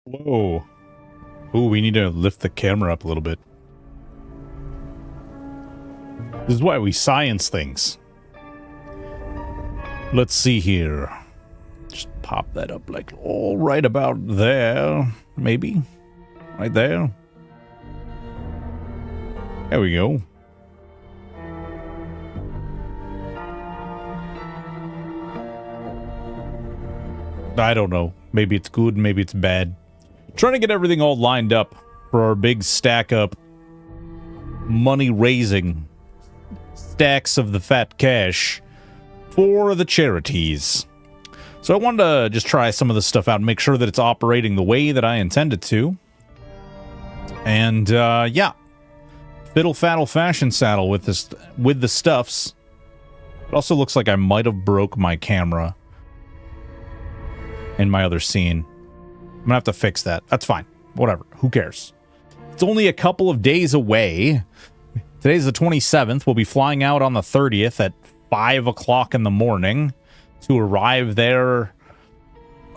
Whoa. Ooh, we need to lift the camera up a little bit. This is why we science things. Let's see here. Just pop that up like all right about there. Maybe. Right there. There we go. I don't know. Maybe it's good, maybe it's bad. Trying to get everything all lined up for our big stack up money raising stacks of the fat cash for the charities. So I wanted to just try some of this stuff out and make sure that it's operating the way that I intended to. And yeah, fiddle faddle fashion saddle with this with the stuffs. It also looks like I might have broke my camera in my other scene. I'm gonna have to fix that. That's fine. Whatever. Who cares? It's only a couple of days away. Today's the 27th. We'll be flying out on the 30th at 5 o'clock in the morning to arrive there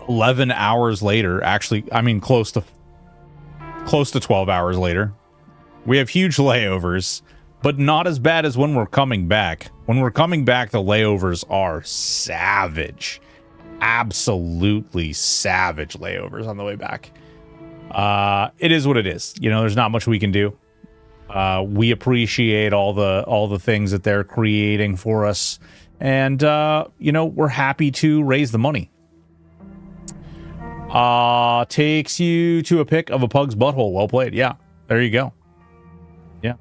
11 hours later. Actually, I mean close to 12 hours later. We have huge layovers, but not as bad as when we're coming back. When we're coming back, the layovers are savage. Absolutely savage layovers on the way back. It is what it is. You know, there's not much we can do. We appreciate all the things that they're creating for us, and you know, we're happy to raise the money. Takes you to a pic of a pug's butthole. Well played. Yeah, there you go. Yeah.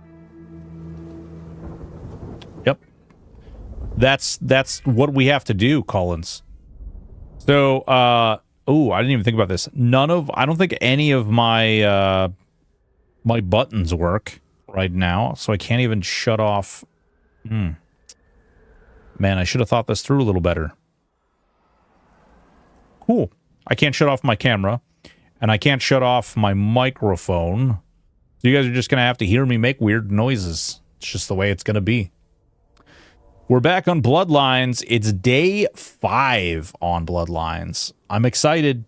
Yep. That's what we have to do, Collins. So, oh, I didn't even think about this. I don't think any of my my buttons work right now, so I can't even shut off. Man, I should have thought this through a little better. Cool. I can't shut off my camera, and I can't shut off my microphone. So you guys are just going to have to hear me make weird noises. It's just the way it's going to be. We're back on Bloodlines. It's day 5 on Bloodlines. I'm excited.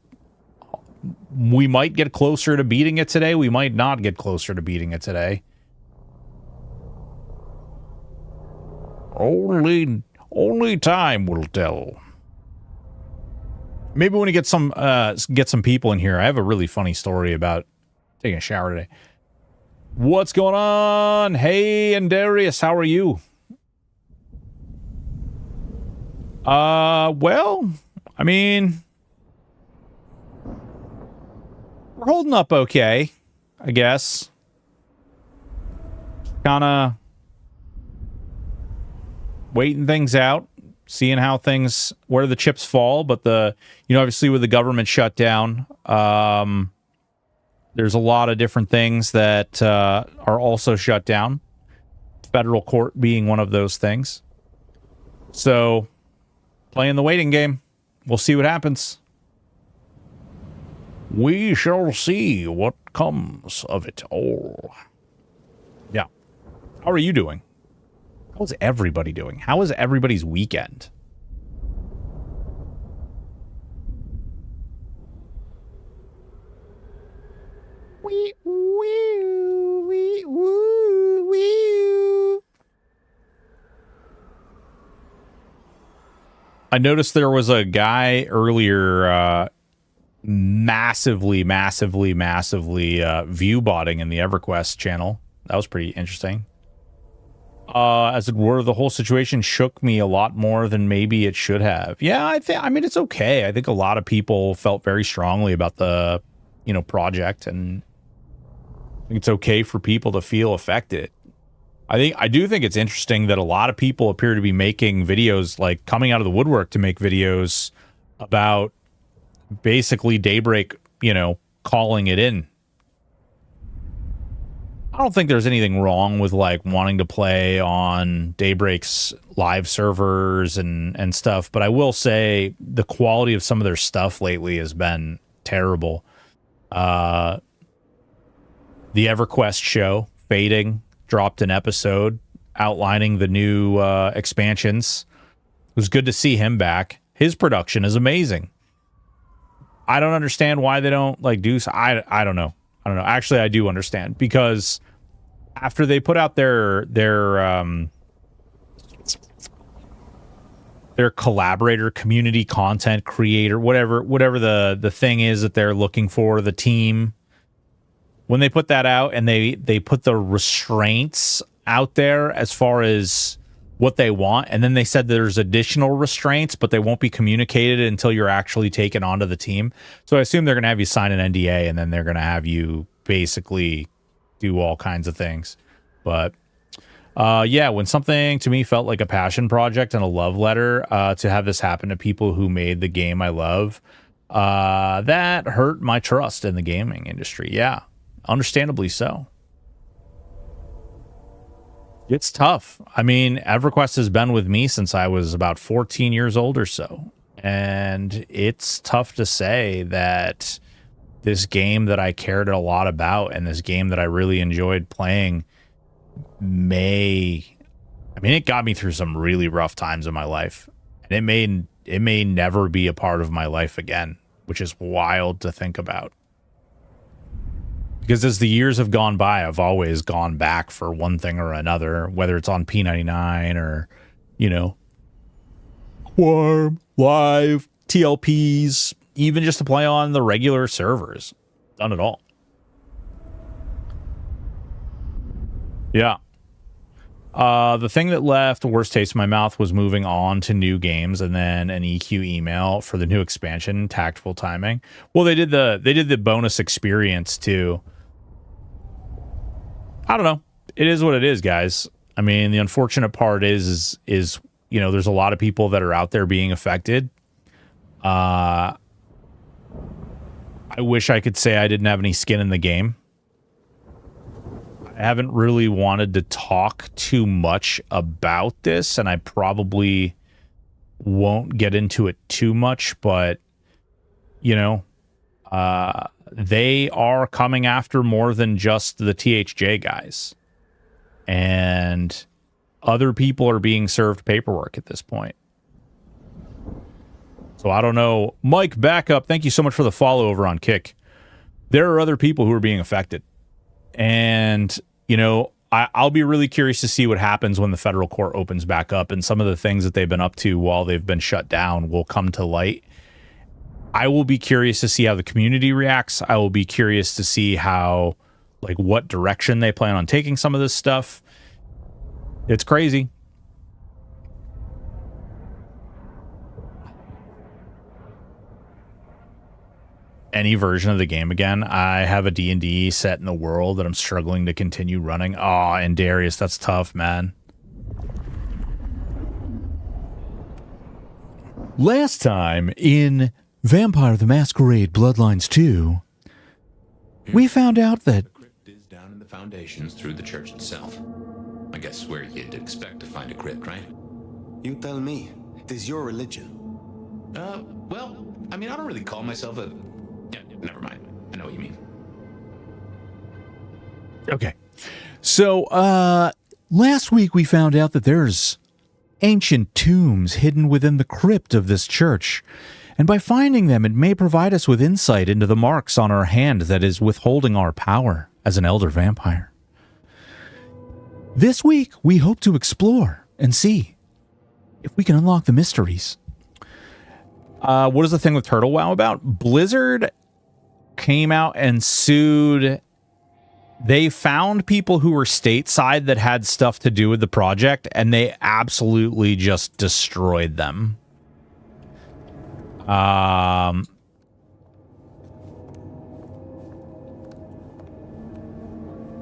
We might get closer to beating it today. We might not get closer to beating it today. Only time will tell. Maybe when we get some people in here. I have a really funny story about taking a shower today. What's going on? Hey, and Darius, how are you? Well, I mean, we're holding up okay, I guess. Kind of waiting things out, seeing how things, where the chips fall, but you know, obviously with the government shutdown, there's a lot of different things that are also shut down. Federal court being one of those things. So, playing the waiting game. We'll see what happens. We shall see what comes of it all. Yeah. How are you doing? How's everybody doing? How is everybody's weekend? Wee, wee, wee, woo, wee. I noticed there was a guy earlier massively view-botting in the EverQuest channel. That was pretty interesting. As it were, the whole situation shook me a lot more than maybe it should have. Yeah, I mean, it's okay. I think a lot of people felt very strongly about the, you know, project, and I think it's okay for people to feel affected. I do think it's interesting that a lot of people appear to be making videos, like coming out of the woodwork to make videos about basically Daybreak, you know, calling it in. I don't think there's anything wrong with like wanting to play on Daybreak's live servers and stuff, but I will say the quality of some of their stuff lately has been terrible. The EverQuest show, Fading, dropped an episode outlining the new expansions. It was good to see him back. His production is amazing. I don't understand why they don't like do so. I don't know. Actually, I do understand, because after they put out their collaborator, community, content creator, whatever the thing is that they're looking for, the team, when they put that out and they put the restraints out there as far as what they want, and then they said there's additional restraints, but they won't be communicated until you're actually taken onto the team. So I assume they're going to have you sign an NDA, and then they're going to have you basically do all kinds of things. But yeah, when something to me felt like a passion project and a love letter, to have this happen to people who made the game I love, that hurt my trust in the gaming industry. Yeah, understandably so. It's tough. I mean, EverQuest has been with me since I was about 14 years old or so. And it's tough to say that this game that I cared a lot about and this game that I really enjoyed playing it got me through some really rough times in my life. And it may never be a part of my life again, which is wild to think about. Because as the years have gone by, I've always gone back for one thing or another, whether it's on P99 or, Quarm, Live, TLPs, even just to play on the regular servers. Done it all. Yeah. The thing that left the worst taste in my mouth was moving on to new games and then an EQ email for the new expansion, Tactful Timing. Well, they did the bonus experience too. I don't know. It is what it is, guys. I mean, the unfortunate part is there's a lot of people that are out there being affected. I wish I could say I didn't have any skin in the game. I haven't really wanted to talk too much about this, and I probably won't get into it too much, but they are coming after more than just the THJ guys, and other people are being served paperwork at this point. So I don't know. Mike Backup, thank you so much for the follow over on Kick. There are other people who are being affected. And, I'll be really curious to see what happens when the federal court opens back up and some of the things that they've been up to while they've been shut down will come to light. I will be curious to see how the community reacts. I will be curious to see how, what direction they plan on taking some of this stuff. It's crazy. Any version of the game again. I have a D&D set in the world that I'm struggling to continue running. Oh, and Darius, that's tough, man. Last time in Vampire the Masquerade Bloodlines 2, we found out that the crypt is down in the foundations through the church itself. I guess where you'd expect to find a crypt, right? You tell me. It is your religion. Well, I don't really call myself a... Yeah, never mind. I know what you mean. Okay. So, last week we found out that there's ancient tombs hidden within the crypt of this church. And by finding them, it may provide us with insight into the marks on our hand that is withholding our power as an elder vampire. This week, we hope to explore and see if we can unlock the mysteries. What is the thing with Turtle Wow about? Blizzard came out and sued. They found people who were stateside that had stuff to do with the project, and they absolutely just destroyed them.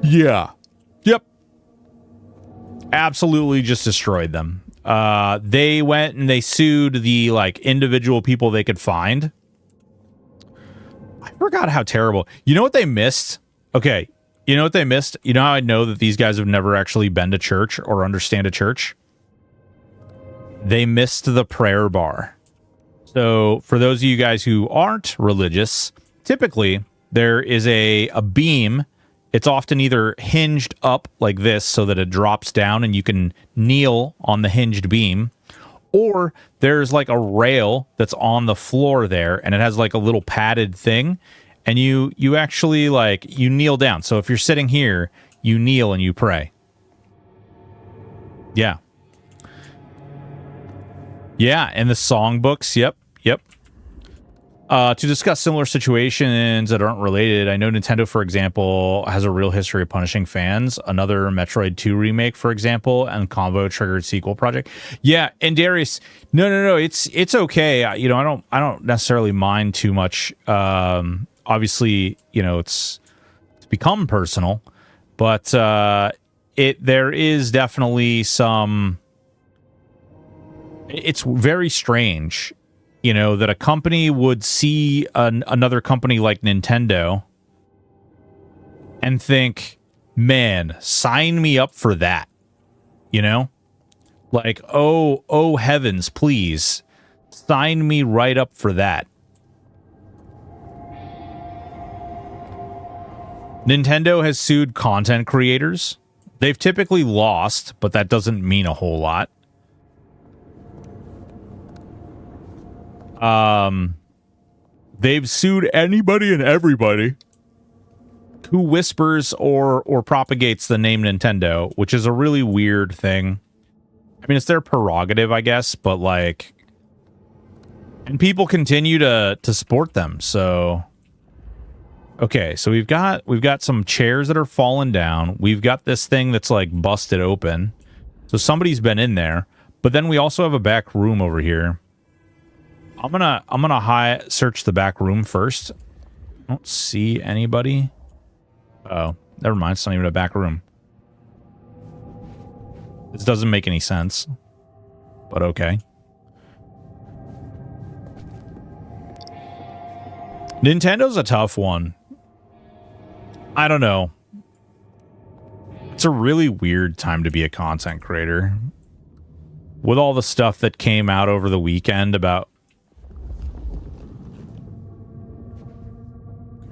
Yeah. Yep. Absolutely just destroyed them. They went and they sued the individual people they could find. I forgot how terrible. You know what they missed? Okay. You know what they missed? You know how I know that these guys have never actually been to church or understand a church? They missed the prayer bar. So for those of you guys who aren't religious, typically there is a beam. It's often either hinged up like this so that it drops down and you can kneel on the hinged beam, Or there's like a rail that's on the floor there, and it has like a little padded thing, and you actually like you kneel down. So if you're sitting here, you kneel and you pray. Yeah. Yeah, and the songbooks, yep. To discuss similar situations that aren't related, I know Nintendo, for example, has a real history of punishing fans. Another Metroid 2 remake, for example, and Convo triggered sequel project. Yeah, and Darius, no, it's okay. I don't necessarily mind too much. Obviously, it's become personal, but there is definitely some. It's very strange. That a company would see another company like Nintendo and think, man, sign me up for that. Like, oh heavens, please sign me right up for that. Nintendo has sued content creators. They've typically lost, but that doesn't mean a whole lot. They've sued anybody and everybody who whispers or propagates the name Nintendo, which is a really weird thing. I mean, it's their prerogative, I guess, but like, and people continue to support them. So, okay, so we've got some chairs that are falling down. We've got this thing that's like busted open. So somebody's been in there, but then we also have a back room over here. I'm gonna search the back room first. I don't see anybody. Oh, never mind. It's not even a back room. This doesn't make any sense, but okay. Nintendo's a tough one. I don't know. It's a really weird time to be a content creator. With all the stuff that came out over the weekend about...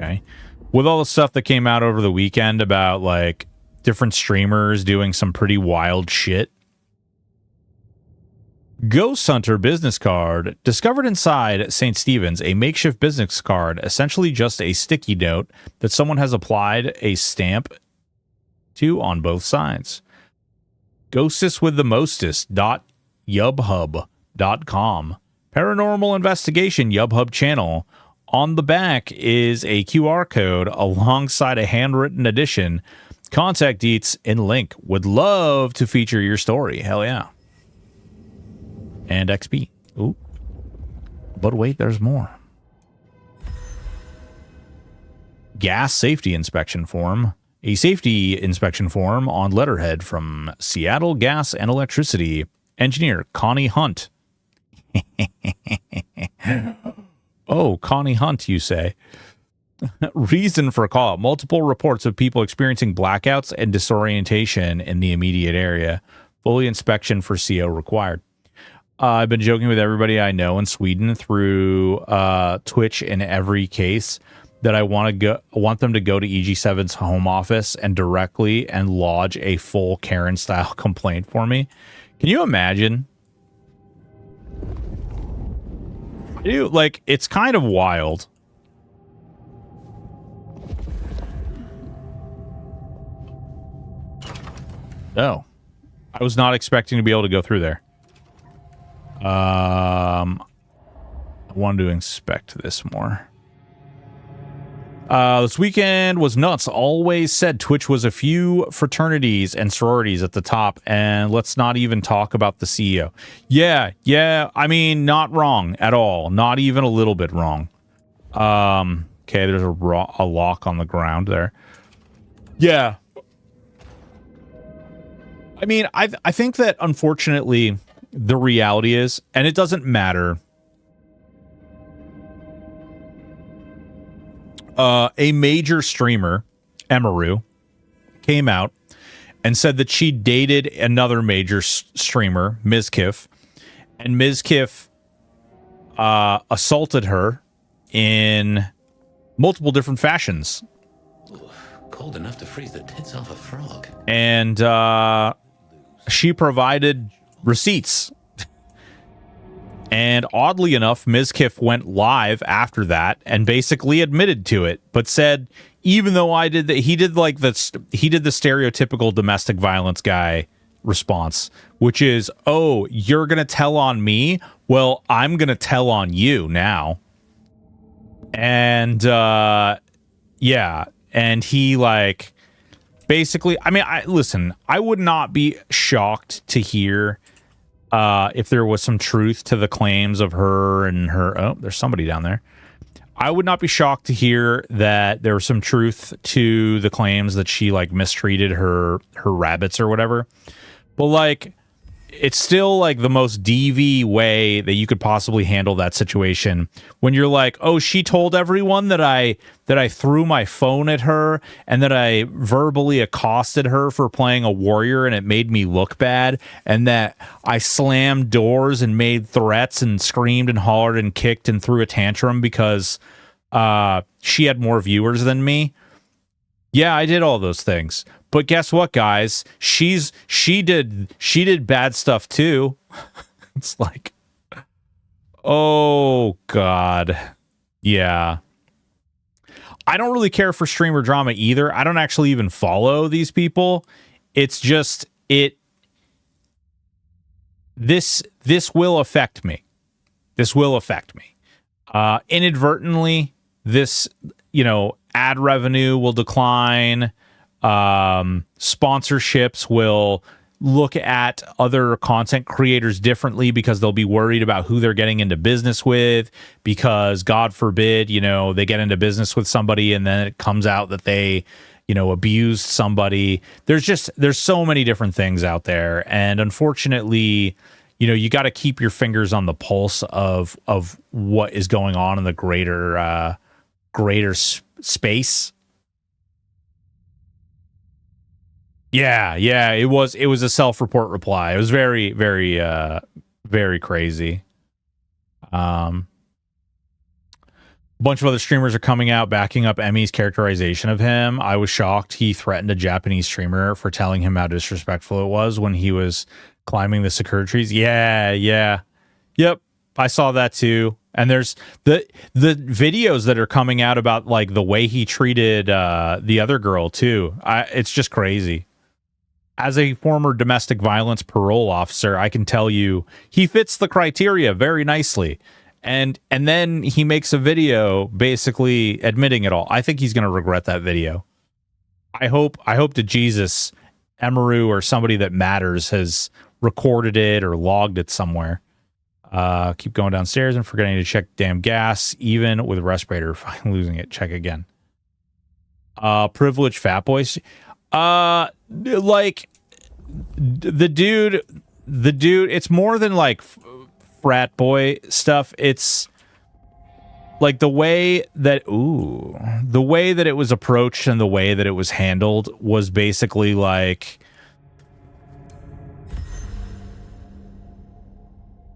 Okay. With all the stuff that came out over the weekend about, like, different streamers doing some pretty wild shit. Ghost Hunter business card. Discovered inside St. Stephen's, a makeshift business card, essentially just a sticky note that someone has applied a stamp to on both sides. Ghostest with the mostest. .yubhub.com. Paranormal investigation Yubhub channel. On the back is a QR code alongside a handwritten edition. Contact deets in link. Would love to feature your story. Hell yeah. And XP. Ooh. But wait, there's more. Gas safety inspection form. A safety inspection form on letterhead from Seattle Gas and Electricity. Engineer Connie Hunt. Oh, Connie Hunt, you say. Reason for call. Multiple reports of people experiencing blackouts and disorientation in the immediate area. Fully inspection for CO required. I've been joking with everybody I know in Sweden through Twitch in every case that I want them to go to EG7's home office and directly and lodge a full Karen-style complaint for me. Can you imagine? Dude, like, it's kind of wild. Oh. I was not expecting to be able to go through there. I wanted to inspect this more. This weekend was nuts. Always said Twitch was a few fraternities and sororities at the top, and let's not even talk about the CEO. Yeah. I mean, not wrong at all. Not even a little bit wrong. Okay, there's a lock on the ground there. Yeah. I mean, I think that unfortunately the reality is, and it doesn't matter. A major streamer, Emaru, came out and said that she dated another major streamer, Mizkif, and Mizkif assaulted her in multiple different fashions. Cold enough to freeze the tits off a frog. And she provided receipts. And oddly enough, Mizkif went live after that and basically admitted to it, but said, even though I did that, he did the stereotypical domestic violence guy response, which is, oh, you're going to tell on me? Well, I'm going to tell on you now. And, yeah. And he, like, basically, I mean, listen, I would not be shocked to hear if there was some truth to the claims of her and her... Oh, there's somebody down there. I would not be shocked to hear that there was some truth to the claims that she, like, mistreated her rabbits or whatever. But, like, it's still, like, the most DV way that you could possibly handle that situation. When you're like, oh, she told everyone that I threw my phone at her and that I verbally accosted her for playing a warrior and it made me look bad, and that I slammed doors and made threats and screamed and hollered and kicked and threw a tantrum because she had more viewers than me. Yeah, I did all those things. But guess what, guys? She did bad stuff too. It's like, oh God. Yeah. I don't really care for streamer drama either. I don't actually even follow these people. It's just this will affect me. This will affect me. Inadvertently, this, ad revenue will decline. Sponsorships will look at other content creators differently because they'll be worried about who they're getting into business with, because God forbid, they get into business with somebody and then it comes out that they, abused somebody. There's so many different things out there. And unfortunately, you got to keep your fingers on the pulse of what is going on in the greater space. Yeah, it was a self-report reply. It was very, very, very crazy. A bunch of other streamers are coming out backing up Emmy's characterization of him. I was shocked he threatened a Japanese streamer for telling him how disrespectful it was when he was climbing the sakura trees. Yeah. Yep, I saw that too. And there's the videos that are coming out about, like, the way he treated the other girl too. It's just crazy. As a former domestic violence parole officer, I can tell you he fits the criteria very nicely. And then he makes a video basically admitting it all. I think he's going to regret that video. I hope to Jesus Emaru or somebody that matters has recorded it or logged it somewhere. Keep going downstairs and forgetting to check damn gas, even with respirator. Finally losing it. Check again. Privileged fat boys. Like the dude, it's more than like frat boy stuff. It's like the way that it was approached and the way that it was handled was basically like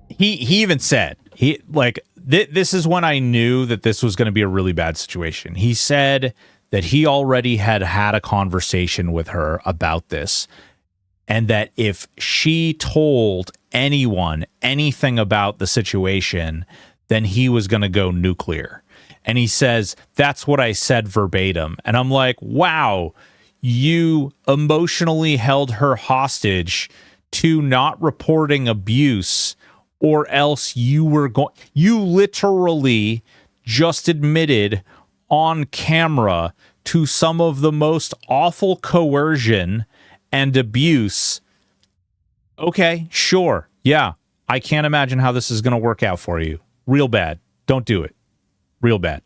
he even said this is when I knew that this was going to be a really bad situation. He said that he already had a conversation with her about this, and that if she told anyone anything about the situation, then he was going to go nuclear. And he says, that's what I said verbatim. And I'm like, wow, you emotionally held her hostage to not reporting abuse, or else you literally just admitted on camera to some of the most awful coercion and abuse. Okay, sure. Yeah, I can't imagine how this is going to work out for you. Real bad. Don't do it. Real bad.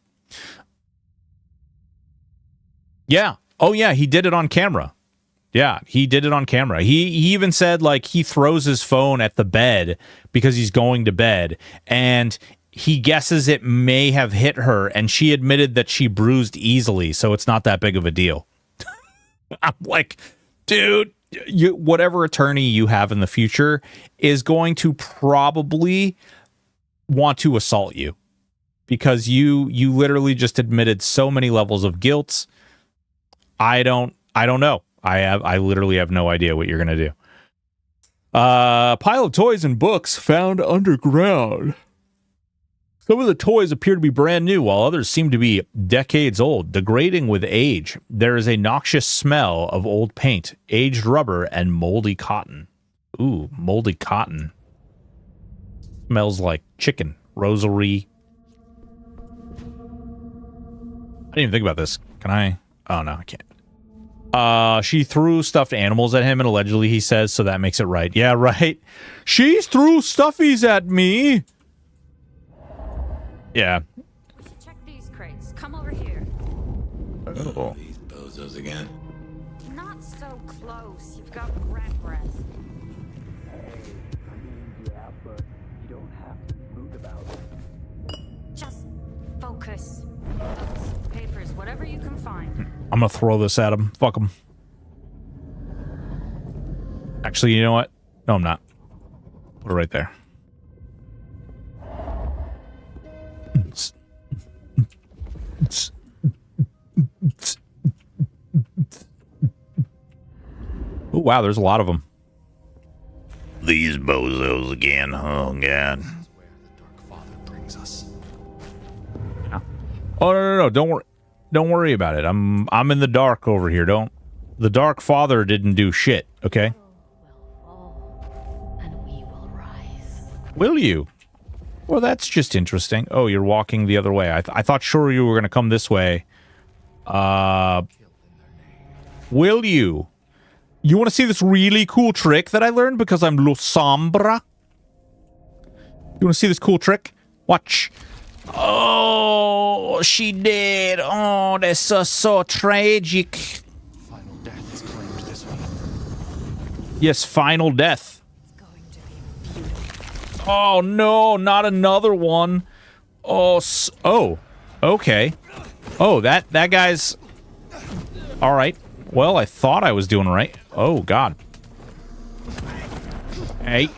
Yeah. Oh, yeah, he did it on camera. Yeah, he did it on camera. He even said, like, he throws his phone at the bed because he's going to bed, and he guesses it may have hit her, and she admitted that she bruised easily, so it's not that big of a deal. I'm like, dude, whatever attorney you have in the future is going to probably want to assault you, because you literally just admitted so many levels of guilt. I don't know. I literally have no idea what you're going to do. Pile of toys and books found underground. Some of the toys appear to be brand new, while others seem to be decades old, degrading with age. There is a noxious smell of old paint, aged rubber, and moldy cotton. Ooh, moldy cotton. Smells like chicken. Rosary. I didn't even think about this. Can I? Oh, no, I can't. She threw stuffed animals at him, and allegedly he says, so that makes it right. Yeah, right. She threw stuffies at me. Yeah. Check these crates. Come over here. Oh, these bozos again. Not so close. You've got rat breath. Yeah, but you don't have to move about. Just focus. Books, papers, whatever you can find. I'm gonna throw this at him. Fuck him. Actually, you know what? No, I'm not. Put it right there. Oh, wow, there's a lot of them. These bozos again. Oh, God. Where the Dark Father brings us. Yeah. Oh, no. Don't worry. Don't worry about it. I'm in the dark over here. The Dark Father didn't do shit, okay? And we will rise. Will you? Well, that's just interesting. Oh, you're walking the other way. I thought sure you were going to come this way. Will you? You want to see this really cool trick that I learned because I'm Lo Sombra? You want to see this cool trick? Watch. Oh, she did. Oh, that's so tragic. Final death is claimed this way. Yes, final death. It's going to be beautiful. Oh, no, not another one. Oh, okay. Oh, that guy's... All right. Well, I thought I was doing right. Oh, God. Hey.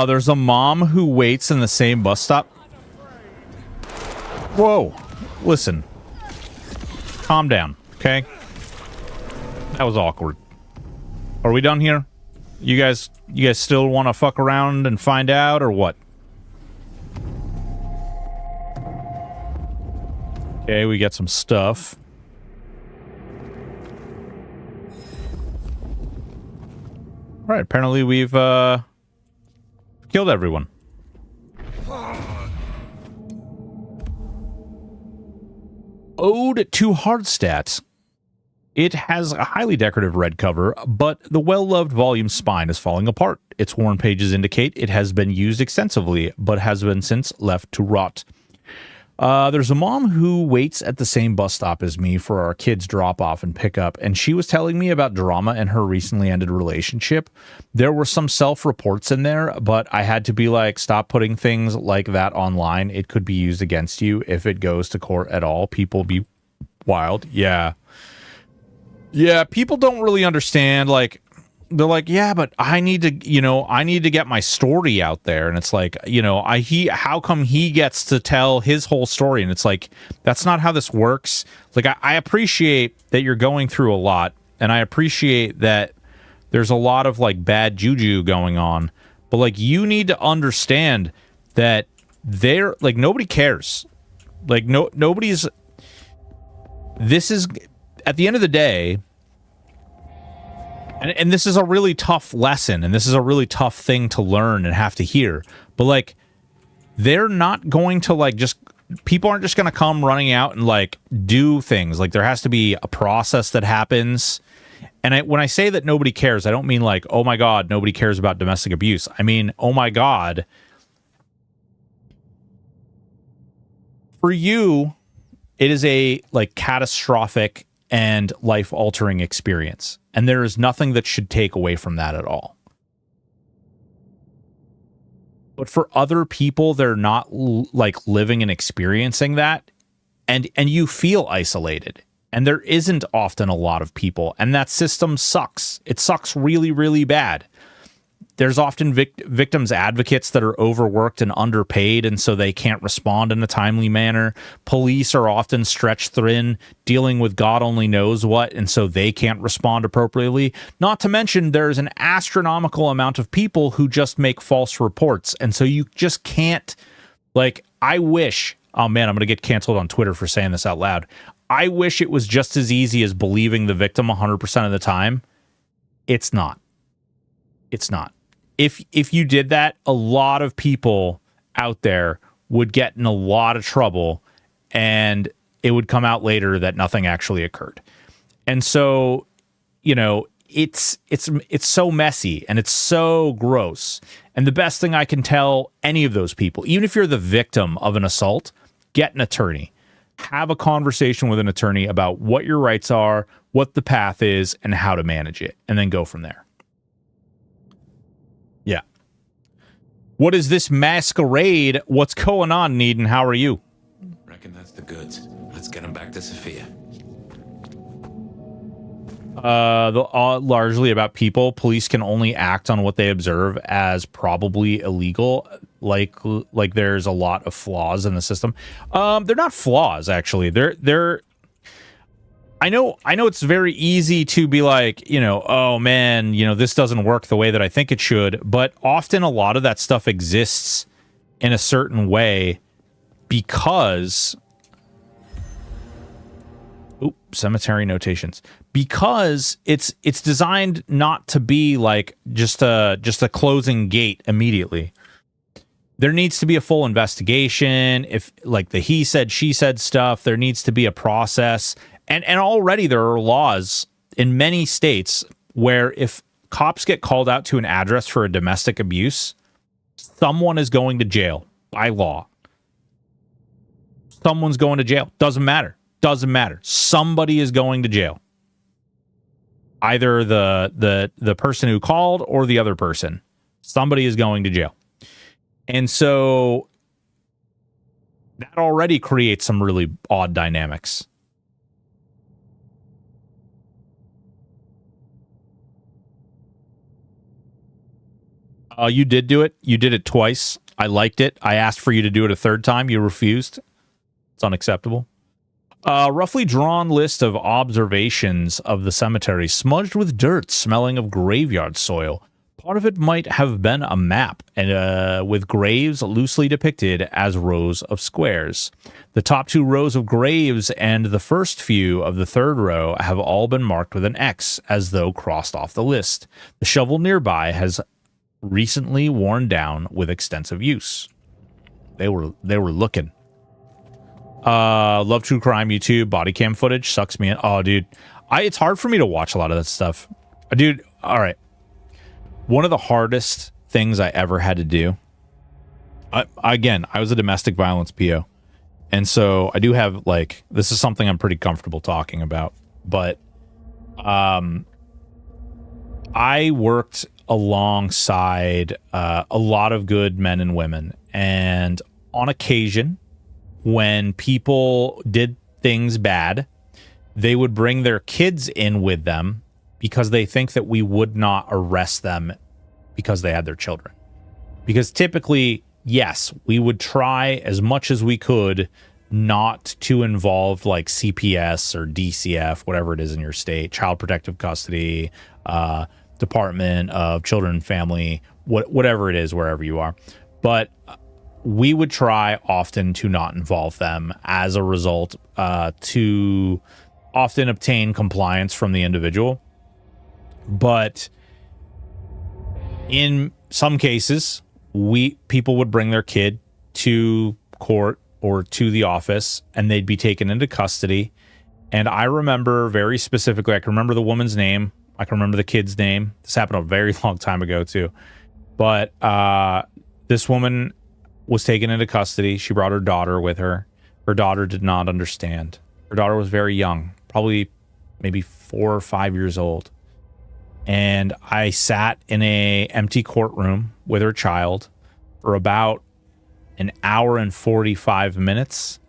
There's a mom who waits in the same bus stop. Whoa. Listen. Calm down, okay? That was awkward. Are we done here? You guys still want to fuck around and find out, or what? Okay, we got some stuff. All right, apparently we've killed everyone. Ode to Hardstats. It has a highly decorative red cover, but the well-loved volume spine is falling apart. Its worn pages indicate it has been used extensively, but has been since left to rot. There's a mom who waits at the same bus stop as me for our kids' drop-off and pickup, and she was telling me about drama in her recently ended relationship. There were some self-reports in there, but I had to be like, stop putting things like that online. It could be used against you if it goes to court at all. People be wild. Yeah. Yeah, people don't really understand, like... They're like, yeah, but I need to get my story out there. And it's like, how come he gets to tell his whole story? And it's like, that's not how this works. Like, I appreciate that you're going through a lot. And I appreciate that there's a lot of, like, bad juju going on. But, like, you need to understand that nobody cares. Like, nobody's... This is... At the end of the day... And this is a really tough lesson, and this is a really tough thing to learn and have to hear. But, like, they're not going to, like, just... People aren't just going to come running out and, like, do things. Like, there has to be a process that happens. And when I say that nobody cares, I don't mean, like, oh, my God, nobody cares about domestic abuse. I mean, oh, my God. For you, it is a, like, catastrophic and life-altering experience. And there is nothing that should take away from that at all. But for other people, they're not like living and experiencing that. And you feel isolated. And there isn't often a lot of people, and that system sucks. It sucks really, really bad. There's often victims advocates that are overworked and underpaid, and so they can't respond in a timely manner. Police are often stretched thin, dealing with God only knows what, and so they can't respond appropriately. Not to mention, there's an astronomical amount of people who just make false reports, and so you just can't, like, I wish, oh man, I'm going to get canceled on Twitter for saying this out loud. I wish it was just as easy as believing the victim 100% of the time. It's not. It's not. If you did that, a lot of people out there would get in a lot of trouble, and it would come out later that nothing actually occurred. And so, you know, it's so messy and it's so gross. And the best thing I can tell any of those people, even if you're the victim of an assault, get an attorney. Have a conversation with an attorney about what your rights are, what the path is, and how to manage it, and then go from there. Yeah. What is this masquerade? What's going on, Needon? How are you? Reckon that's the goods. Let's get them back to Sophia. Largely about people. Police can only act on what they observe as probably illegal. Like there's a lot of flaws in the system. They're not flaws, actually. They're I know it's very easy to be like, you know, oh man, you know, this doesn't work the way that I think it should, but often a lot of that stuff exists in a certain way because cemetery notations. Because it's designed not to be like just a closing gate immediately. There needs to be a full investigation. If like the he said, she said stuff, there needs to be a process. And already there are laws in many states where if cops get called out to an address for a domestic abuse, someone is going to jail by law. Someone's going to jail. Doesn't matter. Doesn't matter. Somebody is going to jail. Either the person who called or the other person. Somebody is going to jail. And so that already creates some really odd dynamics. You did do it. You did it twice. I liked it. I asked for you to do it a third time. You refused. It's unacceptable. Roughly drawn list of observations of the cemetery, smudged with dirt, smelling of graveyard soil. Part of it might have been a map, and with graves loosely depicted as rows of squares. The top two rows of graves and the first few of the third row have all been marked with an X, as though crossed off the list. The shovel nearby has recently worn down with extensive use. They were looking. Love true crime YouTube. Body cam footage sucks me in. Oh, dude. It's hard for me to watch a lot of that stuff. Dude, all right. One of the hardest things I ever had to do. I was a domestic violence PO. And so I do have, like, this is something I'm pretty comfortable talking about. But I worked alongside a lot of good men and women. And on occasion, when people did things bad, they would bring their kids in with them because they think that we would not arrest them because they had their children. Because typically, yes, we would try as much as we could not to involve like CPS or DCF, whatever it is in your state, Child Protective Custody, Department of Children and Family, whatever it is, wherever you are. But we would try often to not involve them as a result, to often obtain compliance from the individual. But in some cases, people would bring their kid to court or to the office, and they'd be taken into custody. And I remember very specifically, I can remember the woman's name. I can remember the kid's name. This happened a very long time ago, too. But this woman was taken into custody. She brought her daughter with her. Her daughter did not understand. Her daughter was very young, probably maybe 4 or 5 years old. And I sat in a empty courtroom with her child for about an hour and 45 minutes.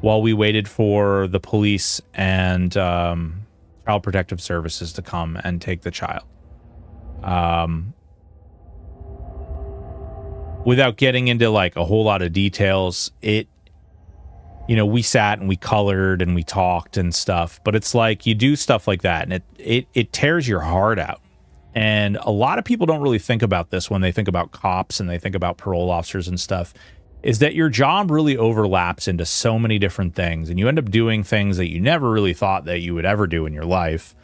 while we waited for the police and Child Protective Services to come and take the child. Without getting into like a whole lot of details, we sat and we colored and we talked and stuff, but it's like you do stuff like that and it tears your heart out. And a lot of people don't really think about this when they think about cops and they think about parole officers and stuff, is that your job really overlaps into so many different things and you end up doing things that you never really thought that you would ever do in your life.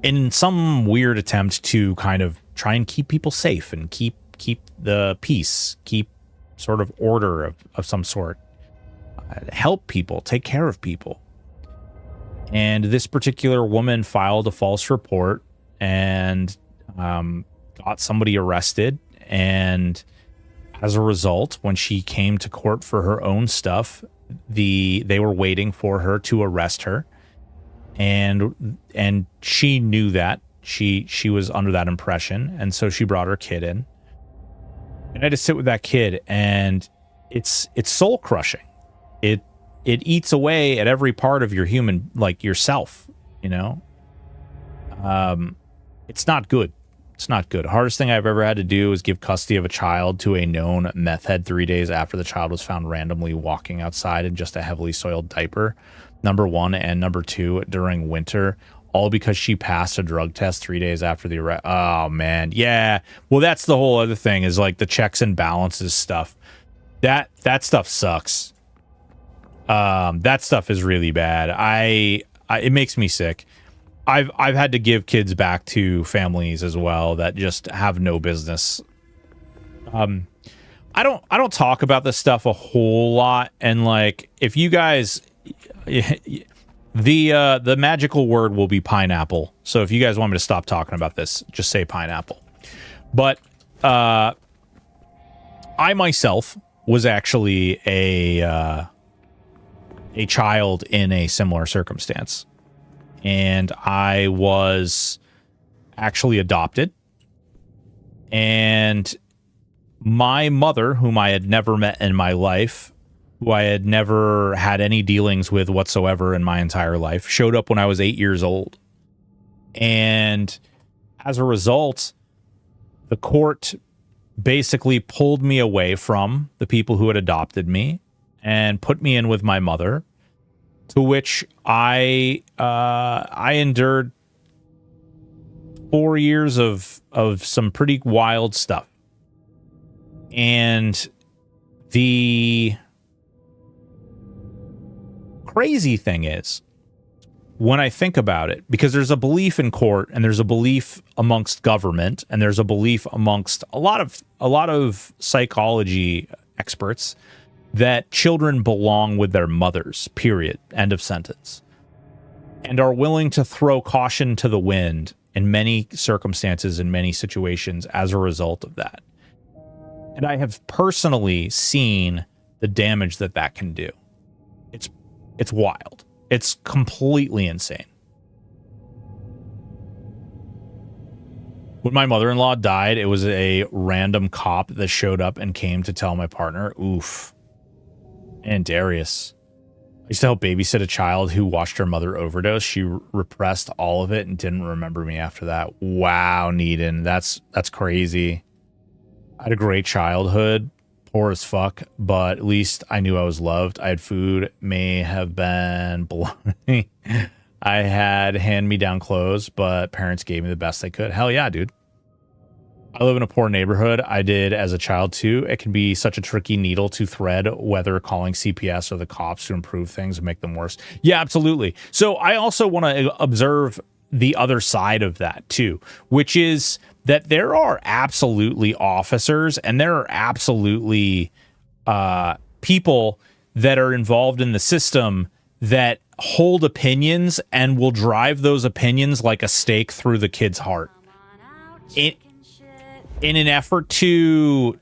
In some weird attempt to kind of try and keep people safe and keep the peace, keep sort of order of some sort, help people, take care of people. And this particular woman filed a false report and got somebody arrested. And as a result, when she came to court for her own stuff, they were waiting for her to arrest her. And she knew that. She was under that impression. And so she brought her kid in. And I had to sit with that kid, and it's soul crushing. It eats away at every part of your human, like yourself, It's not good. It's not good. Hardest thing I've ever had to do is give custody of a child to a known meth head 3 days after the child was found randomly walking outside in just a heavily soiled diaper. Number one, and number two, during winter, all because she passed a drug test 3 days after the arrest. Oh, man. Yeah. Well, that's the whole other thing is like the checks and balances stuff. That stuff sucks. That stuff is really bad. It makes me sick. I've had to give kids back to families as well that just have no business. I don't talk about this stuff a whole lot. And like, if you guys, the magical word will be pineapple. So if you guys want me to stop talking about this, just say pineapple. But I myself was actually a child in a similar circumstance. And I was actually adopted. And my mother, whom I had never met in my life, who I had never had any dealings with whatsoever in my entire life, showed up when I was 8 years old. And as a result, the court basically pulled me away from the people who had adopted me and put me in with my mother, to which I endured 4 years of some pretty wild stuff. And the crazy thing is, when I think about it, because there's a belief in court and there's a belief amongst government and there's a belief amongst a lot of psychology experts that children belong with their mothers, period, end of sentence, and are willing to throw caution to the wind in many circumstances, in many situations as a result of that. And I have personally seen the damage that can do. It's wild. It's completely insane. When my mother-in-law died, it was a random cop that showed up and came to tell my partner, oof. And Darius. I used to help babysit a child who watched her mother overdose. She repressed all of it and didn't remember me after that. Wow, Needon. That's crazy. I had a great childhood. Poor as fuck, but at least I knew I was loved. I had food, may have been bologna. I had hand-me-down clothes, but parents gave me the best they could. Hell yeah, dude. I live in a poor neighborhood. I did as a child too. It can be such a tricky needle to thread, whether calling CPS or the cops to improve things and make them worse. Yeah, absolutely. So I also want to observe the other side of that too, which is that there are absolutely officers and there are absolutely people that are involved in the system that hold opinions and will drive those opinions like a stake through the kid's heart in an effort to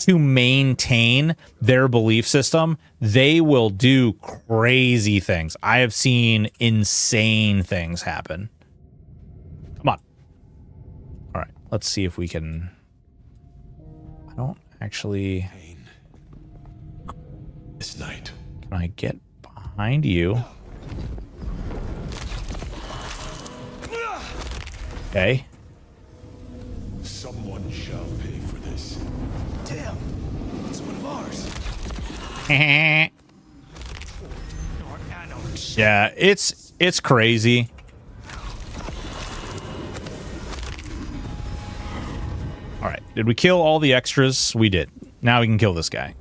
maintain their belief system. They will do crazy things. I have seen insane things happen. Come on. All right, let's see if we can. I don't actually. this night. Can I get behind you? Okay. Someone shall pay for this. Damn! It's one of ours. Yeah, it's crazy. All right, did we kill all the extras? We did. Now we can kill this guy.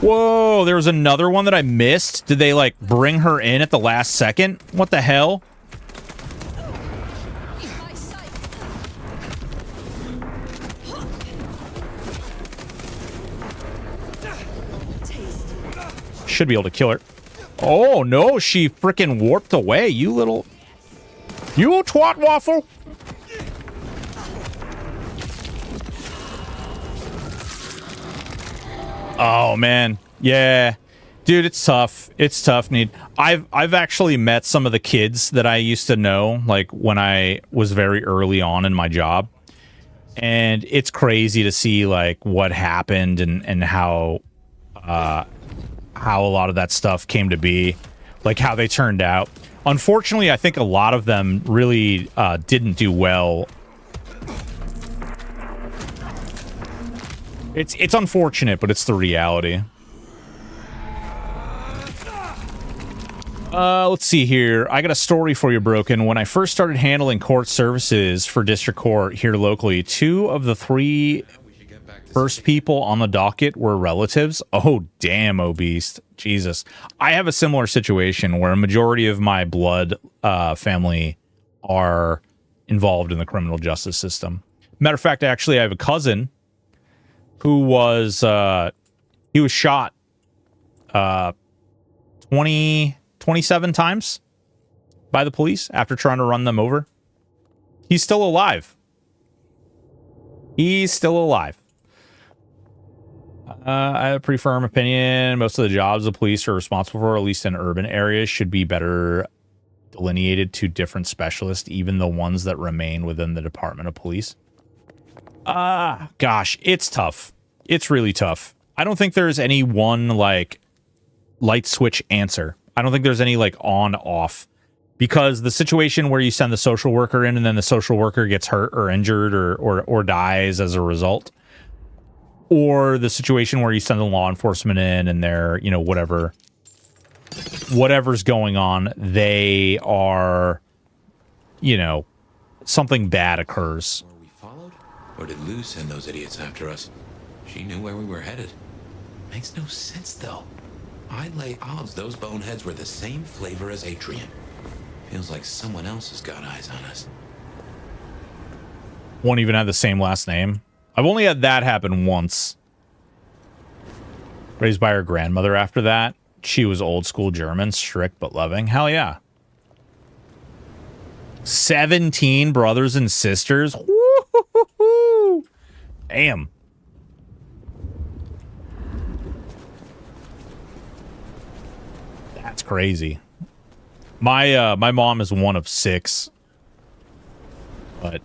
Whoa, there was another one that I missed. Did they, like, bring her in at the last second? What the hell? Should be able to kill her. Oh, no, she freaking warped away, you little... You twat waffle! Oh man, yeah, dude, it's tough. It's tough. I've actually met some of the kids that I used to know, like when I was very early on in my job, and it's crazy to see like what happened and how a lot of that stuff came to be, like how they turned out. Unfortunately, I think a lot of them really didn't do well. It's unfortunate, but it's the reality. Let's see here. I got a story for you, Broken. When I first started handling court services for district court here locally, 2 of the 3 first people on the docket were relatives. Oh, damn, Obese. Jesus. I have a similar situation where a majority of my blood family are involved in the criminal justice system. Matter of fact, actually, I have a cousin who was he was shot 27 times by the police after trying to run them over. He's still alive. He's still alive. I have a pretty firm opinion. Most of the jobs the police are responsible for, at least in urban areas, should be better delineated to different specialists, even the ones that remain within the Department of Police. Gosh, it's tough. It's really tough. I don't think there's any one, like, light switch answer. I don't think there's any, like, on-off. Because the situation where you send the social worker in and then the social worker gets hurt or injured or dies as a result. Or the situation where you send the law enforcement in and they're, you know, whatever's going on, they are, you know, something bad occurs. Were we followed? Or did Lou send those idiots after us? She knew where we were headed. Makes no sense, though. I'd lay odds those boneheads were the same flavor as Adrian. Feels like someone else has got eyes on us. Won't even have the same last name. I've only had that happen once. Raised by her grandmother after that. She was old school German, strict but loving. Hell yeah. 17 brothers and sisters. Woo-hoo-hoo-hoo. Damn. That's crazy. My mom is one of 6. But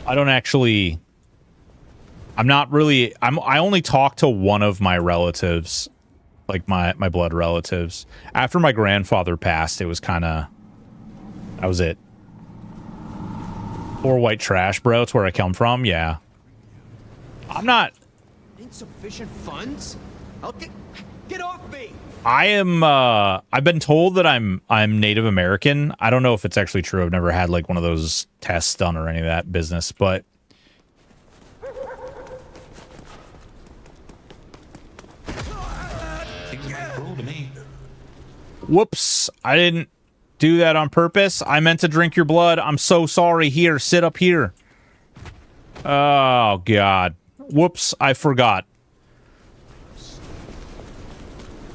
I don't actually... I'm not really... I only talk to one of my relatives. Like, my blood relatives. After my grandfather passed, it was kind of... That was it. Poor white trash, bro. It's where I come from. Yeah. I'm not... Insufficient funds? I'll get off me! I am, I've been told that I'm Native American. I don't know if it's actually true. I've never had, like, one of those tests done or any of that business, but... Seems like cruel to me. Whoops. I didn't do that on purpose. I meant to drink your blood. I'm so sorry. Here, sit up here. Oh, God. Whoops. I forgot.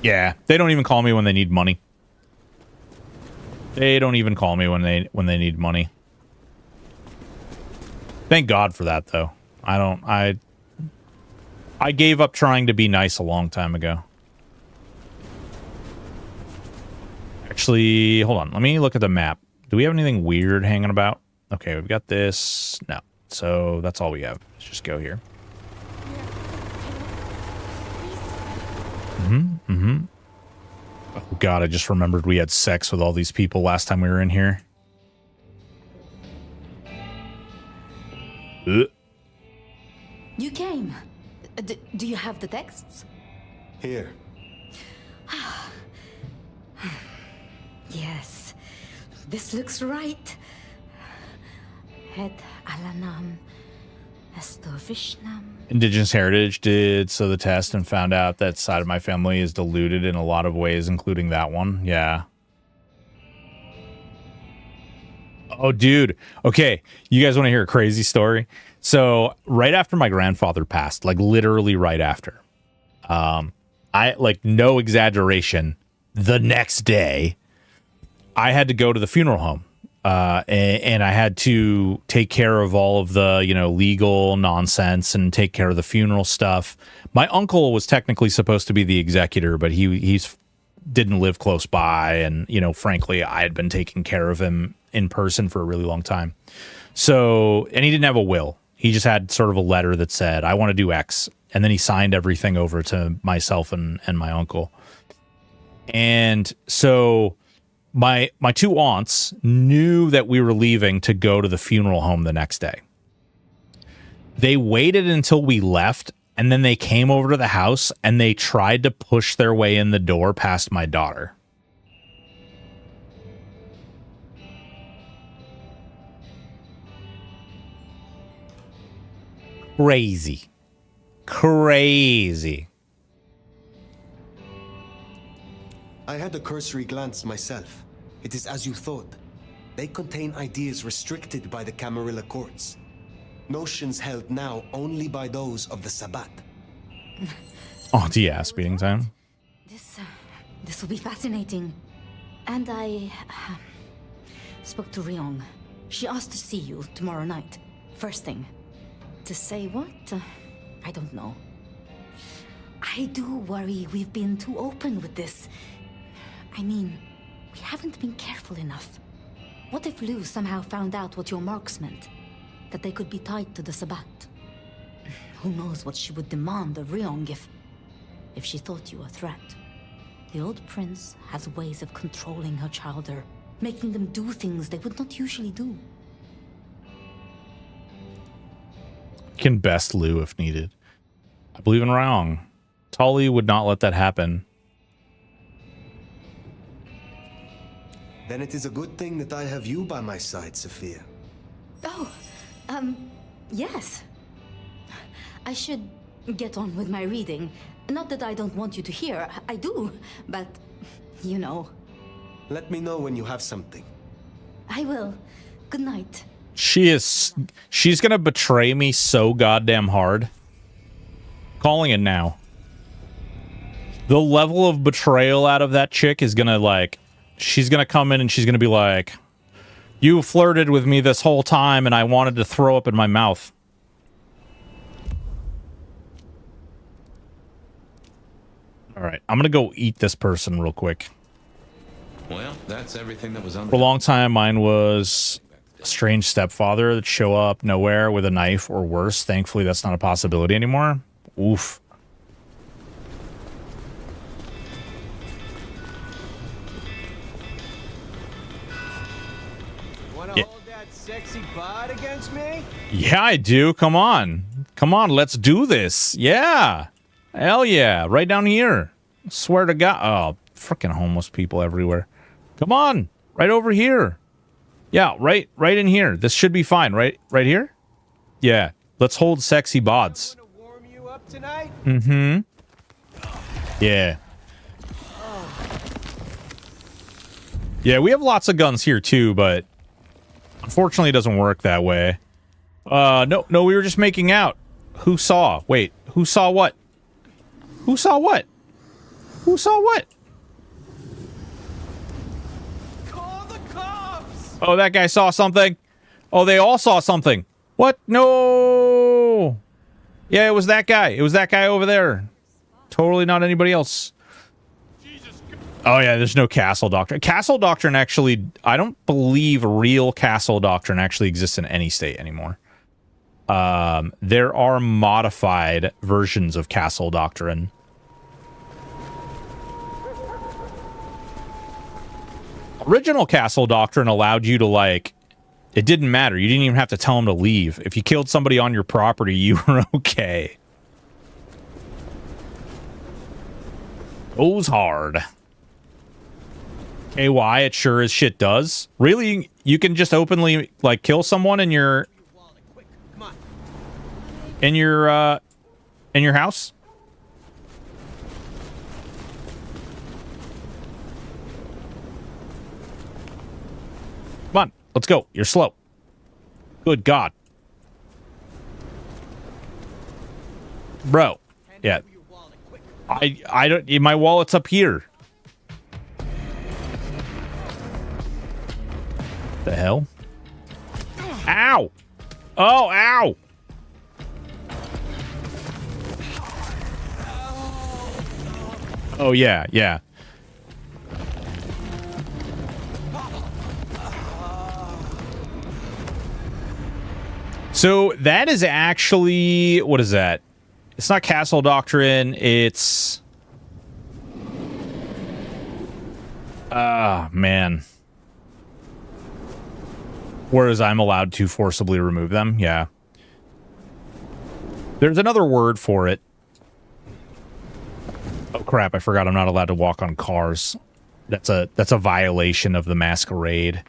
Yeah, they don't even call me when they need money. They don't even call me when they need money. Thank God for that, though. I gave up trying to be nice a long time ago. Actually, hold on. Let me look at the map. Do we have anything weird hanging about? Okay, we've got this. No. So that's all we have. Let's just go here. Oh, God, I just remembered we had sex with all these people last time we were in here. You came. Do you have the texts? Here. Yes. This looks right. Het Alanam Estovishnam. Indigenous heritage did so the test and found out that side of my family is diluted in a lot of ways, including that one. Yeah. Oh, dude. Okay. You guys want to hear a crazy story? So right after my grandfather passed, like literally right after, I like no exaggeration, the next day, I had to go to the funeral home. And I had to take care of all of the, you know, legal nonsense and take care of the funeral stuff. My uncle was technically supposed to be the executor, but he's didn't live close by. And, you know, frankly, I had been taking care of him in person for a really long time. So, and he didn't have a will. He just had sort of a letter that said, I want to do X. And then he signed everything over to myself and my uncle. And so my two aunts knew that we were leaving to go to the funeral home the next day. They waited until we left, and then they came over to the house and they tried to push their way in the door past my daughter. Crazy. Crazy. I had a cursory glance myself. It is as you thought. They contain ideas restricted by the Camarilla courts. Notions held now only by those of the Sabbat. Oh, yeah, speeding time. This will be fascinating. And I spoke to Ryong. She asked to see you tomorrow night. First thing. To say what? I don't know. I do worry we've been too open with this. I mean, we haven't been careful enough. What if Lou somehow found out what your marks meant? That they could be tied to the Sabbat? Who knows what she would demand of Ryong if she thought you a threat. The old prince has ways of controlling her chowder, making them do things they would not usually do. Can best Lou if needed. I believe in Ryong. Tully would not let that happen. Then it is a good thing that I have you by my side, Sophia. Oh, yes. I should get on with my reading. Not that I don't want you to hear, I do, but, you know. Let me know when you have something. I will. Good night. She's gonna betray me so goddamn hard. Calling it now. The level of betrayal out of that chick is gonna, like, she's gonna come in and she's gonna be like, you flirted with me this whole time and I wanted to throw up in my mouth. Alright, I'm gonna go eat this person real quick. Well, that's everything that was on. For a long time, mine was a strange stepfather that show up nowhere with a knife or worse. Thankfully, that's not a possibility anymore. Oof. Wanna hold that sexy bod against me? Yeah, I do. Come on. Come on, let's do this. Yeah. Hell yeah. Right down here. Swear to God. Oh, freaking homeless people everywhere. Come on. Right over here. Yeah, right in here. This should be fine, right? Right here? Yeah. Let's hold sexy bods. Wanna warm you up tonight? Mm-hmm. Yeah. Yeah, we have lots of guns here too, but unfortunately it doesn't work that way. No, we were just making out. Who saw? Wait, who saw what? Who saw what? Who saw what? Call the cops! Oh, that guy saw something. Oh, they all saw something. What? No. Yeah, it was that guy. It was that guy over there. Totally not anybody else. Oh yeah, there's no castle doctrine. Castle doctrine actually, I don't believe real castle doctrine actually exists in any state anymore. There are modified versions of castle doctrine. Original castle doctrine allowed you to, like, it didn't matter. You didn't even have to tell them to leave. If you killed somebody on your property, you were okay. Goes hard. KY, it sure as shit does. Really, you can just openly, like, kill someone in your house? Come on, let's go. You're slow. Good God. Bro. Yeah. I don't, my wallet's up here. The hell? Ow! Oh, ow! Oh, yeah, yeah. So that is actually, what is that? It's not castle doctrine, it's... man. Whereas I'm allowed to forcibly remove them, yeah. There's another word for it. Oh crap, I forgot I'm not allowed to walk on cars. That's a violation of the Masquerade.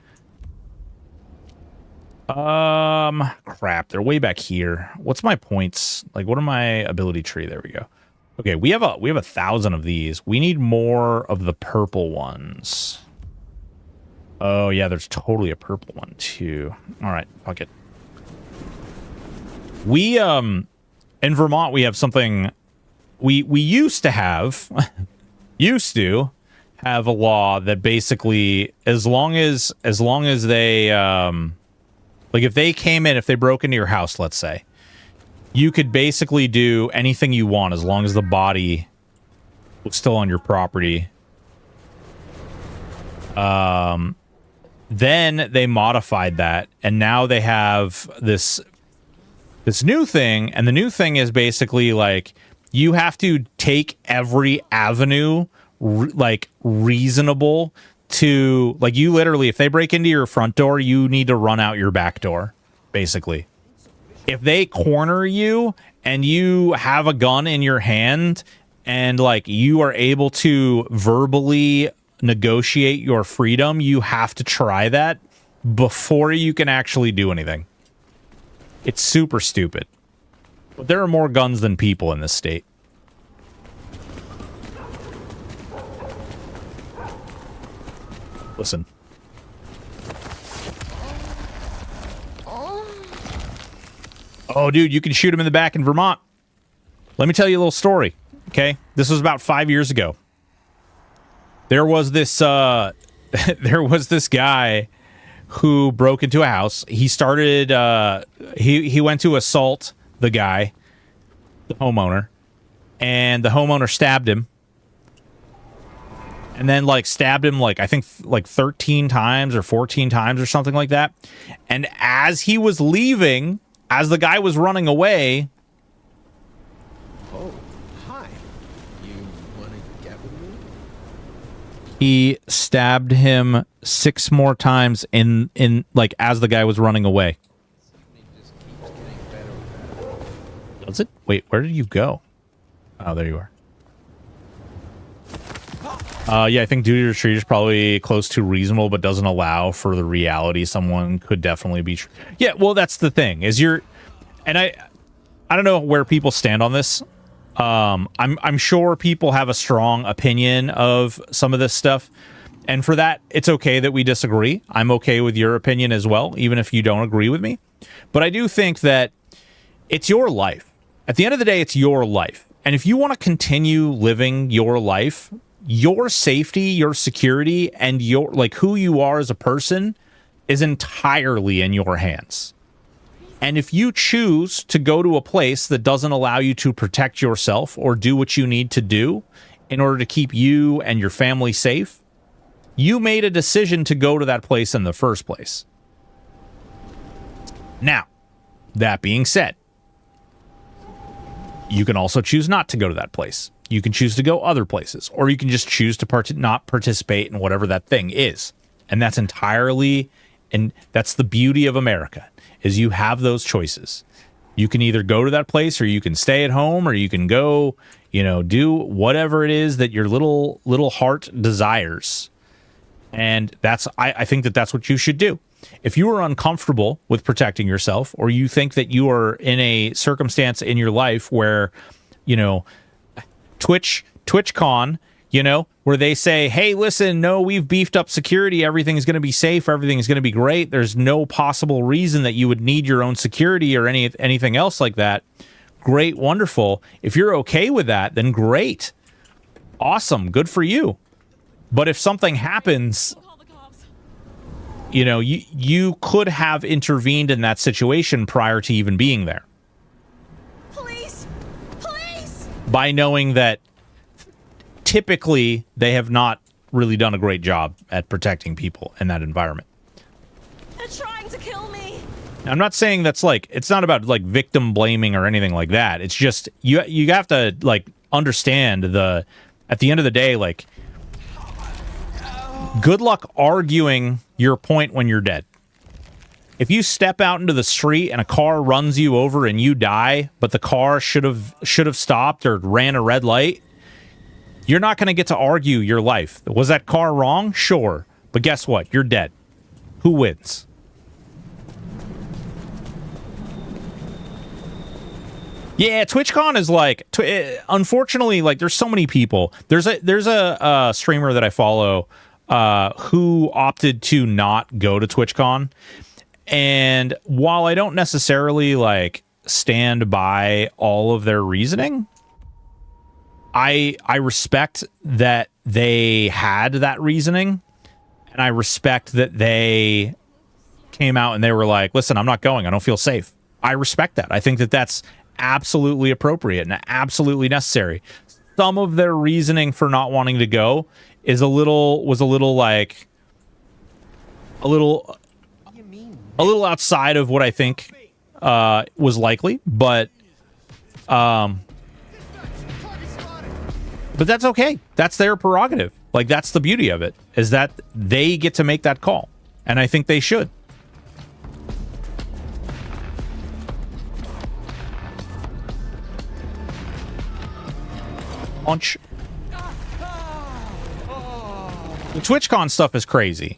Crap, they're way back here. What's my points? Like, what are my ability tree? There we go. Okay, we have 1,000 of these. We need more of the purple ones. Oh yeah, there's totally a purple one too. All right, fuck it. We in Vermont we have something we used to have a law that basically as long as they like if they came in, if they broke into your house, let's say, you could basically do anything you want as long as the body was still on your property. Then they modified that, and now they have this new thing, and the new thing is basically like you have to take every avenue like reasonable to, like, you literally, if they break into your front door, you need to run out your back door, basically. If they corner you and you have a gun in your hand and like you are able to verbally negotiate your freedom, you have to try that before you can actually do anything. It's super stupid. But there are more guns than people in this state. Listen. Oh, dude, you can shoot him in the back in Vermont. Let me tell you a little story, okay? This was about 5 years ago. There was this there was this guy who broke into a house. He started he went to assault the guy, the homeowner, and the homeowner stabbed him. And then like stabbed him like I think like 13 times or 14 times or something like that. And as he was leaving, as the guy was running away, Oh, hi. You want to get with me? he stabbed him 6 more times in like as the guy was running away. Just keeps getting better with that. Does it? Wait, where did you go? Oh, there you are. Yeah, I think duty retreat is probably close to reasonable, but doesn't allow for the reality someone could definitely be. Yeah, well, that's the thing. Is you're, and I don't know where people stand on this. I'm sure people have a strong opinion of some of this stuff, and for that, it's okay that we disagree. I'm okay with your opinion as well, even if you don't agree with me. But I do think that it's your life. At the end of the day, it's your life, and if you want to continue living your life, your safety, your security, and your like who you are as a person is entirely in your hands. And if you choose to go to a place that doesn't allow you to protect yourself or do what you need to do, in order to keep you and your family safe, you made a decision to go to that place in the first place. Now, that being said, you can also choose not to go to that place. You can choose to go other places, or you can just choose to not participate in whatever that thing is. And that's entirely, and that's the beauty of America, is you have those choices. You can either go to that place, or you can stay at home, or you can go, do whatever it is that your little heart desires. And I think that's what you should do. If you are uncomfortable with protecting yourself, or you think that you are in a circumstance in your life where, TwitchCon, where they say, hey, listen, no, we've beefed up security. Everything's going to be safe. Everything's going to be great. There's no possible reason that you would need your own security or anything else like that. Great, wonderful. If you're okay with that, then great. Awesome. Good for you. But if something happens, you could have intervened in that situation prior to even being there. Please! Please! By knowing that typically they have not really done a great job at protecting people in that environment. They're trying to kill me! I'm not saying that's it's not about victim blaming or anything like that. It's just you have to understand at the end of the day, good luck arguing your point when you're dead. If you step out into the street and a car runs you over and you die, but the car should have stopped or ran a red light, you're not going to get to argue your life. Was that car wrong? Sure. But guess what? You're dead. Who wins? Yeah, TwitchCon is unfortunately, there's so many people. There's a streamer that I follow who opted to not go to TwitchCon. And while I don't necessarily stand by all of their reasoning, I respect that they had that reasoning, and I respect that they came out and they were like, listen, I'm not going. I don't feel safe. I respect that. I think that that's absolutely appropriate and absolutely necessary. Some of their reasoning for not wanting to go was a little outside of what I think was likely, but that's okay. That's their prerogative. That's the beauty of it, is that they get to make that call, and I think they should. Launch. The TwitchCon stuff is crazy.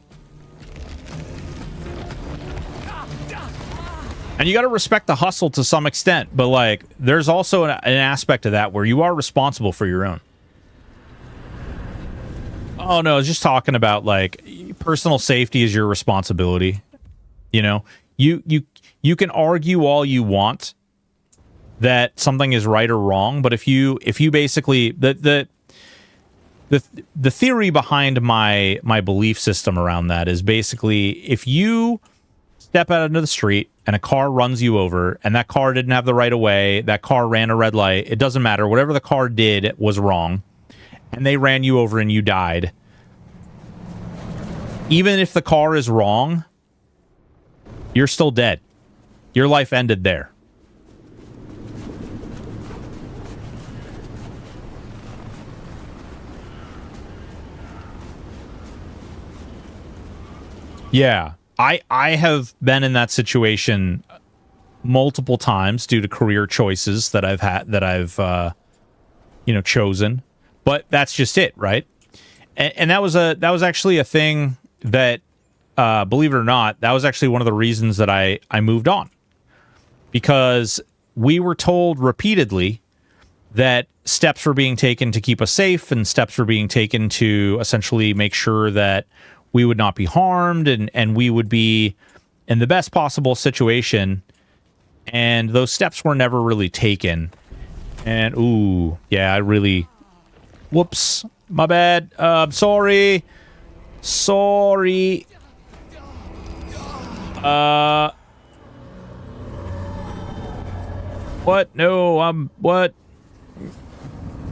And you got to respect the hustle to some extent, but there's also an aspect of that where you are responsible for your own. Oh no, I was just talking about personal safety is your responsibility. You can argue all you want that something is right or wrong, but if you basically the theory behind my belief system around that is basically, if you step out into the street and a car runs you over and that car didn't have the right of way, that car ran a red light, it doesn't matter. Whatever the car did was wrong, and they ran you over and you died. Even if the car is wrong, you're still dead. Your life ended there. Yeah, I have been in that situation multiple times due to career choices that I've chosen, but that's just it, right? And that was actually a thing that, believe it or not, that was actually one of the reasons that I moved on, because we were told repeatedly that steps were being taken to keep us safe, and steps were being taken to essentially make sure that we would not be harmed, and we would be in the best possible situation. And those steps were never really taken. And, ooh, yeah, whoops, my bad. Sorry. What? No, what?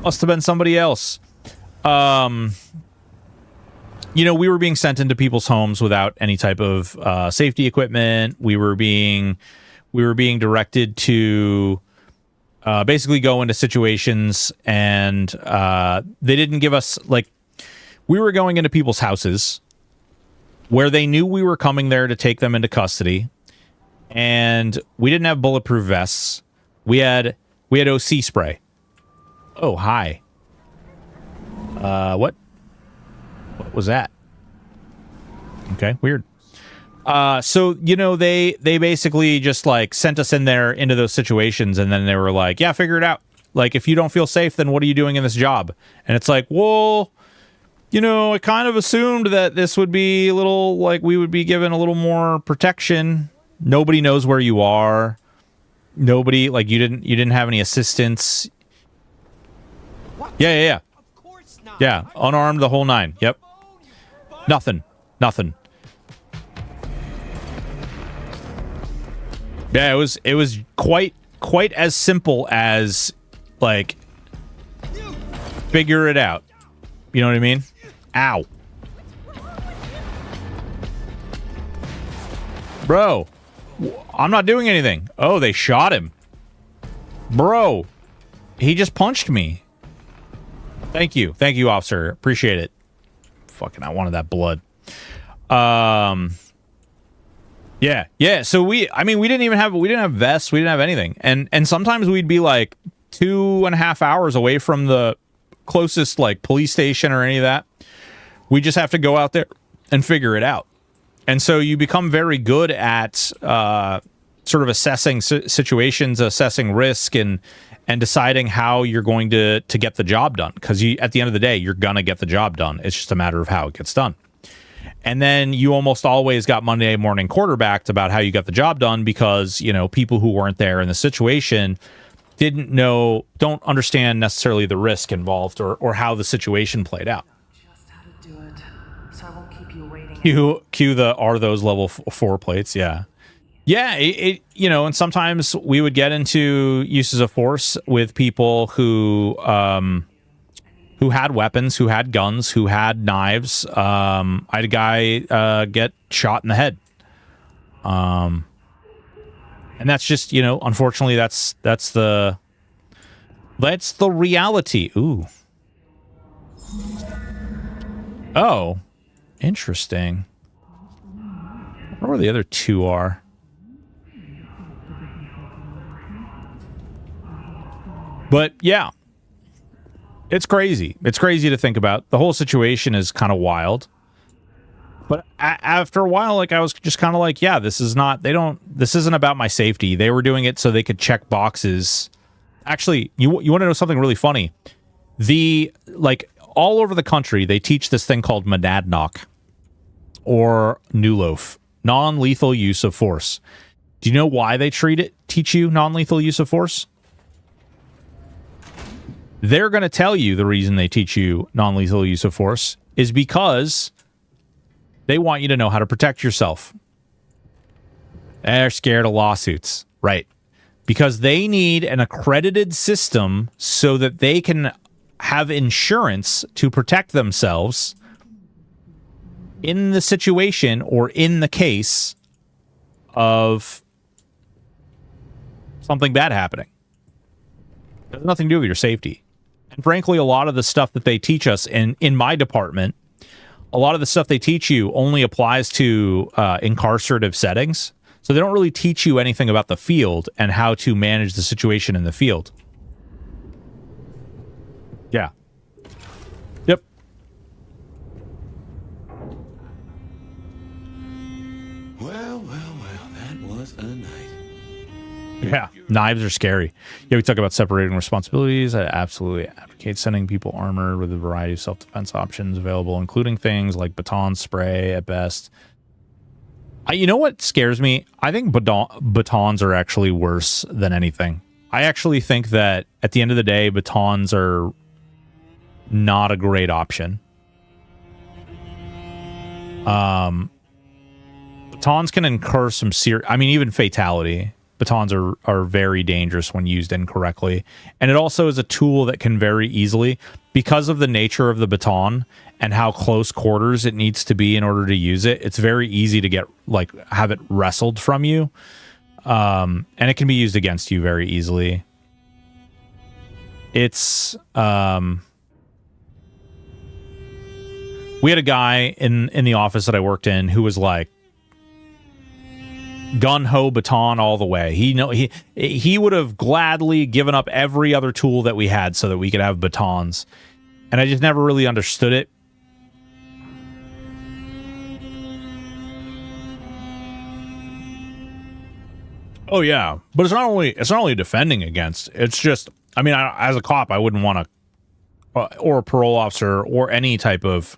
Must have been somebody else. you know, we were being sent into people's homes without any type of safety equipment. We were being directed to basically go into situations, and they didn't give us, like, we were going into people's houses where they knew we were coming there to take them into custody, and we didn't have bulletproof vests. We had OC spray. Oh, hi. What was that? Okay, weird. So, you know, they basically just, like, sent us in there into those situations, and then they were like, yeah, figure it out. Like, if you don't feel safe, then what are you doing in this job? And it's like, well, you know, I kind of assumed that this would be a little, like, we would be given a little more protection. Nobody knows where you are. Nobody, like, you didn't have any assistance. Yeah. Yeah, unarmed the whole nine. Yep. Nothing. Yeah, it was quite as simple as, like, figure it out. You know what I mean? Ow. Bro, I'm not doing anything. Oh, they shot him. Bro, he just punched me. Thank you, officer. Appreciate it. Fucking, I wanted that blood. Yeah. So we didn't have vests. We didn't have anything. And sometimes we'd be like 2.5 hours away from the closest, like, police station or any of that. We just have to go out there and figure it out. And so you become very good at sort of assessing situations, assessing risk, and deciding how you're going to get the job done. Because at the end of the day, you're going to get the job done. It's just a matter of how it gets done. And then you almost always got Monday morning quarterbacked about how you got the job done, because, you know, people who weren't there in the situation don't understand necessarily the risk involved or how the situation played out. Just how to do it, so I won't keep you waiting. Cue the are those level 4 plates, yeah. Yeah, it you know, and sometimes we would get into uses of force with people who had weapons, who had guns, who had knives. I had a guy get shot in the head. And that's just, you know, unfortunately, that's the reality. Ooh. Oh, interesting. I wonder where the other two are. But yeah, it's crazy. It's crazy to think about. The whole situation is kind of wild. But after a while, like, I was just kind of like, yeah, this isn't about my safety. They were doing it so they could check boxes. Actually, you want to know something really funny? All over the country, they teach this thing called Monadnock or New Loaf, non-lethal use of force. Do you know why they teach you non-lethal use of force? They're going to tell you the reason they teach you non-lethal use of force is because they want you to know how to protect yourself. They're scared of lawsuits, right? Because they need an accredited system so that they can have insurance to protect themselves in the situation or in the case of something bad happening. It has nothing to do with your safety. And frankly, a lot of the stuff that they teach us in my department, a lot of the stuff they teach you only applies to incarcerative settings. So they don't really teach you anything about the field and how to manage the situation in the field. Yeah. Yep. Well, that was a night. Yeah, knives are scary. Yeah, we talk about separating responsibilities. I absolutely advocate sending people armored with a variety of self-defense options available, including things like baton spray at best. You know what scares me? I think batons are actually worse than anything. I actually think that at the end of the day, batons are not a great option. Batons can incur some serious, even fatality. batons are very dangerous when used incorrectly. And it also is a tool that can very easily, because of the nature of the baton and how close quarters it needs to be in order to use it, it's very easy to get, like, have it wrestled from you. And it can be used against you very easily. It's, we had a guy in the office that I worked in who was like, gun-ho baton all the way. He would have gladly given up every other tool that we had so that we could have batons. And I just never really understood it. Oh yeah, but it's not only defending against. It's just, I mean, as a cop, I wouldn't want to, or a parole officer, or any type of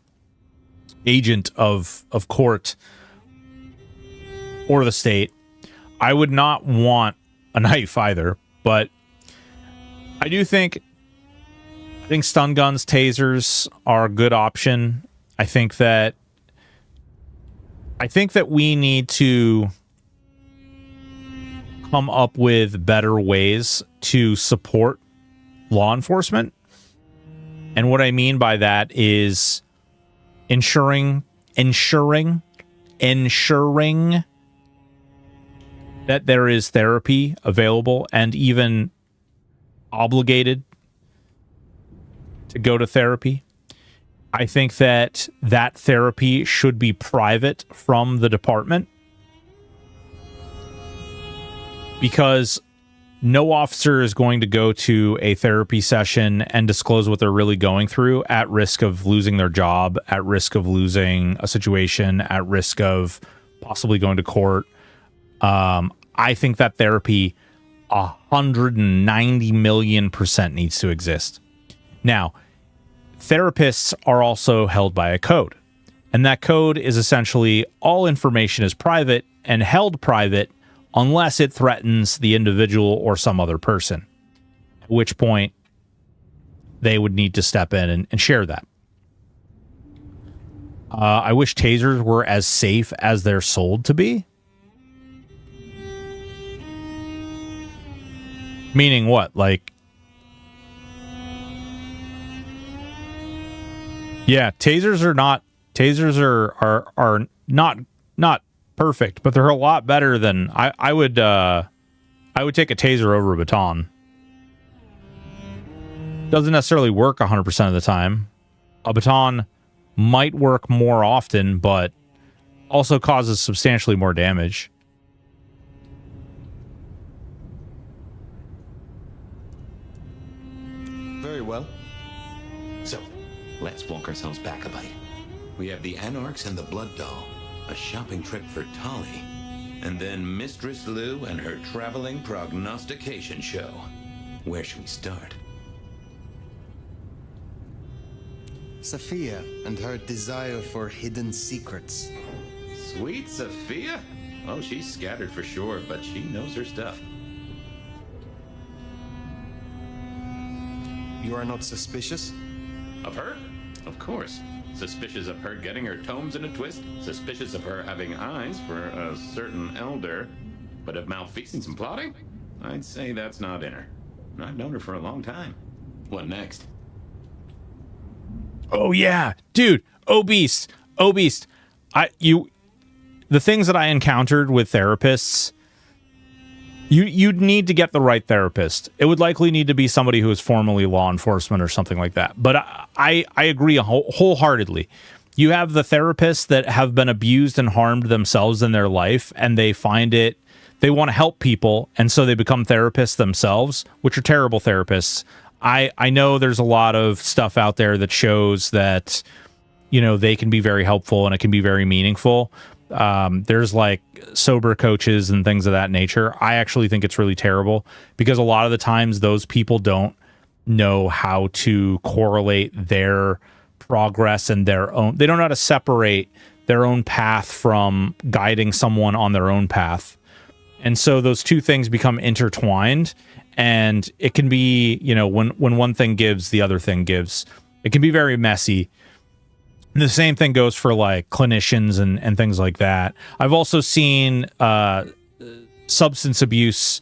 agent of court or the state, I would not want a knife either. But I think stun guns, tasers are a good option. I think that we need to come up with better ways to support law enforcement. And what I mean by that is ensuring that there is therapy available and even obligated to go to therapy. I think that therapy should be private from the department, because no officer is going to go to a therapy session and disclose what they're really going through at risk of losing their job, at risk of losing a situation, at risk of possibly going to court. I think that therapy 190 million % needs to exist. Now, therapists are also held by a code, and that code is essentially all information is private and held private unless it threatens the individual or some other person, at which point they would need to step in and share that. I wish tasers were as safe as they're sold to be. Meaning what? Like, yeah, tasers are not perfect, but they're a lot better than I would take a taser over a baton. Doesn't necessarily work 100% of the time. A baton might work more often, but also causes substantially more damage. Very well. So, let's walk ourselves back a bite. We have the Anarchs and the Blood Doll, a shopping trip for Tolly, and then Mistress Lou and her traveling prognostication show. Where should we start? Sophia and her desire for hidden secrets. Sweet Sophia? Oh, she's scattered for sure, but she knows her stuff. You are not suspicious? Of her? Of course. Suspicious of her getting her tomes in a twist. Suspicious of her having eyes for a certain elder. But of malfeasance and plotting? I'd say that's not in her. I've known her for a long time. What next? Oh yeah, dude. Obese. The things that I encountered with therapists, you'd need to get the right therapist. It would likely need to be somebody who is formerly law enforcement or something like that. But I agree wholeheartedly. You have the therapists that have been abused and harmed themselves in their life, and they want to help people, and so they become therapists themselves, which are terrible therapists. I know there's a lot of stuff out there that shows that, you know, they can be very helpful and it can be very meaningful. There's like sober coaches and things of that nature. I actually think it's really terrible because a lot of the times those people don't know how to correlate their progress and they don't know how to separate their own path from guiding someone on their own path. And so those two things become intertwined, and it can be, you know, when one thing gives, the other thing gives. It can be very messy. And the same thing goes for like clinicians and things like that. I've also seen substance abuse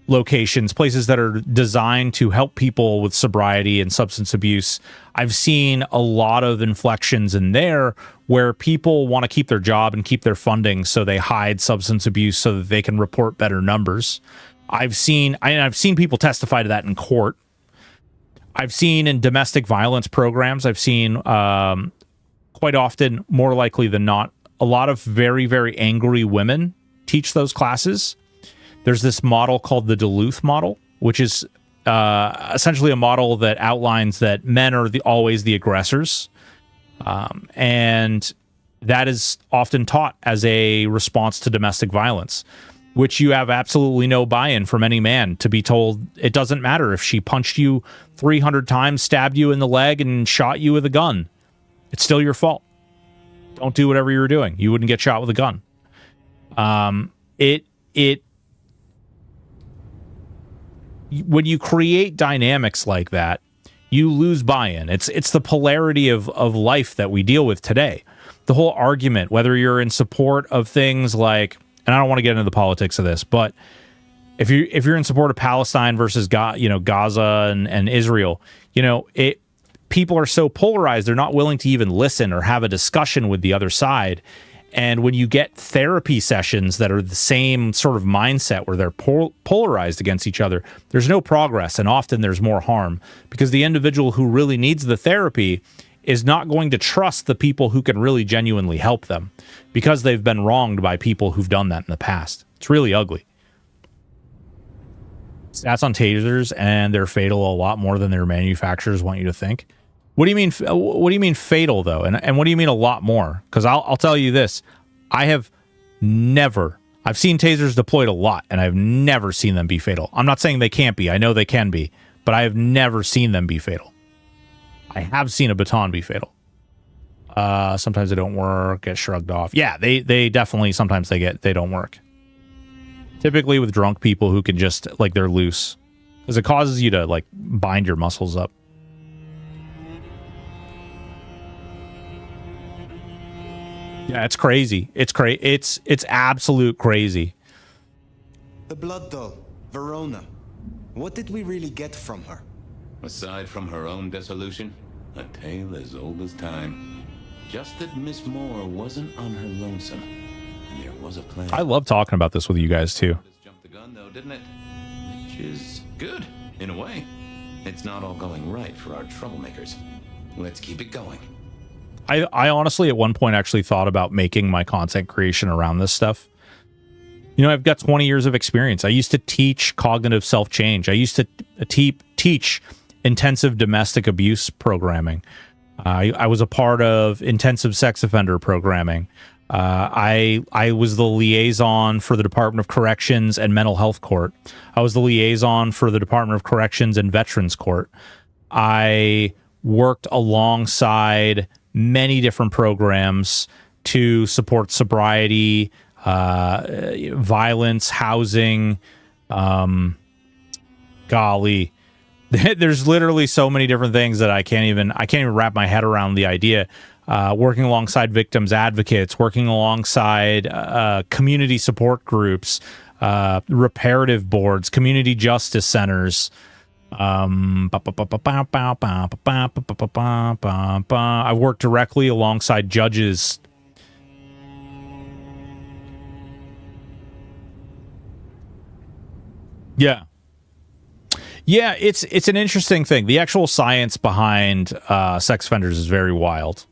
locations, places that are designed to help people with sobriety and substance abuse. I've seen a lot of inflections in there where people want to keep their job and keep their funding, so they hide substance abuse so that they can report better numbers. I've seen people testify to that in court. I've seen in domestic violence programs, I've seen quite often, more likely than not, a lot of very, very angry women teach those classes. There's this model called the Duluth model, which is essentially a model that outlines that men are always the aggressors. And that is often taught as a response to domestic violence, which you have absolutely no buy-in from any man to be told it doesn't matter if she punched you 300 times, stabbed you in the leg, and shot you with a gun. It's still your fault. Don't do whatever you were doing. You wouldn't get shot with a gun. When you create dynamics like that, you lose buy-in. It's the polarity of life that we deal with today. The whole argument, whether you're in support of things like, and I don't want to get into the politics of this, but if you're in support of Palestine versus Gaza and Israel, people are so polarized, they're not willing to even listen or have a discussion with the other side. And when you get therapy sessions that are the same sort of mindset where they're polarized against each other, there's no progress, and often there's more harm, because the individual who really needs the therapy is not going to trust the people who can really genuinely help them because they've been wronged by people who've done that in the past. It's really ugly. Stats on tasers, and they're fatal a lot more than their manufacturers want you to think. What do you mean? What do you mean fatal though? And what do you mean a lot more? Because I'll tell you this: I've seen tasers deployed a lot, and I've never seen them be fatal. I'm not saying they can't be. I know they can be, but I have never seen them be fatal. I have seen a baton be fatal. Sometimes they don't work, get shrugged off. Yeah, they definitely sometimes they don't work. Typically with drunk people who can just they're loose, because it causes you to bind your muscles up. Yeah, it's crazy. It's absolute crazy. The blood doll, Verona. What did we really get from her? Aside from her own dissolution, a tale as old as time. Just that Miss Moore wasn't on her lonesome, and there was a plan. I love talking about this with you guys too. Jumped the gun though, didn't it? Which is good in a way. It's not all going right for our troublemakers. Let's keep it going. I honestly at one point actually thought about making my content creation around this stuff. I've got 20 years of experience. I used to teach cognitive self-change. I used to teach intensive domestic abuse programming. I was a part of intensive sex offender programming. I was the liaison for the Department of Corrections and Mental Health Court. I was the liaison for the Department of Corrections and Veterans Court. I worked alongside many different programs to support sobriety, violence, housing. Golly, there's literally so many different things that I can't even wrap my head around the idea. Working alongside victims advocates, working alongside community support groups, reparative boards, community justice centers. I've worked directly alongside judges. Yeah, it's an interesting thing. The actual science behind sex offenders is very wild.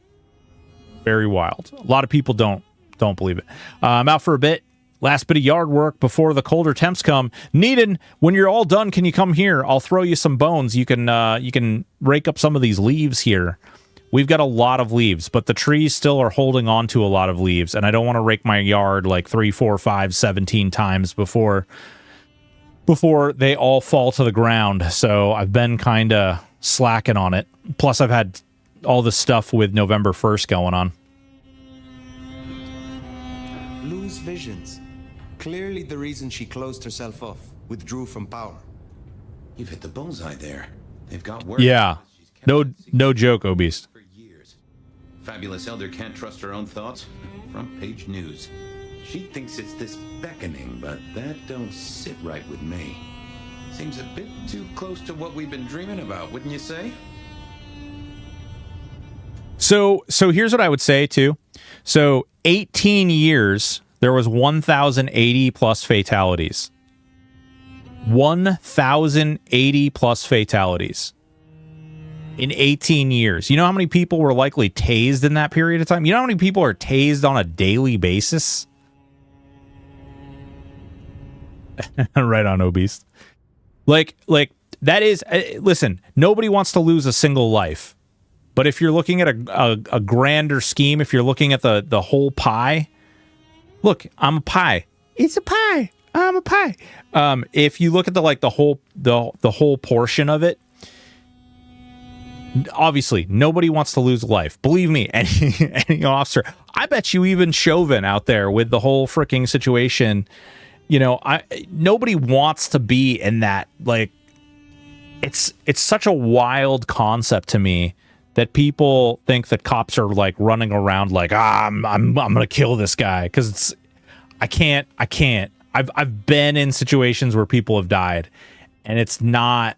Very wild. A lot of people don't believe it. I'm out for a bit. Last bit of yard work before the colder temps come. Needin, when you're all done, can you come here? I'll throw you some bones. You can rake up some of these leaves here. We've got a lot of leaves, but the trees still are holding on to a lot of leaves, and I don't want to rake my yard 3, 4, 5, 17 times before they all fall to the ground. So I've been kind of slacking on it. Plus, I've had all this stuff with November 1st going on. Lose visions. Clearly the reason she closed herself off, withdrew from power. You've hit the bullseye there. They've got work. Yeah. No joke, Obese. For years. Fabulous Elder can't trust her own thoughts. Front page news. She thinks it's this beckoning, but that don't sit right with me. Seems a bit too close to what we've been dreaming about, wouldn't you say? So here's what I would say too. So 18 years, there was 1,080 plus fatalities. 1,080 plus fatalities in 18 years. You know how many people were likely tased in that period of time? You know how many people are tased on a daily basis? Right on, Obese. Like that is, listen, nobody wants to lose a single life. But if you're looking at a grander scheme, if you're looking at the whole pie, look, I'm a pie. It's a pie. I'm a pie. If you look at the whole portion of it, obviously nobody wants to lose a life. Believe me, any officer. I bet you even Chauvin out there with the whole freaking situation. You know, nobody wants to be in that. Like, it's such a wild concept to me that people think that cops are like running around like, I'm gonna kill this guy, because I can't. I've been in situations where people have died, and it's not,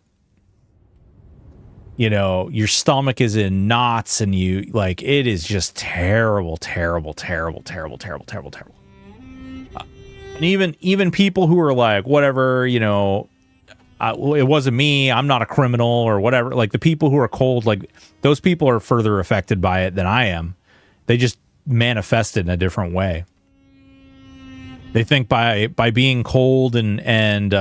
you know, your stomach is in knots, and you like, it is just terrible. And even people who are like, whatever, you know, it wasn't me, I'm not a criminal or whatever. Like, the people who are cold, like, those people are further affected by it than I am. They just manifest it in a different way. They think by being cold and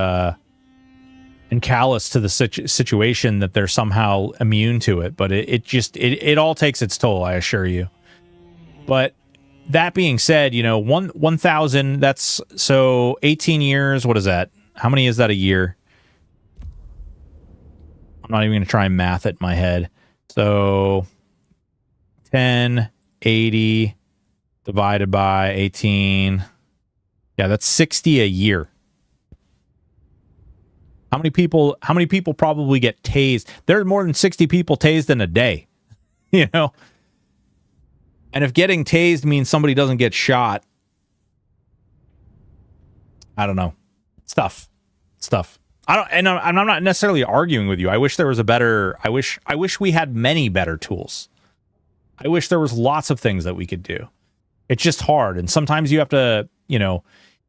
callous to the situation that they're somehow immune to it. But it all takes its toll, I assure you. But that being said, you know, 1,000, that's, so 18 years, what is that? How many is that a year? I'm not even going to try and math it in my head. So 1080 divided by 18. Yeah, that's 60 a year. How many people probably get tased? There are more than 60 people tased in a day, you know? And if getting tased means somebody doesn't get shot, I don't know. Stuff. I'm not necessarily arguing with you. I wish there was I wish we had many better tools. I wish there was lots of things that we could do. It's just hard. And sometimes you have to, you know,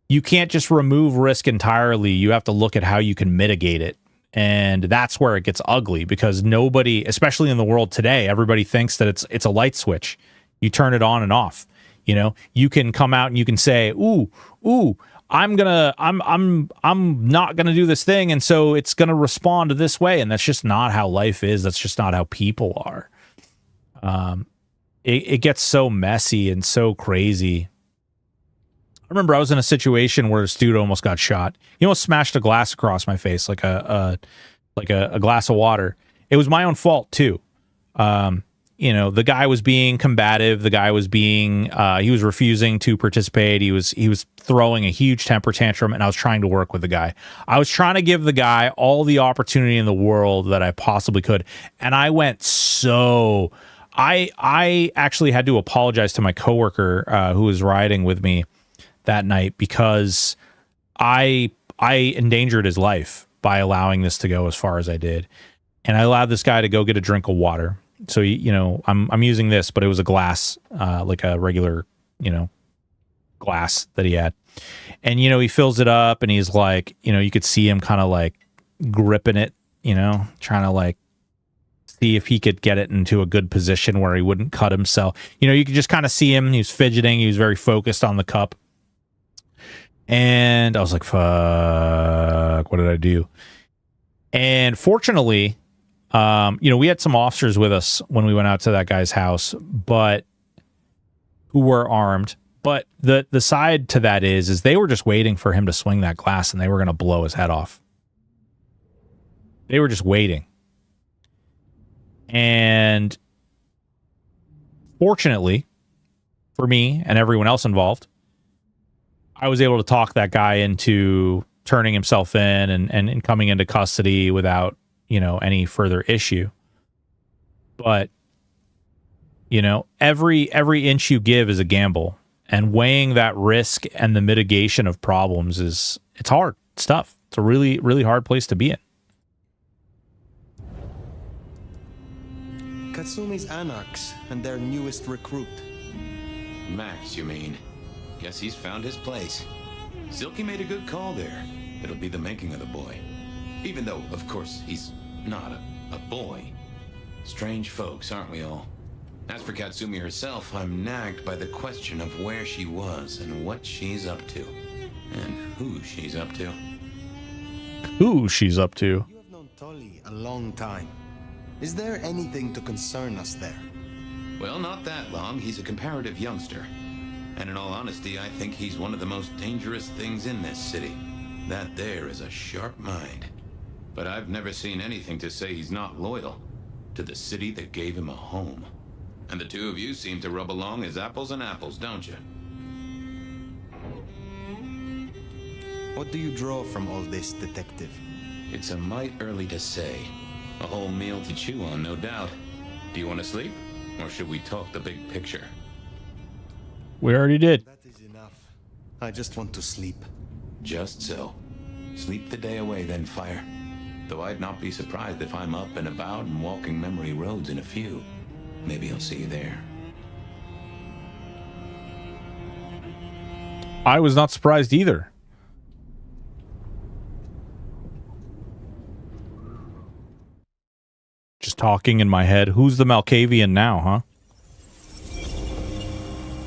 you can't just remove risk entirely. You have to look at how you can mitigate it. And that's where it gets ugly, because nobody, especially in the world today, everybody thinks that it's a light switch. You turn it on and off. You know, you can come out and you can say, ooh, I'm not gonna do this thing, and so it's gonna respond this way. And that's just not how life is. That's just not how people are. It gets so messy and so crazy. I remember I was in a situation where this dude almost got shot. He almost smashed a glass across my face, like a glass of water. It was my own fault too. You know, the guy was being combative. The guy was being, he was refusing to participate. He was throwing a huge temper tantrum, and I was trying to work with the guy. I was trying to give the guy all the opportunity in the world that I possibly could. And I went I actually had to apologize to my coworker who was riding with me that night, because I endangered his life by allowing this to go as far as I did. And I allowed this guy to go get a drink of water. So, you know, I'm using this, but it was a glass, like a regular, you know, glass that he had. And, you know, he fills it up, and he's like, you know, you could see him kind of like gripping it, you know, trying to like see if he could get it into a good position where he wouldn't cut himself. You know, you could just kind of see him. He was fidgeting. He was very focused on the cup. And I was like, fuck, what did I do? And fortunately, you know, we had some officers with us when we went out to that guy's house, but who were armed. But the side to that is they were just waiting for him to swing that glass, and they were going to blow his head off. They were just waiting. And fortunately for me and everyone else involved, I was able to talk that guy into turning himself in and coming into custody without, you know, any further issue. But, you know, every inch you give is a gamble. And weighing that risk and the mitigation of problems it's hard stuff. It's a really, really hard place to be in. Katsumi's anarchs and their newest recruit. Max, you mean? Guess he's found his place. Silky made a good call there. It'll be the making of the boy. Even though, of course, he's not a boy. Strange folks, aren't we all? As for Katsumi herself, I'm nagged by the question of where she was and what she's up to. And who she's up to. Who she's up to. You have known Tolly a long time. Is there anything to concern us there? Well, not that long. He's a comparative youngster. And in all honesty, I think he's one of the most dangerous things in this city. That there is a sharp mind. But I've never seen anything to say he's not loyal to the city that gave him a home. And the two of you seem to rub along as apples and apples, don't you? What do you draw from all this, detective? It's a mite early to say. A whole meal to chew on, no doubt. Do you want to sleep? Or should we talk the big picture? We already did. That is enough. I just want to sleep. Just so. Sleep the day away, then, Fire. Though I'd not be surprised if I'm up and about and walking memory roads in a few. Maybe I'll see you there. I was not surprised either. Just talking in my head. Who's the Malkavian now, huh?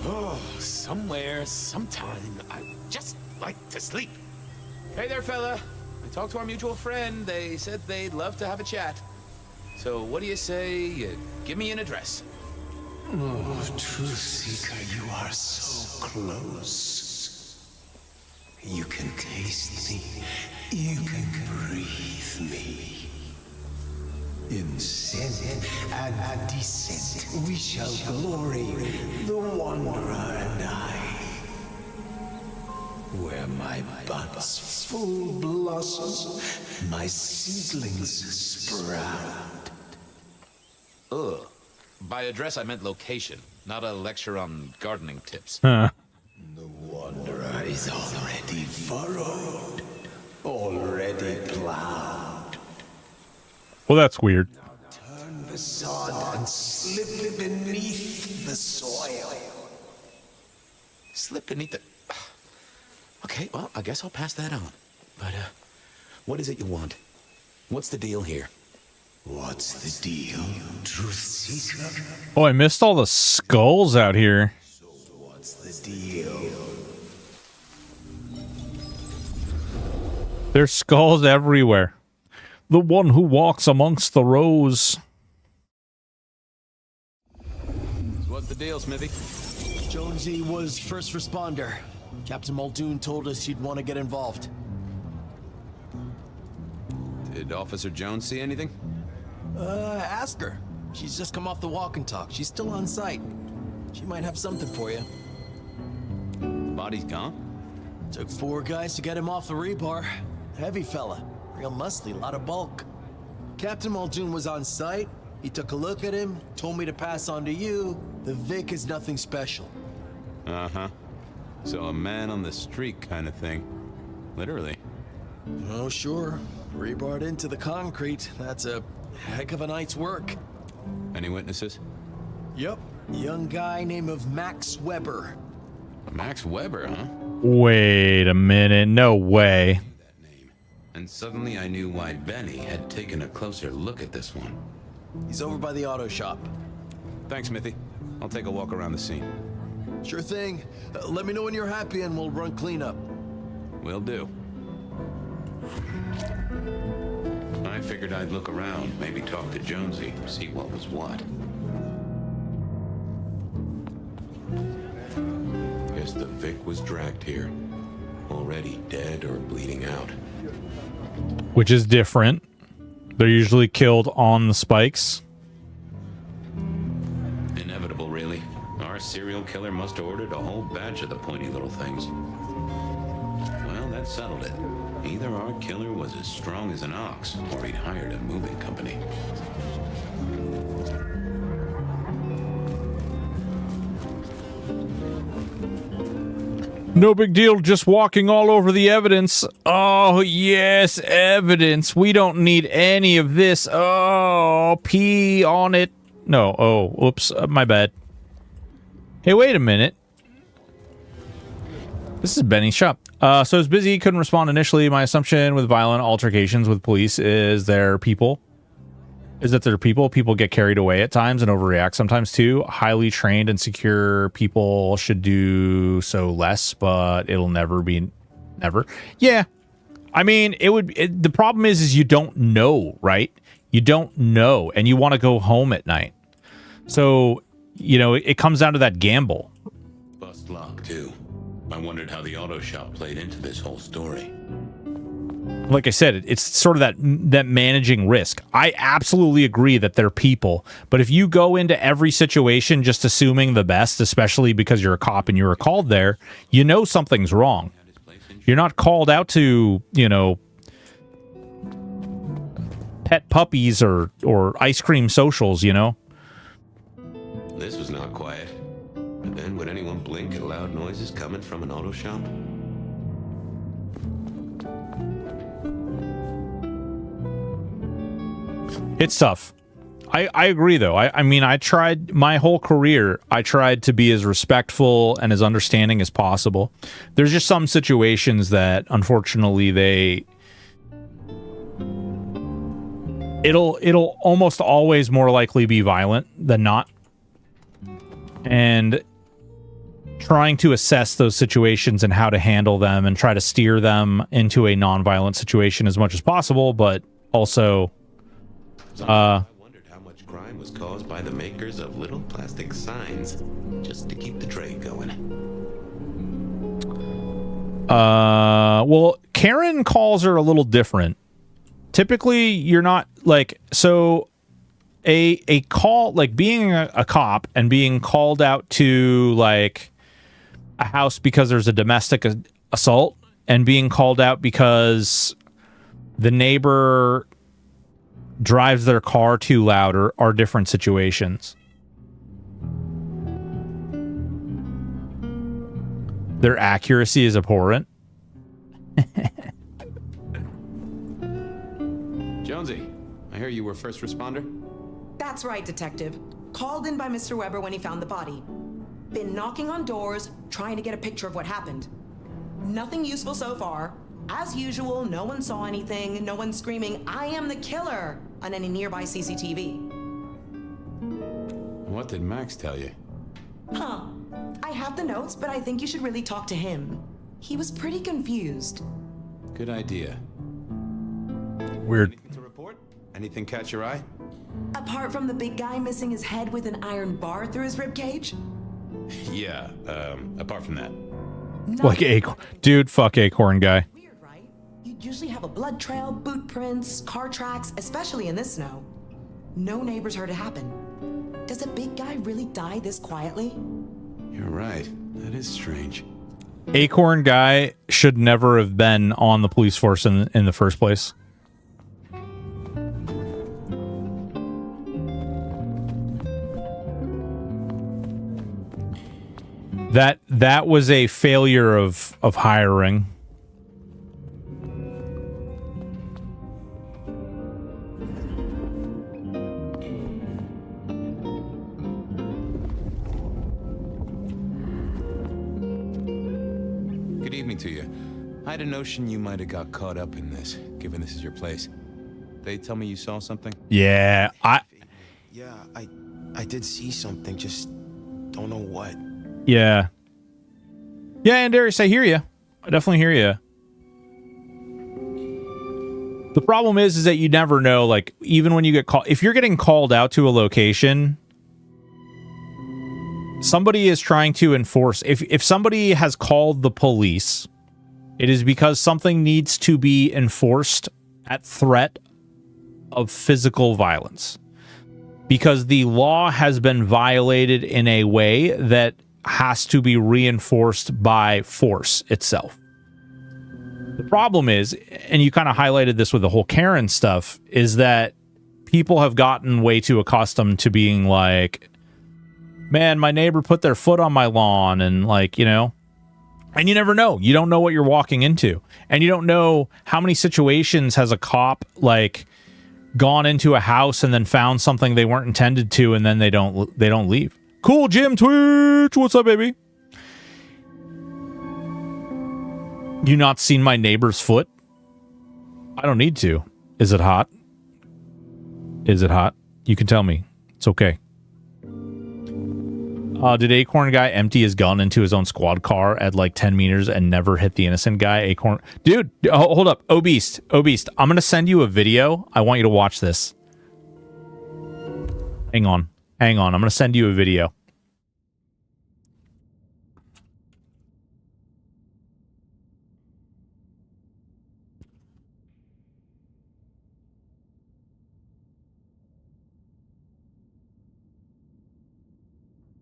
Oh, somewhere, sometime, I just like to sleep. Hey there, fella. I talked to our mutual friend. They said they'd love to have a chat. So what do you say you give me an address? Oh, Truth Seeker, you are so close. You can taste me. You can breathe me. In sin and descent, we shall glory, the Wanderer and I. Where my buds full blossom, my seedlings sprout. Ugh. By address, I meant location, not a lecture on gardening tips. Huh. The Wanderer is already furrowed, already plowed. Well, that's weird. Turn the sod and slip beneath the soil. Slip beneath the... Okay, well, I guess I'll pass that on. But, what is it you want? What's the deal here? What's the deal, Truth Seeker? Oh, I missed all the skulls out here. So what's the deal? There's skulls everywhere. The one who walks amongst the rows. So what's the deal, Smithy? Jonesy was first responder. Captain Muldoon told us you'd want to get involved. Did Officer Jones see anything? Ask her. She's just come off the walk and talk. She's still on site. She might have something for you. The body's gone? Took 4 guys to get him off the rebar. Heavy fella. Real muscly, lot of bulk. Captain Muldoon was on site. He took a look at him, told me to pass on to you. The Vic is nothing special. Uh-huh. So a man on the street kind of thing. Literally. Oh, sure. Rebarred into the concrete. That's a heck of a night's work. Any witnesses? Yep. Young guy named of Max Weber. Max Weber, huh? Wait a minute. No way. That name. And suddenly I knew why Benny had taken a closer look at this one. He's over by the auto shop. Thanks, Smithy. I'll take a walk around the scene. Sure thing. Let me know when you're happy and we'll run cleanup. Will do. I figured I'd look around, maybe talk to Jonesy, see what was what. Guess the Vic was dragged here. Already dead or bleeding out. Which is different. They're usually killed on the spikes. Inevitable, really. Our serial killer must have ordered a whole batch of the pointy little things. Well, that settled it. Either our killer was as strong as an ox, or he'd hired a moving company. No big deal, just walking all over the evidence. Oh, yes, evidence. We don't need any of this. Oh, pee on it. No, oh, oops, my bad. Hey, wait a minute. This is Benny's shop. So he's busy, couldn't respond initially. My assumption with violent altercations with police is that people get carried away at times and overreact sometimes too. Highly trained and secure people should do so less, but it'll never. Yeah. I mean, the problem is you don't know, right? You don't know, and you want to go home at night. So, it comes down to that gamble. Bust lock, too. I wondered how the auto shop played into this whole story. Like I said, it's sort of that managing risk. I absolutely agree that they're people, but if you go into every situation just assuming the best, especially because you're a cop and you were called there, something's wrong. You're not called out to, pet puppies or ice cream socials, This was not quiet. But then would anyone blink at loud noises coming from an auto shop? It's tough. I agree, though. I mean, I tried my whole career. I tried to be as respectful and as understanding as possible. There's just some situations that, unfortunately, it'll almost always more likely be violent than not. And trying to assess those situations and how to handle them and try to steer them into a non-violent situation as much as possible, but also I wondered how much crime was caused by the makers of little plastic signs just to keep the trade going. Well, Karen calls are a little different. Typically, you're not a call, like being a cop and being called out to like a house because there's a domestic assault and being called out because the neighbor drives their car too loud are different situations. Their accuracy is abhorrent. Jonesy, I hear you were first responder? That's right, Detective. Called in by Mr. Weber when he found the body. Been knocking on doors, trying to get a picture of what happened. Nothing useful so far. As usual, no one saw anything, no one screaming, "I am the killer," on any nearby CCTV. What did Max tell you? Huh. I have the notes, but I think you should really talk to him. He was pretty confused. Good idea. Weird. Anything to report? Anything catch your eye? Apart from the big guy missing his head with an iron bar through his ribcage? Yeah, apart from that. Like dude, fuck Acorn guy. Weird, right? You'd usually have a blood trail, boot prints, car tracks, especially in this snow. No neighbors heard it happen. Does a big guy really die this quietly? You're right. That is strange. Acorn guy should never have been on the police force in the first place. That was a failure of hiring. Good evening to you. I had a notion you might have got caught up in this, given this is your place. They tell me you saw something? Yeah, I did see something, just don't know what. Yeah. Yeah, and Darius, I hear you. I definitely hear you. The problem is that you never know, like, even when you get called, if you're getting called out to a location, somebody is trying to enforce, if somebody has called the police, it is because something needs to be enforced at threat of physical violence. Because the law has been violated in a way that has to be reinforced by force itself. The problem is, and you kind of highlighted this with the whole Karen stuff, is that people have gotten way too accustomed to being like, man, my neighbor put their foot on my lawn, and like, And you never know. You don't know what you're walking into. And you don't know how many situations has a cop, like, gone into a house and then found something they weren't intended to, and then they don't leave. Cool, Jim Twitch. What's up, baby? You not seen my neighbor's foot? I don't need to. Is it hot? Is it hot? You can tell me. It's okay. Did Acorn guy empty his gun into his own squad car at like 10 meters and never hit the innocent guy? Acorn, dude, hold up. Obese. I'm going to send you a video. I want you to watch this. Hang on. I'm going to send you a video.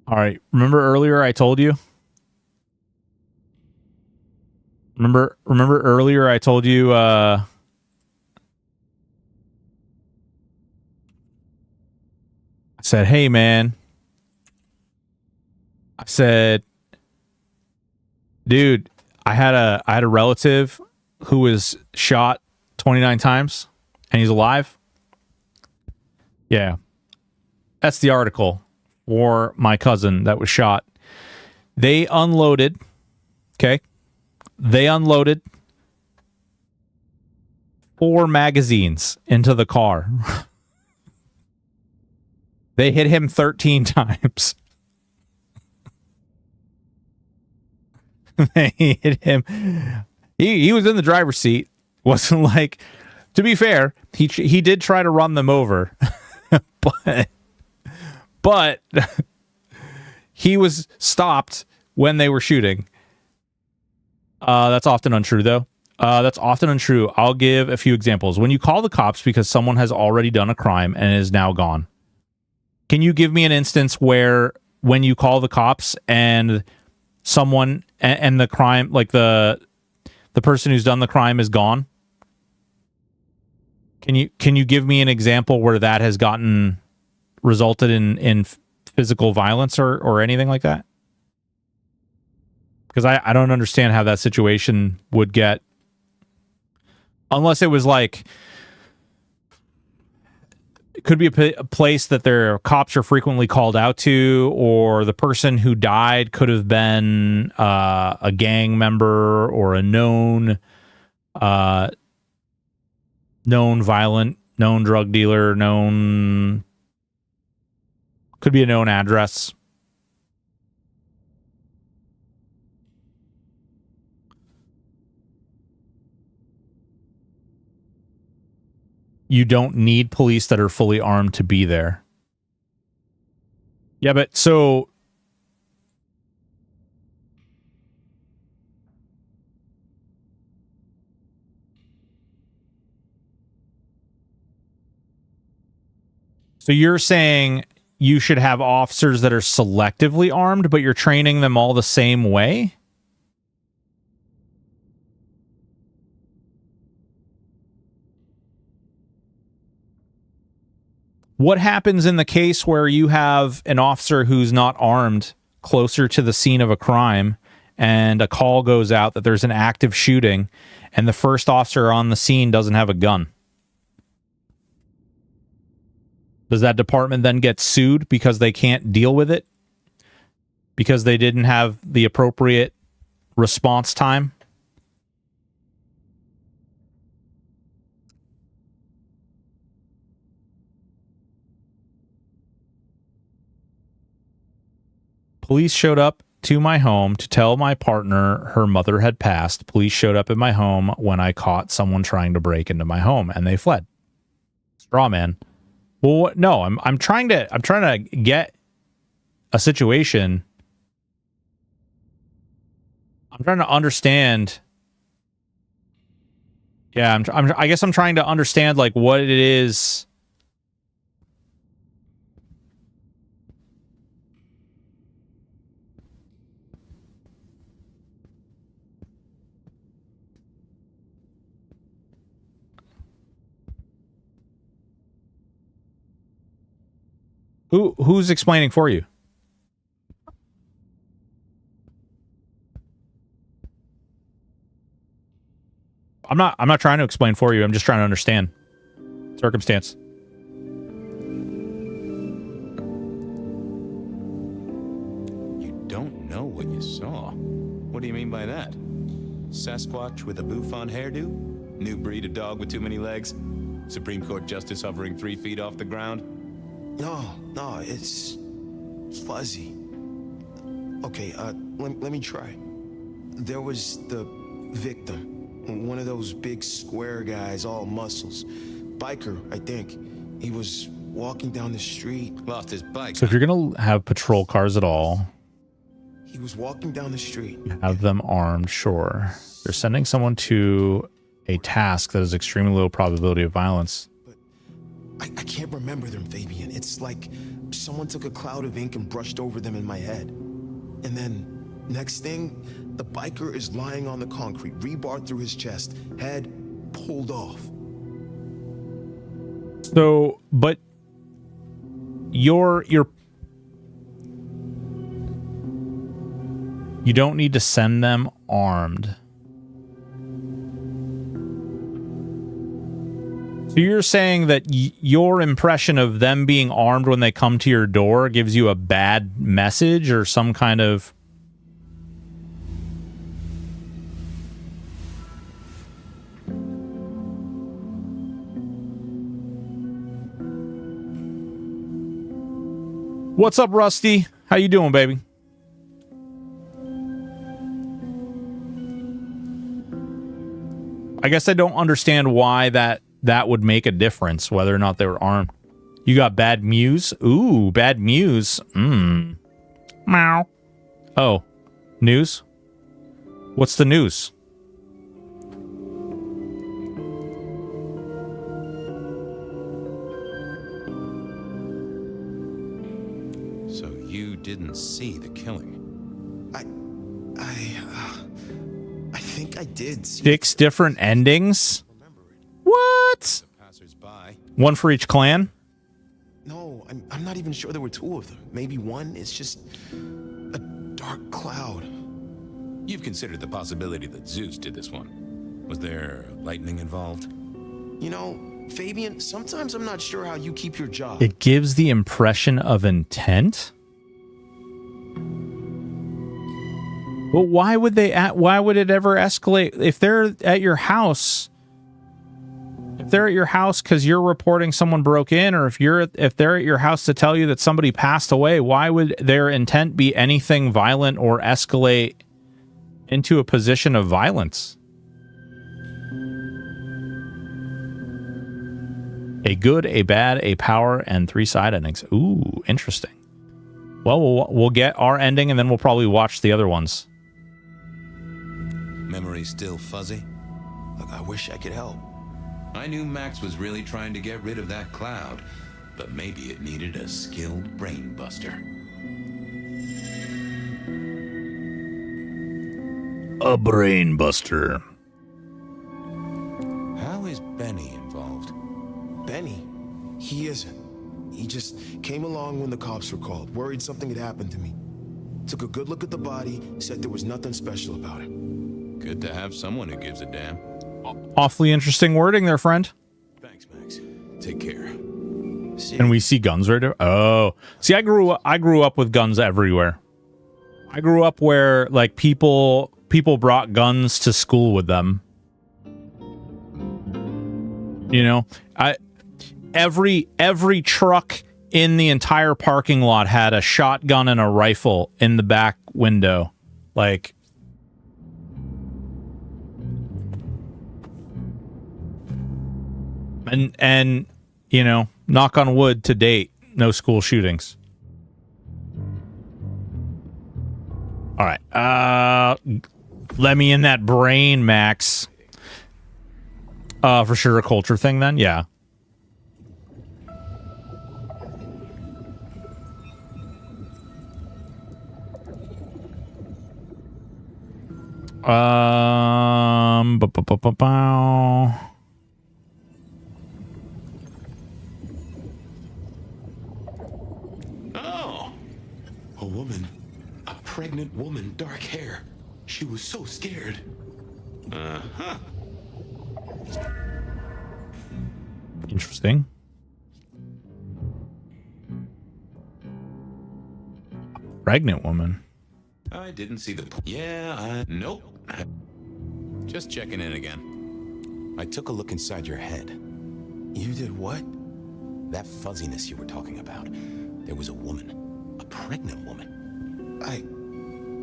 All right. Remember earlier I told you? Remember earlier I told you I said, "Hey man." I said, "Dude, I had a relative who was shot 29 times and he's alive." Yeah. That's the article. Or my cousin that was shot. They unloaded. Okay. They unloaded 4 magazines into the car. They hit him 13 times. They hit him. He was in the driver's seat. Wasn't like, to be fair, he did try to run them over. But he was stopped when they were shooting. That's often untrue, though. That's often untrue. I'll give a few examples. When you call the cops because someone has already done a crime and is now gone. Can you give me an instance where when you call the cops and someone and the crime, like the person who's done the crime is gone? Can you give me an example where that has resulted in physical violence or anything like that? Because I don't understand how that situation would get, unless it was like, it could be a place that their cops are frequently called out to, or the person who died could have been a gang member or a known violent, known drug dealer, could be a known address. You don't need police that are fully armed to be there. Yeah, but so you're saying you should have officers that are selectively armed, but you're training them all the same way? What happens in the case where you have an officer who's not armed closer to the scene of a crime and a call goes out that there's an active shooting and the first officer on the scene doesn't have a gun? Does that department then get sued because they can't deal with it? Because they didn't have the appropriate response time? Police showed up to my home to tell my partner her mother had passed. Police showed up at my home when I caught someone trying to break into my home and they fled. Straw man. Well, no, I'm trying to get a situation. I'm trying to understand. Yeah, I guess I'm trying to understand like what it is. Who's explaining for you? I'm not trying to explain for you. I'm just trying to understand circumstance. You don't know what you saw. What do you mean by that? Sasquatch with a bouffant hairdo? New breed of dog with too many legs? Supreme Court justice hovering 3 feet off the ground? No, it's fuzzy. Okay, let me try. There was the victim, one of those big square guys, all muscles. Biker, I think. He was walking down the street. Lost his bike. So if you're gonna have patrol cars at all, He was walking down the street. have them armed, sure. They're sending someone to a task that has extremely low probability of violence. I can't remember them, Fabian. It's like someone took a cloud of ink and brushed over them in my head. And then, next thing, the biker is lying on the concrete, rebar through his chest, head pulled off. So, but you don't need to send them armed. So you're saying that your impression of them being armed when they come to your door gives you a bad message or some kind of... What's up, Rusty? How you doing, baby? I guess I don't understand why that would make a difference, whether or not they were armed. You got bad muse? Ooh, bad muse. Meow. Oh, news? What's the news? So you didn't see the killing? I think I did see 6 different endings? What? One for each clan? No, I'm not even sure there were 2 of them. Maybe one. It's just a dark cloud. You've considered the possibility that Zeus did this one. Was there lightning involved? You know, Fabian, sometimes I'm not sure how you keep your job. It gives the impression of intent? Well, why would it ever escalate if they're at your house? If they're at your house because you're reporting someone broke in, or if they're at your house to tell you that somebody passed away, why would their intent be anything violent or escalate into a position of violence? A good, a bad, a power, and 3 side endings. Ooh, interesting. Well, we'll get our ending, and then we'll probably watch the other ones. Memory still fuzzy? Look, I wish I could help. I knew Max was really trying to get rid of that cloud, but maybe it needed a skilled brain buster. A brain buster. How is Benny involved? Benny? He isn't. He just came along when the cops were called, worried something had happened to me. Took a good look at the body, said there was nothing special about it. Good to have someone who gives a damn. Awfully interesting wording there, friend. Thanks, Max. Take care. And we see guns right there. Oh, see, I grew up with guns everywhere. I grew up where like people brought guns to school with them. You know, every truck in the entire parking lot had a shotgun and a rifle in the back window, like. And you know, knock on wood, to date, no school shootings. All right. Let me in that brain, Max. For sure a culture thing then? Yeah. A woman. A pregnant woman, dark hair. She was so scared. Uh-huh. Interesting. Pregnant woman. I didn't see the... Nope. Just checking in again. I took a look inside your head. You did what? That fuzziness you were talking about. There was a woman. A pregnant woman.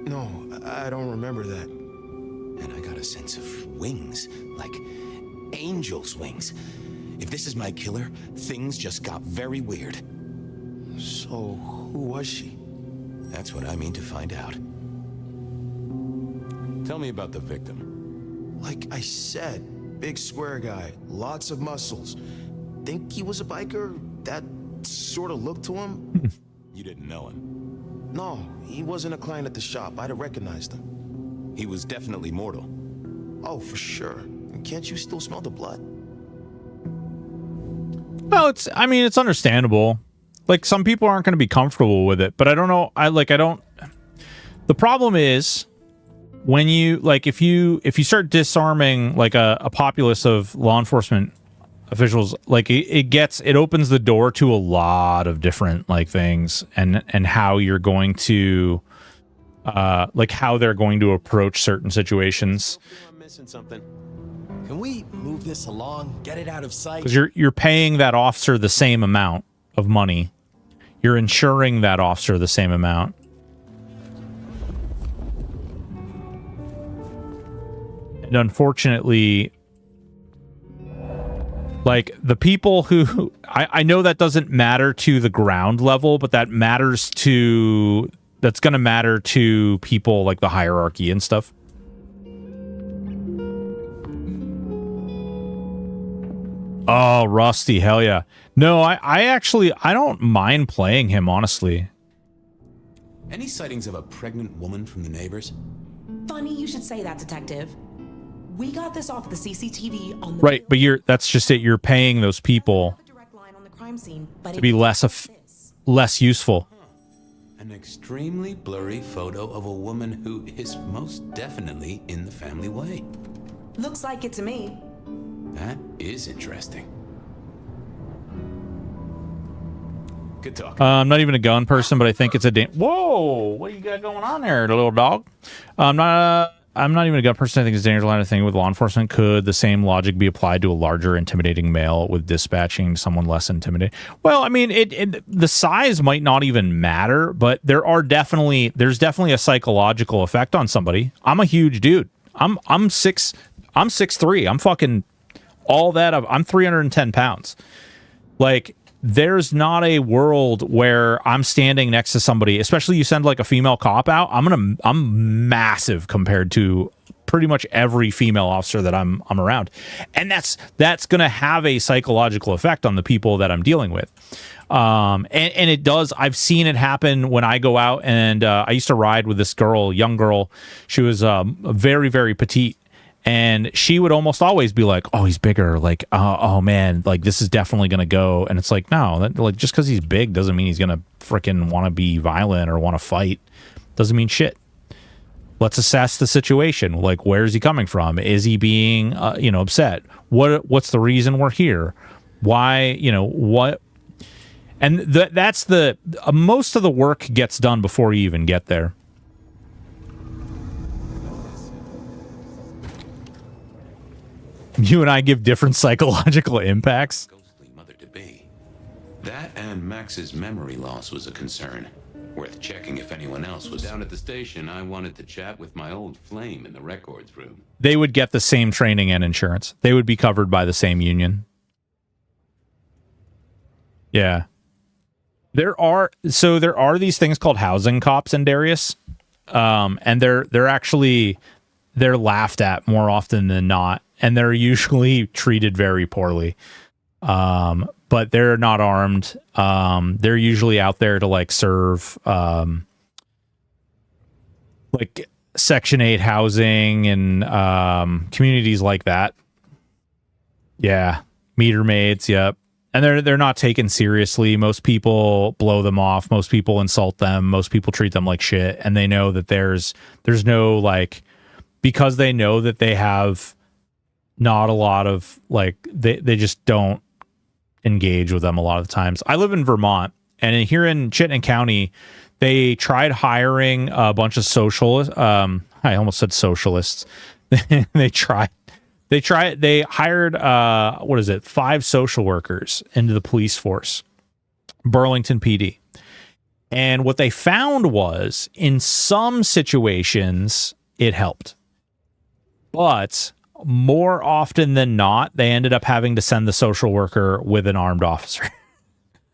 No, I don't remember that. And I got a sense of wings. Like angel's wings. If this is my killer, things just got very weird. So, who was she? That's what I mean to find out. Tell me about the victim. Like I said, big square guy, lots of muscles. Think he was a biker? That sort of looked to him? You didn't know him? No, he wasn't a client at the shop. I'd have recognized him. He was definitely mortal. Oh, for sure. Can't you still smell the blood? Well, I mean, it's understandable. Like, some people aren't going to be comfortable with it, but I don't know. The problem is when you, like, if you start disarming, like, a populace of law enforcement officials, like, it opens the door to a lot of different, like, things and how you're going to, like, how they're going to approach certain situations. I'm missing something. Can we move this along? Get it out of sight? Because you're paying that officer the same amount of money. You're insuring that officer the same amount. And unfortunately, like, the people who... I know that doesn't matter to the ground level, but that matters to... That's going to matter to people like the hierarchy and stuff. Oh, Rusty, hell yeah. No, I don't mind playing him, honestly. Any sightings of a pregnant woman from the neighbors? Funny you should say that, Detective. We got this off the CCTV on the... Right, but that's just it. You're paying those people on the crime scene, but to be less useful. An extremely blurry photo of a woman who is most definitely in the family way. Looks like it to me. That is interesting. Good talk. I'm not even a gun person, but I think it's a... Whoa! What you got going on there, little dog? I'm not even a gun person. I think it's a dangerous line of thing with law enforcement. Could the same logic be applied to a larger, intimidating male with dispatching someone less intimidating? Well, I mean, the size might not even matter, but there's definitely a psychological effect on somebody. I'm a huge dude. I'm 6'3". I'm fucking all that. I'm 310 pounds. Like, there's not a world where I'm standing next to somebody, especially you send like a female cop out. I'm massive compared to pretty much every female officer that I'm around. And that's going to have a psychological effect on the people that I'm dealing with. And it does. I've seen it happen when I go out, and I used to ride with this young girl. She was very, very petite. And she would almost always be like, oh, he's bigger. Like, oh man, like this is definitely going to go. And it's like, no, like just because he's big doesn't mean he's going to freaking want to be violent or want to fight. Doesn't mean shit. Let's assess the situation. Like, where's he coming from? Is he being, upset? What's the reason we're here? Why, what? And that's most of the work gets done before you even get there. You and I give different psychological impacts. Ghostly mother-to-be. That and Max's memory loss was a concern. Worth checking if anyone else was down at the station. I wanted to chat with my old flame in the records room. They would get the same training and insurance. They would be covered by the same union. Yeah. There are these things called housing cops in Darius. And they're laughed at more often than not. And they're usually treated very poorly. But they're not armed. They're usually out there to like serve like Section 8 housing and communities like that. Yeah. Meter maids, yep. And they're not taken seriously. Most people blow them off. Most people insult them. Most people treat them like shit. And they know that there's no like, because they know that they have not a lot of, like, they just don't engage with them a lot of the times. I live in Vermont, and here in Chittenden County, they tried hiring a bunch of socialists. I almost said socialists. They hired 5 social workers into the police force, Burlington PD. And what they found was, in some situations, it helped. But more often than not, they ended up having to send the social worker with an armed officer.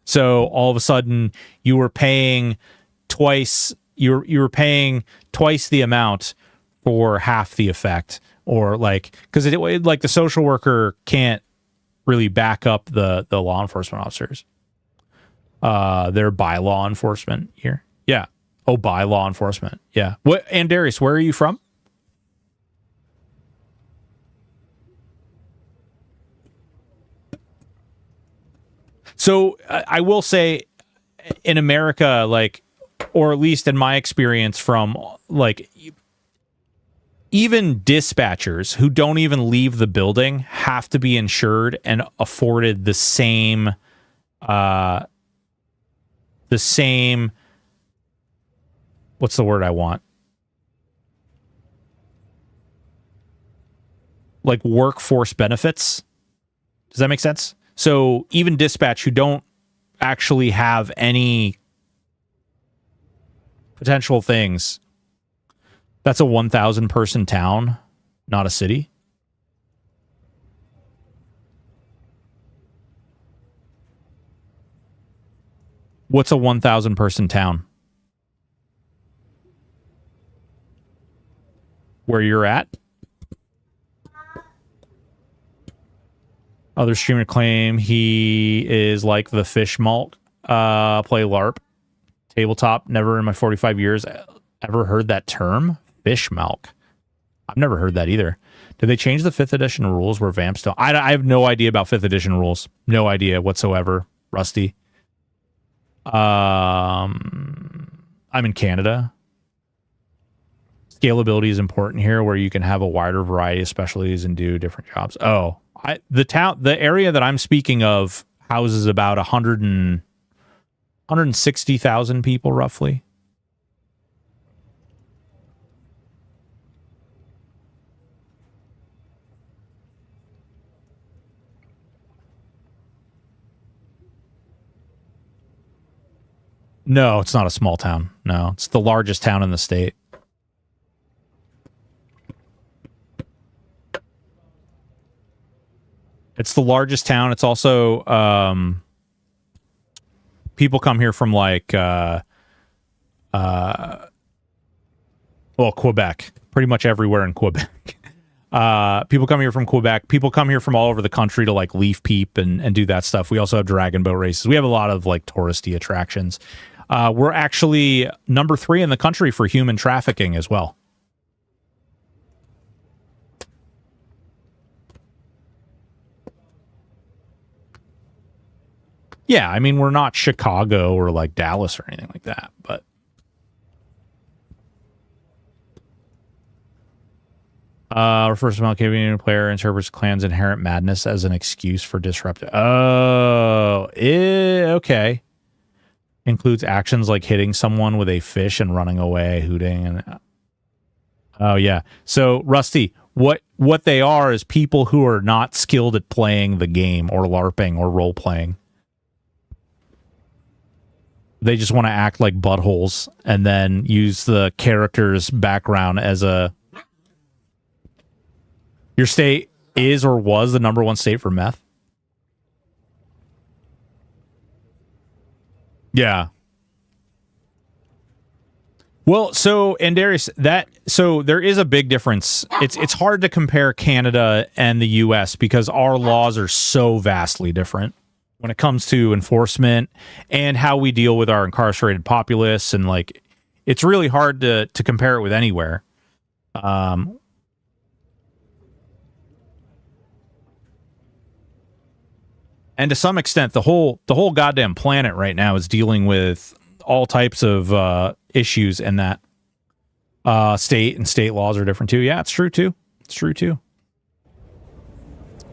So all of a sudden, you were paying twice. You were paying twice the amount for half the effect, or like, because like the social worker can't really back up the law enforcement officers. They're by law enforcement here. Yeah. Oh, by law enforcement. Yeah. What? And Darius, where are you from? So I will say, in America, like, or at least in my experience from, like, even dispatchers who don't even leave the building have to be insured and afforded the same what's the word I want? Like workforce benefits. Does that make sense? So even dispatch who don't actually have any potential things, that's a 1,000 person town, not a city. What's a 1,000 person town? Where you're at? Other streamer claim he is like the fish malt. Play LARP. Tabletop. Never in my 45 years ever heard that term. Fish milk. I've never heard that either. Did they change the 5th edition rules where vamps don't? I have no idea about 5th edition rules. No idea whatsoever. Rusty. I'm in Canada. Scalability is important here, where you can have a wider variety of specialties and do different jobs. Oh, the area that I'm speaking of houses about 160,000 people roughly. No, it's not a small town. No, it's the largest town in the state. It's the largest town. It's also people come here from like Quebec. Pretty much everywhere in Quebec. People come here from Quebec. People come here from all over the country to like leaf peep and do that stuff. We also have dragon boat races. We have a lot of like touristy attractions. We're actually number 3 in the country for human trafficking as well. Yeah, I mean, we're not Chicago or like Dallas or anything like that, but refers to Malkavian player interprets clan's inherent madness as an excuse for disrupting. Oh, okay. Includes actions like hitting someone with a fish and running away, hooting, and oh yeah. So Rusty, what they are is people who are not skilled at playing the game or LARPing or role playing. They just want to act like buttholes and then use the character's background as a... Your state is or was the #1 state for meth? Yeah. Well, so, and Darius, so there is a big difference. It's hard to compare Canada and the US because our laws are so vastly different when it comes to enforcement and how we deal with our incarcerated populace, and like it's really hard to compare it with anywhere. And to some extent, the whole goddamn planet right now is dealing with all types of issues, and that state laws are different too. Yeah, it's true too. It's true too.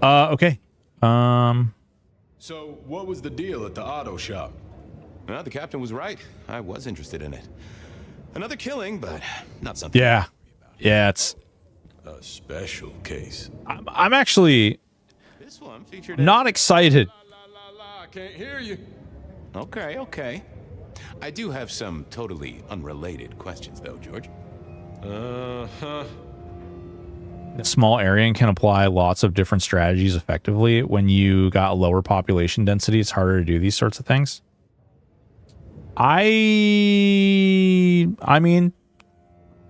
Okay. So, what was the deal at the auto shop? Well, the captain was right. I was interested in it. Another killing, but not something. Yeah. Yeah, it's a special case. I'm actually This one featured not excited. I can't hear you. Okay. I do have some totally unrelated questions, though, George. Uh-huh. A small area and can apply lots of different strategies effectively. When you got a lower population density, it's harder to do these sorts of things. I mean,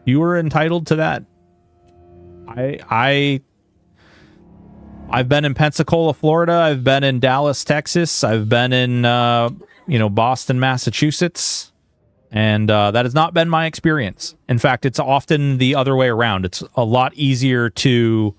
you were entitled to that. I've been in Pensacola, Florida. I've been in Dallas, Texas. I've been in Boston, Massachusetts. And that has not been my experience. In fact, it's often the other way around. It's a lot easier to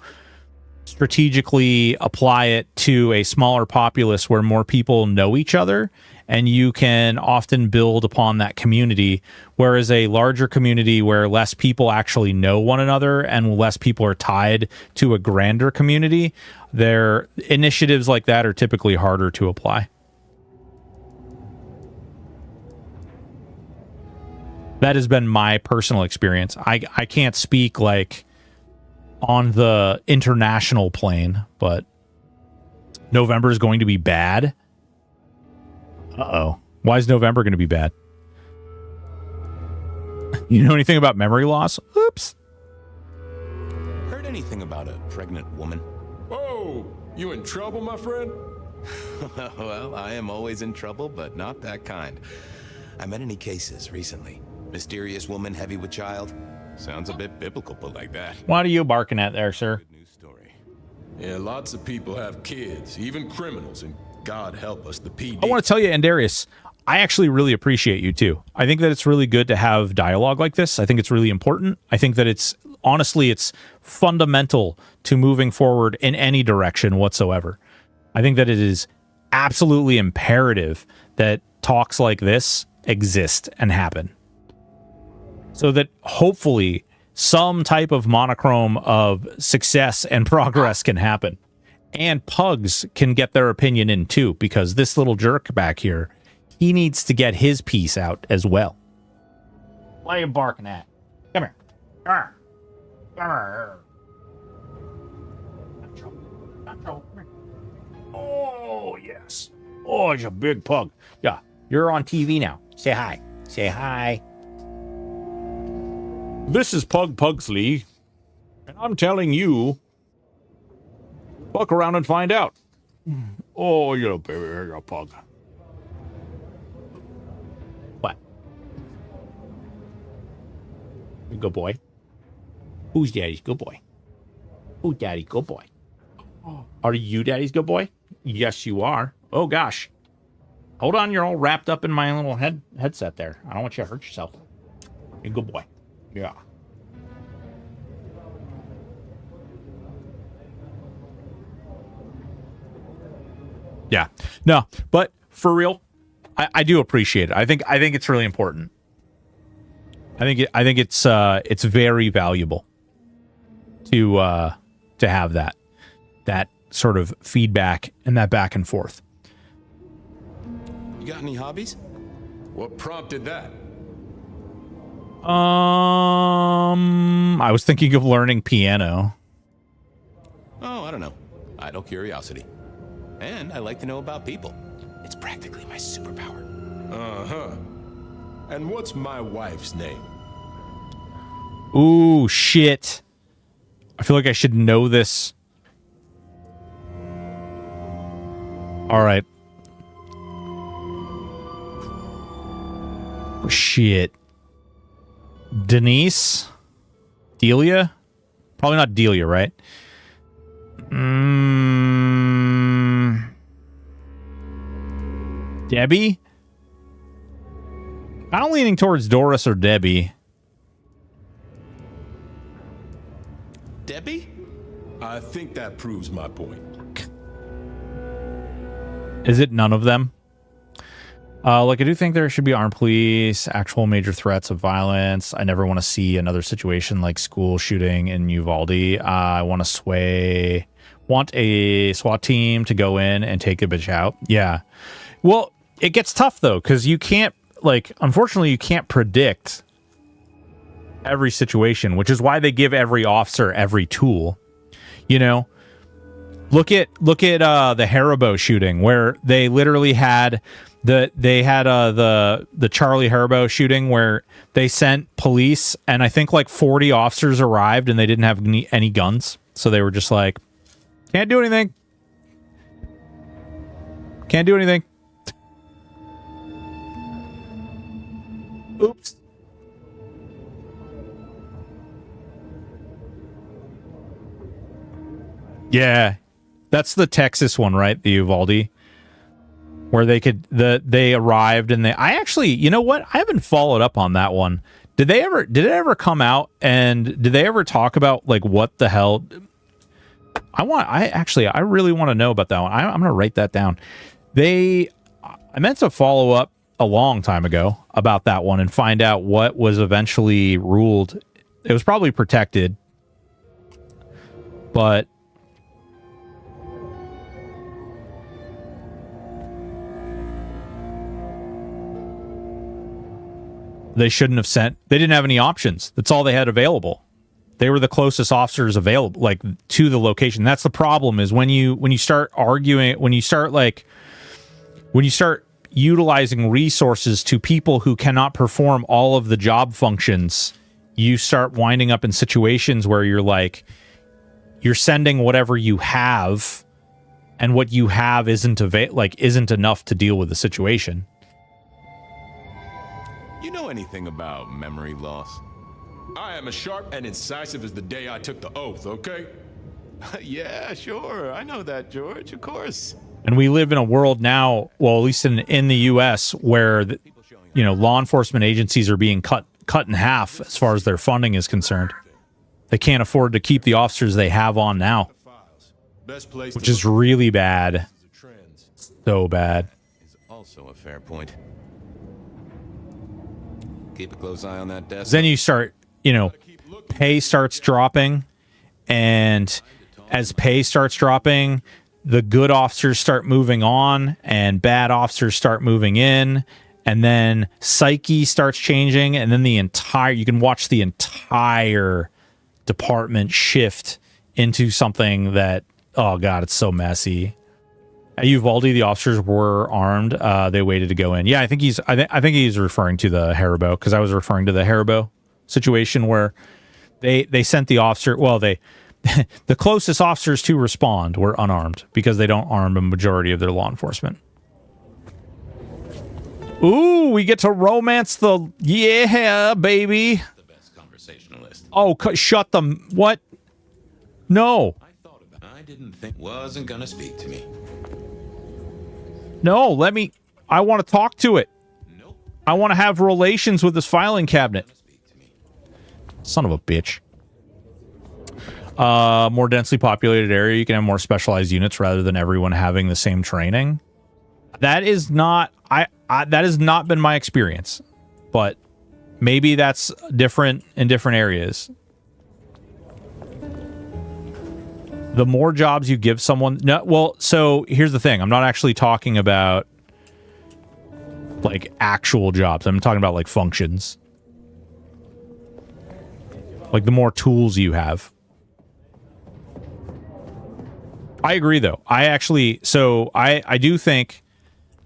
strategically apply it to a smaller populace where more people know each other, and you can often build upon that community, whereas a larger community where less people actually know one another and less people are tied to a grander community, their initiatives like that are typically harder to apply. That has been my personal experience. I can't speak like on the international plane, but November is going to be bad. Uh-oh. Why is November going to be bad? You know anything about memory loss? Oops. Heard anything about a pregnant woman? Whoa! You in trouble, my friend? Well, I am always in trouble, but not that kind. I met any cases recently. Mysterious woman heavy with child. Sounds a bit biblical put like that. What are you barking at there, sir? Good news story. Yeah, lots of people have kids, even criminals, and God help us, the PD. I want to tell you, Andarius, I actually really appreciate you too. I think that it's really good to have dialogue like this. I think it's really important. I think that it's fundamental to moving forward in any direction whatsoever. I think that it is absolutely imperative that talks like this exist and happen, so that hopefully some type of monochrome of success and progress can happen. And pugs can get their opinion in too, because this little jerk back here, he needs to get his piece out as well. What are you barking at? Come here. Arr. Arr. Not trouble. Not trouble. Come here. Oh, yes. Oh, he's a big pug. Yeah, you're on TV now. Say hi. Say hi. This is Pugsley, and I'm telling you, fuck around and find out. Oh, you're a baby, you're a pug. What? Good boy. Who's daddy's good boy? Who's daddy's good boy? Are you daddy's good boy? Yes, you are. Oh, gosh. Hold on, you're all wrapped up in my little headset there. I don't want you to hurt yourself. You're a good boy. Yeah. Yeah. No, but for real, I do appreciate it. I think it's really important. I think it's very valuable to have that sort of feedback and that back and forth. You got any hobbies? What prompted that? I was thinking of learning piano. Oh, I don't know. Idle curiosity. And I like to know about people. It's practically my superpower. Uh-huh. And what's my wife's name? Ooh, shit. I feel like I should know this. All right. Oh, shit. Denise? Delia? Probably not Delia, right? Debbie? I'm leaning towards Doris or Debbie. Debbie? I think that proves my point. Is it none of them? Like, I do think there should be armed police, actual major threats of violence. I never want to see another situation like school shooting in Uvalde. I want to sway Want a SWAT team to go in and take a bitch out. Yeah. Well, it gets tough, though, because you can't, like, unfortunately, you can't predict every situation, which is why they give every officer every tool. You know, look at the Haribo shooting, where they literally had the Charlie Haribo shooting, where they sent police, and I think like 40 officers arrived, and they didn't have any guns, so they were just like, can't do anything. Can't do anything. Oops. Yeah, that's the Texas one, right? The Uvalde, where they arrived and I actually, you know what? I haven't followed up on that one. Did it ever come out, and did they ever talk about like what the hell? I really want to know about that one. I'm going to write that down. I meant to follow up a long time ago about that one and find out what was eventually ruled. It was probably protected, but they shouldn't have sent. They didn't have any options. That's all they had available. They were the closest officers available, like, to the location. That's the problem, is when you start arguing, when you start utilizing resources to people who cannot perform all of the job functions, you start winding up in situations where you're sending whatever you have, and what you have isn't enough to deal with the situation. You know anything about memory loss? I am as sharp and incisive as the day I took the oath, okay? Yeah, sure. I know that, George. Of course. And we live in a world now, well, at least in the U.S., where law enforcement agencies are being cut in half as far as their funding is concerned. They can't afford to keep the officers they have on now, which is really bad. So bad. Is also a fair point. Keep a close eye on that desk. Then you start, pay starts dropping, and as pay starts dropping, the good officers start moving on and bad officers start moving in, and then psyche starts changing, and then you can watch the entire department shift into something that, oh God, it's so messy. At Uvalde, the officers were armed. They waited to go in. Yeah, I think he's referring to the Haribo, because I was referring to the Haribo situation where they sent the officer. Well, the closest officers to respond were unarmed, because they don't arm a majority of their law enforcement. Ooh, we get to romance the baby. The best conversationalist. Oh, shut them. What? No. I didn't think wasn't gonna speak to me. No, I want to talk to it. Nope. I want to have relations with this filing cabinet. Son of a bitch. More densely populated area, you can have more specialized units rather than everyone having the same training. That is not that has not been my experience, but maybe that's different in different areas. The more jobs you give someone... No, well, so here's the thing. I'm not actually talking about, like, actual jobs. I'm talking about, like, functions. Like, the more tools you have. I agree, though. I do think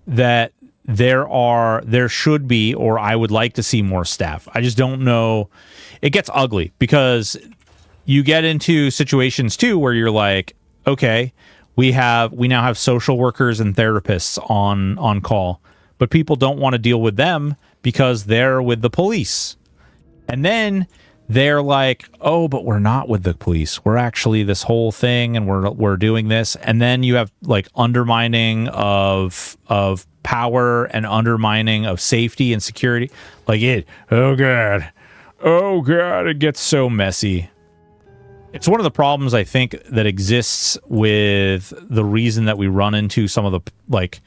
that there should be, or I would like to see more staff. I just don't know. It gets ugly, because you get into situations too where you're like, okay, we now have social workers and therapists on call, but people don't want to deal with them because they're with the police. And then they're like, oh, but we're not with the police. We're actually this whole thing, and we're doing this. And then you have like undermining of power and undermining of safety and security. Oh God, it gets so messy. It's one of the problems, I think, that exists with the reason that we run into some of the, like,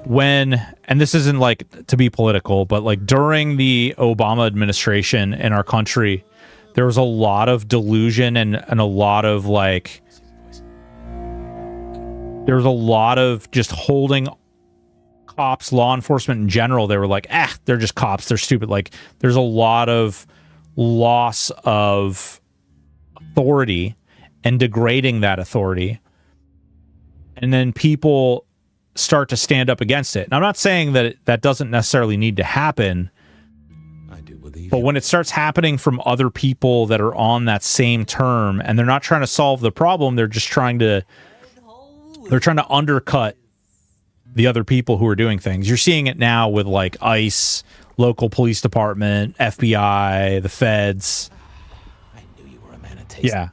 and this isn't like to be political, but like during the Obama administration in our country, there was a lot of delusion and a lot of like There's a lot of just holding cops, law enforcement in general. They were like, they're just cops. They're stupid. Like, there's a lot of loss of authority and degrading that authority. And then people start to stand up against it. And I'm not saying that that doesn't necessarily need to happen. I do believe But when it starts happening from other people that are on that same term, and they're not trying to solve the problem, they're just trying to undercut the other people who are doing things. You're seeing it now with like ICE, local police department, FBI, the feds. I knew you were a man of taste. Yeah.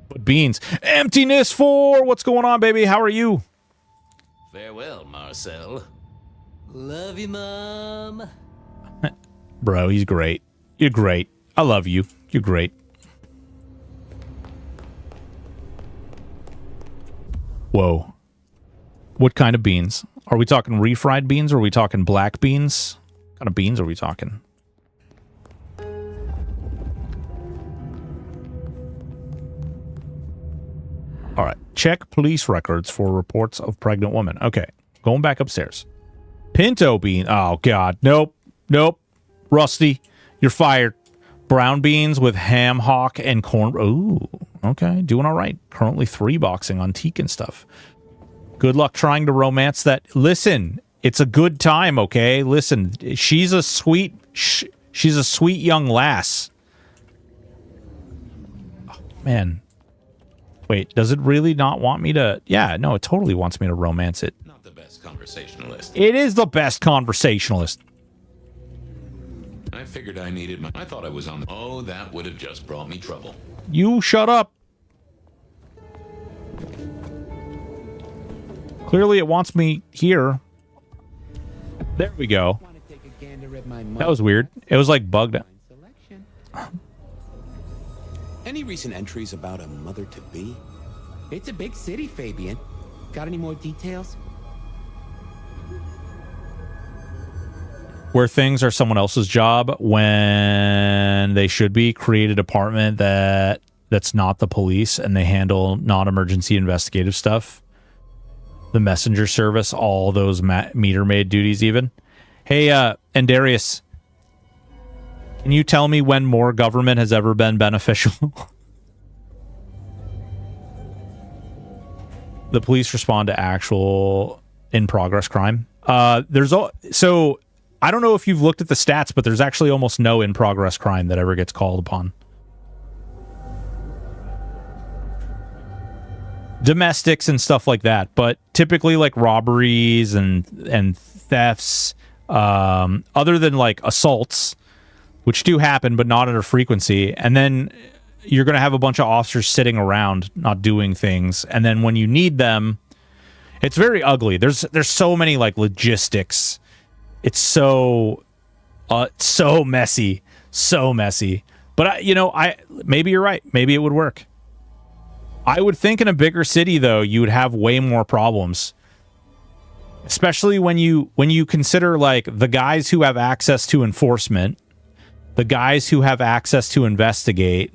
But Beans, Emptiness 4, what's going on, baby? How are you? Farewell, Marcel. Love you, Mom. Bro, he's great. You're great. I love you. You're great. Whoa. What kind of beans? Are we talking refried beans or are we talking black beans? What kind of beans are we talking? All right. Check police records for reports of pregnant woman. Okay. Going back upstairs. Pinto bean. Oh, God. Nope. Nope. Rusty, you're fired. Brown beans with ham hock and corn. Ooh. Okay. Doing all right. Currently 3-boxing on teak and stuff. Good luck trying to romance that. Listen, it's a good time, okay? Listen, she's a sweet young lass. Oh, man. Wait, does it really not want me to? Yeah, no, it totally wants me to romance it. Not the best conversationalist. It is the best conversationalist. I figured I needed I thought I was on the... Oh, that would have just brought me trouble. You shut up. Clearly it wants me here. There we go. That was weird. It was like bugged out. Any recent entries about a mother-to-be? It's a big city, Fabian. Got any more details? Where things are someone else's job when they should be. Create a department that's not the police and they handle non-emergency investigative stuff. The messenger service, all those meter maid duties even. Hey, Andarius, can you tell me when more government has ever been beneficial? The police respond to actual in-progress crime. So I don't know if you've looked at the stats, but there's actually almost no in-progress crime that ever gets called upon. Domestics and stuff like that, but typically like robberies and thefts, other than like assaults, which do happen but not at a frequency, and then you're going to have a bunch of officers sitting around not doing things, and then when you need them, it's very ugly. There's so many like logistics. It's so messy, But maybe you're right. Maybe it would work. I would think in a bigger city, though, you would have way more problems. Especially when you consider, like, the guys who have access to enforcement, the guys who have access to investigate,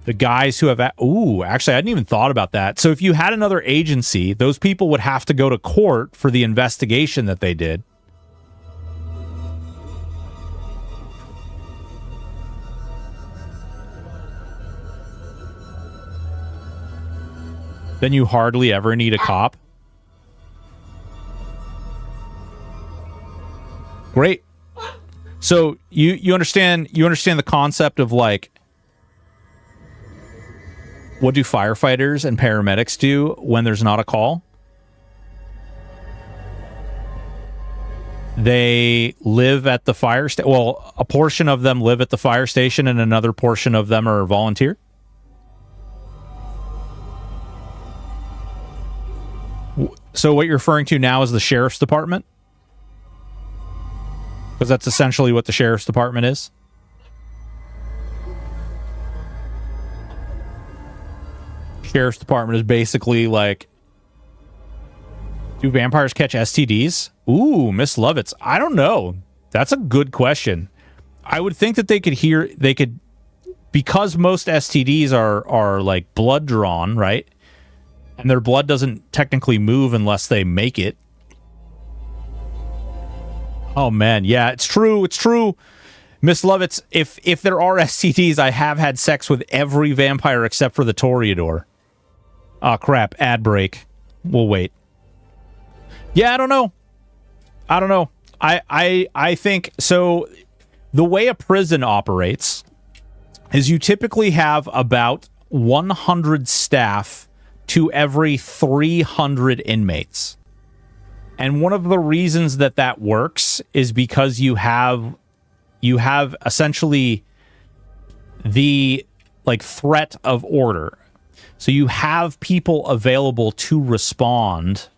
the guys who have... Ooh, actually, I hadn't even thought about that. So if you had another agency, those people would have to go to court for the investigation that they did. Then you hardly ever need a cop. Great. So you understand the concept of, like, what do firefighters and paramedics do when there's not a call? They live at the fire station. Well, a portion of them live at the fire station and another portion of them are volunteer. So what you're referring to now is the sheriff's department? Because that's essentially what the sheriff's department is. Sheriff's department is basically like, do vampires catch STDs? Ooh, Miss Lovitz. I don't know. That's a good question. I would think that they could because most STDs are like blood drawn, right? And their blood doesn't technically move unless they make it. Oh man, yeah, it's true. It's true. Miss Lovitz, if there are STDs, I have had sex with every vampire except for the Toreador. Oh crap, ad break. We'll wait. Yeah, I don't know. I think so. The way a prison operates is you typically have about 100 staff to every 300 inmates. And one of the reasons that works is because you have essentially the like threat of order. So you have people available to respond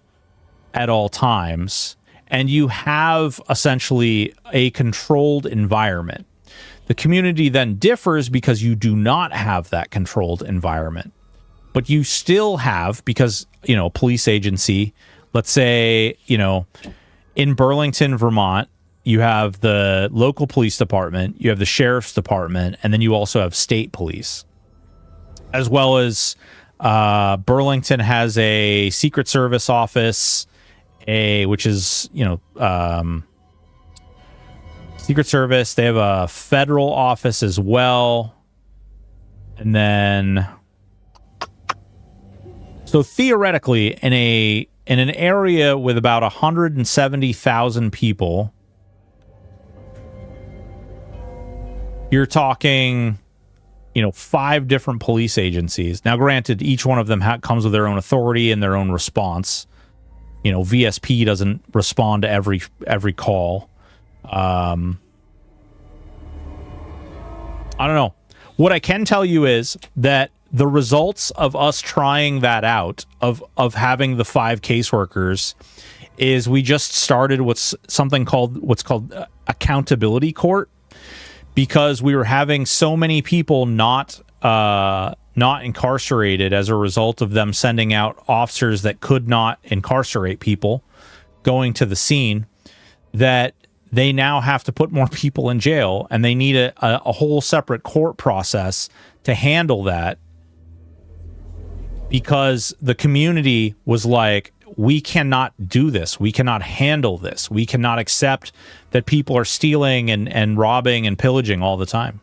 at all times, and you have essentially a controlled environment. The community then differs because you do not have that controlled environment. But you still have, because, you know, police agency, let's say, you know, in Burlington, Vermont, you have the local police department, you have the sheriff's department, and then you also have state police. As well as Burlington has a Secret Service office, which is, you know, Secret Service. They have a federal office as well. And then, so theoretically, in an area with about 170,000 people, you're talking, you know, 5 different police agencies. Now, granted, each one of them comes with their own authority and their own response. You know, VSP doesn't respond to every call. I don't know. What I can tell you is that the results of us trying that out, of having the 5 caseworkers, is we just started what's called accountability court, because we were having so many people not incarcerated as a result of them sending out officers that could not incarcerate people going to the scene, that they now have to put more people in jail, and they need a whole separate court process to handle that, because the community was like, we cannot do this. We cannot handle this. We cannot accept that people are stealing and robbing and pillaging all the time.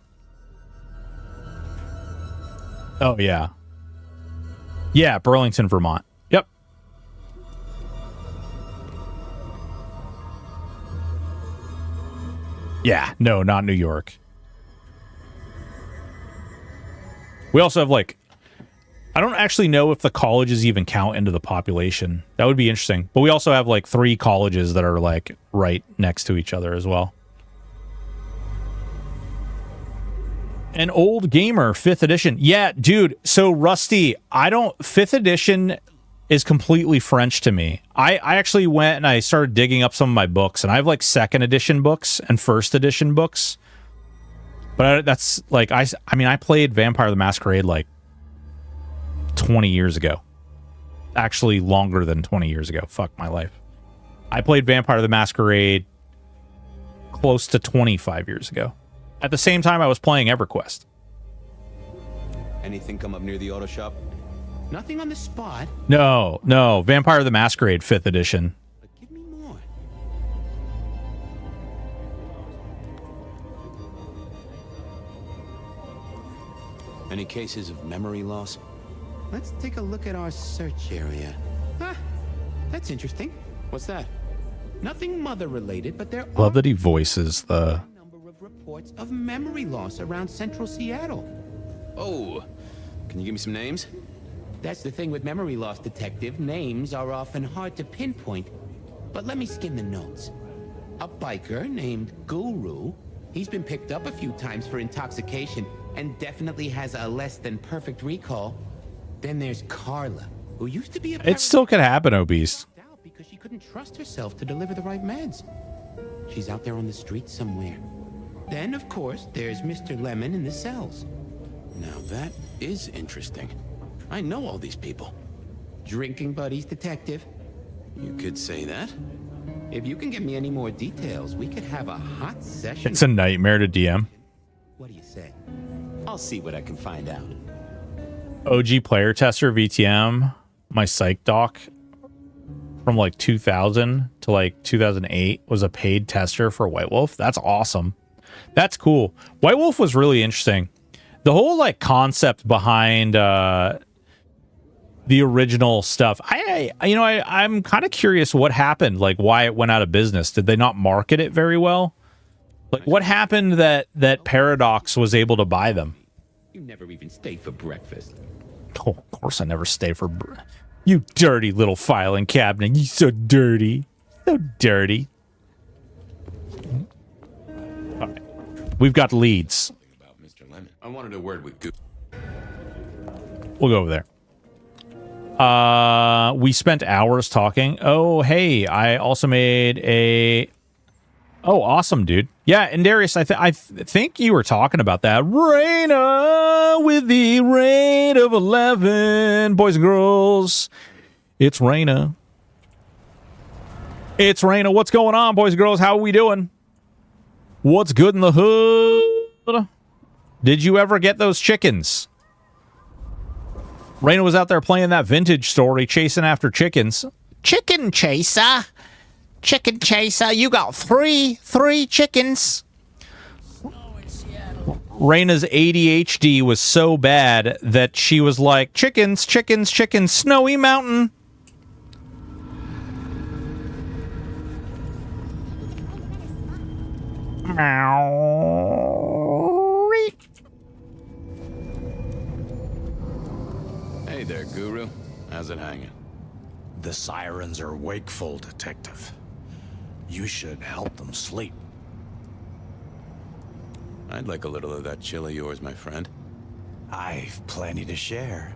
Oh, yeah. Yeah, Burlington, Vermont. Yep. Yeah, no, not New York. We also have, like, I don't actually know if the colleges even count into the population. That would be interesting. But we also have, like, 3 colleges that are, like, right next to each other as well. An old gamer, 5th edition. Yeah, dude. So, Rusty, 5th edition is completely French to me. I actually went and I started digging up some of my books, and I have, like, 2nd edition books and 1st edition books. But that's, like, I mean, I played Vampire the Masquerade, like, 20 years ago. Actually, longer than 20 years ago. Fuck my life. I played Vampire the Masquerade close to 25 years ago. At the same time, I was playing EverQuest. Anything come up near the auto shop? Nothing on the spot. No. Vampire the Masquerade 5th edition. But give me more. Any cases of memory loss? Let's take a look at our search area. Ah, that's interesting. What's that? Nothing mother-related, but there Love that he voices the reports of memory loss around central Seattle. Oh, can you give me some names? That's the thing with memory loss, Detective. Names are often hard to pinpoint. But let me skim the notes. A biker named Guru. He's been picked up a few times for intoxication and definitely has a less than perfect recall. Then there's Carla, who used to be a... It still could happen, Obese. ...because she couldn't trust herself to deliver the right meds. She's out there on the street somewhere. Then, of course, there's Mr. Lemon in the cells. Now that is interesting. I know all these people. Drinking buddies, Detective. You could say that. If you can get me any more details, we could have a hot session. It's a nightmare to DM. What do you say? I'll see what I can find out. OG player tester VTM, my psych doc from like 2000 to like 2008 was a paid tester for White Wolf. That's awesome. That's cool. White Wolf was really interesting. The whole like concept behind the original stuff. I'm kind of curious what happened, like why it went out of business. Did they not market it very well? Like what happened that Paradox was able to buy them? You never even stay for breakfast. Oh, of course I never stay for you dirty little filing cabinet. You so dirty. So dirty. All right. We've got leads. I wanted a word with Goo. We'll go over there. We spent hours talking. Oh, hey, I also made a... Oh, awesome, dude. Yeah, and Darius, I think you were talking about that. Raina with the rate of 11. Boys and girls, it's Raina. It's Raina. What's going on, boys and girls? How are we doing? What's good in the hood? Did you ever get those chickens? Raina was out there playing that vintage story, chasing after chickens. Chicken chaser. Chicken chaser. You got three chickens. Raina's ADHD was so bad that she was like, chickens, chickens, chickens, snowy mountain. Hey there, Guru. How's it hanging? The sirens are wakeful, Detective. You should help them sleep. I'd like a little of that chill of yours, my friend. I've plenty to share.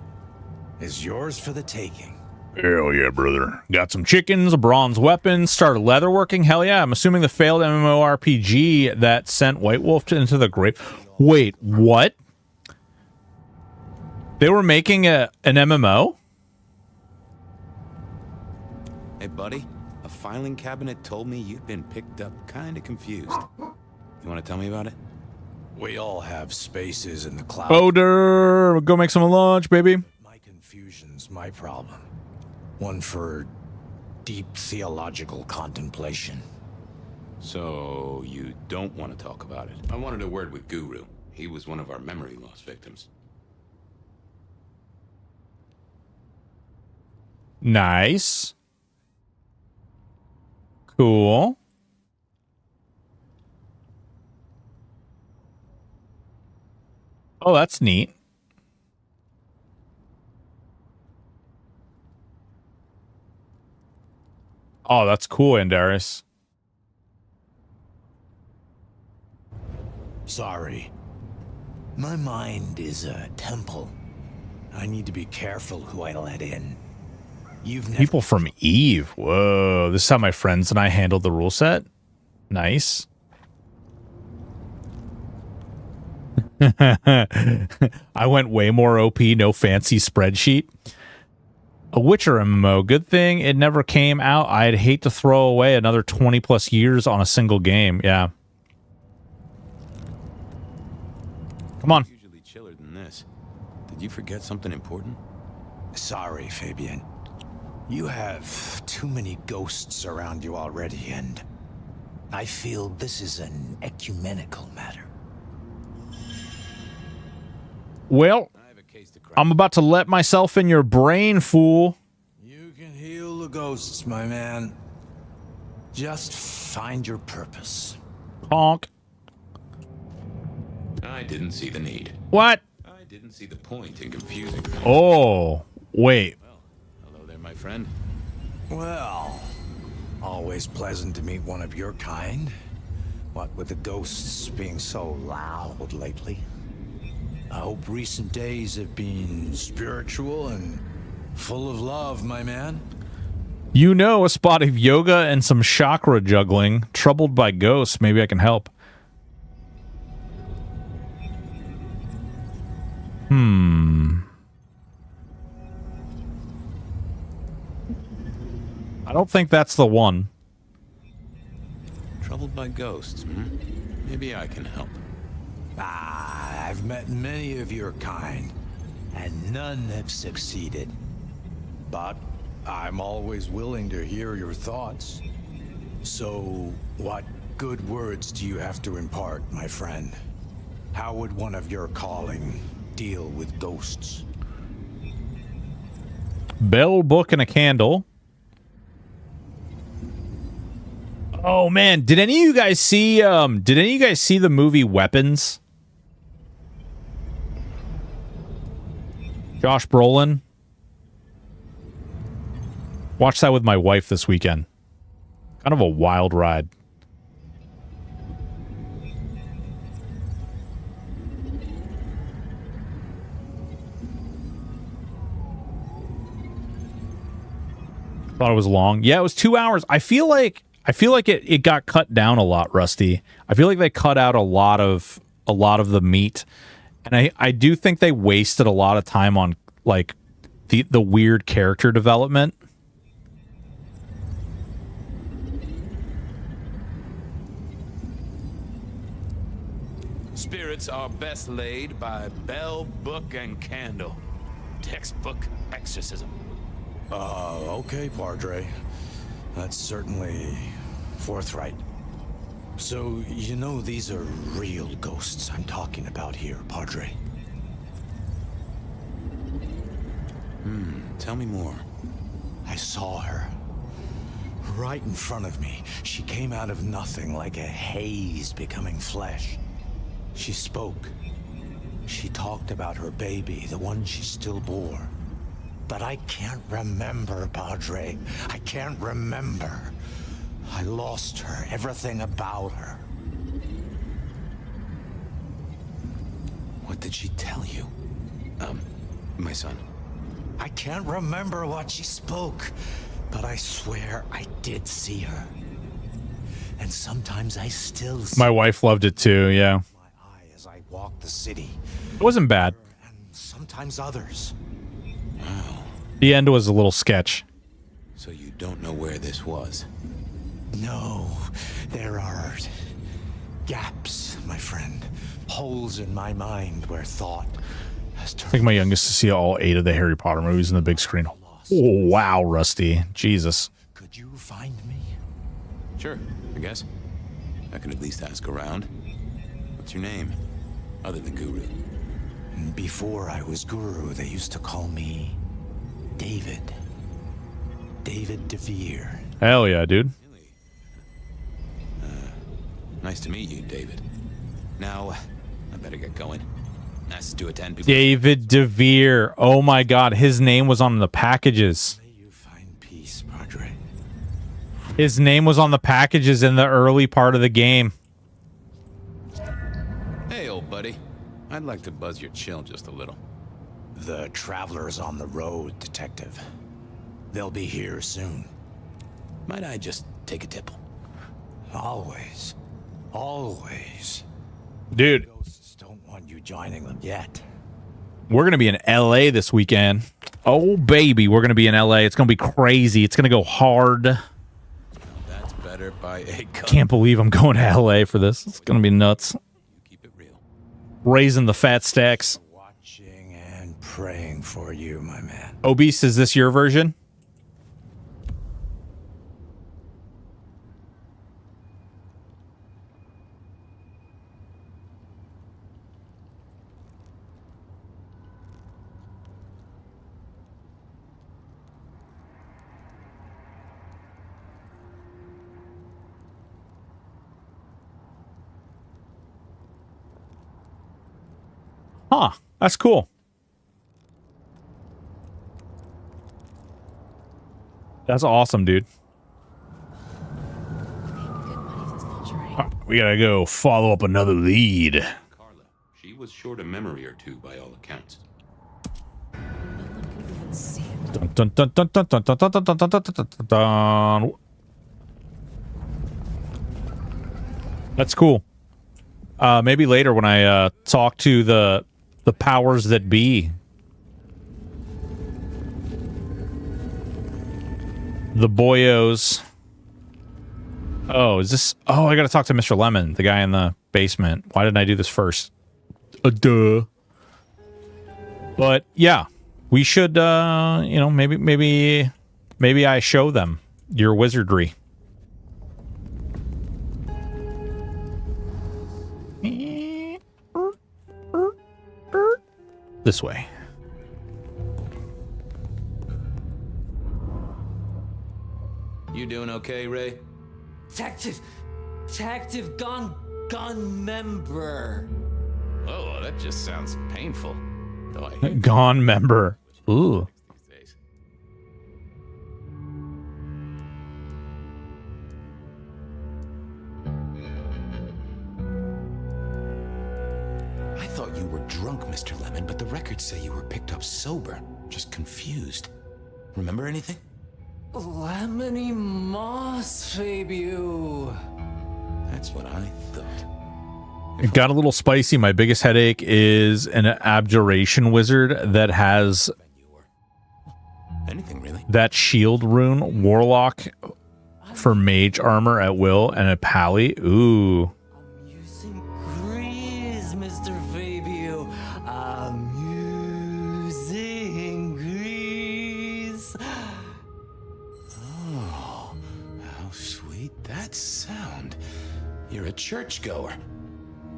Is yours for the taking. Hell yeah, brother. Got some chickens, a bronze weapon, started leatherworking. Hell yeah. I'm assuming the failed MMORPG that sent White Wolf into the grave. Wait, what? They were making an MMO? Hey, buddy. A filing cabinet told me you've been picked up kind of confused. You want to tell me about it? We all have spaces in the cloud. Odor, go make some lunch, baby. My confusion's my problem. One for deep theological contemplation. So, you don't want to talk about it? I wanted a word with Guru. He was one of our memory loss victims. Nice. Cool. Oh, that's neat. Oh, that's cool, Andaris. Sorry. My mind is a temple. I need to be careful who I let in. People from Eve. Whoa. This is how my friends and I handled the rule set. Nice. I went way more OP, no fancy spreadsheet. A Witcher MMO. Good thing it never came out. I'd hate to throw away another 20 plus years on a single game. Yeah. Come on. Usually chiller than this. Did you forget something important? Sorry, Fabian. You have too many ghosts around you already, and I feel this is an ecumenical matter. Well, I'm about to let myself in your brain, fool. You can heal the ghosts, my man. Just find your purpose. Honk. I didn't see the need. What? I didn't see the point in confusing them. Oh, wait. Hello there, my friend. Well, always pleasant to meet one of your kind. What with the ghosts being so loud lately. I hope recent days have been spiritual and full of love, my man. You know, a spot of yoga and some chakra juggling. Troubled by ghosts. Maybe I can help. I don't think that's the one. Troubled by ghosts, hmm? Maybe I can help. I've met many of your kind, and none have succeeded. But I'm always willing to hear your thoughts. So, what good words do you have to impart, my friend? How would one of your calling deal with ghosts? Bell, book, and a candle. Oh man, did any of you guys see the movie Weapons? Josh Brolin. Watched that with my wife this weekend. Kind of a wild ride. Thought it was long. Yeah, it was 2 hours. I feel like it got cut down a lot, Rusty. I feel like they cut out a lot of the meat. And I do think they wasted a lot of time on like the weird character development. Spirits are best laid by bell, book, and candle. Textbook exorcism. Okay, Padre. That's certainly forthright. So, you know these are real ghosts I'm talking about here, Padre. Tell me more. I saw her. Right in front of me. She came out of nothing like a haze becoming flesh. She spoke. She talked about her baby, the one she still bore. But I can't remember, Padre. I can't remember. I lost her, everything about her. What did she tell you? My son. I can't remember what she spoke, but I swear I did see her. And sometimes I still see My wife loved it too, yeah. my eye as I walk the city. It wasn't bad. And sometimes others. Wow. The end was a little sketch. So you don't know where this was? No, there are gaps, my friend. Holes in my mind where thought has I turned. think my youngest to see all 8 of the Harry Potter movies in the big screen. Oh, wow, Rusty. Jesus. Could you find me? Sure, I guess. I can at least ask around. What's your name? Other than Guru. Before I was Guru, they used to call me David. David DeVere. Hell yeah, dude. Nice to meet you, David. Now, I better get going. Nice to attend people. David DeVere. Oh my god, his name was on the packages. May you find peace, Padre. His name was on the packages in the early part of the game. Hey, old buddy. I'd like to buzz your chill just a little. The traveler's on the road, Detective. They'll be here soon. Might I just take a tipple? Always. Always. Dude, Ghosts don't want you joining them yet. we're going to be in LA this weekend. Oh, baby, we're going to be in LA. It's going to be crazy. It's going to go hard. That's better by a cut. Can't believe I'm going to LA for this. It's going to be nuts. Keep it real. Raising the fat stacks. Watching and praying for you, my man. Obese, is this your version? Huh, that's cool. That's awesome, dude. We gotta go follow up another lead. Carla. She was short a memory or two by all accounts. Dun, dun, dun, dun, dun, dun, dun, dun, dun, dun, dun, dun, dun, dun. That's cool. Maybe later when I talk to the powers that be. The boyos. Oh, is this... Oh, I gotta talk to Mr. Lemon, the guy in the basement. Why didn't I do this first? Duh. But yeah, we should, you know, maybe I show them your wizardry. This way. You doing okay, Ray? Detective gone member. Oh, that just sounds painful. Though I hate Gone member. Ooh. these days. I thought you were drunk, Mr. Lemon, but the records say you were picked up sober. Just confused. Remember anything? Lemony moss, Fabio. That's what I thought. It got a little spicy. My biggest headache is an abjuration wizard that has Anything really? that shield rune, warlock for mage armor at will, and a pally. Ooh. Grease, Mr. Fabio. I'm using grease. Oh, how sweet that sound. You're a churchgoer.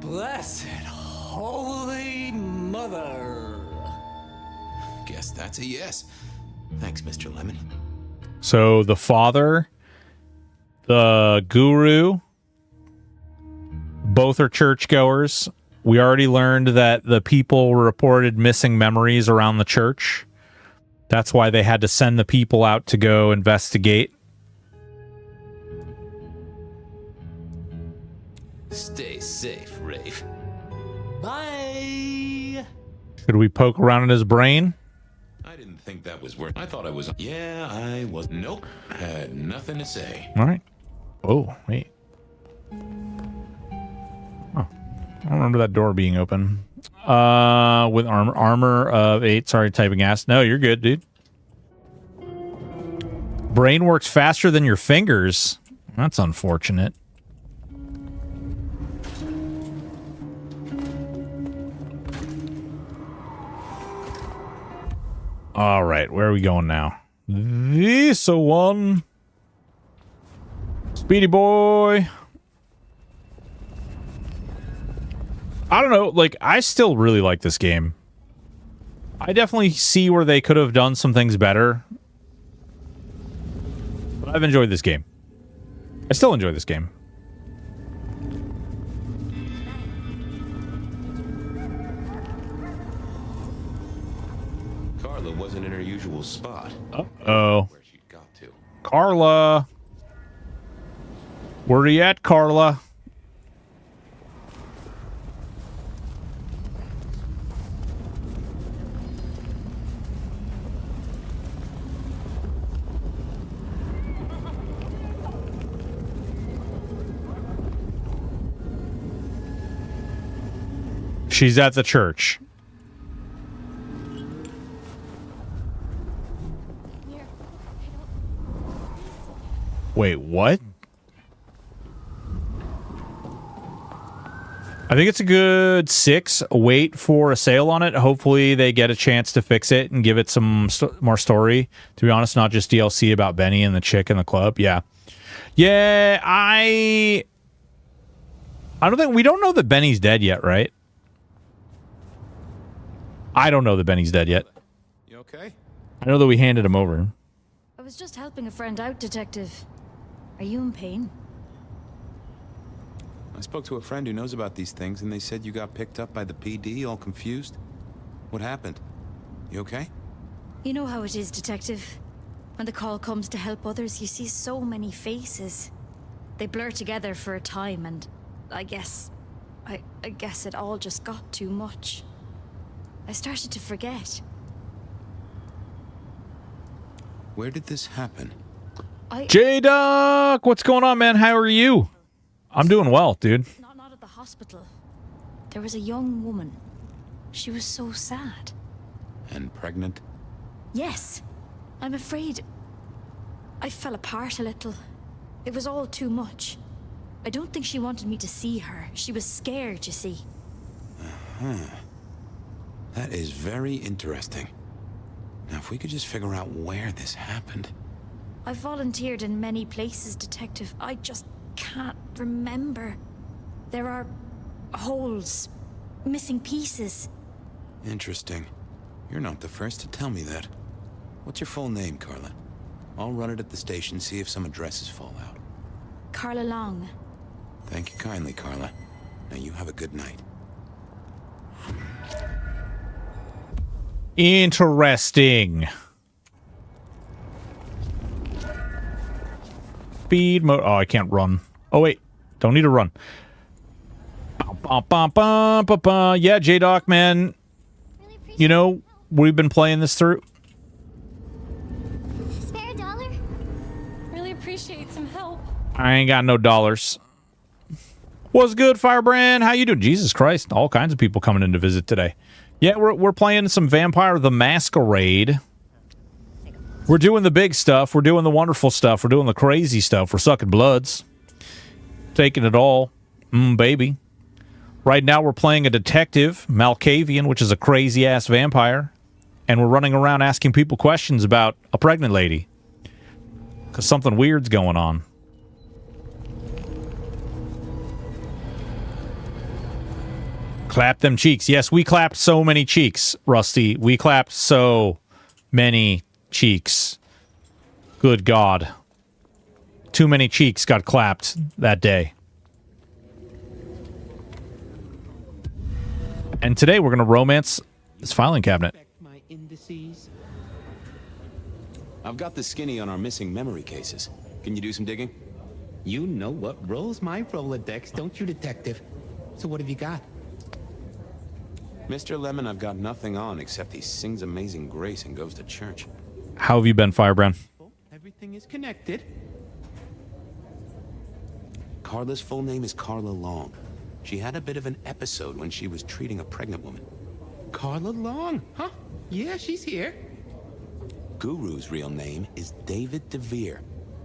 Blessed Holy Mother. Guess that's a yes. Thanks, Mr. Lemon. So the father, the guru, both are churchgoers. We already learned that the people reported missing memories around the church. That's why they had to send the people out to go investigate. Stay safe, Rafe. Bye. Should we poke around in his brain? I didn't think that was worth. I thought I was. Yeah, I was. Nope. Had nothing to say. All right. Oh, wait. Oh, I don't remember that door being open. With armor of 8. Sorry, typing ass. No, you're good, dude. Brain works faster than your fingers. That's unfortunate. All right, where are we going now? This one. Speedy boy. I don't know, like, I still really like this game. I definitely see where they could have done some things better. But I've enjoyed this game. I still enjoy this game. Carla wasn't in her usual spot. Uh-oh. Where she'd got to. Carla. Where are you at, Carla? She's at the church. Wait, what? I think it's a good 6. Wait for a sale on it. Hopefully they get a chance to fix it and give it some more story. To be honest, not just DLC about Benny and the chick in the club. Yeah. Yeah, I don't think... We don't know that Benny's dead yet, right? I don't know that Benny's dead yet. You okay? I know that we handed him over. I was just helping a friend out, Detective. Are you in pain? I spoke to a friend who knows about these things, and they said you got picked up by the PD, all confused. What happened? You okay? You know how it is, Detective. When the call comes to help others, you see so many faces. They blur together for a time, and I guess it all just got too much. I started to forget. Where did this happen? J-Duck! What's going on, man? How are you? I'm doing well, dude. Not at the hospital. There was a young woman. She was so sad. And pregnant? Yes. I'm afraid I fell apart a little. It was all too much. I don't think she wanted me to see her. She was scared, you see. Huh. That is very interesting. Now, if we could just figure out where this happened. I volunteered in many places, Detective. I just can't remember. There are holes, missing pieces. Interesting. You're not the first to tell me that. What's your full name, Carla? I'll run it at the station, see if some addresses fall out. Carla Long. Thank you kindly, Carla. Now you have a good night. Interesting. Speed mode. Oh, I can't run. Oh, wait. Don't need to run. Yeah, J-Doc, man. You know, we've been playing this through. Spare a dollar? Really appreciate some help. I ain't got no dollars. What's good, Firebrand? How you doing? Jesus Christ. All kinds of people coming in to visit today. Yeah, we're playing some Vampire the Masquerade. We're doing the big stuff. We're doing the wonderful stuff. We're doing the crazy stuff. We're sucking bloods. Taking it all. Baby. Right now we're playing a detective, Malkavian, which is a crazy-ass vampire. And we're running around asking people questions about a pregnant lady. Because something weird's going on. Clap them cheeks. Yes, we clapped so many cheeks, Rusty. We clapped so many cheeks. Good God. Too many cheeks got clapped that day. And today we're going to romance this filing cabinet. My indices. I've got the skinny on our missing memory cases. Can you do some digging? You know what rolls my Rolodex, don't you, Detective? So what have you got? Mr. Lemon, I've got nothing on except he sings Amazing Grace and goes to church. How have you been, Firebrand? Everything is connected. Carla's full name is Carla Long. She had a bit of an episode when she was treating a pregnant woman. Carla Long, huh? Yeah, she's here. Guru's real name is David DeVere.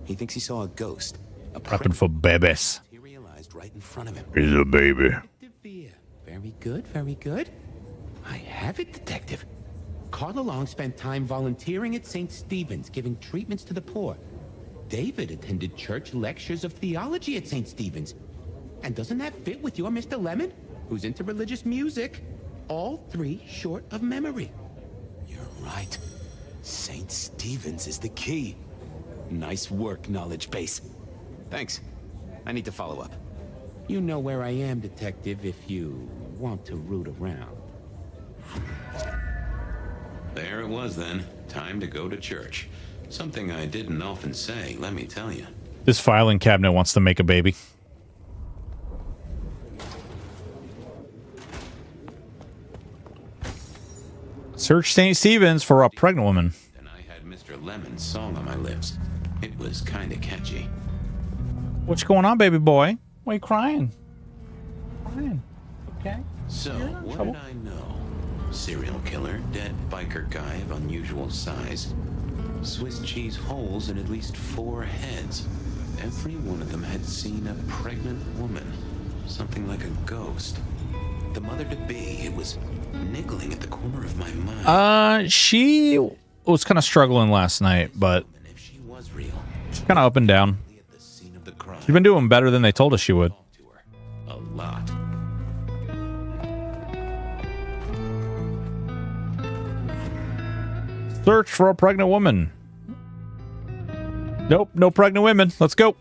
He thinks he saw a ghost. Prepping for babies. He realized right in front of him. He's a baby. DeVere. Very good, very good. I have it, Detective. Carla Long spent time volunteering at St. Stephen's, giving treatments to the poor. David attended church lectures of theology at St. Stephen's. And doesn't that fit with your Mr. Lemon, who's into religious music? All three short of memory. You're right. St. Stephen's is the key. Nice work, knowledge base. Thanks. I need to follow up. You know where I am, Detective, if you want to root around. There it was then. Time to go to church. Something I didn't often say, let me tell you. This filing cabinet wants to make a baby. Search St. Stephen's for a pregnant woman. And I had Mr. Lemon's song on my lips. It was kind of catchy. What's going on, baby boy? Why are you crying? Crying. Okay. So, what did I know? Serial killer, dead biker guy of unusual size. Swiss cheese holes in at least 4 heads. Every one of them had seen a pregnant woman. Something like a ghost. The mother-to-be, it was niggling at the corner of my mind. She was kind of struggling last night, but She was real. she's kind of up and down. At the scene of the crime. She's been doing better than they told us she would. A lot. Search for a pregnant woman. Nope, no pregnant women. Let's go.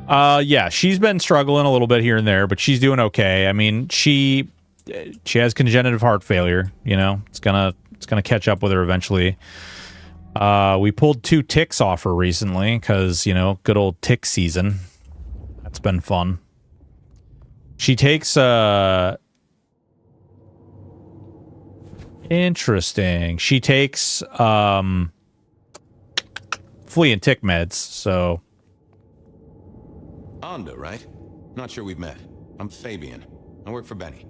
Yeah, she's been struggling a little bit here and there, but she's doing okay. I mean, she has congenital heart failure, you know. It's gonna catch up with her eventually. We pulled 2 ticks off her recently because, you know, good old tick season. That's been fun. She takes interesting. She takes flea and tick meds, so Onda, right? Not sure we've met. I'm Fabian. I work for Benny.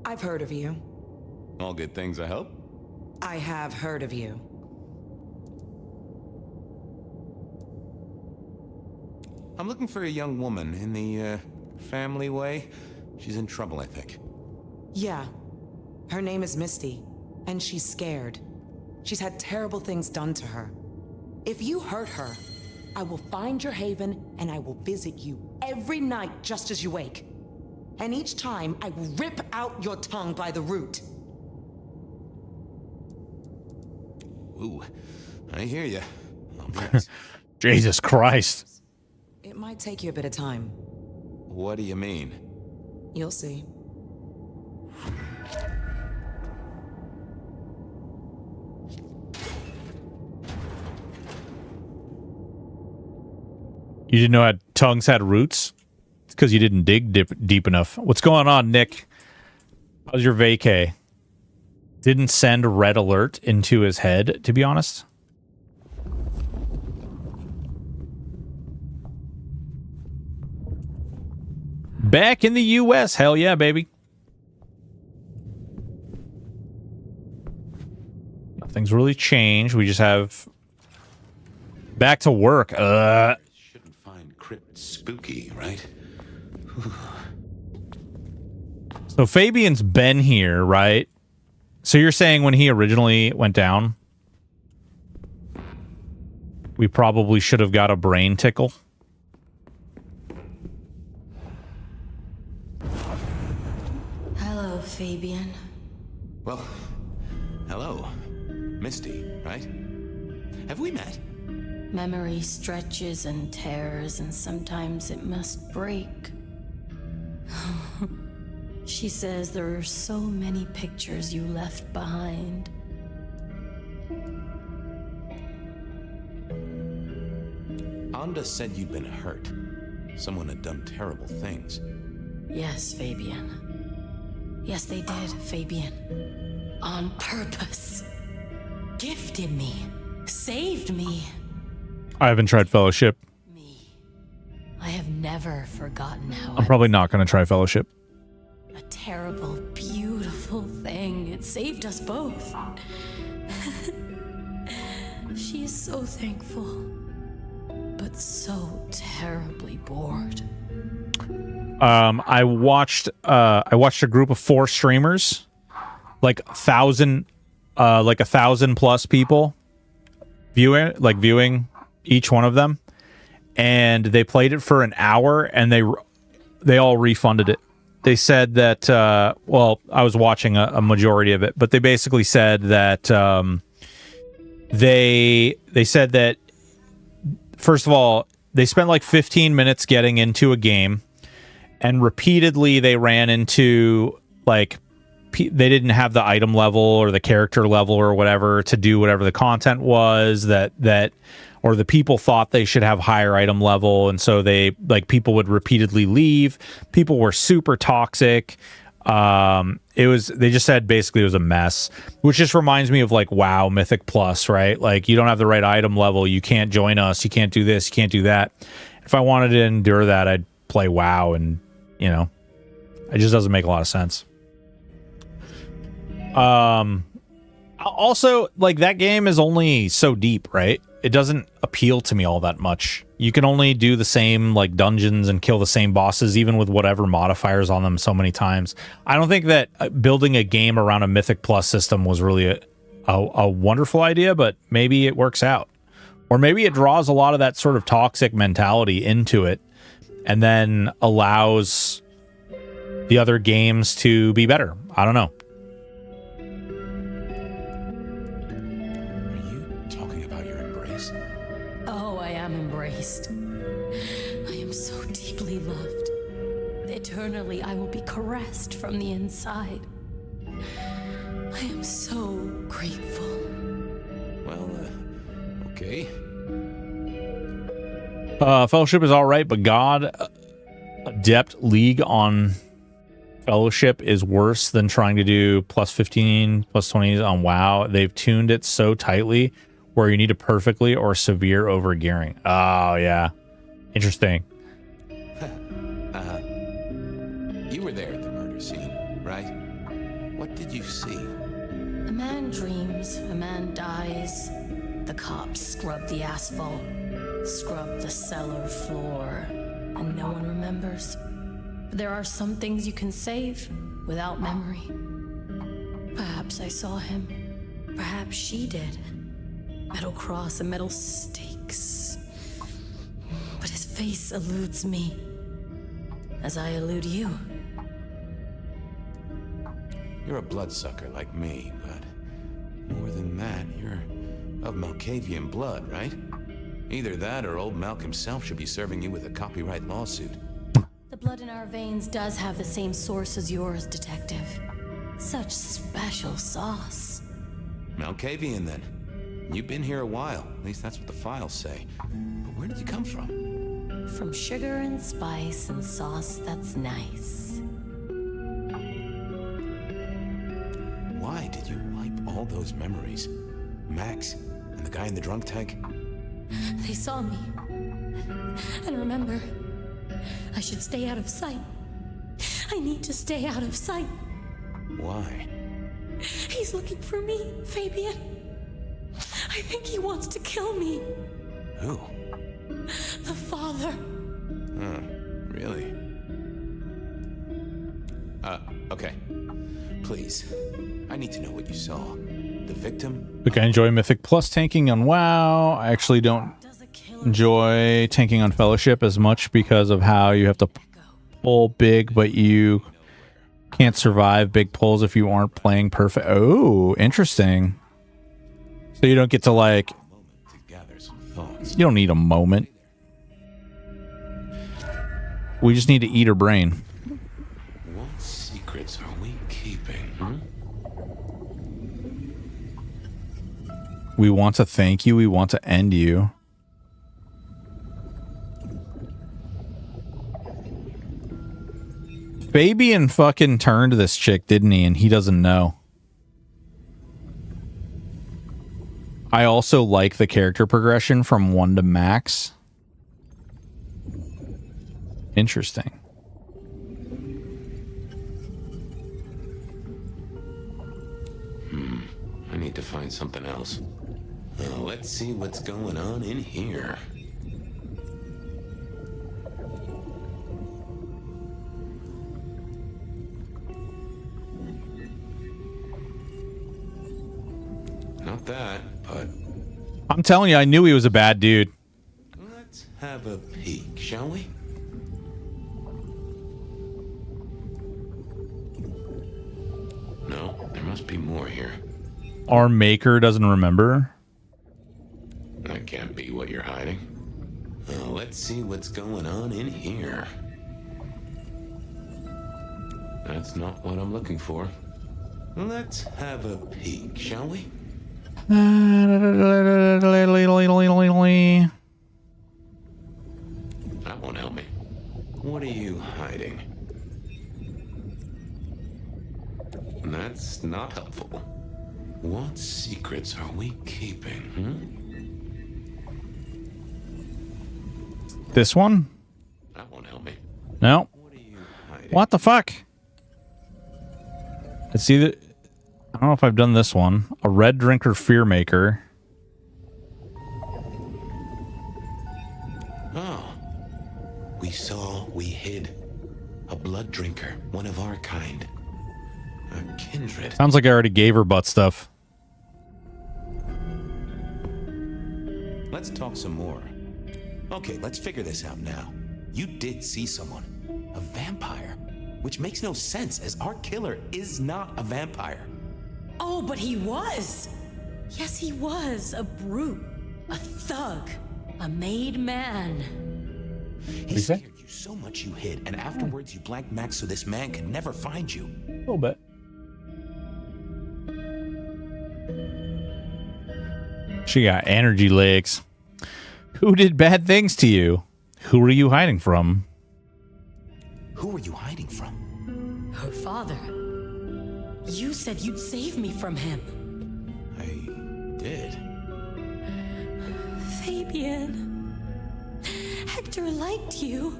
I've heard of you. All good things, I hope? I have heard of you. I'm looking for a young woman in the, family way. She's in trouble, I think. Yeah. Her name is Misty, and she's scared. She's had terrible things done to her. If you hurt her, I will find your haven and I will visit you every night just as you wake. And each time I will rip out your tongue by the root. Ooh, I hear you. Jesus Christ. It might take you a bit of time. What do you mean? You'll see. You didn't know tongues had roots? It's because you didn't dig deep enough. What's going on, Nick? How's your vacay? Didn't send red alert into his head, to be honest. Back in the U.S. Hell yeah, baby. Nothing's really changed. We just have back to work. Shouldn't find crypt spooky, right? So Fabian's been here, right? So you're saying when he originally went down, we probably should have got a brain tickle? Hello, Fabian. Well, hello. Misty, right? Have we met? Memory stretches and tears, and sometimes it must break. She says there are so many pictures you left behind. Anda said you'd been hurt. Someone had done terrible things. Yes, Fabian. Yes, they did, Fabian. On purpose. Gifted me. Saved me. I haven't tried Fellowship. I have never forgotten how I'm probably not going to try Fellowship. a terrible, beautiful thing. It saved us both. She is so thankful, but so terribly bored. I watched a group of 4 streamers, like 1,000 plus people viewing each one of them, and they played it for an hour, and they all refunded it. They said that well, I was watching a majority of it, but they basically said that they said that, first of all, they spent like 15 minutes getting into a game, and repeatedly they ran into, like, they didn't have the item level or the character level or whatever to do whatever the content was that or the people thought they should have higher item level, and so they, like, people would repeatedly leave. People were super toxic. They just said basically it was a mess, which just reminds me of, like, WoW Mythic Plus, right? Like, you don't have the right item level, you can't join us, you can't do this, you can't do that. If I wanted to endure that, I'd play WoW, and, you know, it just doesn't make a lot of sense. Also, like, that game is only so deep, right? It doesn't appeal to me all that much. You can only do the same, like, dungeons and kill the same bosses, even with whatever modifiers on them, so many times. I don't think that building a game around a Mythic Plus system was really a wonderful idea, but maybe it works out. Or maybe it draws a lot of that sort of toxic mentality into it, and then allows the other games to be better. I don't know. Oh, I am embraced. I am so deeply loved. Eternally, I will be caressed from the inside. I am so grateful. Well, okay. Fellowship is all right, but God, Adept League on Fellowship is worse than trying to do plus 15, plus 20s on WoW. They've tuned it so tightly where you need a perfectly or severe overgearing. Oh, yeah. Interesting. You were there at the murder scene, right? What did you see? A man dreams, a man dies. The cops scrub the asphalt, scrub the cellar floor, and no one remembers. But there are some things you can save without memory. Perhaps I saw him. Perhaps she did. Metal cross and metal stakes. But his face eludes me, as I elude you. You're a bloodsucker like me, but more than that, you're of Malkavian blood, right? Either that or old Malk himself should be serving you with a copyright lawsuit. The blood in our veins does have the same source as yours, Detective. Such special sauce. Malkavian, then. You've been here a while. At least that's what the files say. But where did you come from? From sugar and spice and sauce that's nice. Why did you wipe all those memories? Max and the guy in the drunk tank? They saw me. And remember, I should stay out of sight. I need to stay out of sight. Why? He's looking for me, Fabian. I think he wants to kill me. Who? The father. Huh, really? Okay. Please, I need to know what you saw. The victim? Look, I enjoy Mythic Plus tanking on WoW. I actually don't enjoy tanking on Fellowship as much because of how you have to pull big, but you can't survive big pulls if you aren't playing perfect. Oh, interesting. So you don't get to, like, you don't need a moment. We just need to eat her brain. What secrets are we keeping, huh? We want to thank you. We want to end you. Fabian fucking turned this chick, didn't he? And he doesn't know. I also like the character progression from 1 to Max. Interesting. I need to find something else. Let's see what's going on in here. Not that, but I'm telling you, I knew he was a bad dude. let's have a peek, shall we? No, there must be more here. Our maker doesn't remember. That can't be what you're hiding. Let's see what's going on in here. That's not what I'm looking for. Let's have a peek, shall we? That won't help me. What are you hiding? That's not helpful. What secrets are we keeping, This one? That won't help me. No. What the fuck? Let's either... I don't know if I've done this one. A red drinker fear maker. Oh. We hid. A blood drinker. One of our kind. A kindred. Sounds like I already gave her butt stuff. Let's talk some more. Okay, let's figure this out now. You did see someone. A vampire. Which makes no sense, as our killer is not a vampire. Oh, but he was. Yes, he was. A brute. A thug. A made man. He scared you so much you hid, and afterwards you blanked Max so this man could never find you. A little bit. She got energy legs. Who did bad things to you? Who were you hiding from? Who were you hiding from? Her father. You said you'd save me from him. I did. Fabian. Hector liked you.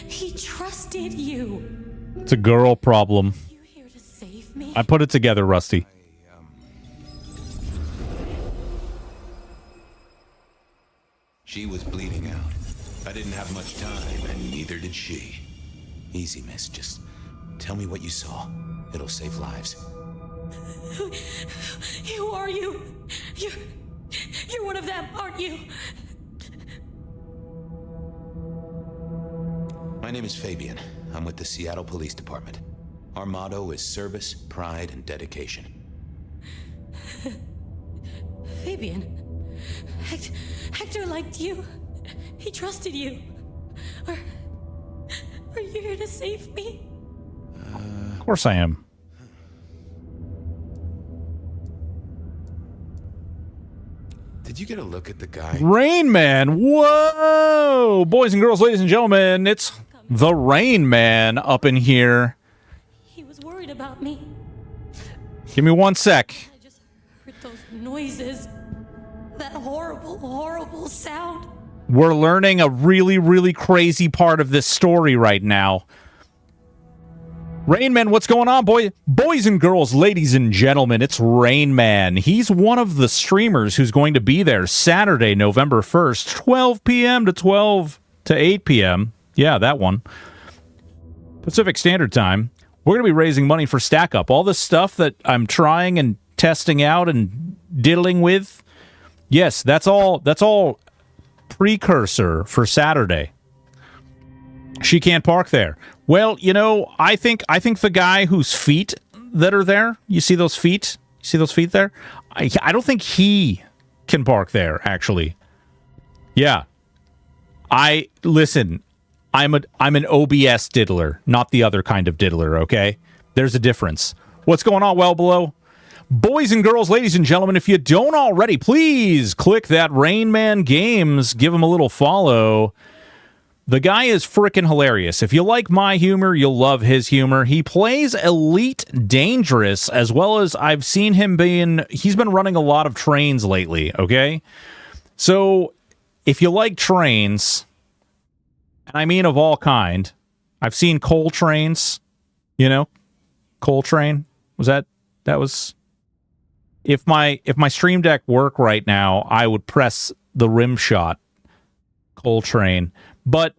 He trusted you. It's a girl problem. You here to save me? I put it together, Rusty. She was bleeding out. I didn't have much time, and neither did she. Easy, miss. Just tell me what you saw. It'll save lives. Who are you? You're one of them, aren't you? My name is Fabian. I'm with the Seattle Police Department. Our motto is service, pride, and dedication. Fabian. Hector liked you. He trusted you. Are you here to save me? Of course I am. Did you get a look at the guy? Rain Man. Whoa! Boys and girls, ladies and gentlemen, it's the Rain Man up in here. He was worried about me. Give me 1 sec. I just heard those noises. That horrible, horrible sound. We're learning a really, really crazy part of this story right now. Rain Man, what's going on, boys and girls, ladies and gentlemen? It's Rain Man. He's one of the streamers who's going to be there Saturday, November 1st, 12 p.m. to 8 p.m. Yeah, that one. Pacific Standard Time. We're going to be raising money for StackUp. All this stuff that I'm trying and testing out and diddling with. Yes, that's all precursor for Saturday. She can't park there. Well, you know, I think the guy whose feet that are there, you see those feet? You see those feet there? I don't think he can park there, actually. Yeah. Listen, I'm an OBS diddler, not the other kind of diddler, okay? There's a difference. What's going on, well below? Boys and girls, ladies and gentlemen, if you don't already, please click that Rain Man Games, give him a little follow. The guy is freaking hilarious. If you like my humor, you'll love his humor. He plays Elite Dangerous, as well as I've seen him he's been running a lot of trains lately, okay? So, if you like trains, and I mean of all kind, I've seen coal trains, you know? Coal train? If my Stream Deck worked right now, I would press the rim shot coal train. But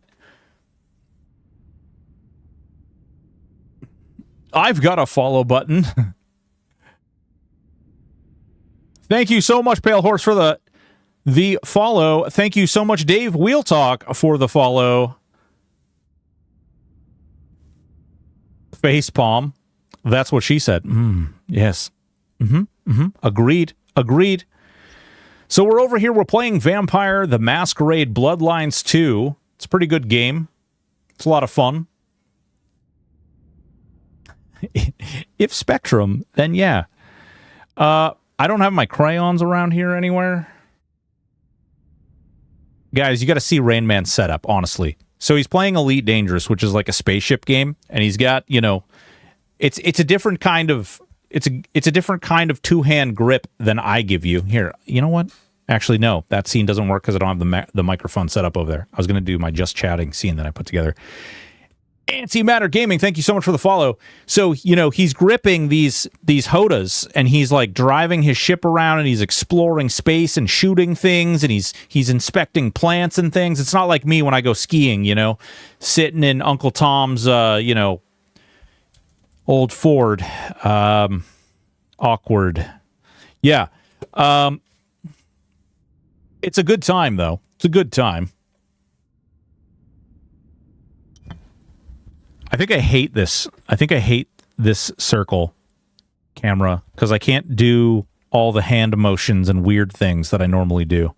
I've got a follow button. Thank you so much, Pale Horse, for the follow. Thank you so much, Dave Wheel Talk, for the follow. Facepalm. That's what she said. Yes. Agreed. So we're over here. We're playing Vampirethemasquerade Bloodlines 2. It's a pretty good game. It's a lot of fun. If Spectrum, then yeah. I don't have my crayons around here anywhere. Guys, you got to see Rain Man's setup, honestly. So he's playing Elite Dangerous, which is like a spaceship game, and he's got, you know, it's a different kind of it's a different kind of two-hand grip than I give you. Here, you know what? Actually, no, that scene doesn't work because I don't have the microphone set up over there. I was going to do my just chatting scene that I put together. Antimatter Gaming, thank you so much for the follow. So, you know, he's gripping these Hodas, and he's like driving his ship around, and he's exploring space and shooting things, and he's inspecting plants and things. It's not like me when I go skiing, you know, sitting in Uncle Tom's, you know, old Ford. Awkward. Yeah. It's a good time, though. It's a good time. I think I hate this. I think I hate this circle camera because I can't do all the hand motions and weird things that I normally do.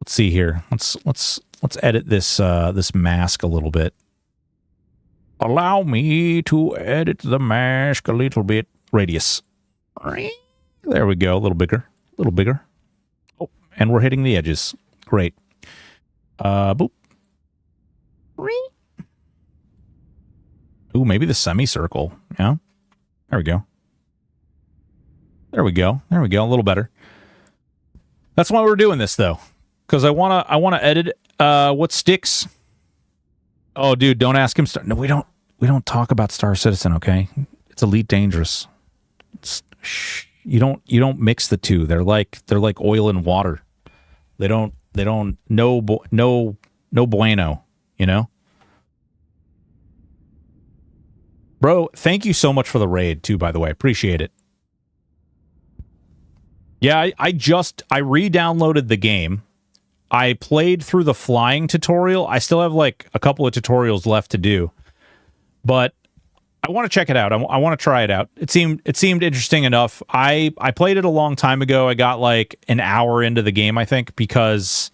Let's see here. Let's edit this this mask a little bit. Allow me to edit the mask a little bit. Radius. There we go. A little bigger. A little bigger. Oh, and we're hitting the edges. Great. Boop. Ooh, maybe the semicircle. Yeah. There we go. There we go. There we go. A little better. That's why we're doing this, though, because I wanna edit what sticks. Oh, dude, don't ask him. No, we don't talk about Star Citizen. Okay, it's Elite Dangerous. You don't mix the two. They're like oil and water. They don't no bueno. You know. Bro, thank you so much for the raid, too, by the way. Appreciate it. Yeah, I re-downloaded the game. I played through the flying tutorial. I still have, like, a couple of tutorials left to do. But I want to check it out. I want to try it out. It seemed interesting enough. I played it a long time ago. I got, like, an hour into the game, I think, because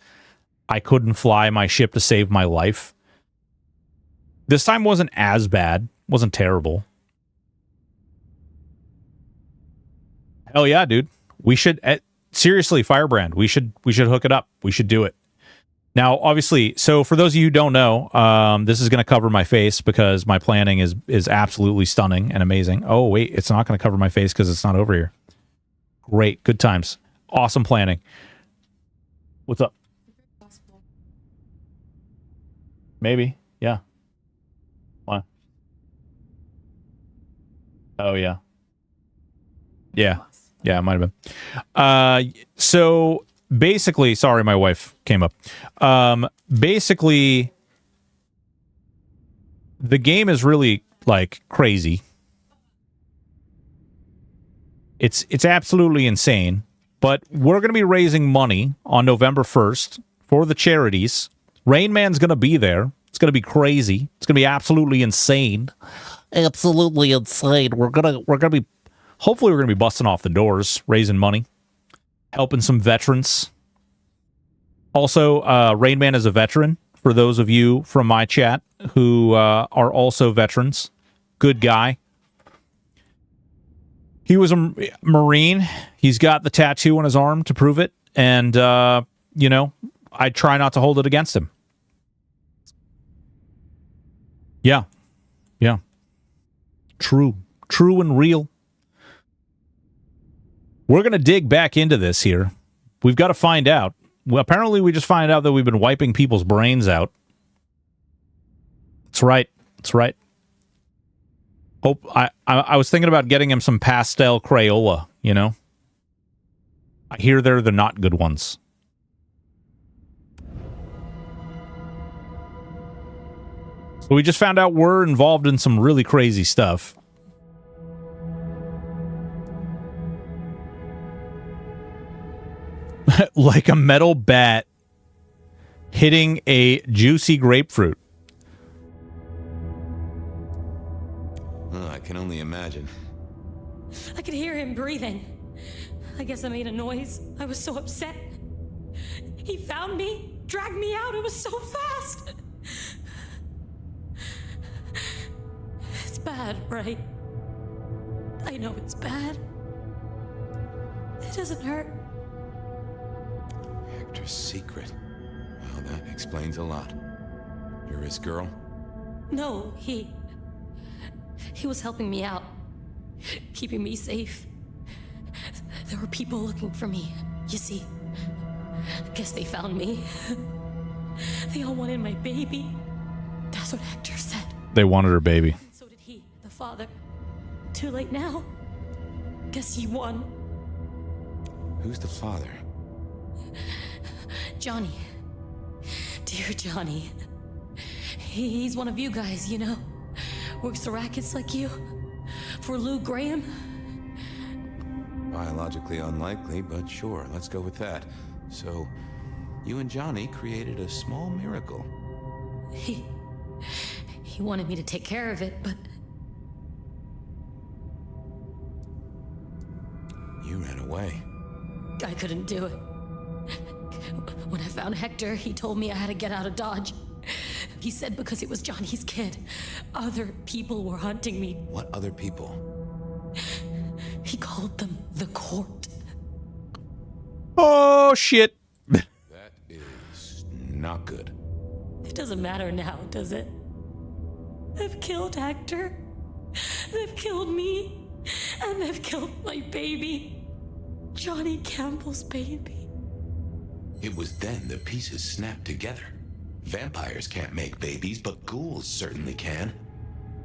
I couldn't fly my ship to save my life. This time wasn't as bad. Wasn't terrible. Hell yeah, dude. We should seriously, Firebrand. We should hook it up. We should do it. Now, obviously, so for those of you who don't know, this is going to cover my face because my planning is absolutely stunning and amazing. Oh wait, it's not going to cover my face because it's not over here. Great, good times, awesome planning. What's up? Maybe, yeah. Why? Oh yeah. Yeah. Yeah, it might have been. So basically, sorry, my wife came up. Basically, the game is really like crazy. It's absolutely insane. But we're going to be raising money on November 1st for the charities. Rain Man's going to be there. It's going to be crazy. It's going to be absolutely insane. Absolutely insane. We're going to be hopefully we're going to be busting off the doors, raising money, helping some veterans. Also, Rain Man is a veteran, for those of you from my chat who are also veterans. Good guy. He was a Marine. He's got the tattoo on his arm to prove it. And, you know, I try not to hold it against him. Yeah. Yeah. True. True and real. We're going to dig back into this here. We've got to find out. Well, apparently we just find out that we've been wiping people's brains out. That's right. That's right. Hope I was thinking about getting him some pastel Crayola, you know? I hear they're the not good ones. So we just found out we're involved in some really crazy stuff. Like a metal bat hitting a juicy grapefruit. Oh, I can only imagine. I could hear him breathing. I guess I made a noise. I was so upset. He found me, dragged me out. It was so fast. It's bad, right? I know it's bad. It doesn't hurt. Hector's secret. Well, that explains a lot. You're his girl? No, he was helping me out, keeping me safe. There were people looking for me, you see. I guess they found me. They all wanted my baby. That's what Hector said. They wanted her baby. And so did he, the father. Too late now. Guess he won. Who's the father? Johnny. Dear Johnny. He's one of you guys, you know. Works the rackets like you. For Lou Graham. Biologically unlikely, but sure, let's go with that. So, you and Johnny created a small miracle. He wanted me to take care of it, but... You ran away. I couldn't do it. When I found Hector, he told me I had to get out of Dodge. He said because it was Johnny's kid, other people were hunting me. What other people? He called them the court. Oh, shit. That is not good. It doesn't matter now, does it? They've killed Hector. They've killed me. And they've killed my baby. Johnny Campbell's baby. It was then the pieces snapped together. Vampires can't make babies, but ghouls certainly can.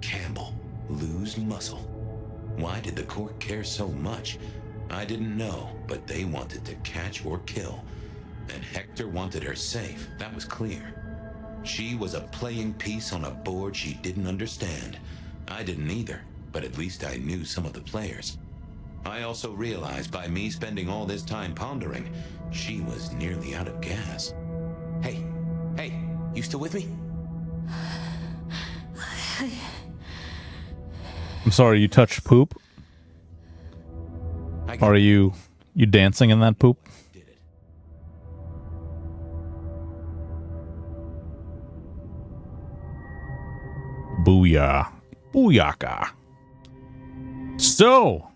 Campbell, Lou's muscle. Why did the court care so much? I didn't know, but they wanted to catch or kill. And Hector wanted her safe, that was clear. She was a playing piece on a board she didn't understand. I didn't either, but at least I knew some of the players. I also realized by me spending all this time pondering, she was nearly out of gas. Hey, you still with me? I'm sorry, you touched poop? Or are you dancing in that poop? Booyah. Booyaka. So,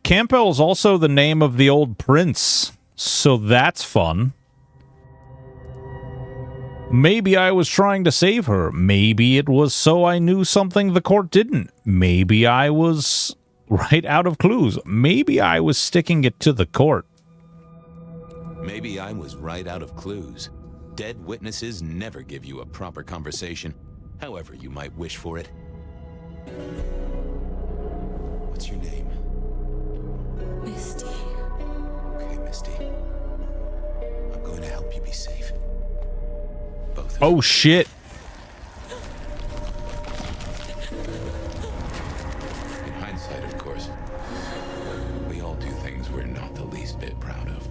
Campbell is also the name of the old prince. So that's fun. Maybe I was trying to save her. Maybe it was so I knew something the court didn't. Maybe I was right out of clues. Maybe I was sticking it to the court. Maybe I was right out of clues. Dead witnesses never give you a proper conversation, however you might wish for it. What's your name? Misty. Okay, Misty. I'm going to help you be safe. Both. Oh, shit. In hindsight, of course, we all do things we're not the least bit proud of.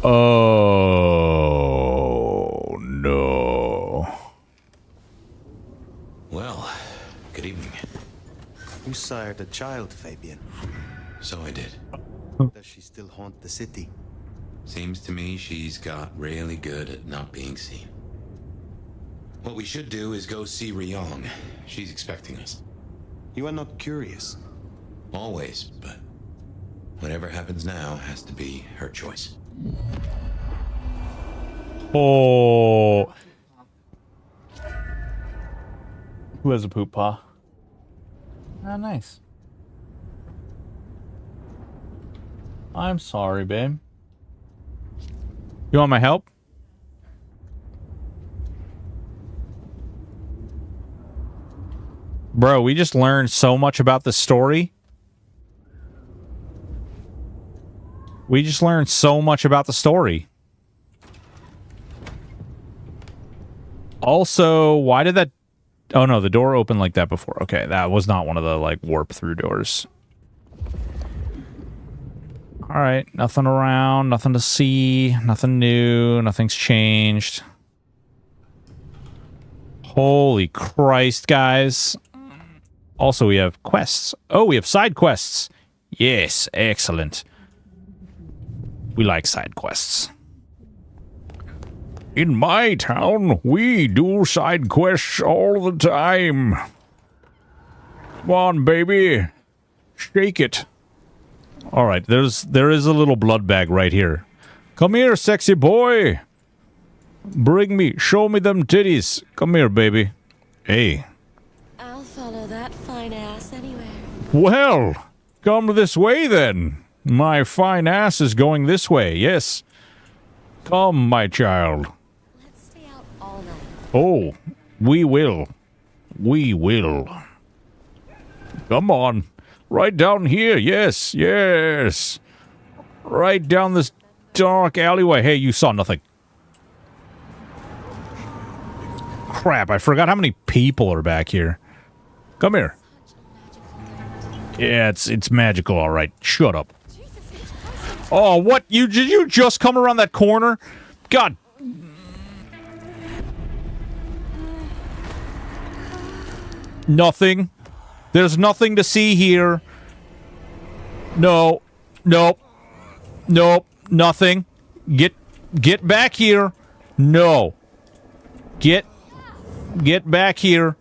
Oh, no. Well, good evening. You sired a child, Fabian. So I did. Does she still haunt the city? Seems to me she's got really good at not being seen. What we should do is go see Ryong. She's expecting us. You are not curious. Always, but whatever happens now has to be her choice. Oh. Who has a poop paw? Oh, nice. I'm sorry, babe. You want my help? Bro, we just learned so much about the story. We just learned so much about the story. Also, why did that... Oh, no, the door opened like that before. Okay, that was not one of the, like, warp-through doors. Alright, nothing around, nothing to see, nothing new, nothing's changed. Holy Christ, guys. Also, we have quests. Oh, we have side quests. Yes, excellent. We like side quests. In my town, we do side quests all the time. Come on, baby. Shake it. Alright, there is a little blood bag right here. Come here, sexy boy. Bring me, show me them titties. Come here, baby. Hey. I'll follow that fine ass anywhere. Well, come this way then. My fine ass is going this way, yes. Come, my child. Let's stay out all night. Oh, we will. We will. Come on. Right down here, yes, yes. Right down this dark alleyway. Hey, you saw nothing. Crap, I forgot how many people are back here. Come here. Yeah, it's magical, all right. Shut up. Oh, what? Did you just come around that corner? God. Nothing. There's nothing to see here. No. Nope. Nope. Nothing. Get back here. No. Get back here.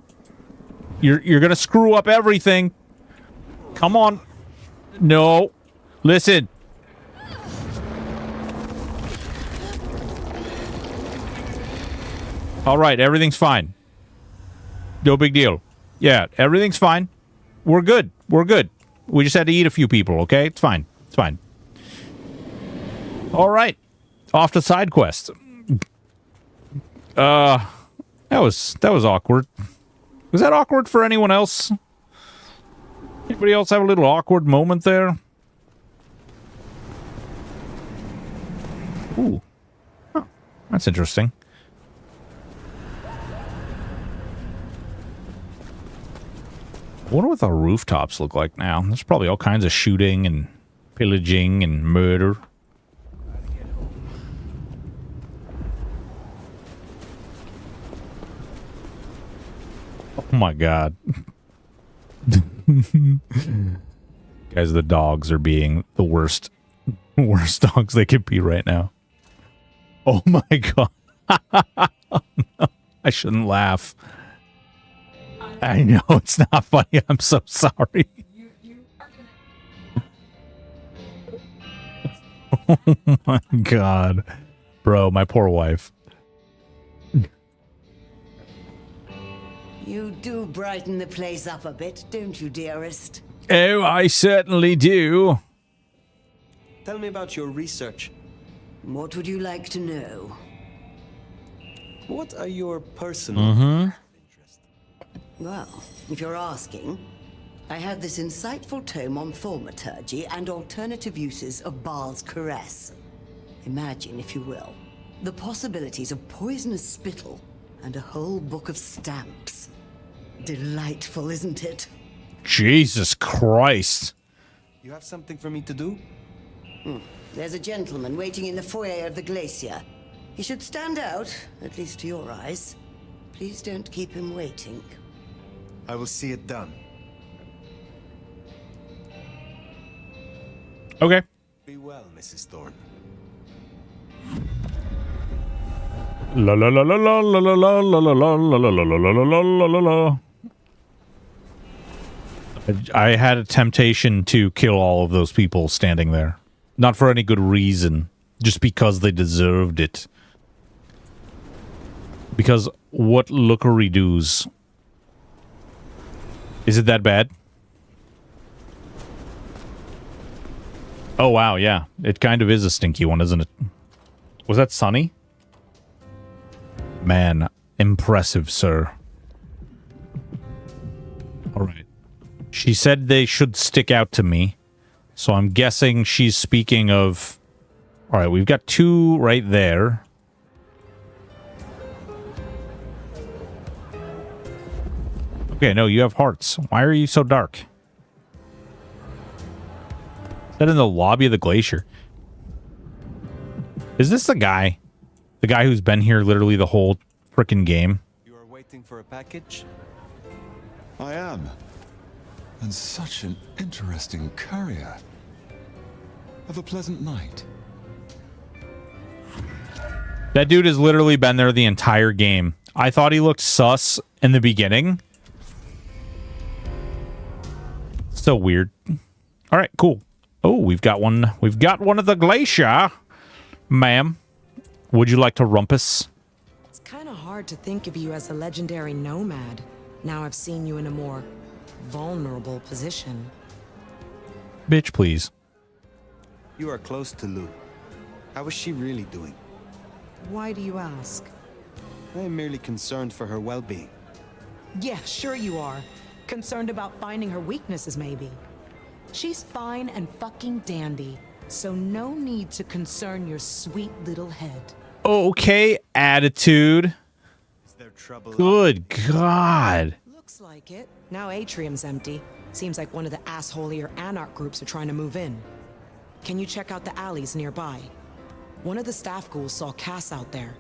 You're gonna screw up everything. Come on. No. Listen. All right, everything's fine. No big deal. Yeah, everything's fine. We're good. We're good. We just had to eat a few people, okay? It's fine. It's fine. All right. Off to side quest. That was awkward. Was that awkward for anyone else? Anybody else have a little awkward moment there? Ooh. Oh, that's interesting. I wonder what the rooftops look like now. There's probably all kinds of shooting and pillaging and murder. Oh my god. Guys, the dogs are being the worst dogs they could be right now. Oh my god. Oh no, I shouldn't laugh. I know it's not funny. I'm so sorry. Oh my god. Bro, my poor wife. You do brighten the place up a bit, don't you, dearest? Oh, I certainly do. Tell me about your research. What would you like to know? What are your personal... Well, if you're asking, I had this insightful tome on thaumaturgy and alternative uses of Baal's caress. Imagine, if you will, the possibilities of poisonous spittle and a whole book of stamps. Delightful, isn't it? Jesus Christ. You have something for me to do? There's a gentleman waiting in the foyer of the glacier. He should stand out, at least to your eyes. Please don't keep him waiting. I will see it done. Okay. Be well, Mrs. Thorne. La la la la la la la la la la la la la la la la la. I had a temptation to kill all of those people standing there. Not for any good reason. Just because they deserved it. Because what lookery doos? Is it that bad? Oh, wow, yeah. It kind of is a stinky one, isn't it? Was that Sunny? Man, impressive, sir. Alright. She said they should stick out to me. So I'm guessing she's speaking of... Alright, we've got two right there. Okay, no, you have hearts. Why are you so dark? Is that in the lobby of the glacier? Is this the guy? The guy who's been here literally the whole frickin' game? You are waiting for a package? I am. And such an interesting courier. Have a pleasant night. That dude has literally been there the entire game. I thought he looked sus in the beginning. So weird. All right, cool. Oh, we've got one. We've got one of the glacier. Ma'am, would you like to rumpus? It's kind of hard to think of you as a legendary nomad. Now I've seen you in a more vulnerable position. Bitch, please. You are close to Lou. How is she really doing? Why do you ask? I am merely concerned for her well-being. Yeah, sure you are. Concerned about finding her weaknesses, maybe. She's fine and fucking dandy, so no need to concern your sweet little head. Okay, attitude. Is there trouble? Good God. Looks like it. Now Atrium's empty. Seems like one of the assholier anarch groups are trying to move in. Can you check out the alleys nearby? One of the staff ghouls saw Cass out there,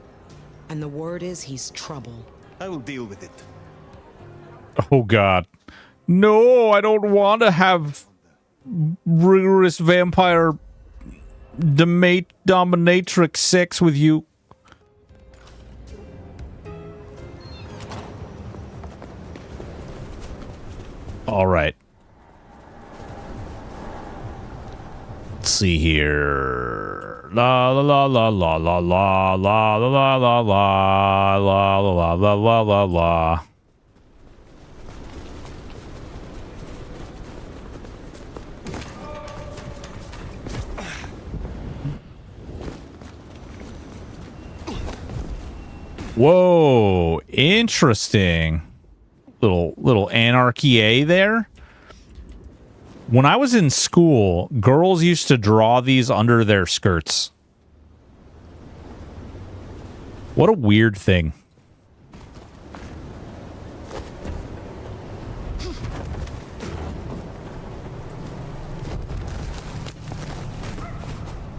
and the word is he's trouble. I will deal with it. Oh God. No, I don't want to have rigorous vampire dominatrix sex with you. All right. Let's see here. La la la la la la la la la la la la la la la la la la. Whoa, interesting. Little anarchy there. When I was in school, girls used to draw these under their skirts. What a weird thing.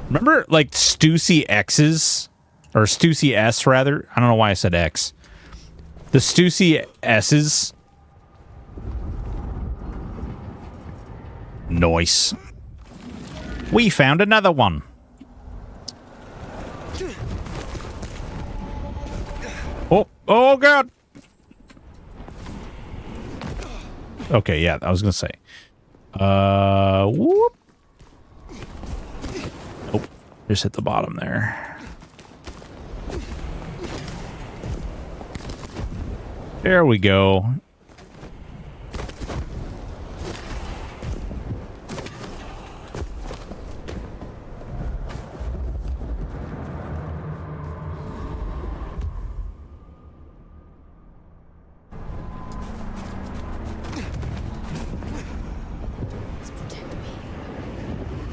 Remember, like, Stussy X's? Or Stussy S, rather? I don't know why I said X. The Stussy S's. Nice. We found another one. Oh, God. Okay, yeah, I was going to say. Whoop. Oh, just hit the bottom there. There we go.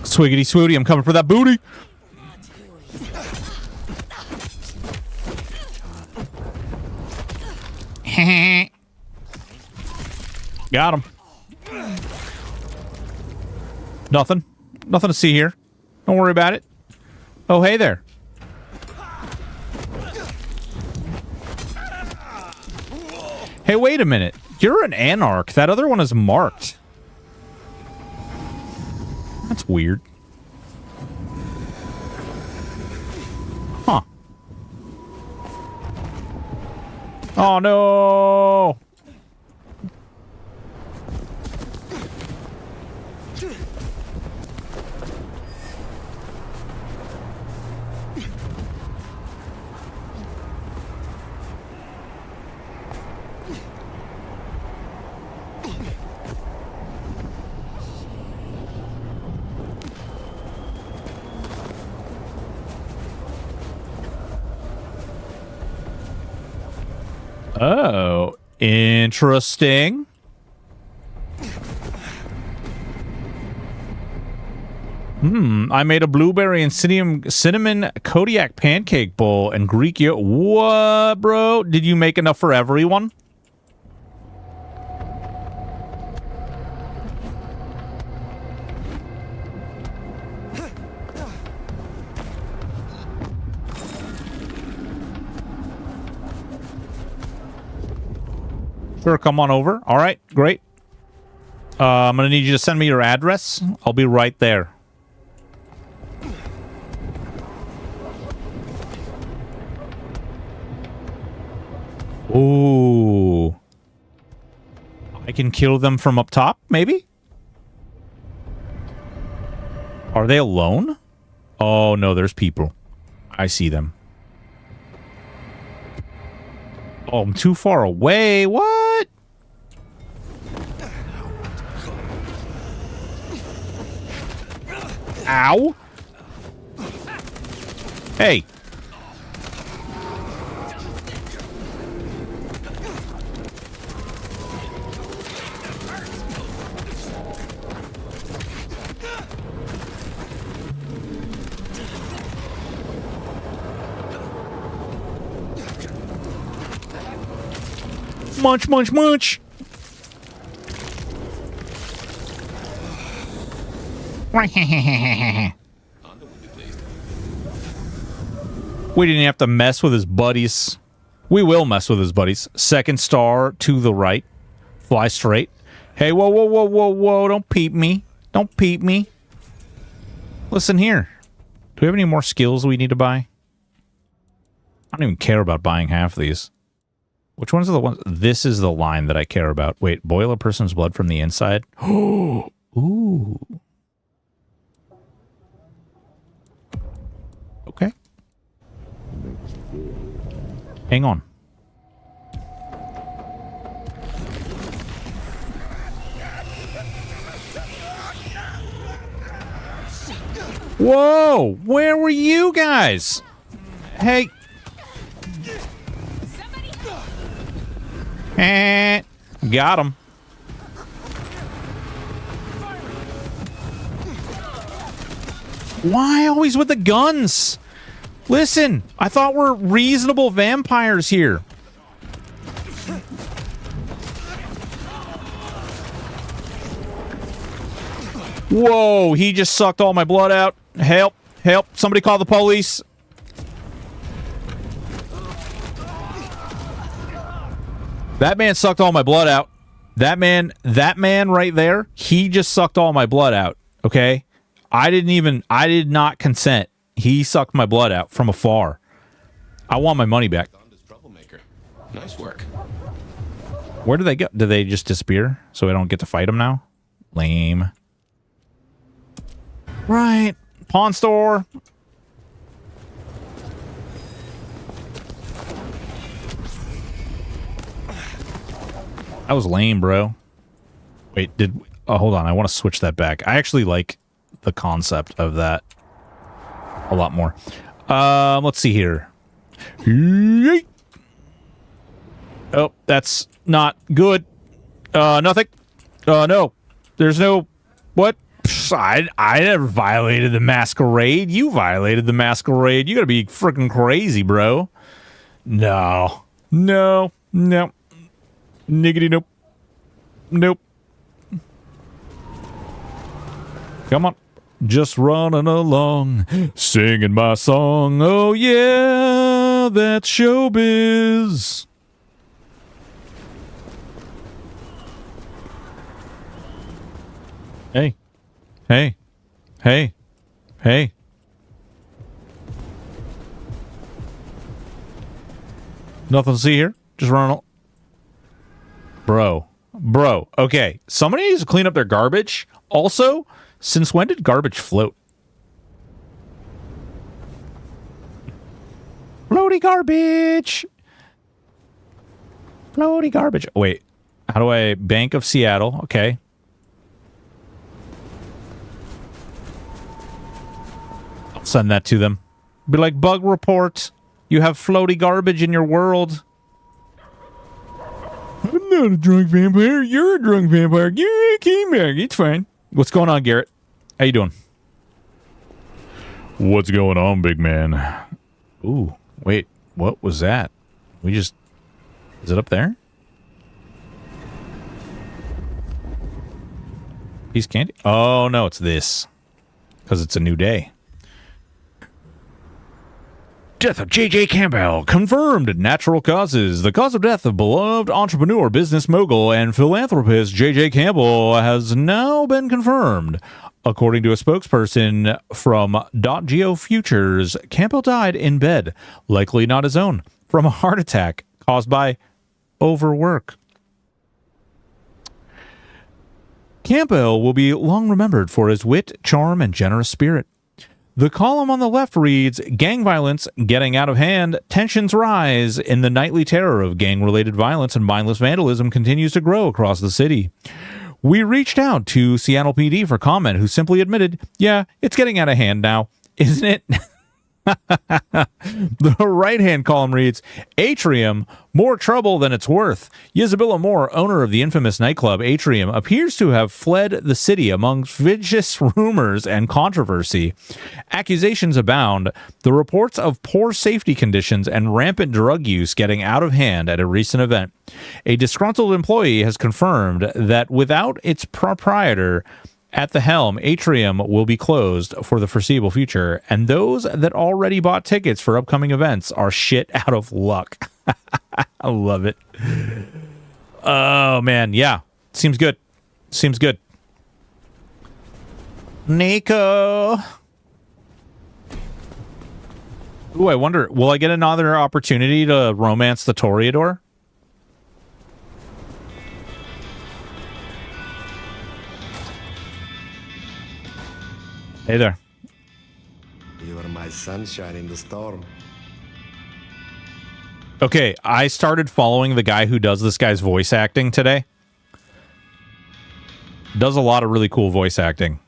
Swiggity swooty, I'm coming for that booty. Got him. Nothing. Nothing to see here. Don't worry about it. Oh, hey there. Hey, wait a minute. You're an anarch. That other one is marked. That's weird. Huh. Oh, no. Oh, interesting. I made a blueberry and cinnamon Kodiak pancake bowl and Greek yogurt. What, bro? Did you make enough for everyone? Sure, come on over. All right, great. I'm going to need you to send me your address. I'll be right there. Ooh. I can kill them from up top, maybe? Are they alone? Oh, no, there's people. I see them. Oh, I'm too far away. What? Ow. Hey. Munch, munch, munch. We didn't have to mess with his buddies. We will mess with his buddies. Second star to the right. Fly straight. Hey, whoa, whoa, whoa, whoa, whoa. Don't peep me. Don't peep me. Listen here. Do we have any more skills we need to buy? I don't even care about buying half these. Which ones are the ones? This is the line that I care about. Wait, boil a person's blood from the inside? Ooh. Okay. Hang on. Whoa! Where were you guys? Hey. Got him. Why always with the guns? Listen, I thought we're reasonable vampires here. Whoa, he just sucked all my blood out. Help, help, somebody call the police. That man sucked all my blood out. That man right there, he just sucked all my blood out, okay? I did not consent. He sucked my blood out from afar. I want my money back. Nice work. Where do they go? Do they just disappear so I don't get to fight them now? Lame. Right. Pawn store. That was lame, bro. Wait, hold on. I want to switch that back. I actually like the concept of that a lot more. Let's see here. Oh, that's not good. Nothing. No. There's no... What? I never violated the Masquerade. You violated the Masquerade. You gotta be freaking crazy, bro. No. No. No. Niggity nope. Nope. Come on. Just running along, singing my song. Oh yeah, that's showbiz. Hey. Hey. Hey. Hey. Nothing to see here. Just run. Bro. Okay. Somebody needs to clean up their garbage. Also, since when did garbage float? Floaty garbage. Floaty garbage. Oh, wait. How do I... Bank of Seattle. Okay. I'll send that to them. Be like, bug report. You have floaty garbage in your world. I'm not a drunk vampire. You're a drunk vampire. You came back. It's fine. What's going on, Garrett? How you doing? What's going on, big man? Ooh, wait. What was that? Is it up there? Piece candy? Oh, no, it's this. Because it's a new day. Death of J.J. Campbell confirmed. Natural causes. The cause of death of beloved entrepreneur, business mogul, and philanthropist J.J. Campbell has now been confirmed. According to a spokesperson from .geo Futures, Campbell died in bed, likely not his own, from a heart attack caused by overwork. Campbell will be long remembered for his wit, charm, and generous spirit. The column on the left reads, gang violence getting out of hand, tensions rise, and the nightly terror of gang-related violence and mindless vandalism continues to grow across the city. We reached out to Seattle PD for comment, who simply admitted, yeah, it's getting out of hand now, isn't it? The right-hand column reads, Atrium, more trouble than it's worth. Isabella Moore, owner of the infamous nightclub Atrium, appears to have fled the city among vicious rumors and controversy. Accusations abound. The reports of poor safety conditions and rampant drug use getting out of hand at a recent event. A disgruntled employee has confirmed that without its proprietor at the helm, Atrium will be closed for the foreseeable future, and those that already bought tickets for upcoming events are shit out of luck. I love it. Oh, man. Yeah. Seems good. Seems good. Nico. Ooh, I wonder, will I get another opportunity to romance the Toreador? Hey there. You are my sunshine in the storm. Okay, I started following the guy who does this guy's voice acting today. Does a lot of really cool voice acting.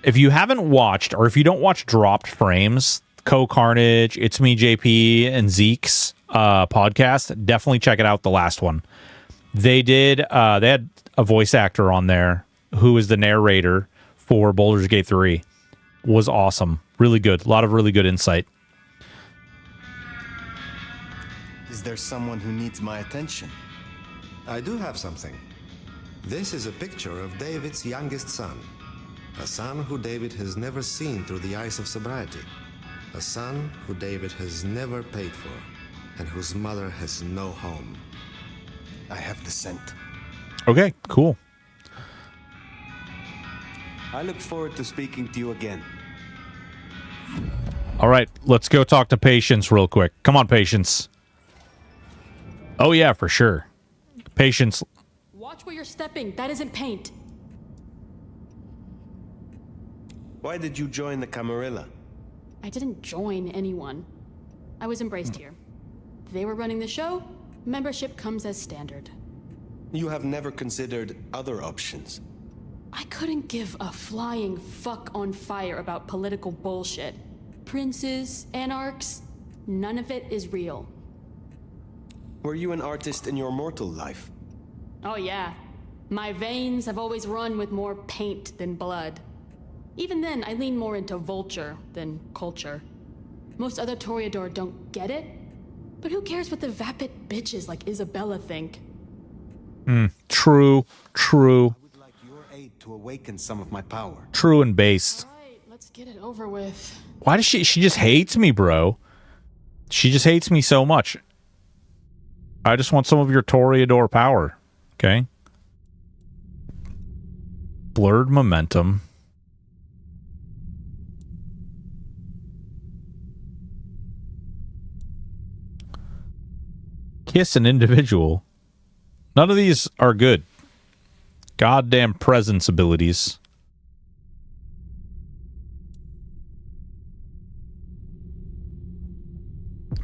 If you haven't watched, or if you don't watch Dropped Frames, Co-Carnage, It's Me JP, and Zeke's podcast, definitely check it out, the last one. They had a voice actor on there who is the narrator for Baldur's Gate 3. Was awesome. Really good. A lot of really good insight. Is there someone who needs my attention? I do have something. This is a picture of David's youngest son. A son who David has never seen through the eyes of sobriety. A son who David has never paid for, and whose mother has no home. I have the scent. Okay, cool. I look forward to speaking to you again. All right, let's go talk to Patience real quick. Come on, Patience. Oh, yeah, for sure. Patience. Watch where you're stepping. That isn't paint. Why did you join the Camarilla? I didn't join anyone. I was embraced here. They were running the show. Membership comes as standard. You have never considered other options. I couldn't give a flying fuck on fire about political bullshit. Princes, anarchs, none of it is real. Were you an artist in your mortal life? Oh yeah. My veins have always run with more paint than blood. Even then, I lean more into vulture than culture. Most other Toreador don't get it, but who cares what the vapid bitches like Isabella think? True. I would like your aid to awaken some of my power. True and based. Alright, let's get it over with. Why does she just hates me, bro? She just hates me so much. I just want some of your Toreador power. Okay. Blurred momentum. Kiss an individual. None of these are good. Goddamn presence abilities.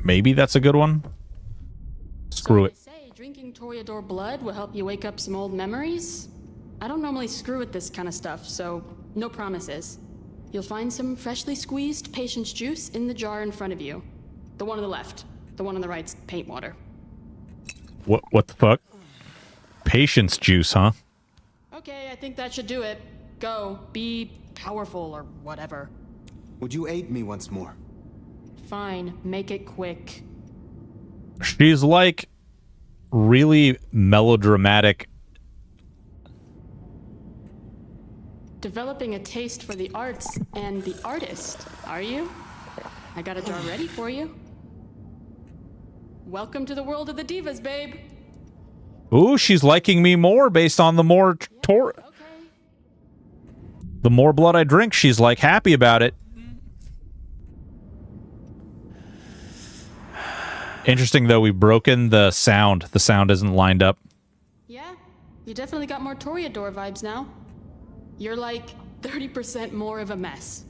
Maybe that's a good one. Screw it. Say, drinking Toreador blood will help you wake up some old memories. I don't normally screw with this kind of stuff, so no promises. You'll find some freshly squeezed patience juice in the jar in front of you. The one on the left. The one on the right's paint water. What the fuck? Patience juice, huh? Okay, I think that should do it. Go. Be powerful or whatever. Would you aid me once more? Fine. Make it quick. She's like really melodramatic. Developing a taste for the arts and the artist, are you? I got a jar ready for you. Welcome to the world of the divas, babe. Ooh, she's liking me more based on the more the more blood I drink, she's like happy about it. Interesting though, we've broken the sound. The sound isn't lined up. Yeah, you definitely got more Toreador vibes now. You're like 30% more of a mess.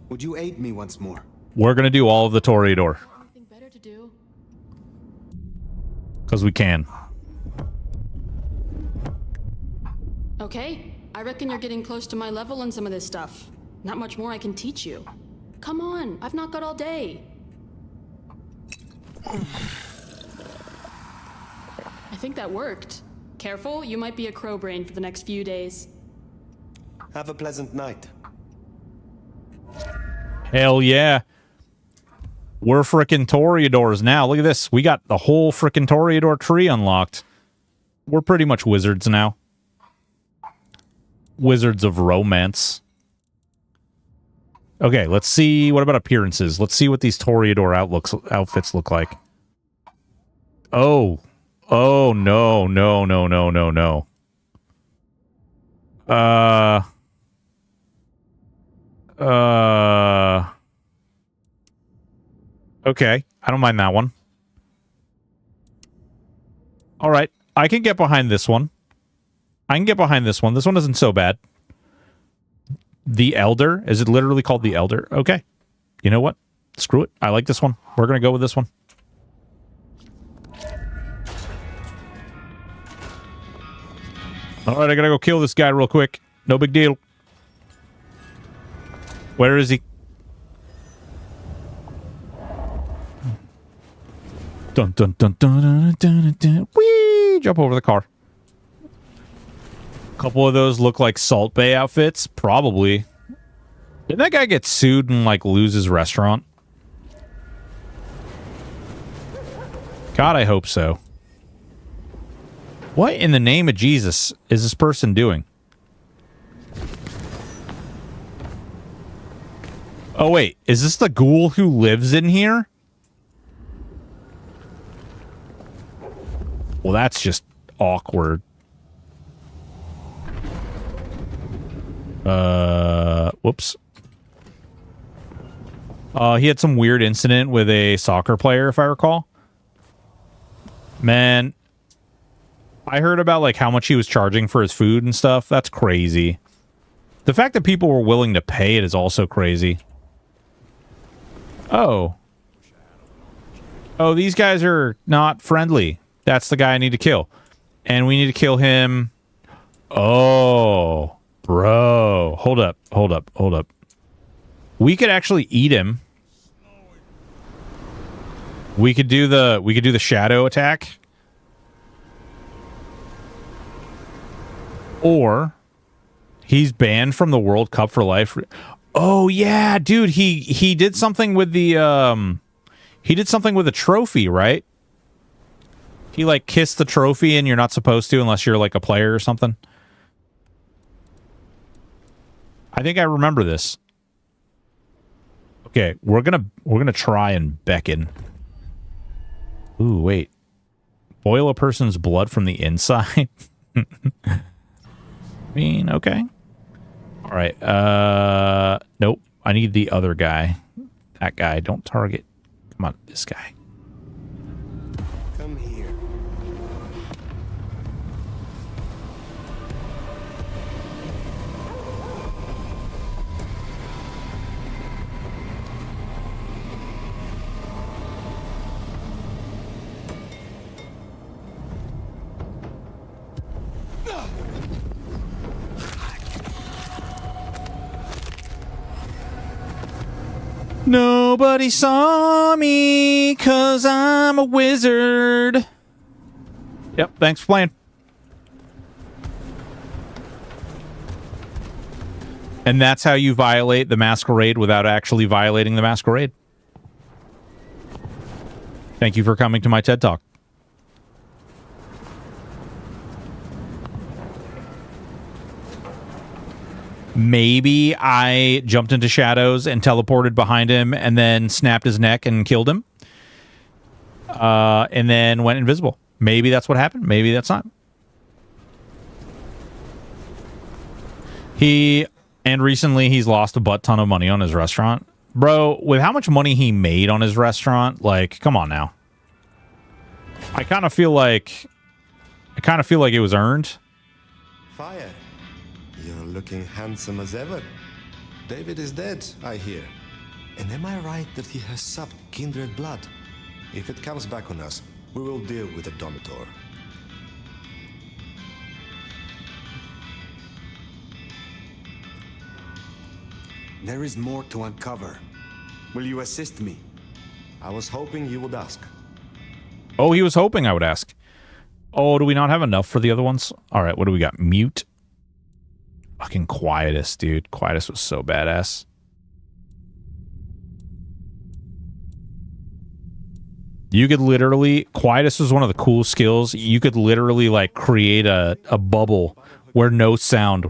Would you aid me once more? We're gonna do all of the Toreador. Anything better to do? Because we can. Okay, I reckon you're getting close to my level on some of this stuff. Not much more I can teach you. Come on, I've not got all day. I think that worked. Careful, you might be a crow brain for the next few days. Have a pleasant night. Hell yeah. We're frickin' Toreadors now. Look at this. We got the whole frickin' Toreador tree unlocked. We're pretty much wizards now. Wizards of romance. Okay, let's see. What about appearances? Let's see what these Toreador outfits look like. Oh. Oh, no. No, no, no, no, no. Okay, I don't mind that one. All right, I can get behind this one. I can get behind this one. This one isn't so bad. The Elder? Is it literally called the Elder? Okay. You know what? Screw it. I like this one. We're going to go with this one. All right, I got to go kill this guy real quick. No big deal. Where is he? Dun dun dun dun dun dun dun. Whee! Jump over the car. A couple of those look like Salt Bay outfits. Probably. Didn't that guy get sued and like lose his restaurant? God, I hope so. What in the name of Jesus is this person doing? Oh, wait. Is this the ghoul who lives in here? Well, that's just awkward. Whoops. He had some weird incident with a soccer player, if I recall. Man, I heard about like how much he was charging for his food and stuff. That's crazy. The fact that people were willing to pay it is also crazy. Oh. Oh, these guys are not friendly. That's the guy I need to kill. And we need to kill him. Oh, bro. Hold up, hold up, hold up. We could actually eat him. We could do the shadow attack. Or he's banned from the World Cup for life. Oh yeah, dude, he did something with the he did something with a trophy, right? He like kissed the trophy and you're not supposed to unless you're like a player or something. I think I remember this. Okay, we're gonna try and beckon. Ooh, wait. Boil a person's blood from the inside? I mean, okay. Alright, nope. I need the other guy. That guy, don't target. Come on, this guy. Come here. Nobody saw me 'cause I'm a wizard. Yep, thanks for playing. And that's how you violate the Masquerade without actually violating the Masquerade. Thank you for coming to my TED Talk. Maybe I jumped into shadows and teleported behind him and then snapped his neck and killed him. And then went invisible. Maybe that's what happened. Maybe that's not. And recently he's lost a butt ton of money on his restaurant. Bro, with how much money he made on his restaurant, like, come on now. I kind of feel like it was earned. Fire. You're looking handsome as ever. David is dead, I hear. And am I right that he has supped kindred blood? If it comes back on us, we will deal with the Domitor. There is more to uncover. Will you assist me? I was hoping you would ask. Oh, he was hoping I would ask. Oh, do we not have enough for the other ones? All right, what do we got? Mute. Fucking Quietus, dude. Quietus was so badass. You could literally... Quietus was one of the cool skills. You could literally, like, create a bubble where no sound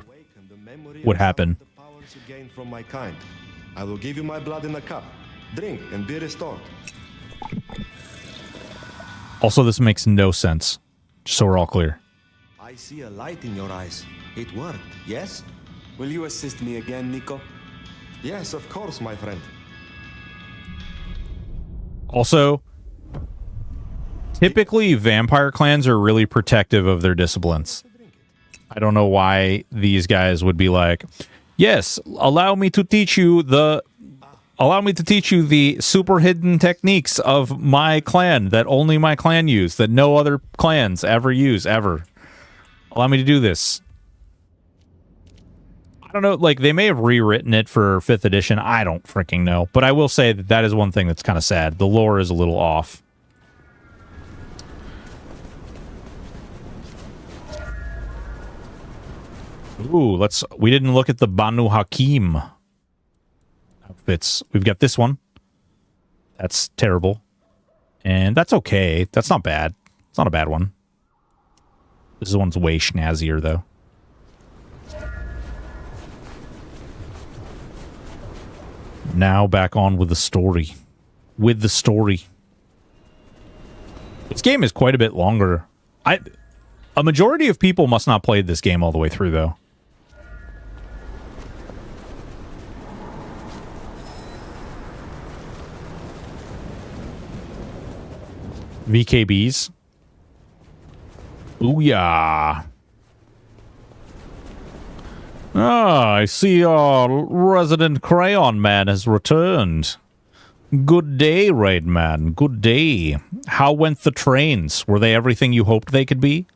would happen. From my kind. I will give you my blood in a cup. Drink and be restored. Also, this makes no sense. Just so we're all clear. I see a light in your eyes. It worked, yes? Will you assist me again, Nico? Yes, of course, my friend. Also, typically vampire clans are really protective of their disciplines. I don't know why these guys would be like, yes, allow me to teach you the super hidden techniques of my clan that only my clan use, that no other clans ever use, ever. Allow me to do this. I don't know, like, they may have rewritten it for 5th edition. I don't freaking know. But I will say that that is one thing that's kind of sad. The lore is a little off. Ooh, we didn't look at the Banu Hakim outfits. We've got this one. That's terrible. And that's okay. That's not bad. It's not a bad one. This one's way snazzier, though. Now back on with the story. With the story. This game is quite a bit longer. A majority of people must not play this game all the way through, though. VKBs. Ooh-yah. Ah, I see our resident Crayon Man has returned. Good day, Raid Man. Good day. How went the trains? Were they everything you hoped they could be?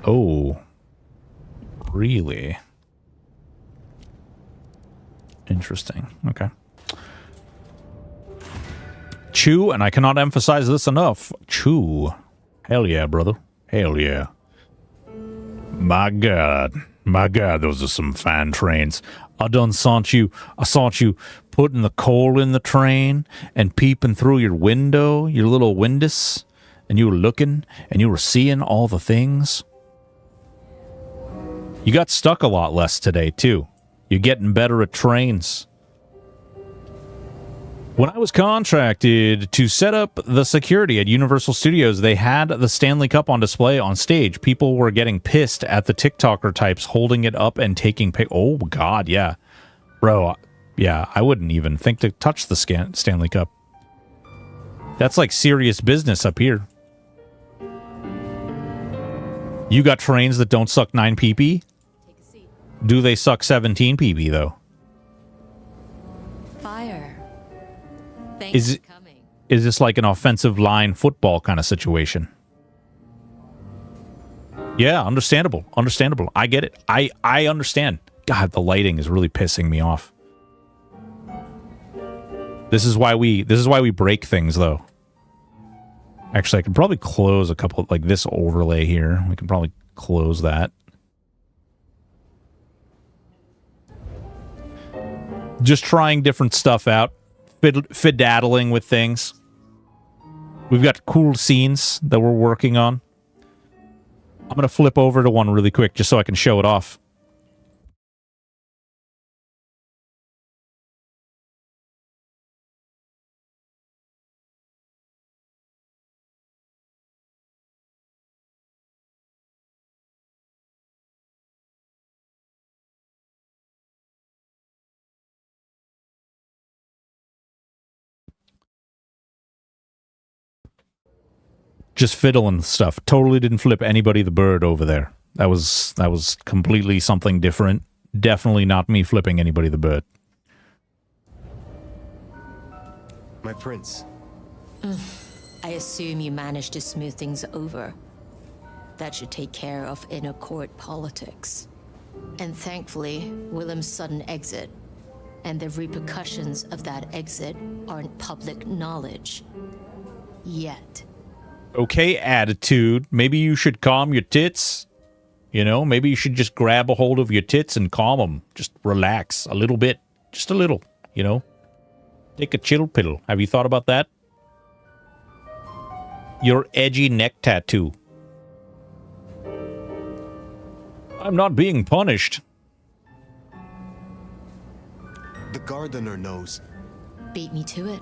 Oh. Really? Interesting. Okay. Chew, and I cannot emphasize this enough. Chew. Hell yeah, brother. Hell yeah. My God. My God, those are some fine trains. I saw you putting the coal in the train and peeping through your window, your little windus, and you were looking and you were seeing all the things. You got stuck a lot less today, too. You're getting better at trains. When I was contracted to set up the security at Universal Studios, they had the Stanley Cup on display on stage. People were getting pissed at the TikToker types holding it up and taking pic. Oh, God, yeah. Bro, yeah, I wouldn't even think to touch the Stanley Cup. That's like serious business up here. You got trains that don't suck 9 pp? Do they suck 17 pp, though? Fire. Is this like an offensive line football kind of situation? Yeah, understandable. Understandable. I get it. I understand. God, the lighting is really pissing me off. This is why we break things, though. Actually, I can probably close a couple, like this overlay here. We can probably close that. Just trying different stuff out. Fidaddling with things. We've got cool scenes that we're working on. I'm going to flip over to one really quick just so I can show it off. Just fiddling with stuff. Totally didn't flip anybody the bird over there. That was completely something different. Definitely not me flipping anybody the bird. My prince. I assume you managed to smooth things over. That should take care of inner court politics. And thankfully, Willem's sudden exit and the repercussions of that exit aren't public knowledge. Yet. Okay, attitude. Maybe you should calm your tits. You know, maybe you should just grab a hold of your tits and calm them. Just relax a little bit. Just a little, you know. Take a chill pill. Have you thought about that? Your edgy neck tattoo. I'm not being punished. The gardener knows. Beat me to it.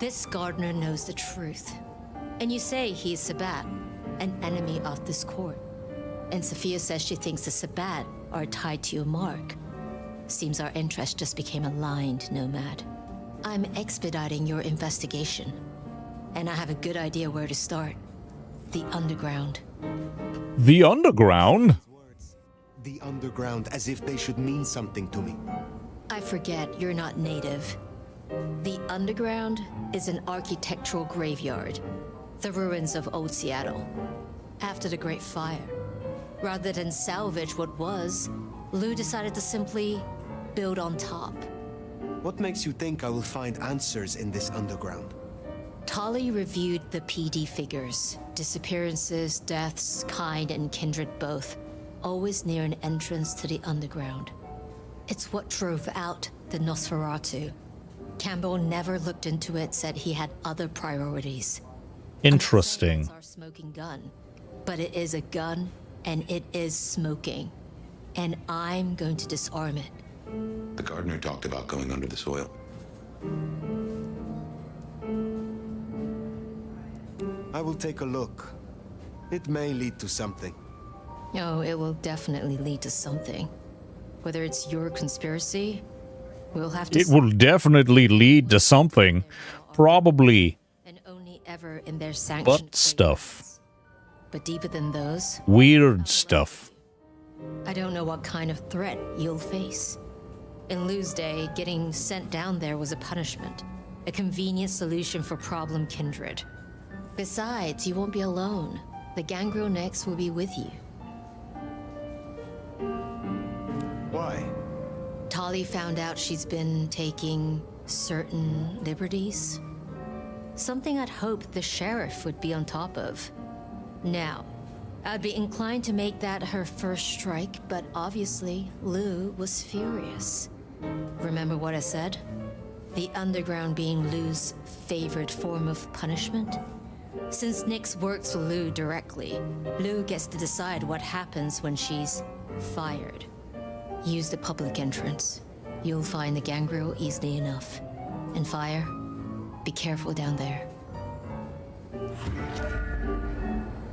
This gardener knows the truth. And you say he's Sabat, an enemy of this court. And Sophia says she thinks the Sabat are tied to your mark. Seems our interests just became aligned, Nomad. I'm expediting your investigation. And I have a good idea where to start. The underground. The underground? The underground, as if they should mean something to me. I forget you're not native. The underground is an architectural graveyard. The ruins of old Seattle. After the Great Fire. Rather than salvage what was, Lou decided to simply build on top. What makes you think I will find answers in this underground? Tali reviewed the PD figures. Disappearances, deaths, kind and kindred both. Always near an entrance to the underground. It's what drove out the Nosferatu. Campbell never looked into it, said he had other priorities. Interesting. It's our smoking gun, but it is a gun, and it is smoking. And I'm going to disarm it. The gardener talked about going under the soil. I will take a look. It may lead to something. Oh, it will definitely lead to something. Whether it's your conspiracy, we'll have to... It will definitely lead to something. Probably. And only ever in their sanctioned Butt stuff. But deeper than those, Weird stuff. I don't know what kind of threat you'll face. In Lou's day, getting sent down there was a punishment. A convenient solution for problem kindred. Besides, you won't be alone. The Gangrel next will be with you. Why? Tali found out she's been taking certain liberties. Something I'd hoped the sheriff would be on top of. Now, I'd be inclined to make that her first strike, but obviously, Lou was furious. Remember what I said? The underground being Lou's favorite form of punishment? Since Nyx works for Lou directly, Lou gets to decide what happens when she's fired. Use the public entrance. You'll find the Gangrel easily enough. And Fire, be careful down there.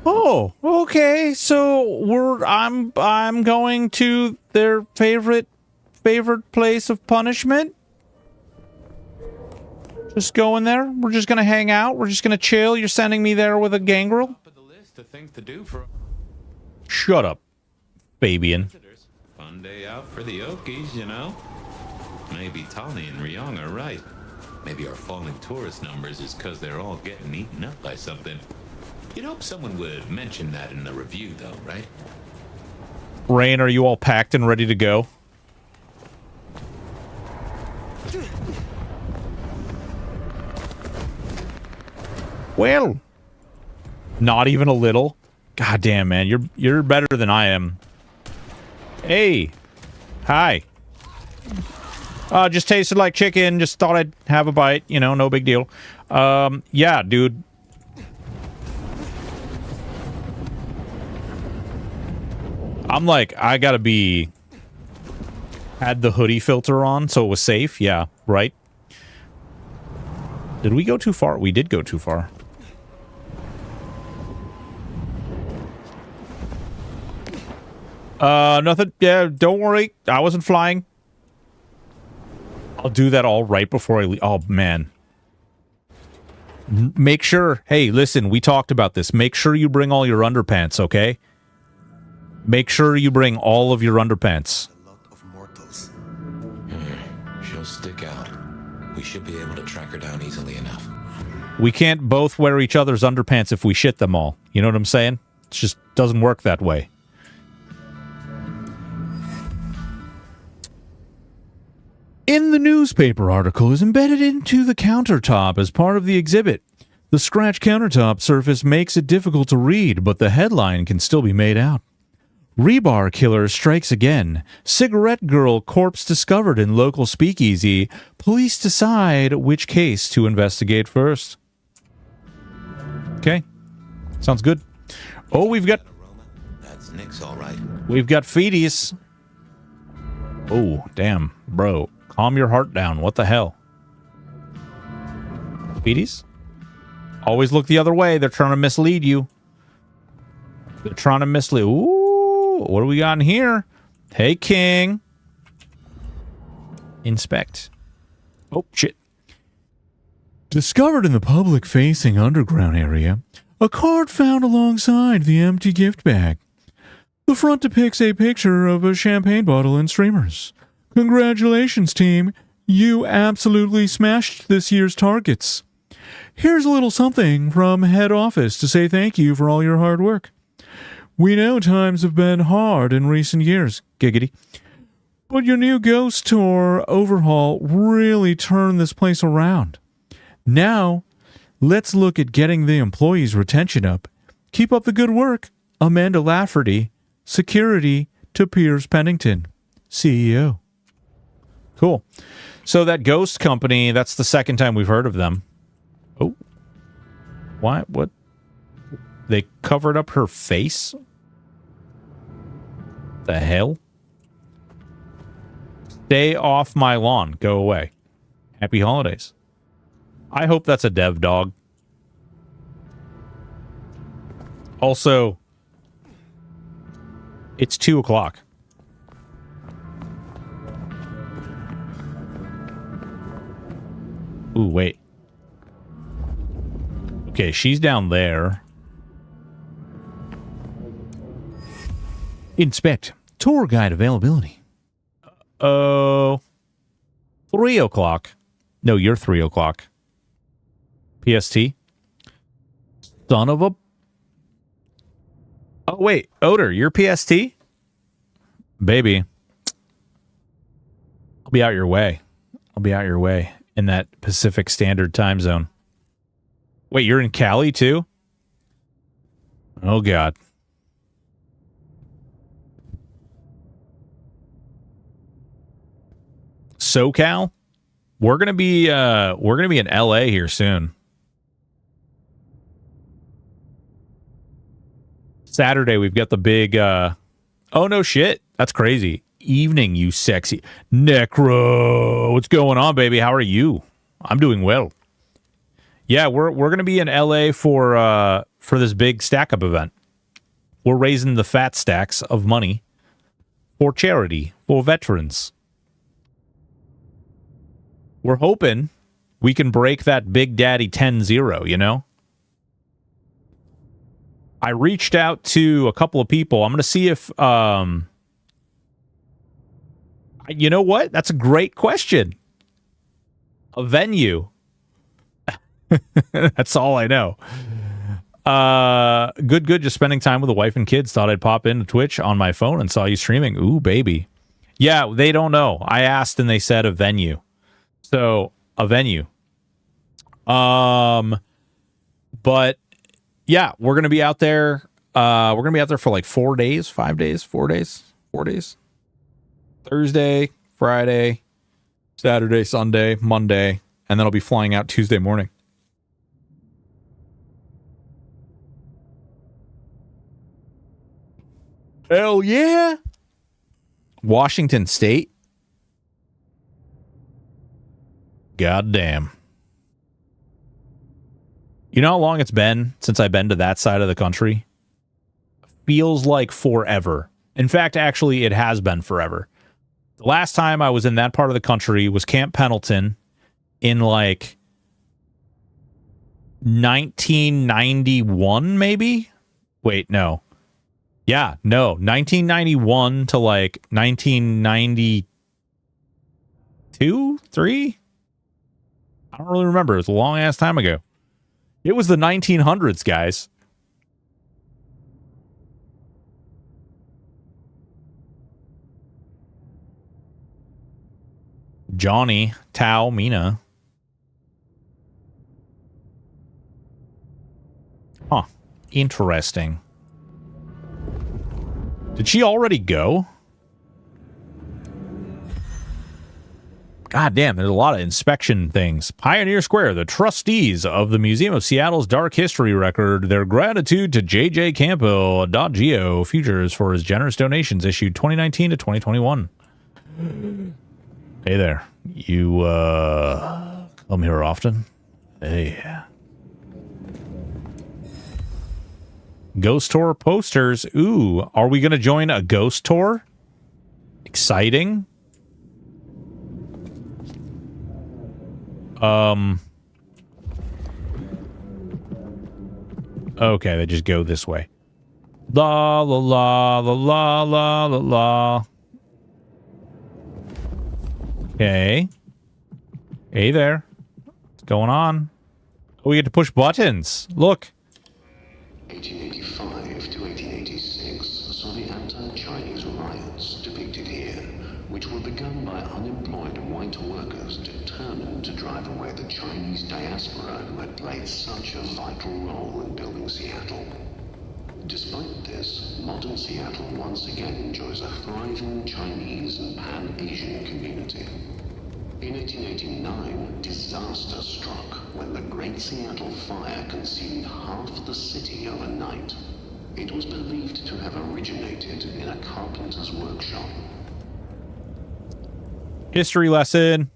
Oh, okay. So I'm going to their favorite place of punishment. Just going there. We're just gonna hang out. We're just gonna chill. You're sending me there with a Gangrel? Shut up, Fabian. Fun day out for the Okies, you know? Maybe Tali and Ryong are right. Maybe our falling tourist numbers is because they're all getting eaten up by something. You'd hope someone would mention that in the review, though, right? Rain, are you all packed and ready to go? Well, not even a little. God damn, man, you're better than I am. Hey, hi. Just tasted like chicken. Just thought I'd have a bite. You know, no big deal. Yeah, dude. I'm like, I gotta be... Had the hoodie filter on, so it was safe. Yeah, right. Did we go too far? We did go too far. Nothing. Yeah, don't worry. I wasn't flying. I'll do that all right before I leave. Oh, man. Make sure... Hey, listen, we talked about this. Make sure you bring all your underpants, okay? Make sure you bring all of your underpants. She'll stick out. We should be able to track her down easily enough. We can't both wear each other's underpants if we shit them all. You know what I'm saying? It just doesn't work that way. In the newspaper article is embedded into the countertop as part of the exhibit. The scratch countertop surface makes it difficult to read, but the headline can still be made out. Rebar killer strikes again. Cigarette girl corpse discovered in local speakeasy. Police decide which case to investigate first. Okay. Sounds good. Oh, we've got... That's Nyx, all right. We've got feeties. Oh, damn, bro. Calm your heart down. What the hell? Feeties? Always look the other way. They're trying to mislead you. They're trying to mislead... Ooh, what do we got in here? Hey, King. Inspect. Oh, shit. Discovered in the public-facing underground area, a card found alongside the empty gift bag. The front depicts a picture of a champagne bottle and streamers. Congratulations, team. You absolutely smashed this year's targets. Here's a little something from head office to say thank you for all your hard work. We know times have been hard in recent years, giggity. But your new ghost tour overhaul really turned this place around. Now, let's look at getting the employees' retention up. Keep up the good work. Amanda Lafferty, Security to Piers Pennington, CEO. Cool. So that ghost company, that's the second time we've heard of them. Oh. Why? What? They covered up her face? The hell? Stay off my lawn. Go away. Happy holidays. I hope that's a dev dog. Also, it's 2 o'clock. Ooh, wait. Okay, she's down there. Inspect. Tour guide availability. Oh. 3 o'clock. No, you're 3 o'clock. PST. Son of a... Oh, wait. Odor, you're PST? Baby. I'll be out your way. I'll be out your way in that Pacific Standard Time Zone. Wait, you're in Cali, too? Oh, God. SoCal? We're gonna be in LA here soon. Saturday we've got the big oh no shit. That's crazy. Evening, you sexy Necro. What's going on, baby? How are you? I'm doing well. Yeah, we're gonna be in LA for this big StackUp event. We're raising the fat stacks of money for charity, for veterans. We're hoping we can break that Big Daddy 10-0, you know? I reached out to a couple of people. I'm going to see if... you know what? That's a great question. A venue. That's all I know. Good. Just spending time with the wife and kids. Thought I'd pop into Twitch on my phone and saw you streaming. Ooh, baby. Yeah, they don't know. I asked and they said a venue. So, a venue. But yeah, we're going to be out there. We're going to be out there for like 4 days, 5 days, 4 days, 4 days. Thursday, Friday, Saturday, Sunday, Monday, and then I'll be flying out Tuesday morning. Hell yeah. Washington State. God damn. You know how long it's been since I've been to that side of the country? Feels like forever. In fact, actually, it has been forever. The last time I was in that part of the country was Camp Pendleton in like 1991, maybe? Wait, no. Yeah, no. 1991 to like 1992, 3? I don't really remember. It was a long ass time ago. It was the 1900s, guys. Johnny, Tao, Mina. Huh. Interesting. Did she already go? God damn, there's a lot of inspection things. Pioneer Square, the trustees of the Museum of Seattle's Dark History record their gratitude to J.J. Campo.Geo Futures for his generous donations issued 2019 to 2021. Hey there. You, come here often? Hey. Ghost tour posters. Ooh, are we going to join a ghost tour? Exciting. Okay, they just go this way. La la la la la la la la. Okay. Hey there. What's going on? Oh, we get to push buttons. Look. 1885 to 1886 saw the anti-Chinese riots depicted here, which were begun by unemployed white workers determined to drive away the Chinese diaspora who had played such a vital role in building Seattle. Despite this, modern Seattle once again enjoys a thriving Chinese and Pan-Asian community. In 1889, disaster struck when the Great Seattle Fire consumed half the city overnight. It was believed to have originated in a carpenter's workshop. History lesson.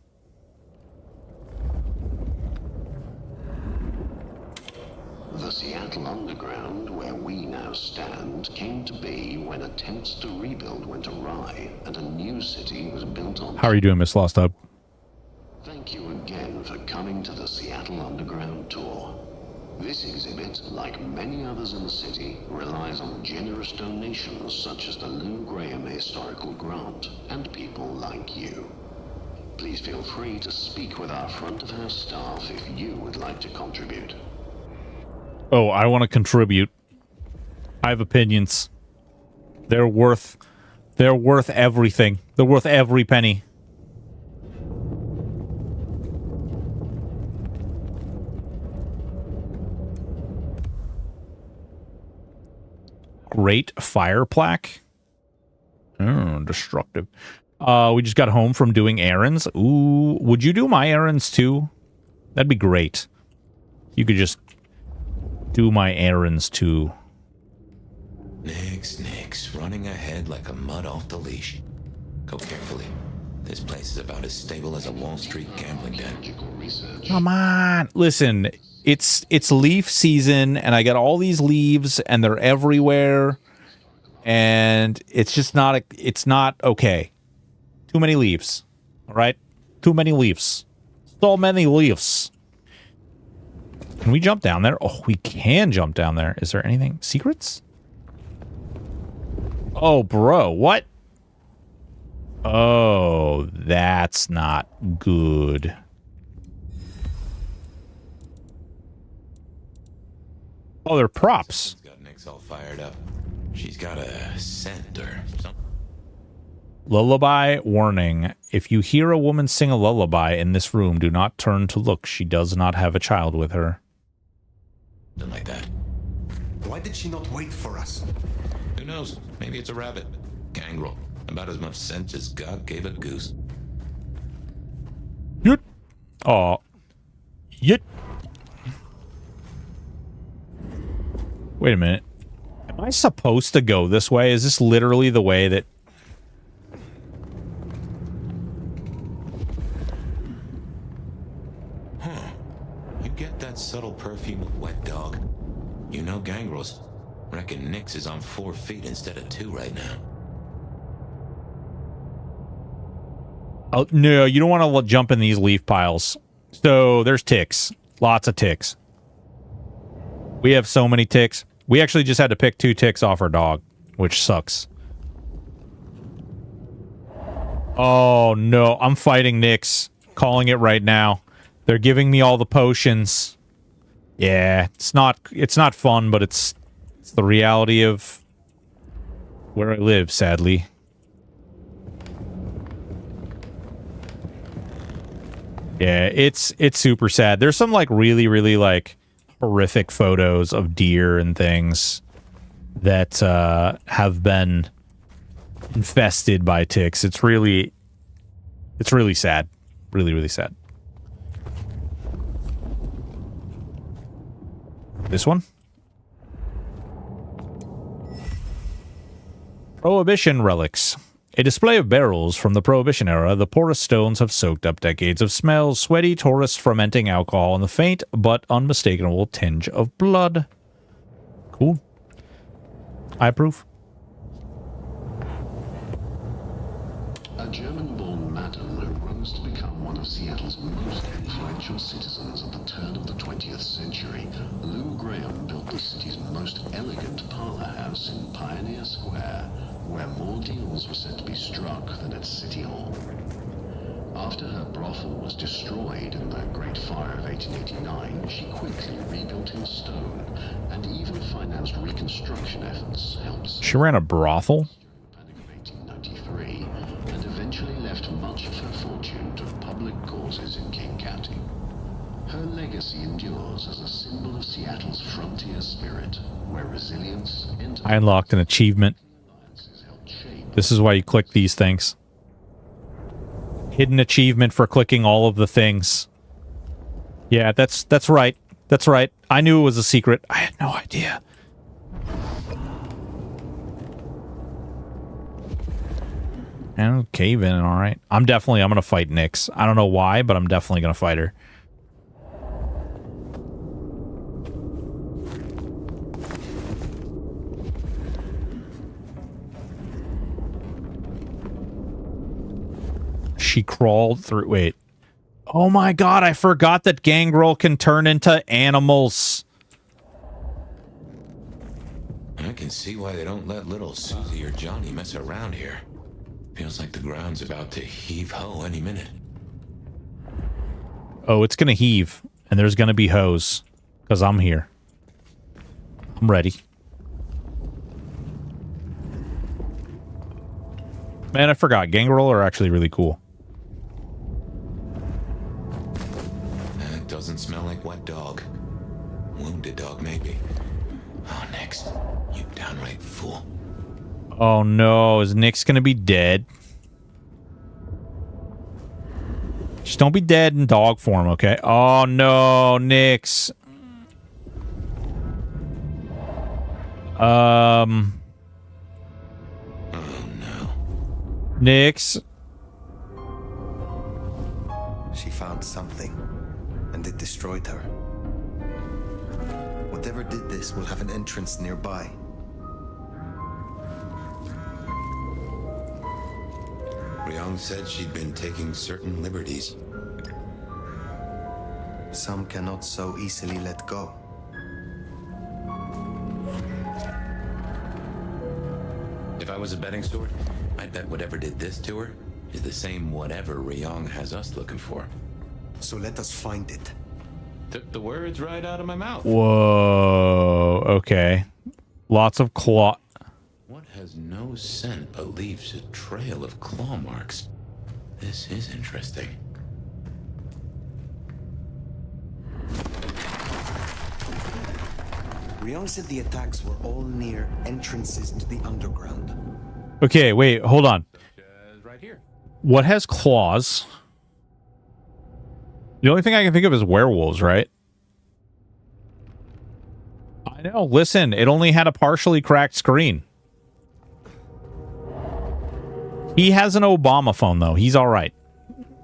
The Seattle Underground, where we now stand, came to be when attempts to rebuild went awry and a new city was built on. How are you doing, Miss Lost Hub? Thank you again for coming to the Seattle Underground tour. This exhibit, like many others in the city, relies on generous donations such as the Lou Graham Historical Grant and people like you. Please feel free to speak with our front of house staff if you would like to contribute. Oh, I want to contribute. I have opinions. They're worth everything. They're worth every penny. Great fire plaque. Oh, destructive. We just got home from doing errands. Ooh, would you do my errands too? That'd be great. You could just do my errands too. Nix, running ahead like a mud off the leash. Go carefully. This place is about as stable as a Wall Street gambling den. Come on. Listen, it's leaf season, and I got all these leaves, and they're everywhere, and it's just not, it's not okay. Too many leaves. All right? Too many leaves. So many leaves. Can we jump down there? Oh, we can jump down there. Is there anything? Secrets? Oh, bro. What? Oh, that's not good. Oh, they're props. Got Nix all fired up. She's got a scent or something. Lullaby warning. If you hear a woman sing a lullaby in this room, do not turn to look. She does not have a child with her. Something like that. Why did she not wait for us? Who knows? Maybe it's a rabbit. Gangrel. About as much sense as God gave a goose. Yut. Oh. Yut. Wait a minute. Am I supposed to go this way? Is this literally the way that... Huh. You get that subtle perfume of wet dog? You know gangrels. Reckon Nix is on 4 feet instead of 2 right now. Oh, no, you don't want to jump in these leaf piles. So, there's ticks. Lots of ticks. We have so many ticks. We actually just had to pick 2 ticks off our dog, which sucks. Oh, no. I'm fighting Nix. Calling it right now. They're giving me all the potions. Yeah, it's not fun, but it's the reality of where I live, sadly. Yeah, it's super sad. There's some like really like horrific photos of deer and things that have been infested by ticks. It's really sad. Really sad. This one? Prohibition relics. A display of barrels from the Prohibition era, the porous stones have soaked up decades of smells, sweaty Taurus fermenting alcohol, and the faint but unmistakable tinge of blood. Cool. I approve. A German-born madam who rose to become one of Seattle's most influential citizens at the turn of the 20th century, Lou Graham built the city's most elegant parlor house in Pioneer Square, where more deals were said to be struck than at City Hall. After her brothel was destroyed in the Great Fire of 1889, she quickly rebuilt in stone and even financed reconstruction efforts helped. She ran a brothel? Panic of 1893, and eventually left much of her fortune to public causes in King County. Her legacy endures as a symbol of Seattle's frontier spirit, where resilience, I unlocked an achievement. This is why you click these things. Hidden achievement for clicking all of the things. Yeah, that's right. That's right. I knew it was a secret. I had no idea. And cave in, all right. I'm gonna fight Nyx. I don't know why, but I'm definitely gonna fight her. She crawled through. Wait. Oh my god, I forgot that Gangrel can turn into animals. I can see why they don't let little Susie or Johnny mess around here. Feels like the ground's about to heave-ho any minute. Oh, it's gonna heave, and there's gonna be hoes, because I'm here. I'm ready. Man, I forgot. Gangrel are actually really cool. That doesn't smell like wet dog. Wounded dog, maybe. Oh, Nyx, you downright fool. Oh no, is Nyx gonna be dead? Just don't be dead in dog form, okay? Oh no, Nyx. Oh no. Nyx. She found something, and it destroyed her. Whatever did this will have an entrance nearby. Ryong said she'd been taking certain liberties. Some cannot so easily let go. If I was a betting store, I'd bet whatever did this to her is the same whatever Ryong has us looking for. So let us find it. Took the words right out of my mouth. Whoa, okay. Lots of claw. What has no scent but leaves a trail of claw marks? This is interesting. Ryong said the attacks were all near entrances to the underground. Okay, wait, hold on. Right here. What has claws? The only thing I can think of is werewolves, right? I know, listen, it only had a partially cracked screen. He has an Obama phone, though. He's all right.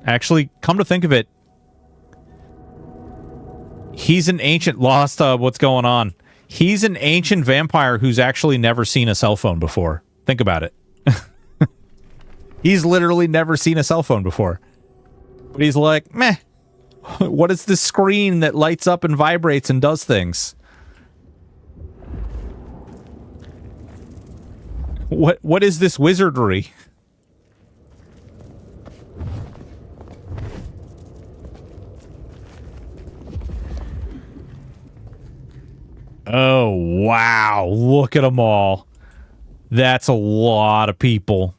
Actually, come to think of it, he's an ancient lost. What's going on? He's an ancient vampire who's actually never seen a cell phone before. Think about it. He's literally never seen a cell phone before. But he's like, meh. What is this screen that lights up and vibrates and does things? What is this wizardry? Oh, wow. Look at them all. That's a lot of people.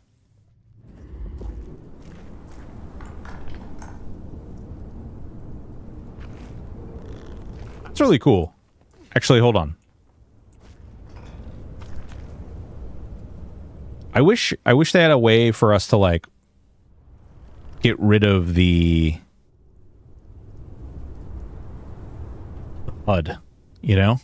That's really cool. Actually, hold on. I wish they had a way for us to, like, get rid of the HUD, you know?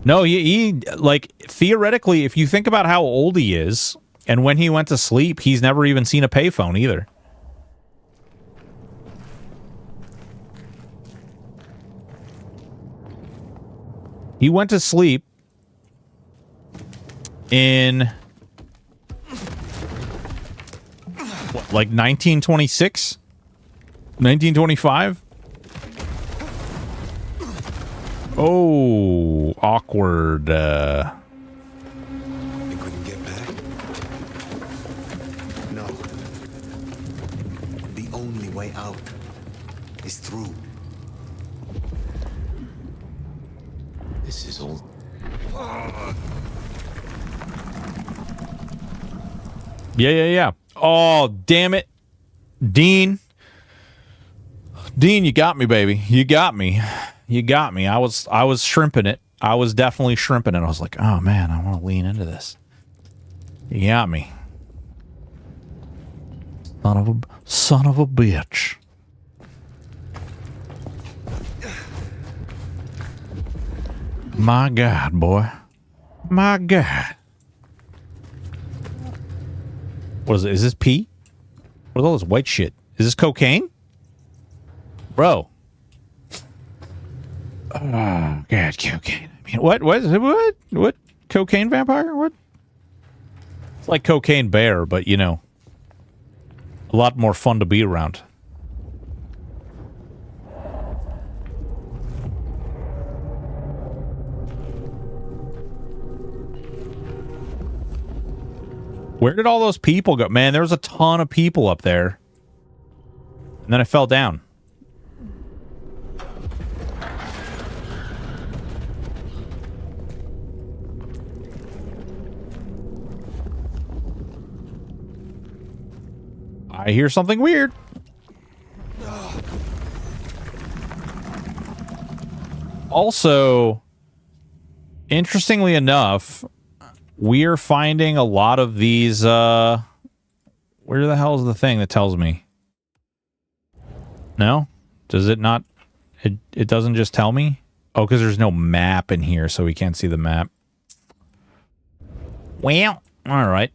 No, he like, theoretically, if you think about how old he is, and when he went to sleep, he's never even seen a payphone either. He went to sleep in, what, like 1926? 1925? Oh, awkward. Think we can get back? No. The only way out is through. This is old. Yeah. Oh, damn it. Dean, you got me, baby. You got me. I was shrimping it. I was definitely shrimping it. I was like, oh man, I want to lean into this. You got me. Son of a bitch. My God, boy. My God. What is it? Is this pee? What is all this white shit? Is this cocaine? Bro. Oh, God, cocaine. I mean, what? Cocaine vampire? What? It's like cocaine bear, but, you know, a lot more fun to be around. Where did all those people go? Man, there was a ton of people up there. And then I fell down. I hear something weird. Also, interestingly enough, we're finding a lot of these, where the hell is the thing that tells me? No? Does it not? It doesn't just tell me? Oh, because there's no map in here, so we can't see the map. Well, alright.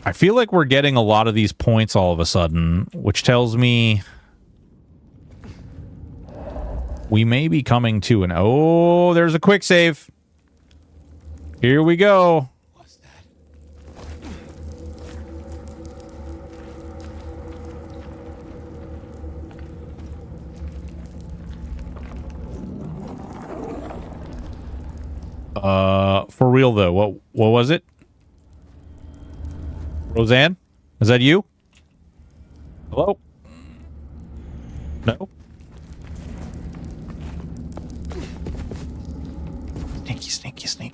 I feel like we're getting a lot of these points all of a sudden, which tells me we may be coming to an... Oh, there's a quick save. Here we go. What's that? For real though, what was it? Roseanne? Is that you? Hello? No?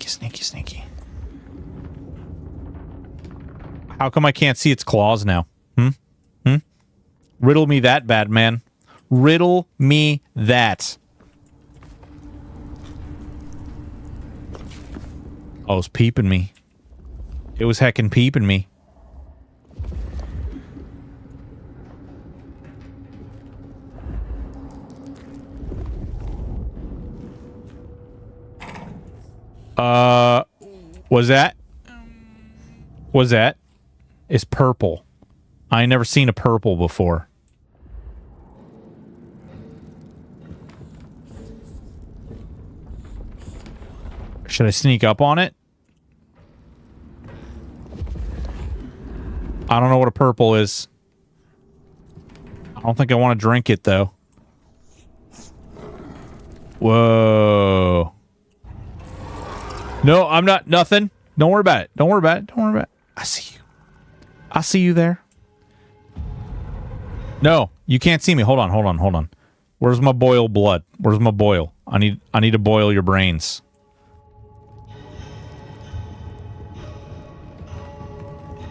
Sneaky. How come I can't see its claws now? Riddle me that, Batman. Riddle me that. Oh, it was peeping me. It was heckin' peeping me. Was that? It's purple. I ain't never seen a purple before. Should I sneak up on it? I don't know what a purple is. I don't think I want to drink it, though. Whoa. No, I'm not. Nothing. Don't worry about it. Don't worry about it. Don't worry about it. I see you. I see you there. No, you can't see me. Hold on. Where's my boil blood? Where's my boil? I need to boil your brains.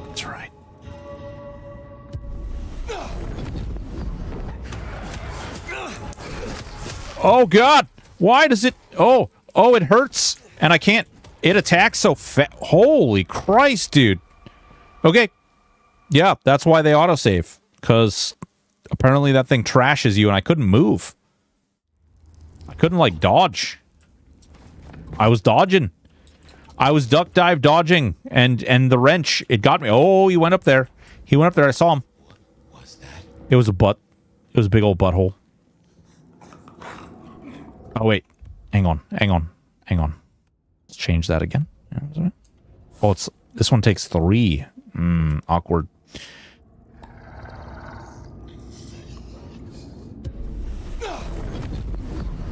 That's right. Oh, God. Why does it... Oh, it hurts. And I can't... It attacks so fast. Holy Christ, dude. Okay. Yeah, that's why they autosave. Because apparently that thing trashes you and I couldn't move. I couldn't, like, dodge. I was dodging. I was duck dive dodging. And the wrench, it got me. Oh, he went up there. He went up there. I saw him. What was that? It was a butt. It was a big old butthole. Oh, wait. Hang on. Let's change that again. Oh, this one takes 3. Awkward.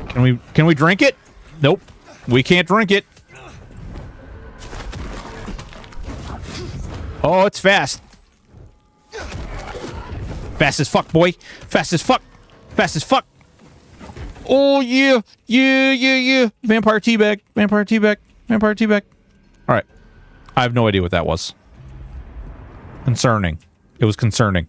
Can we drink it? Nope. We can't drink it. Oh, it's fast. Fast as fuck, boy. Fast as fuck. Oh, yeah. Vampire teabag. All right. I have no idea what that was. Concerning. It was concerning.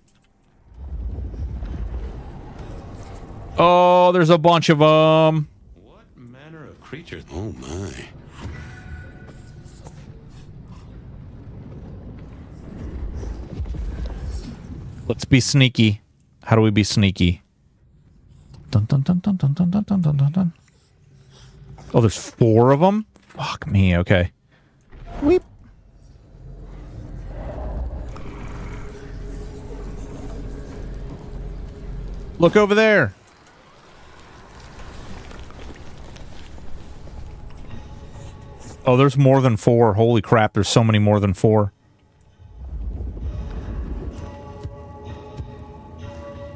Oh, there's a bunch of them. What manner of creatures? Oh, my. Let's be sneaky. How do we be sneaky? Dun, dun, dun, dun, dun, dun, dun, dun, dun, dun. Oh, there's 4 of them? Fuck me, okay. Weep. Look over there. Oh, there's more than 4. Holy crap, there's so many more than 4.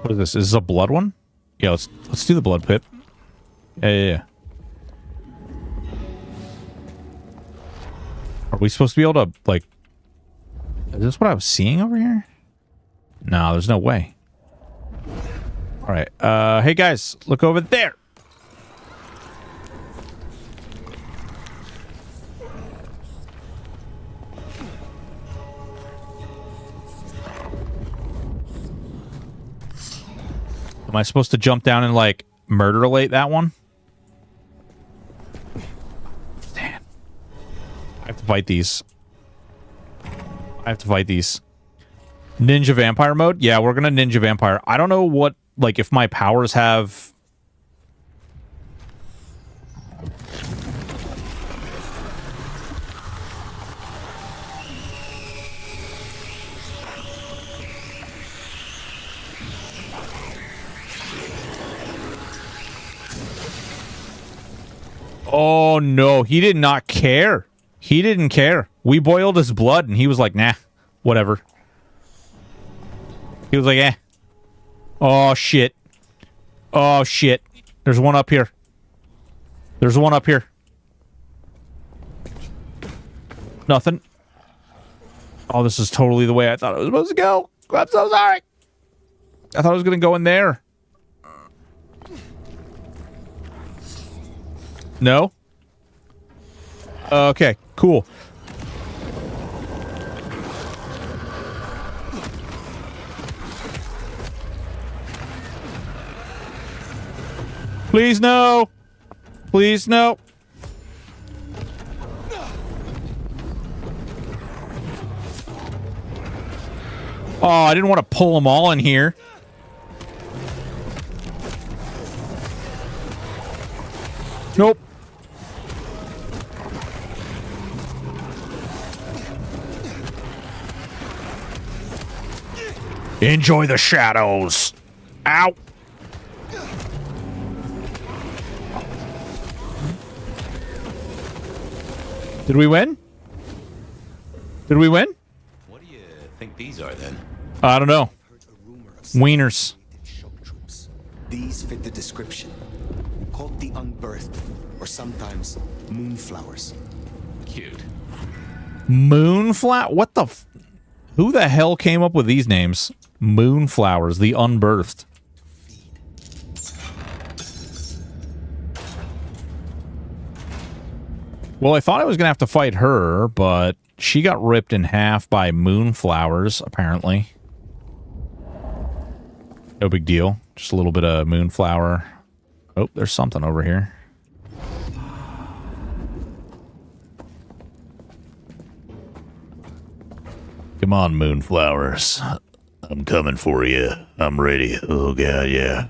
What is this? Is this a blood one? Yeah, let's do the blood pip. Yeah. Are we supposed to be able to, like... Is this what I was seeing over here? No, there's no way. Alright, hey guys, look over there! Am I supposed to jump down and, like, murder-late that one? Damn. I have to fight these. Ninja vampire mode? Yeah, we're gonna ninja vampire. I don't know what, like, if my powers have... Oh, no. He did not care. He didn't care. We boiled his blood, and he was like, nah, whatever. He was like, eh. Oh, shit. Oh, shit. There's one up here. There's one up here. Nothing. Oh, this is totally the way I thought it was supposed to go. I'm so sorry. I thought I was going to go in there. No? Okay, cool. Please no. Please no. Oh, I didn't want to pull them all in here. Nope. Enjoy the shadows. Ow. Did we win? Did we win? What do you think these are then? I don't know. Wieners. These fit the description. Called the unbirthed, or sometimes moonflowers. Cute. Moonflower? What the f... Who the hell came up with these names? Moonflowers, the unbirthed. Well, I thought I was going to have to fight her, but she got ripped in half by moonflowers, apparently. No big deal. Just a little bit of moonflower. Oh, there's something over here. Come on, moonflowers. I'm coming for you. I'm ready. Oh, God, yeah.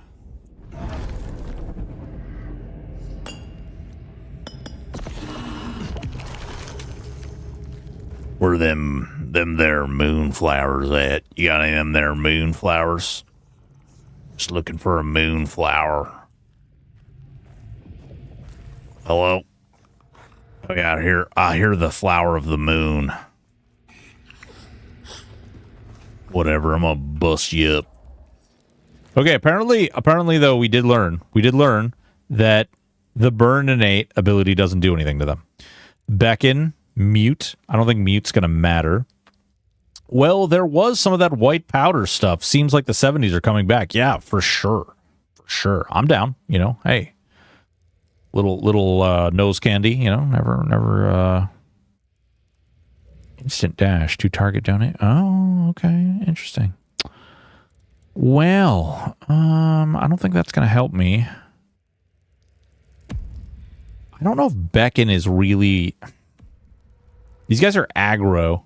Where them there moonflowers at? You got any of them there moonflowers? Just looking for a moonflower. Hello? Oh, yeah, I hear the flower of the moon. Whatever, I'm gonna bust you up. Okay, apparently though, we did learn that the burn innate ability doesn't do anything to them. Beckon, mute. I don't think mute's gonna matter. Well, there was some of that white powder stuff. Seems like the 70s are coming back. Yeah, for sure. For sure. I'm down, you know. Hey. Little nose candy, you know, never instant dash to target donate. Oh, okay. Interesting. Well, I don't think that's going to help me. I don't know if Beckon is really... These guys are aggro.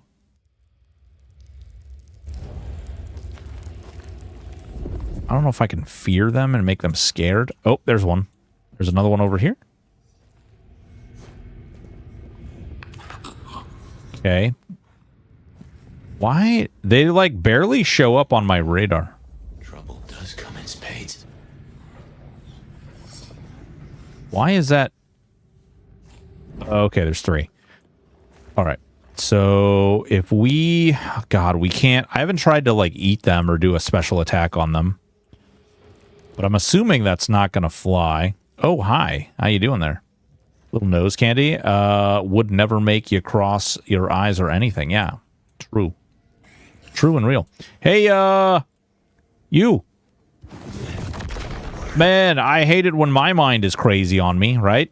I don't know if I can fear them and make them scared. Oh, there's one. There's another one over here. Okay. Why? They, like, barely show up on my radar. Trouble does come in spades. Why is that? Okay, there's 3. All right. So if we... God, we can't... I haven't tried to, like, eat them or do a special attack on them. But I'm assuming that's not going to fly. Oh, hi. How you doing there? Little nose candy. Would never make you cross your eyes or anything. Yeah. True. True and real. Hey, you. Man, I hate it when my mind is crazy on me, right?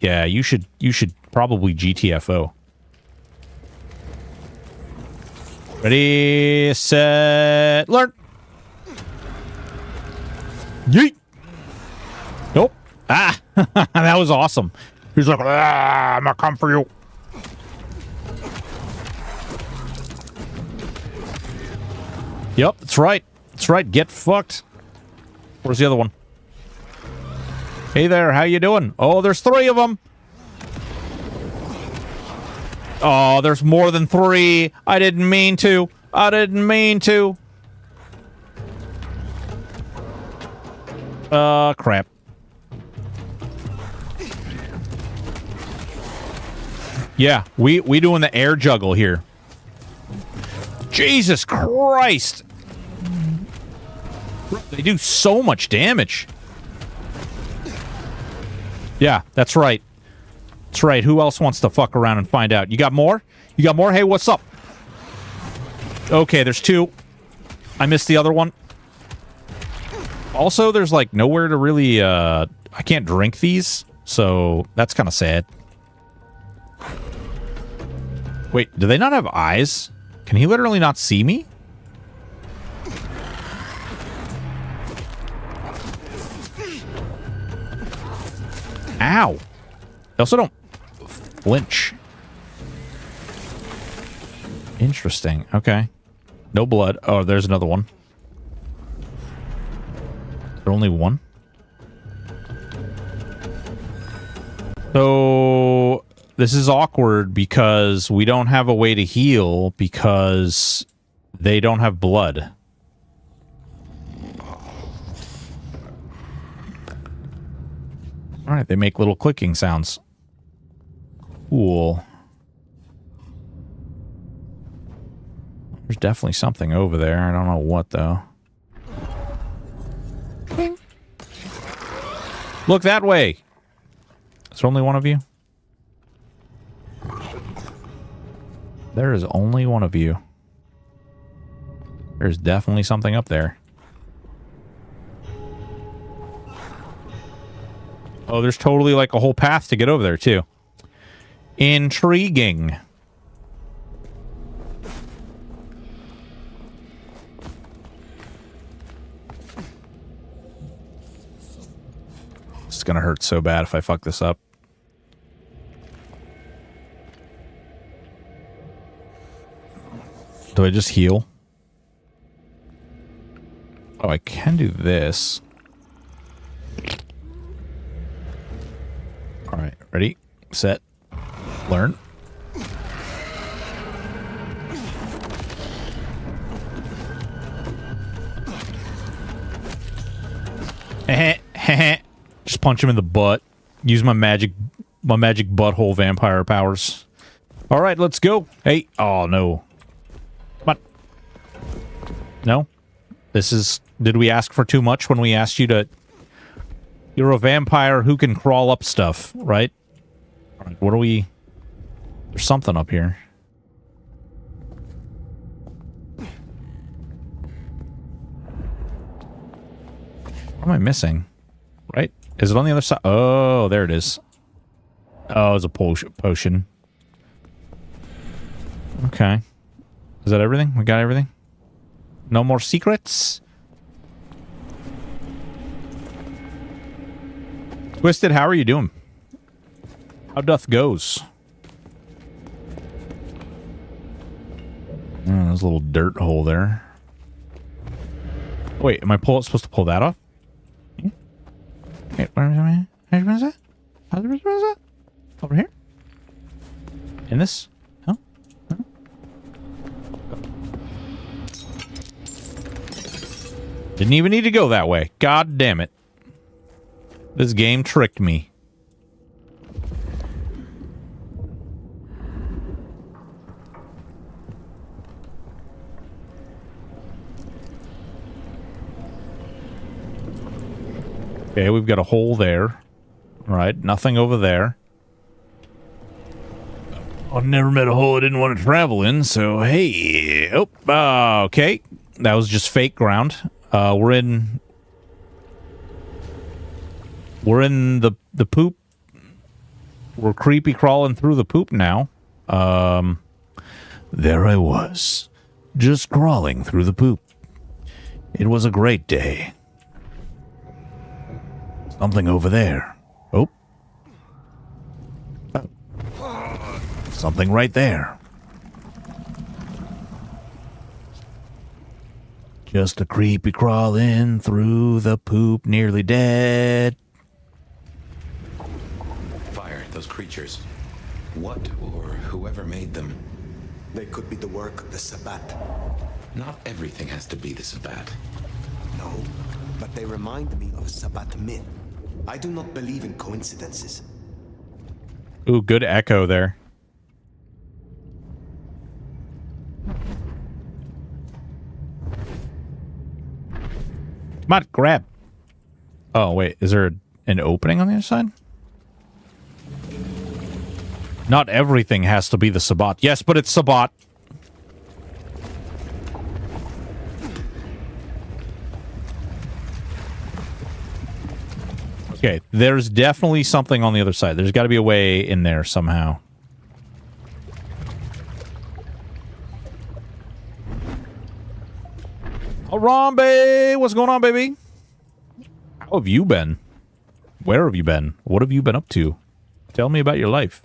Yeah, you should probably GTFO. Ready, set, learn. Yeet. Nope. Ah, that was awesome. He's like, I'm gonna come for you. Yep, that's right. That's right. Get fucked. Where's the other one? Hey there, how you doing? Oh, there's 3 of them. Oh, there's more than 3. I didn't mean to. I didn't mean to. Crap. Yeah, we doing the air juggle here. Jesus Christ. They do so much damage. Yeah, that's right. That's right. Who else wants to fuck around and find out? You got more? You got more? Hey, what's up? Okay, there's 2. I missed the other one. Also, there's like nowhere to really, I can't drink these, so that's kind of sad. Wait, do they not have eyes? Can he literally not see me? Ow. They also don't flinch. Interesting. Okay. No blood. Oh, there's another one. Is there only one? So this is awkward because we don't have a way to heal because they don't have blood. All right, they make little clicking sounds. Cool. There's definitely something over there. I don't know what, though. Look that way. Is there only one of you? There is only one of you. There's definitely something up there. Oh, there's totally like a whole path to get over there, too. Intriguing. It's gonna hurt so bad if I fuck this up. Do I just heal? Oh, I can do this. All right, ready, set, learn. Just punch him in the butt. Use my magic butthole vampire powers. All right, let's go. Hey, oh no. What? No? This is... Did we ask for too much when we asked you to... You're a vampire who can crawl up stuff, right? All right, what are we... There's something up here. What am I missing? Right? Is it on the other side? Oh, there it is. Oh, it's a potion. Okay. Is that everything? We got everything? No more secrets? Twisted, how are you doing? How doth goes? Oh, there's a little dirt hole there. Wait, am I supposed to pull that off? Wait, where is it? Over here? In this? No? No? Didn't even need to go that way. God damn it. This game tricked me. Okay, we've got a hole there. All right, nothing over there. I've never met a hole I didn't want to travel in, so hey. Oh, okay. That was just fake ground. We're in the poop. We're creepy crawling through the poop now. There I was, just crawling through the poop. It was a great day. Something over there. Oh. Something right there. Just a creepy crawling through the poop, nearly dead. Fire, those creatures. What or whoever made them? They could be the work of the Sabbat. Not everything has to be the Sabbat. No, but they remind me of a Sabbat myth. I do not believe in coincidences. Ooh, good echo there. Come on, grab. Oh, wait. Is there an opening on the other side? Not everything has to be the Sabbat. Yes, but it's Sabbat. Okay, there's definitely something on the other side. There's got to be a way in there somehow. Harambe! What's going on, baby? How have you been? Where have you been? What have you been up to? Tell me about your life.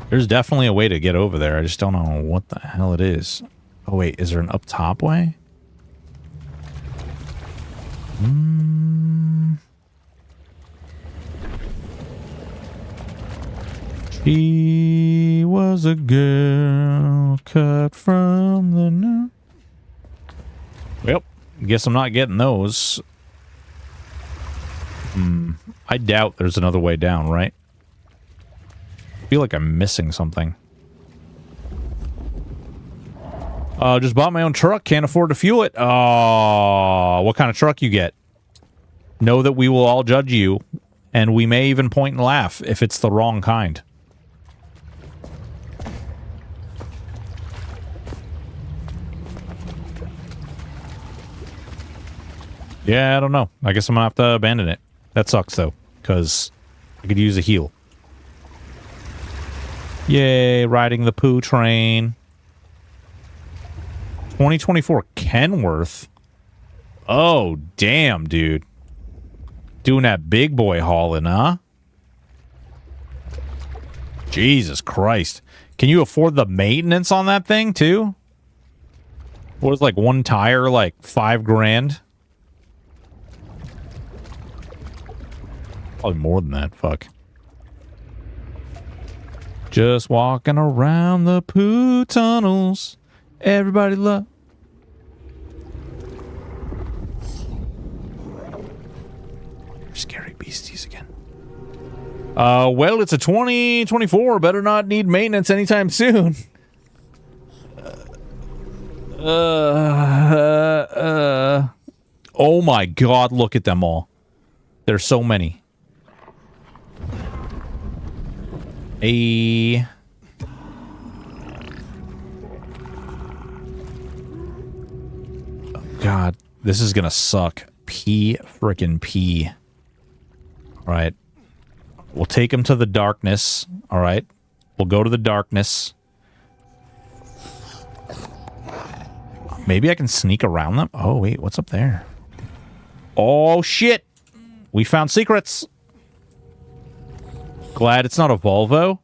There's definitely a way to get over there. I just don't know what the hell it is. Oh, wait. Is there an up top way? She was a girl cut from the new. Well, guess I'm not getting those. I doubt there's another way down, right? I feel like I'm missing something. Just bought my own truck. Can't afford to fuel it. Oh, what kind of truck you get? Know that we will all judge you, and we may even point and laugh if it's the wrong kind. Yeah, I don't know. I guess I'm gonna have to abandon it. That sucks, though, because I could use a heal. Yay, riding the poo train. 2024 Kenworth. Oh, damn, dude. Doing that big boy hauling, huh? Jesus Christ. Can you afford the maintenance on that thing, too? What was like one tire, like $5,000? Probably more than that, fuck. Just walking around the poo tunnels. Everybody love. Scary beasties again. Well, it's a 2024. Better not need maintenance anytime soon. Oh my god, look at them all. There's so many. Hey. Oh god, this is gonna suck. Frickin' P. Alright. We'll take him to the darkness. Alright. We'll go to the darkness. Maybe I can sneak around them? Oh, wait. What's up there? Oh, shit! We found secrets! Glad it's not a Volvo.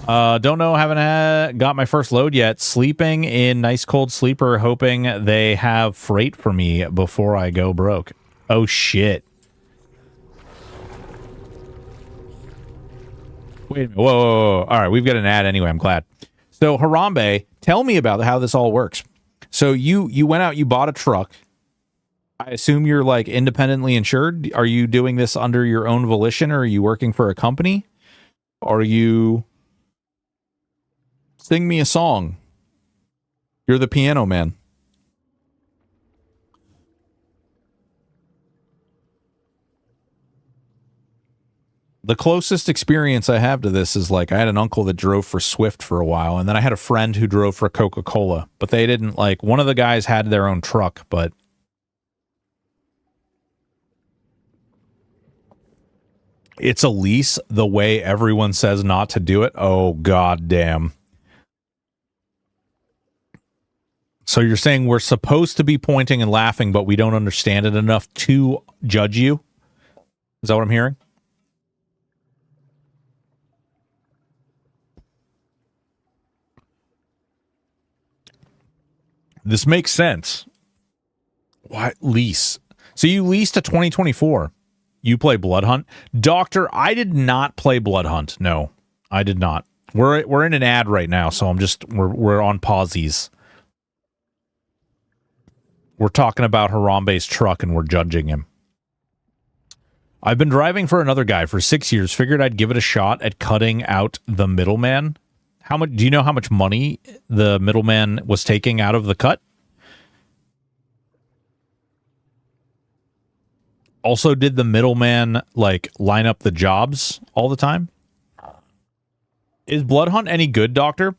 Don't know, haven't got my first load yet. Sleeping in nice cold sleeper, hoping they have freight for me before I go broke. Oh, shit. Wait a minute. Whoa. All right, we've got an ad anyway. I'm glad. So, Harambe, tell me about how this all works. So, you went out, you bought a truck. I assume you're, like, independently insured. Are you doing this under your own volition, or are you working for a company? Are you... Sing me a song. You're the piano man. The closest experience I have to this is like I had an uncle that drove for Swift for a while, and then I had a friend who drove for Coca-Cola, but they didn't like, one of the guys had their own truck, but it's a lease the way everyone says not to do it. Oh, god damn. So you're saying we're supposed to be pointing and laughing, but we don't understand it enough to judge you? Is that what I'm hearing? This makes sense. What lease? So you leased a 2024. You play Blood Hunt? Doctor, I did not play Blood Hunt. No, I did not. We're in an ad right now, so we're on pauses. We're talking about Harambe's truck and we're judging him. I've been driving for another guy for 6 years. Figured I'd give it a shot at cutting out the middleman. How much? Do you know how much money the middleman was taking out of the cut? Also, did the middleman like line up the jobs all the time? Is Blood Hunt any good, Doctor?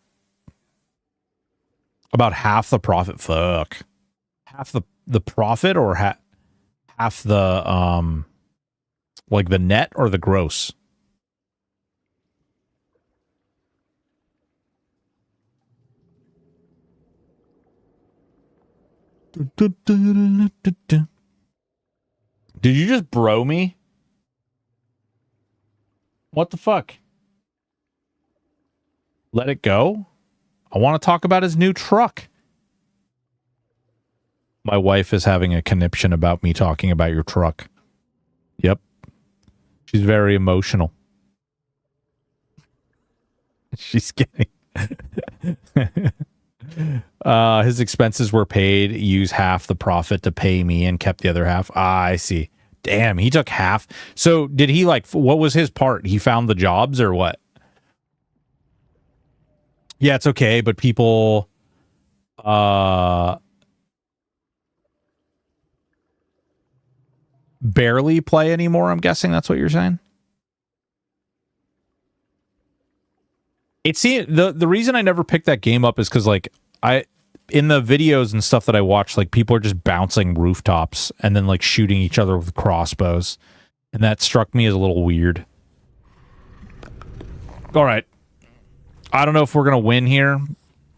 About half the profit. Fuck. Half the profit, or half the like the net or the gross? Did you just bro me? What the fuck? Let it go? I want to talk about his new truck. My wife is having a conniption about me talking about your truck. Yep. She's very emotional. She's getting... his expenses were paid. Use half the profit to pay me and kept the other half. Ah, I see. Damn, he took half. So did he like, what was his part? He found the jobs or what? Yeah, it's okay, but people barely play anymore, I'm guessing that's what you're saying. It's the reason I never picked that game up is because like in the videos and stuff that I watch, like people are just bouncing rooftops and then like shooting each other with crossbows, and that struck me as a little weird. All right, I don't know if we're gonna win here,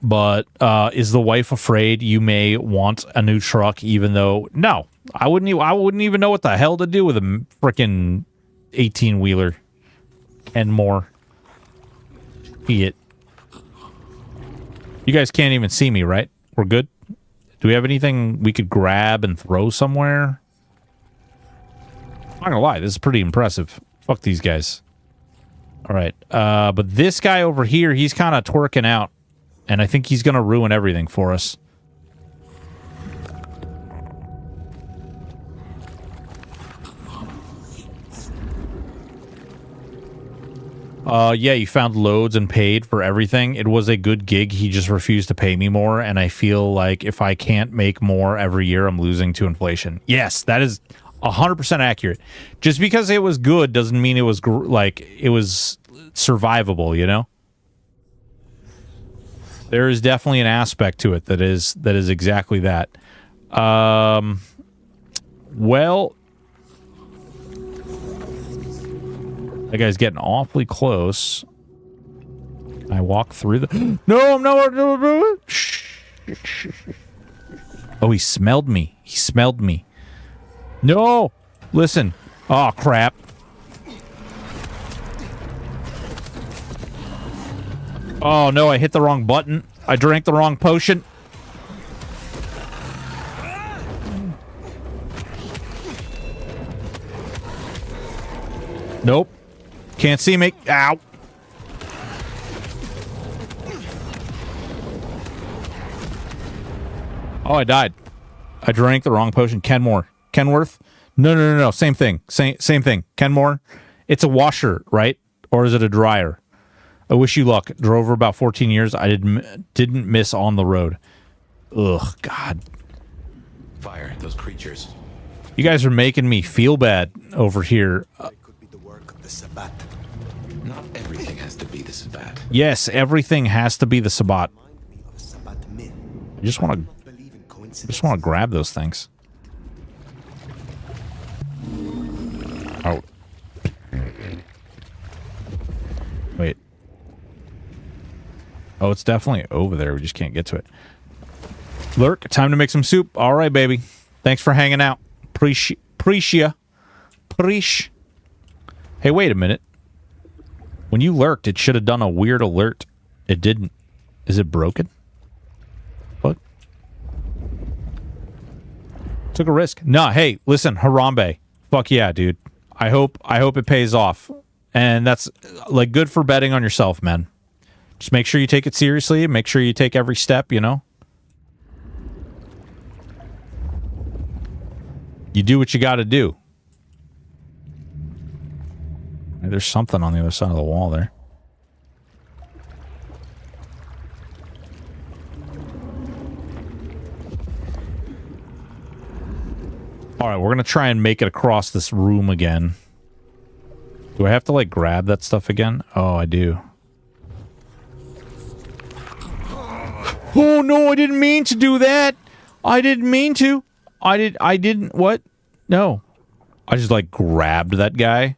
but is the wife afraid you may want a new truck? Even though no, I wouldn't even know what the hell to do with a freaking 18-wheeler and more. Shit. You guys can't even see me, right? We're good? Do we have anything we could grab and throw somewhere? I'm not gonna lie, this is pretty impressive. Fuck these guys. Alright, but this guy over here, he's kind of twerking out. And I think he's gonna ruin everything for us. Yeah, you found loads and paid for everything. It was a good gig. He just refused to pay me more, and I feel like if I can't make more every year, I'm losing to inflation. Yes, that is 100% accurate. Just because it was good doesn't mean it was like it was survivable, you know? There is definitely an aspect to it that is exactly that. Well, that guy's getting awfully close. Can I walk through the... No, I'm not... Oh, he smelled me. He smelled me. No! Listen. Oh, crap. Oh no, I hit the wrong button. I drank the wrong potion. Nope. Can't see me. Ow. Oh, I died. I drank the wrong potion. Kenmore. Kenworth? No. Same thing. Same thing. Kenmore. It's a washer, right? Or is it a dryer? I wish you luck. Drove for about 14 years. I didn't miss on the road. Ugh, God. Fire, those creatures. You guys are making me feel bad over here. Not everything has to be the Sabbat. Yes, everything has to be the Sabbat. I just want to grab those things. Oh. Wait. Oh, it's definitely over there. We just can't get to it. Lurk, time to make some soup. All right, baby. Thanks for hanging out. Precia. Hey, wait a minute. When you lurked, it should have done a weird alert. It didn't. Is it broken? What? Took a risk. Nah, hey, listen, Harambe. Fuck yeah, dude. I hope it pays off. And that's like good for betting on yourself, man. Just make sure you take it seriously. Make sure you take every step, you know? You do what you got to do. There's something on the other side of the wall there. All right, we're going to try and make it across this room again. Do I have to, like, grab that stuff again? Oh, I do. Oh, no, I didn't mean to do that. I didn't mean to. I didn't, what? No. I just, like, grabbed that guy.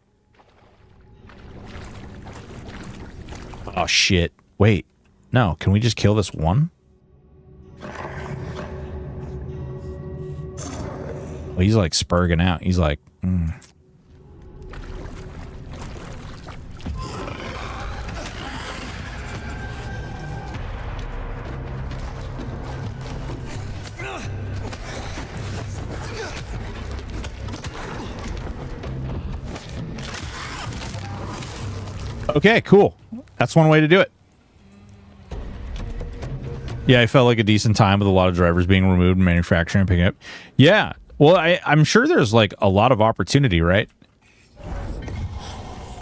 Oh, shit. Wait. No, can we just kill this one? Well, he's, like, spurging out. He's like, Okay, cool. That's one way to do it. Yeah, I felt like a decent time with a lot of drivers being removed and manufacturing and picking up. Yeah. Well, I'm sure there's, like, a lot of opportunity, right?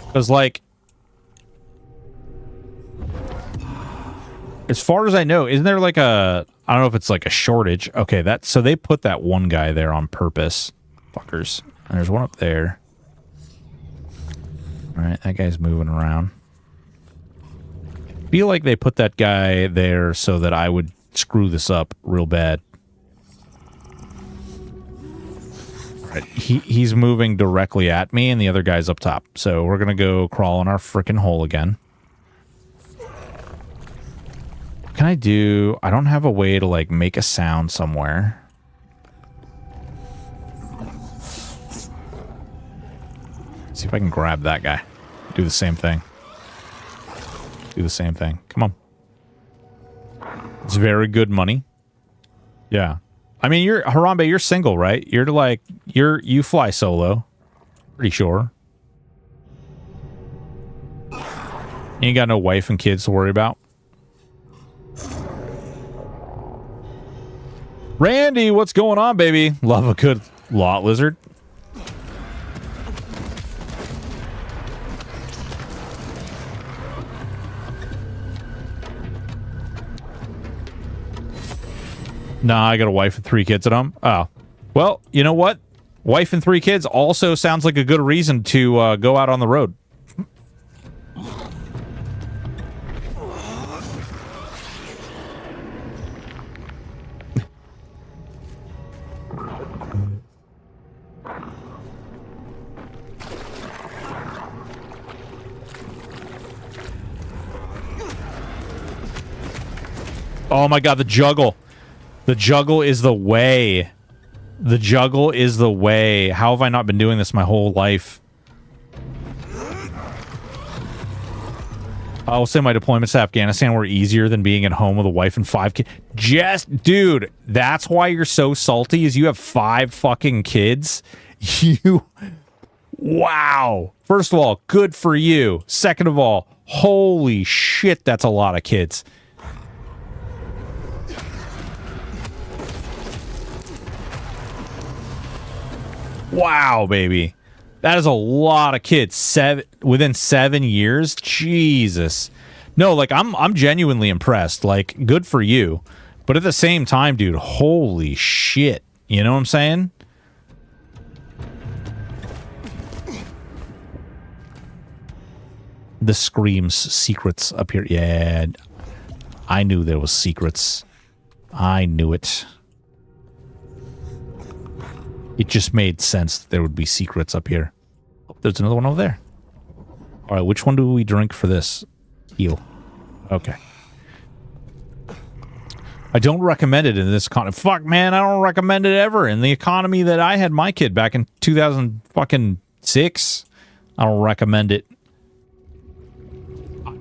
Because, like, as far as I know, isn't there, like, I don't know if it's, like, a shortage. Okay, so they put that one guy there on purpose. Fuckers. And there's one up there. All right, that guy's moving around. Feel like they put that guy there so that I would screw this up real bad. Right, he's moving directly at me, and the other guy's up top. So we're gonna go crawl in our frickin' hole again. Can I do? I don't have a way to like make a sound somewhere. See if I can grab that guy. Do the same thing. Do the same thing. Come on. It's very good money. Yeah. I mean, Harambe, you're single, right? You're like, you fly solo. Pretty sure. You ain't got no wife and kids to worry about. Randy, what's going on, baby? Love a good lot lizard. Nah, I got a wife and 3 kids at home. Oh. Well, you know what? Wife and 3 kids also sounds like a good reason to go out on the road. Oh my god, the juggle. The juggle is the way. The juggle is the way. How have I not been doing this my whole life? I will say my deployments to Afghanistan were easier than being at home with a wife and 5 kids. Dude, that's why you're so salty, is you have 5 fucking kids. Wow. First of all, good for you. Second of all, holy shit, that's a lot of kids. Wow, baby. That is a lot of kids. Within 7 years? Jesus. No, like, I'm genuinely impressed. Like, good for you. But at the same time, dude, holy shit. You know what I'm saying? The screams secrets up here. Yeah. I knew there was secrets. I knew it. It just made sense that there would be secrets up here. Oh, there's another one over there. All right, which one do we drink for this? Heal. Okay. I don't recommend it in this economy. Fuck, man, I don't recommend it ever. In the economy that I had my kid back in 2006, I don't recommend it.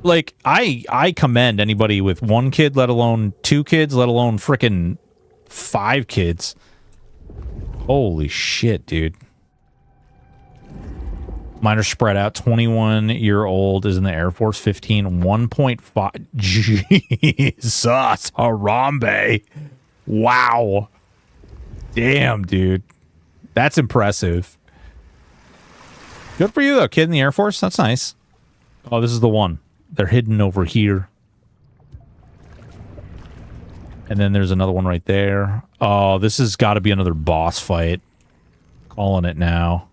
Like, I commend anybody with 1 kid, let alone 2 kids, let alone frickin' 5 kids. Holy shit, dude. Mine are spread out. 21-year-old is in the Air Force. 15, 1.5. Jesus, Harambe. Wow. Damn, dude. That's impressive. Good for you, though. Kid in the Air Force. That's nice. Oh, this is the one. They're hidden over here. And then there's another one right there. Oh, this has got to be another boss fight. Calling it now.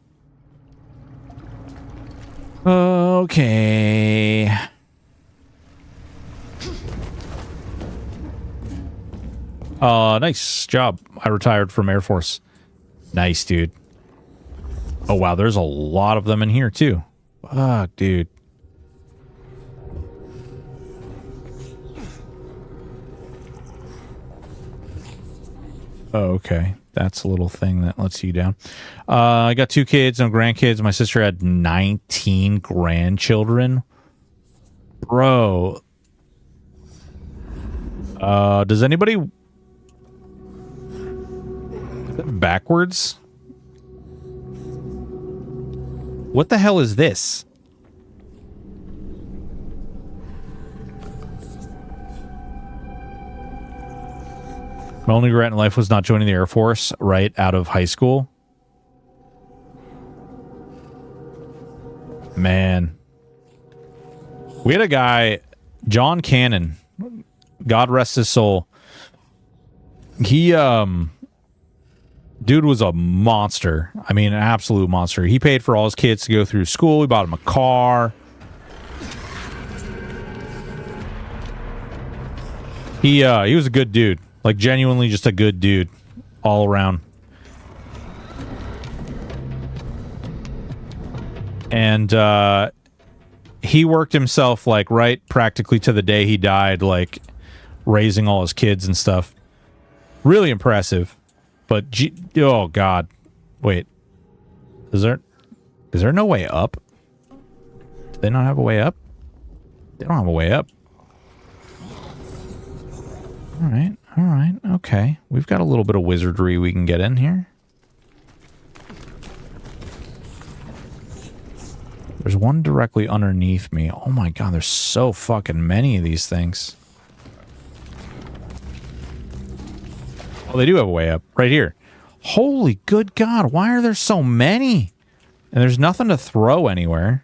Okay. Nice job. I retired from Air Force. Nice, dude. Oh, wow. There's a lot of them in here, too. Fuck, dude. Oh, okay. That's a little thing that lets you down. I got 2 kids, no grandkids. My sister had 19 grandchildren. Bro. Does anybody... Is that backwards? What the hell is this? My only regret in life was not joining the Air Force right out of high school. Man. We had a guy, John Cannon. God rest his soul. He, dude was a monster. I mean, an absolute monster. He paid for all his kids to go through school. We bought him a car. He was a good dude. Like, genuinely just a good dude all around. And he worked himself, like, right practically to the day he died, like, raising all his kids and stuff. Really impressive. But, oh, God. Wait. Is there no way up? Do they not have a way up? They don't have a way up. All right. All right, okay. We've got a little bit of wizardry we can get in here. There's one directly underneath me. Oh my god, there's so fucking many of these things. Oh, they do have a way up. Right here. Holy good god, why are there so many? And there's nothing to throw anywhere.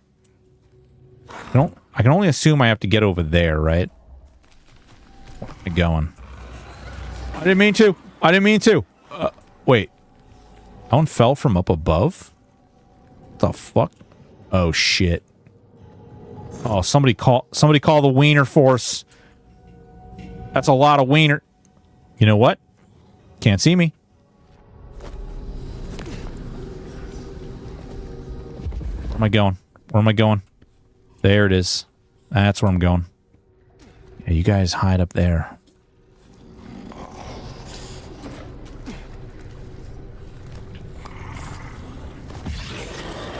I can only assume I have to get over there, right? Where am I going? I didn't mean to. I didn't mean to. Wait. That one fell from up above? What the fuck? Oh, shit. Oh, somebody call the wiener force. That's a lot of wiener. You know what? Can't see me. Where am I going? Where am I going? There it is. That's where I'm going. Yeah, you guys hide up there.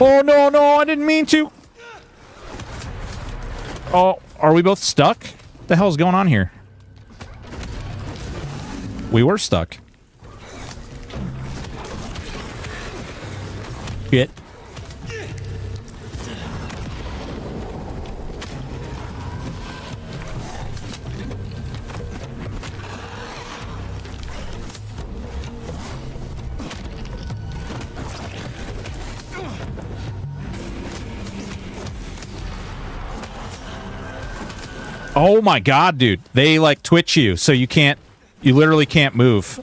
Oh, no, no, I didn't mean to. Oh, Are we both stuck? What the hell is going on here? We were stuck. Shit. Oh my god, dude. They like twitch you, so you literally can't move.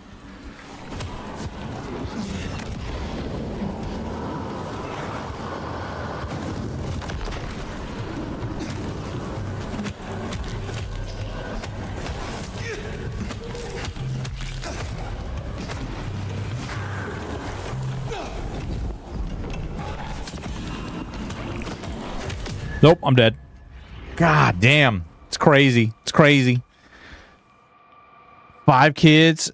Nope, I'm dead. God damn. It's crazy. It's crazy. 5 kids.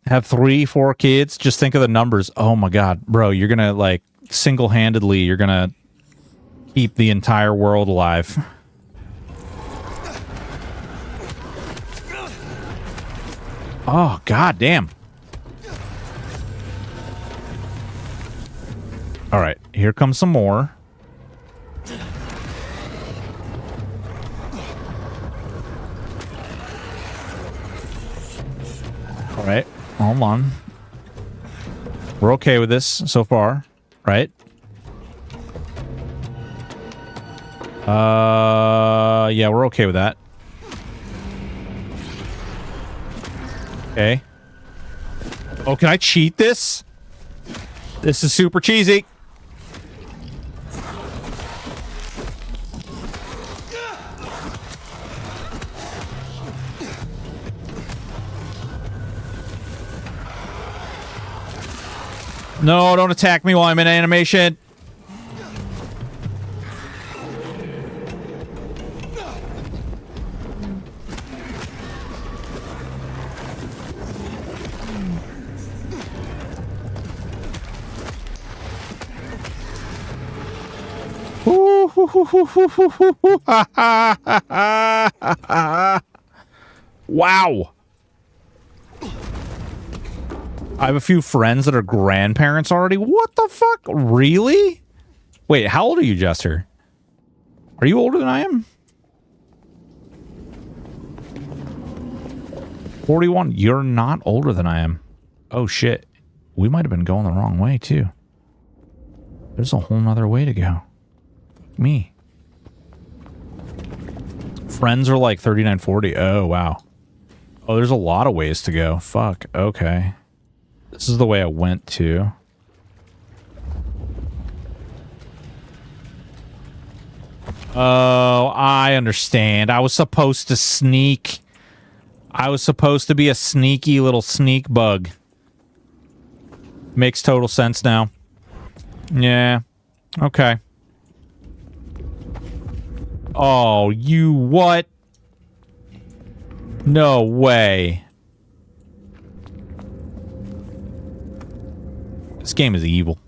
Have 3, 4 kids. Just think of the numbers. Oh my god. Bro, you're gonna like single-handedly, you're gonna keep the entire world alive. Oh, god damn. Alright, here comes some more. Alright, hold on. We're okay with this so far, right? Yeah, we're okay with that. Okay. Oh, can I cheat this? This is super cheesy. No, don't attack me while I'm in animation. Wow. I have a few friends that are grandparents already. What the fuck? Really? Wait, how old are you, Jester? Are you older than I am? 41. You're not older than I am. Oh, shit. We might have been going the wrong way, too. There's a whole nother way to go. Me. Friends are like 39, 40. Oh, wow. Oh, there's a lot of ways to go. Fuck. Okay. This is the way I went to. Oh, I understand. I was supposed to sneak. I was supposed to be a sneaky little sneak bug. Makes total sense now. Yeah. Okay. Oh, you what? No way. This game is evil.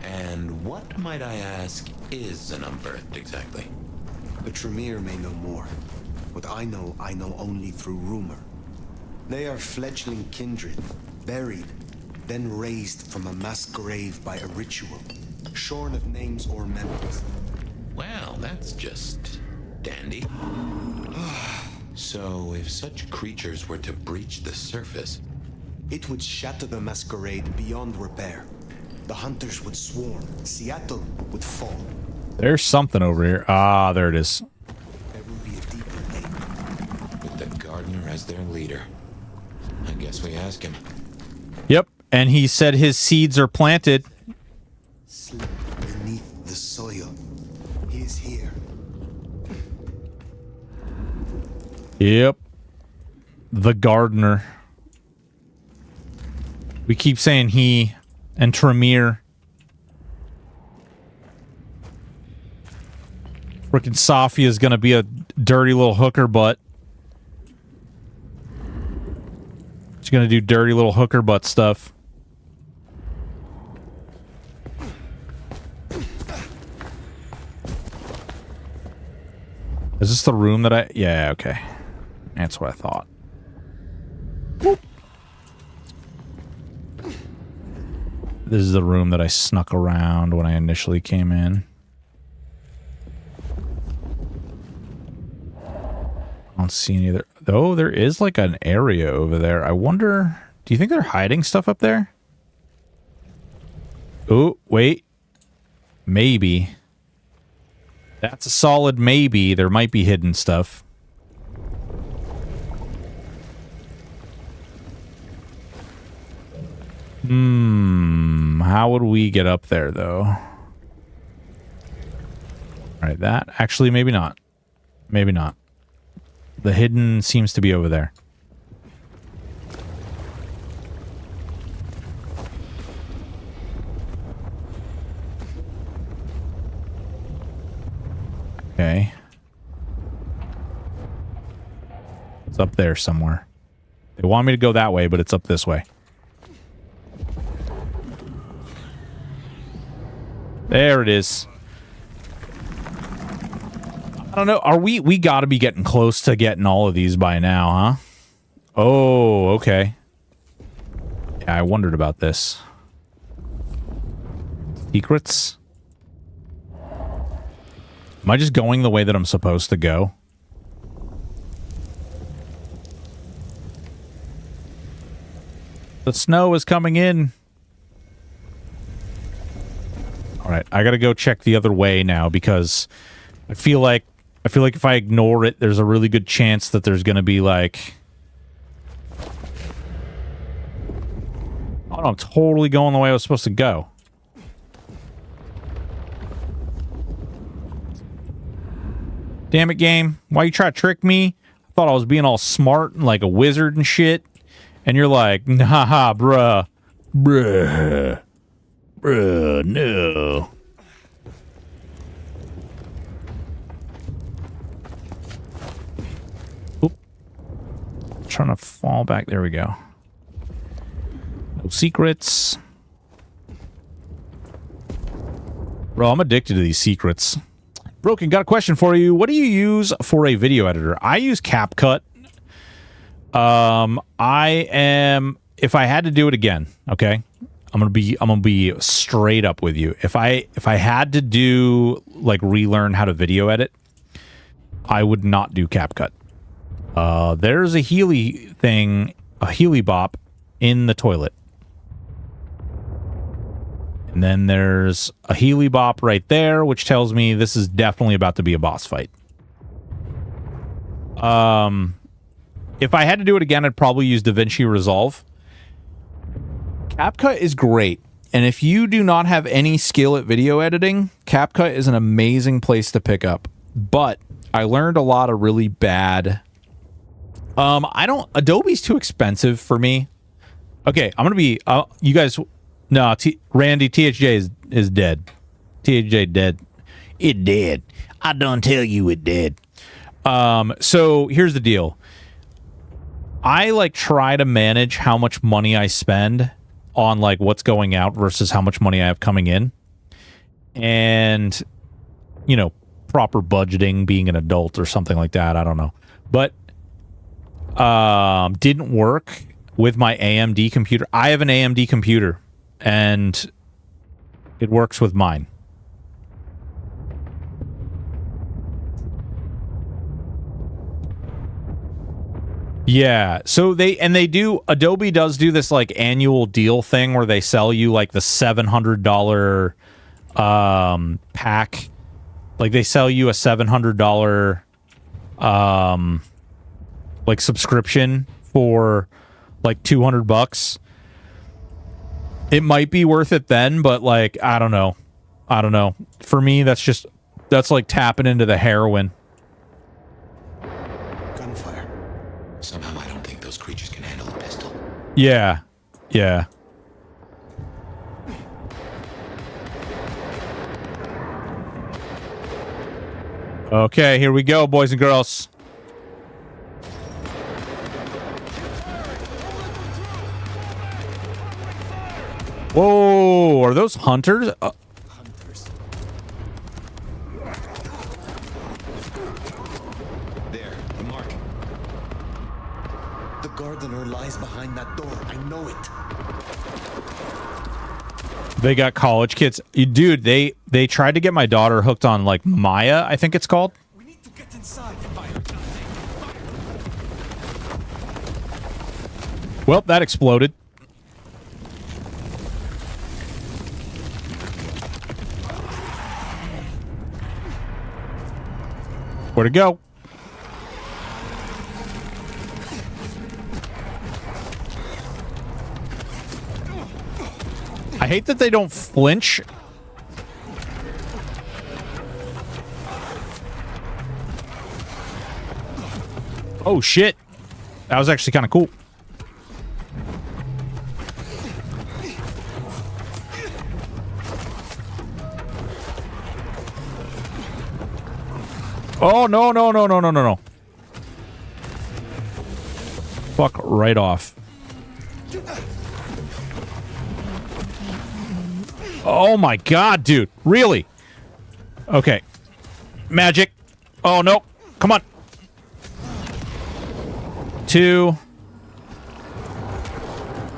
And what, might I ask, is an unearthed exactly? The Tremere may know more. What I know only through rumor. They are fledgling kindred, buried, then raised from a mass grave by a ritual, shorn of names or memories. Well, that's just dandy. So, if such creatures were to breach the surface... It would shatter the Masquerade beyond repair. The hunters would swarm. Seattle would fall. There's something over here. Ah, there it is. There will be a deeper lake. With the gardener as their leader. I guess we ask him. Yep, and he said his seeds are planted. Slip beneath the soil. He is here. Yep. The gardener. We keep saying he and Tremere. Frickin' Sophia's gonna be a dirty little hooker butt. She's gonna do dirty little hooker butt stuff. Is this the room that I... Yeah, okay. That's what I thought. Whoop. This is the room that I snuck around when I initially came in. I don't see any other... Though there is like an area over there. I wonder... Do you think they're hiding stuff up there? Oh, wait. Maybe. That's a solid maybe. There might be hidden stuff. How would we get up there, though? Alright, that... Actually, maybe not. Maybe not. The hidden seems to be over there. Okay. It's up there somewhere. They want me to go that way, but it's up this way. There it is. I don't know. Are we got to be getting close to getting all of these by now, huh? Oh, okay. Yeah, I wondered about this. Secrets? Am I just going the way that I'm supposed to go? The snow is coming in. Alright, I gotta go check the other way now because I feel like if I ignore it, there's a really good chance that there's gonna be like... Oh no, I'm totally going the way I was supposed to go. Damn it, game. Why you try to trick me? I thought I was being all smart and like a wizard and shit. And you're like, nah, bruh. Bruh. Bruh, no. Oop. Trying to fall back. There we go. No secrets. Bro, I'm addicted to these secrets. Broken, got a question for you. What do you use for a video editor? I use CapCut. If I had to do it again, okay? I'm gonna be straight up with you. If I had to do like relearn how to video edit, I would not do CapCut. There's a Healy thing, a Healy bop in the toilet. And then there's a Healy bop right there, which tells me this is definitely about to be a boss fight. If I had to do it again, I'd probably use DaVinci Resolve. CapCut is great. And if you do not have any skill at video editing, CapCut is an amazing place to pick up. But I learned a lot of really bad... Adobe's too expensive for me. Okay, I'm going to be... you guys... No, Randy, THJ is dead. THJ dead. It dead. I done tell you it dead. So here's the deal. I like try to manage how much money I spend on like what's going out versus how much money I have coming in. And, you know, proper budgeting, being an adult or something like that. I don't know. But didn't work with my AMD computer. I have an AMD computer. And it works with mine. Yeah, so Adobe does do this like annual deal thing where they sell you like the $700 pack. Like they sell you a $700 like subscription for like $200. It might be worth it then, but like I don't know. For me, that's like tapping into the heroin. Gunfire. Somehow I don't think those creatures can handle a pistol. Yeah. Okay, here we go, boys and girls. Oh, are those hunters? There, the mark. The gardener lies behind that door. I know it. They got college kids. Dude, they tried to get my daughter hooked on, like, Maya, I think it's called. We need to get inside. Well, that exploded. Where'd it go? I hate that they don't flinch. Oh, shit. That was actually kind of cool. Oh, no, no, no, no, no, no, no. Fuck right off. Oh my god, dude. Really? Okay. Magic. Oh, no. Come on. 2.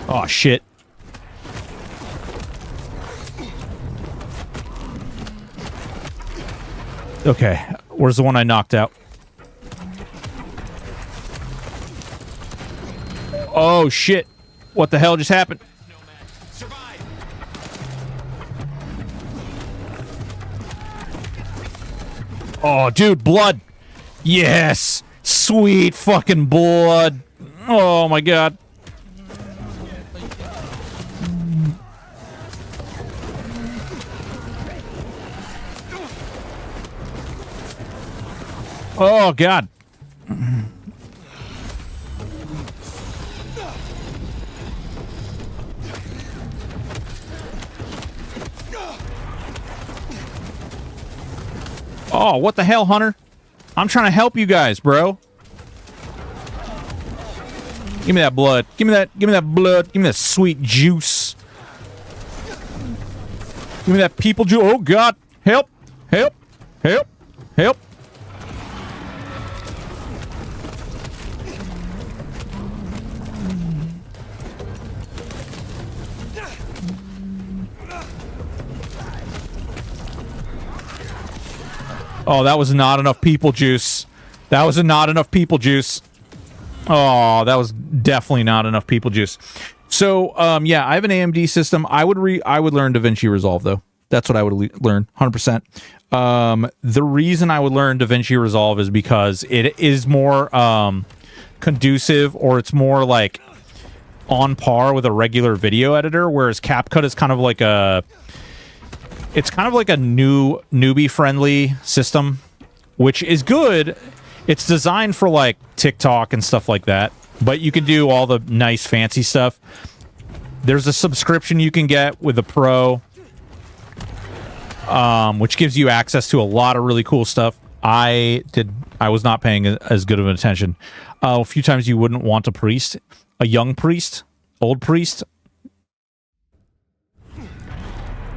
Oh, shit. Okay. Where's the one I knocked out? Oh, shit. What the hell just happened? Oh, dude, blood. Yes. Sweet fucking blood. Oh, my God. Oh, God. Oh, what the hell, Hunter? I'm trying to help you guys, bro. Give me that blood. Give me that blood. Give me that sweet juice. Give me that people juice. Oh, God. Help. Help. Help. Help. Oh, that was not enough people juice. That was not enough people juice. Oh, that was definitely not enough people juice. So, yeah, I have an AMD system. I would learn DaVinci Resolve, though. That's what I would learn, 100%. The reason I would learn DaVinci Resolve is because it is more conducive, or it's more like on par with a regular video editor, whereas CapCut is kind of like a... It's kind of like a newbie-friendly system, which is good. It's designed for, like, TikTok and stuff like that, but you can do all the nice, fancy stuff. There's a subscription you can get with the Pro, which gives you access to a lot of really cool stuff. I was not paying as good of an attention. A few times you wouldn't want a priest, a young priest, old priest.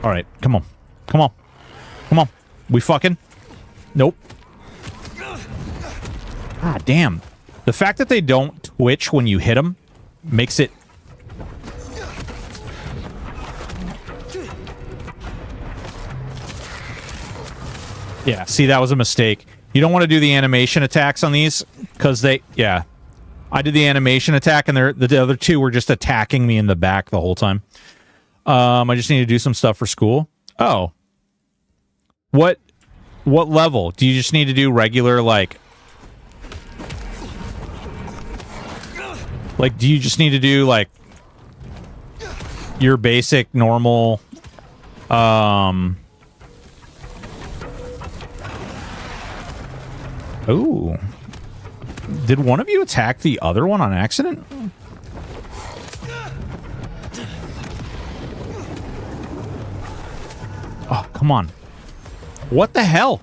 All right, come on. Come on. Come on. We fucking... Nope. God damn. The fact that they don't twitch when you hit them makes it... Yeah, see, that was a mistake. You don't want to do the animation attacks on these, because they... Yeah. I did the animation attack, and the other two were just attacking me in the back the whole time. I just need to do some stuff for school. Oh. What level? Do you just need to do regular, like... Like, do you just need to do, like... your basic, normal... Ooh. Did one of you attack the other one on accident? Oh, come on. What the hell?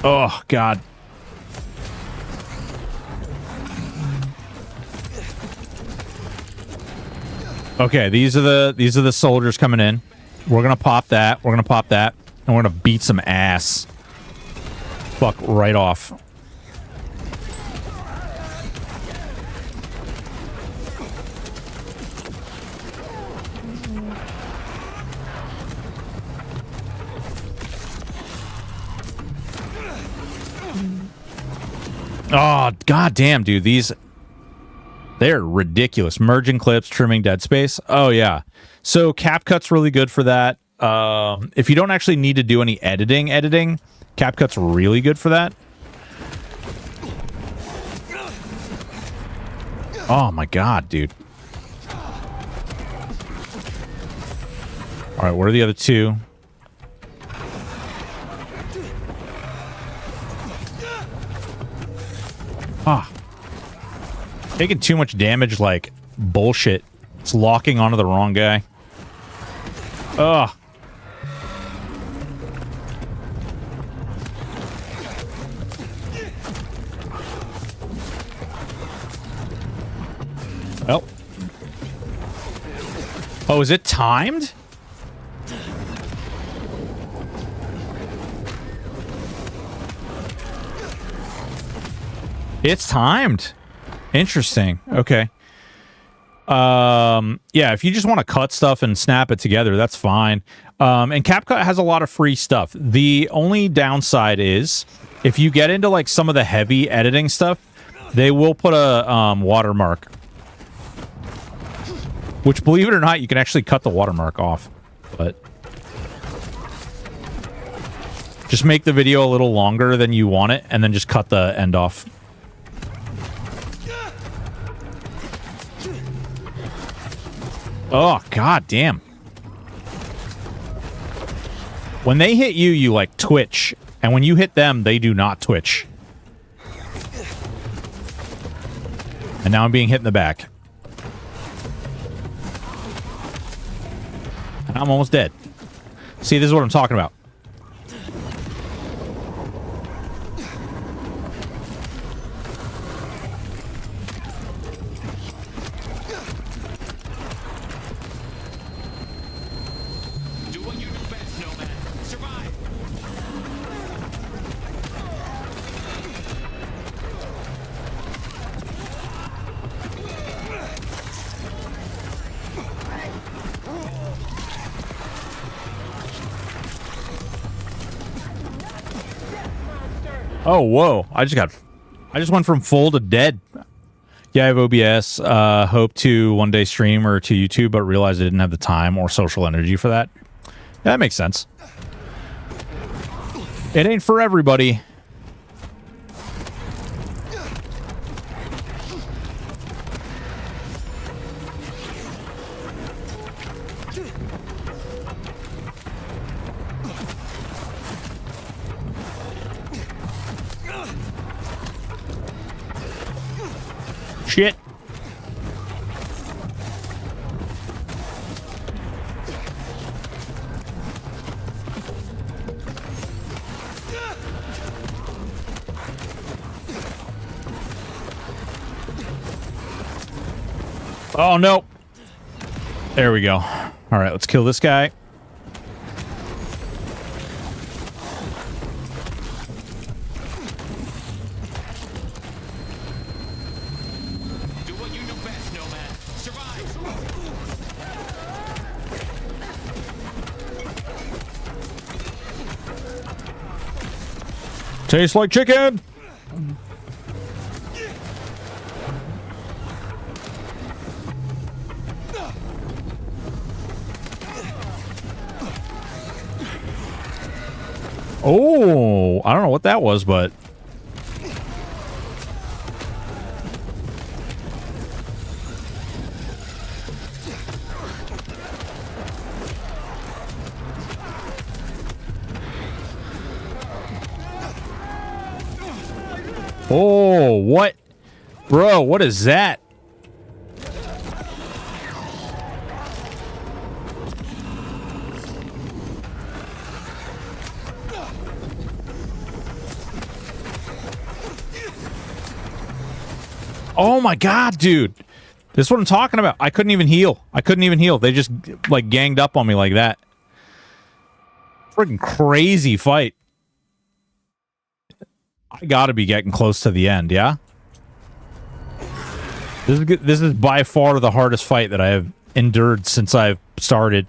Oh, God. Okay, these are the soldiers coming in. We're gonna pop that. We're gonna pop that, and we're gonna beat some ass. Fuck right off. Oh, goddamn, dude. They're ridiculous. Merging clips, trimming dead space. Oh, yeah. So CapCut's really good for that. If you don't actually need to do any editing, CapCut's really good for that. Oh, my God, dude. All right, what are the other two? Ah. Taking too much damage like bullshit. It's locking onto the wrong guy. Ugh. Oh. Oh, is it timed? It's timed. Interesting. Okay. Yeah, if you just want to cut stuff and snap it together, that's fine. And CapCut has a lot of free stuff. The only downside is if you get into like some of the heavy editing stuff, they will put a watermark. Which, believe it or not, you can actually cut the watermark off. But just make the video a little longer than you want it, and then just cut the end off. Oh, god damn. When they hit you, you like twitch. And when you hit them, they do not twitch. And now I'm being hit in the back. And I'm almost dead. See, this is what I'm talking about. Oh, whoa. I just went from full to dead. Yeah, I have OBS. Hope to one day stream or to YouTube, but realized I didn't have the time or social energy for that. Yeah, that makes sense. It ain't for everybody. Shit. Oh, no. There we go. All right, let's kill this guy. Tastes like chicken. Oh, I don't know what that was, but oh, what? Bro, what is that? Oh my god, dude. This is what I'm talking about. I couldn't even heal. They just, like, ganged up on me like that. Freaking crazy fight. I gotta be getting close to the end, yeah? This is by far the hardest fight that I have endured since I've started.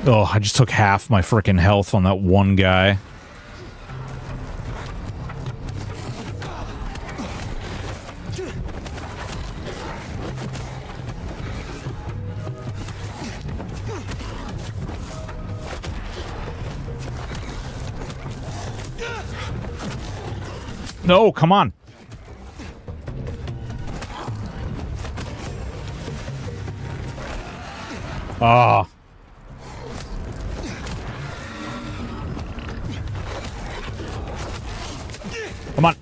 Oh, I just took half my freaking health on that one guy. No, come on. Ah. Come on.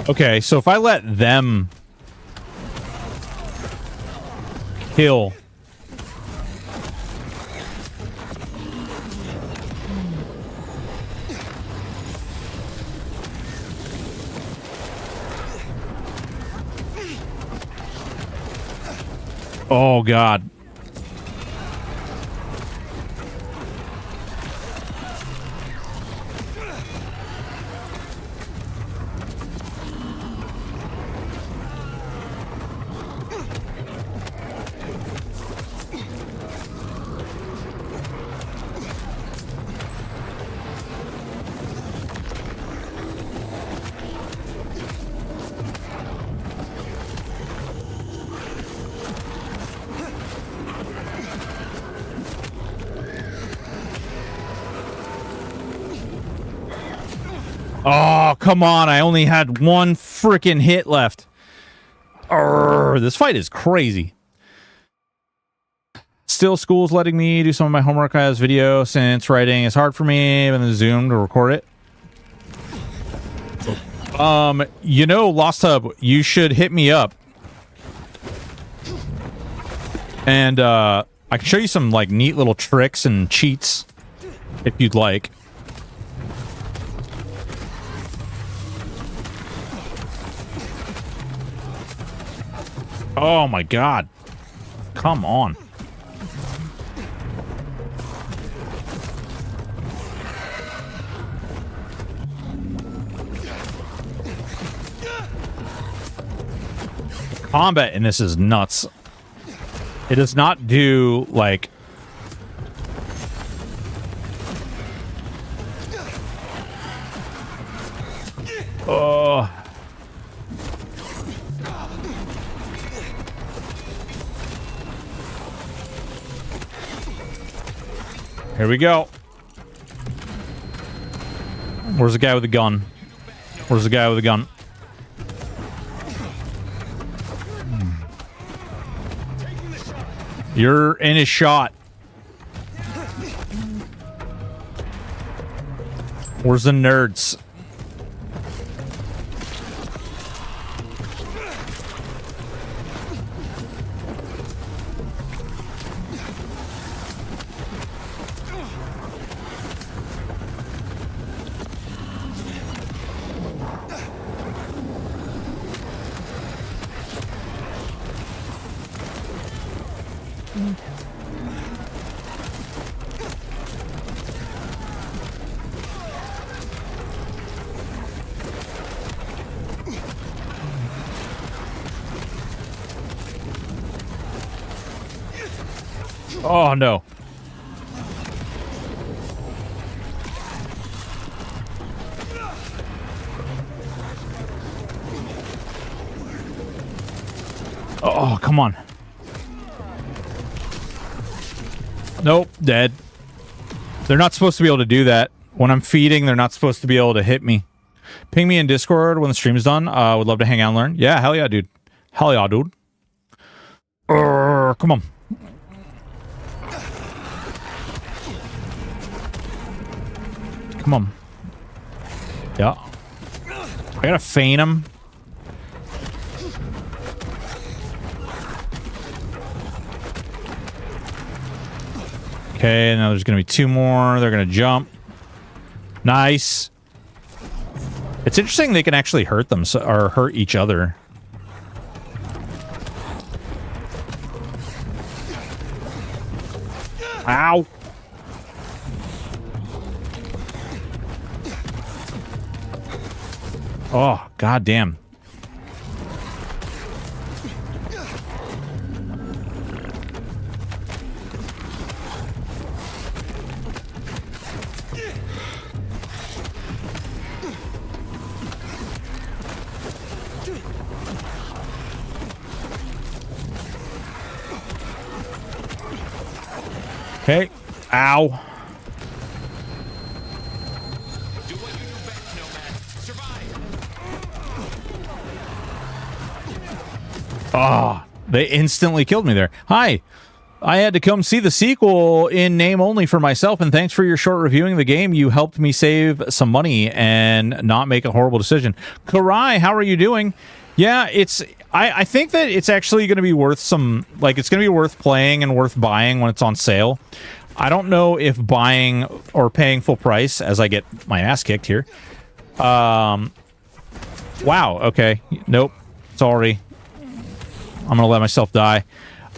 Okay, so if I let them kill... Oh, God. Oh, come on. I only had one freaking hit left. Arrgh, this fight is crazy. Still, school's letting me do some of my homework as video since writing is hard for me, even the Zoom to record it. You know, Lost Hub, you should hit me up. And, I can show you some, like, neat little tricks and cheats if you'd like. Oh my God. Come on. Combat in this is nuts. It does not do like... Oh... Here we go. Where's the guy with the gun? Where's the guy with the gun? You're in his shot. Where's the nerds? Oh, no. Oh, come on. Nope, dead. They're not supposed to be able to do that. When I'm feeding, they're not supposed to be able to hit me. Ping me in Discord when the stream is done. Would love to hang out and learn. Yeah, hell yeah, dude. Hell yeah, dude. Come on. Come on. Yeah. I gotta feign him. Okay, now there's gonna be 2 more. They're gonna jump. Nice. It's interesting they can actually hurt them or hurt each other. Ow. Oh, goddamn. Okay. Ow. Oh, they instantly killed me there. Hi. I had to come see the sequel in name only for myself, and thanks for your short reviewing the game. You helped me save some money and not make a horrible decision. Karai, how are you doing? Yeah, I think that it's actually going to be worth some, like, it's going to be worth playing and worth buying when it's on sale. I don't know if buying or paying full price as I get my ass kicked here. Wow, okay. Nope. Sorry. I'm going to let myself die.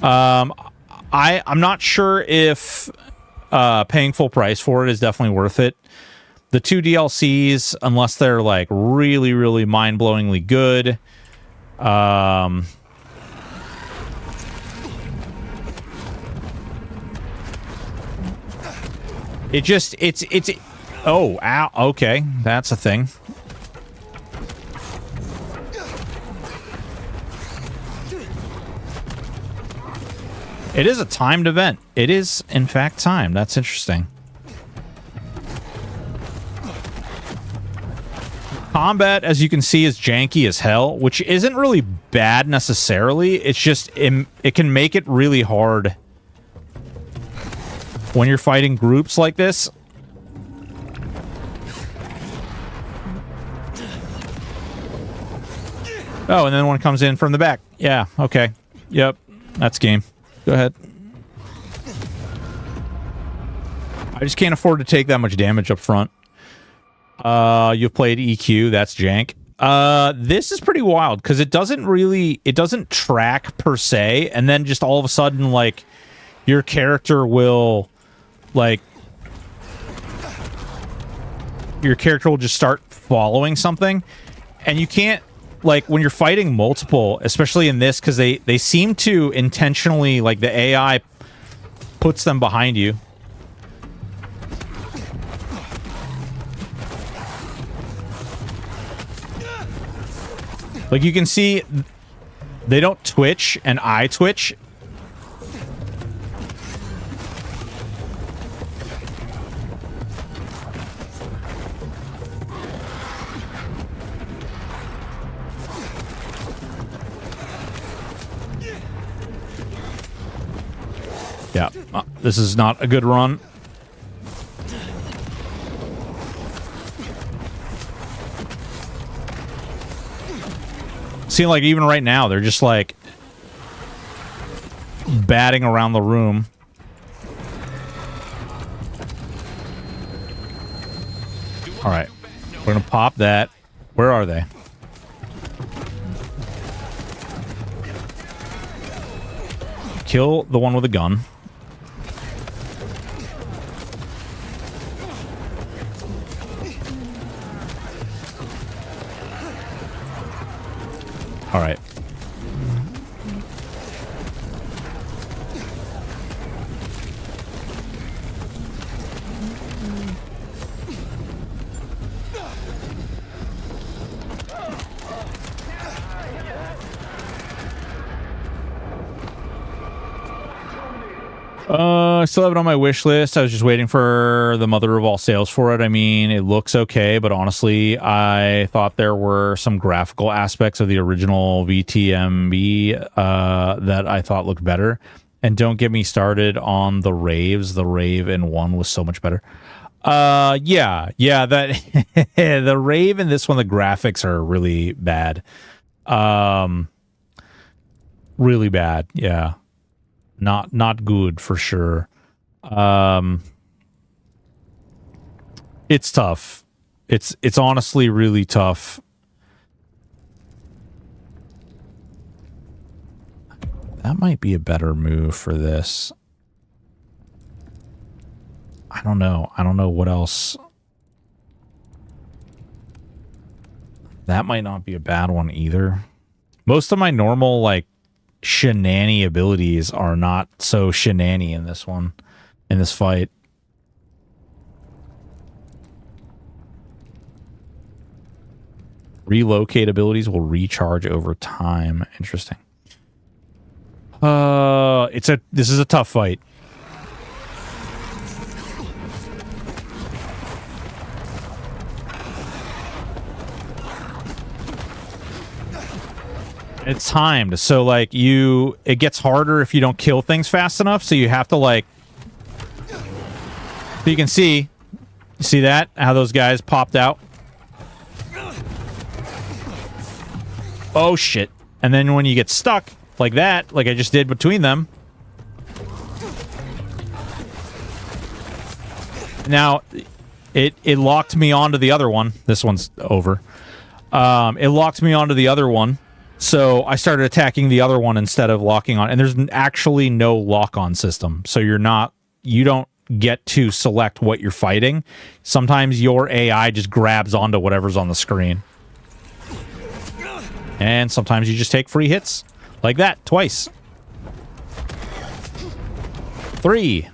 I'm not sure if paying full price for it is definitely worth it. The 2 DLCs, unless they're like really, really mind-blowingly good, oh, ow, okay, that's a thing. It is a timed event. It is, in fact, timed. That's interesting. Combat, as you can see, is janky as hell, which isn't really bad necessarily. It's just, it can make it really hard when you're fighting groups like this. Oh, and then one comes in from the back. Yeah, okay. Yep, that's game. Go ahead. I just can't afford to take that much damage up front. You've played EQ, that's jank. This is pretty wild because it doesn't track per se, and then just all of a sudden, like, your character will, like, your character will just start following something, and you can't, like, when you're fighting multiple, especially in this, because they seem to intentionally, like, the AI puts them behind you. Like, you can see they don't twitch, and I twitch. Yeah, this is not a good run. See, like, even right now, they're just, like, batting around the room. All right, we're gonna pop that. Where are they? Kill the one with a gun. All right. still have it on my wish list. I was just waiting for the mother of all sales for it. I mean, it looks okay, but honestly, I thought there were some graphical aspects of the original VTMB that I thought looked better. And don't get me started on the raves. The rave in 1 was so much better. Yeah, that the rave in this one, the graphics are really bad. Really bad, yeah. Not good for sure. It's tough. It's honestly really tough. That might be a better move for this. I don't know. I don't know what else. That might not be a bad one either. Most of my normal, like, shenani abilities are not so shenani in this one, in this fight. Relocate abilities will recharge over time. Interesting. This is a tough fight. It's timed, so like it gets harder if you don't kill things fast enough, so you have to like, so you can see that, how those guys popped out. Oh shit. And then when you get stuck like that, like I just did between them, now it locked me onto the other one. This one's over. It locked me onto the other one. So I started attacking the other one instead of locking on. And there's actually no lock-on system. So you don't get to select what you're fighting. Sometimes your AI just grabs onto whatever's on the screen. And sometimes you just take free hits. Like that, twice. 3.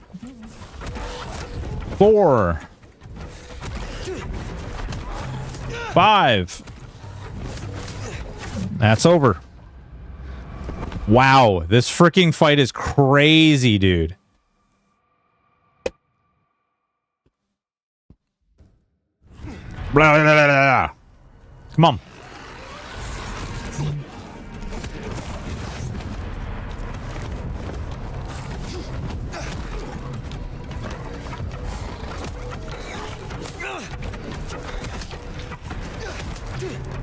4. 5. That's over. Wow, this freaking fight is crazy, dude. Blah, blah, blah, blah. Come on.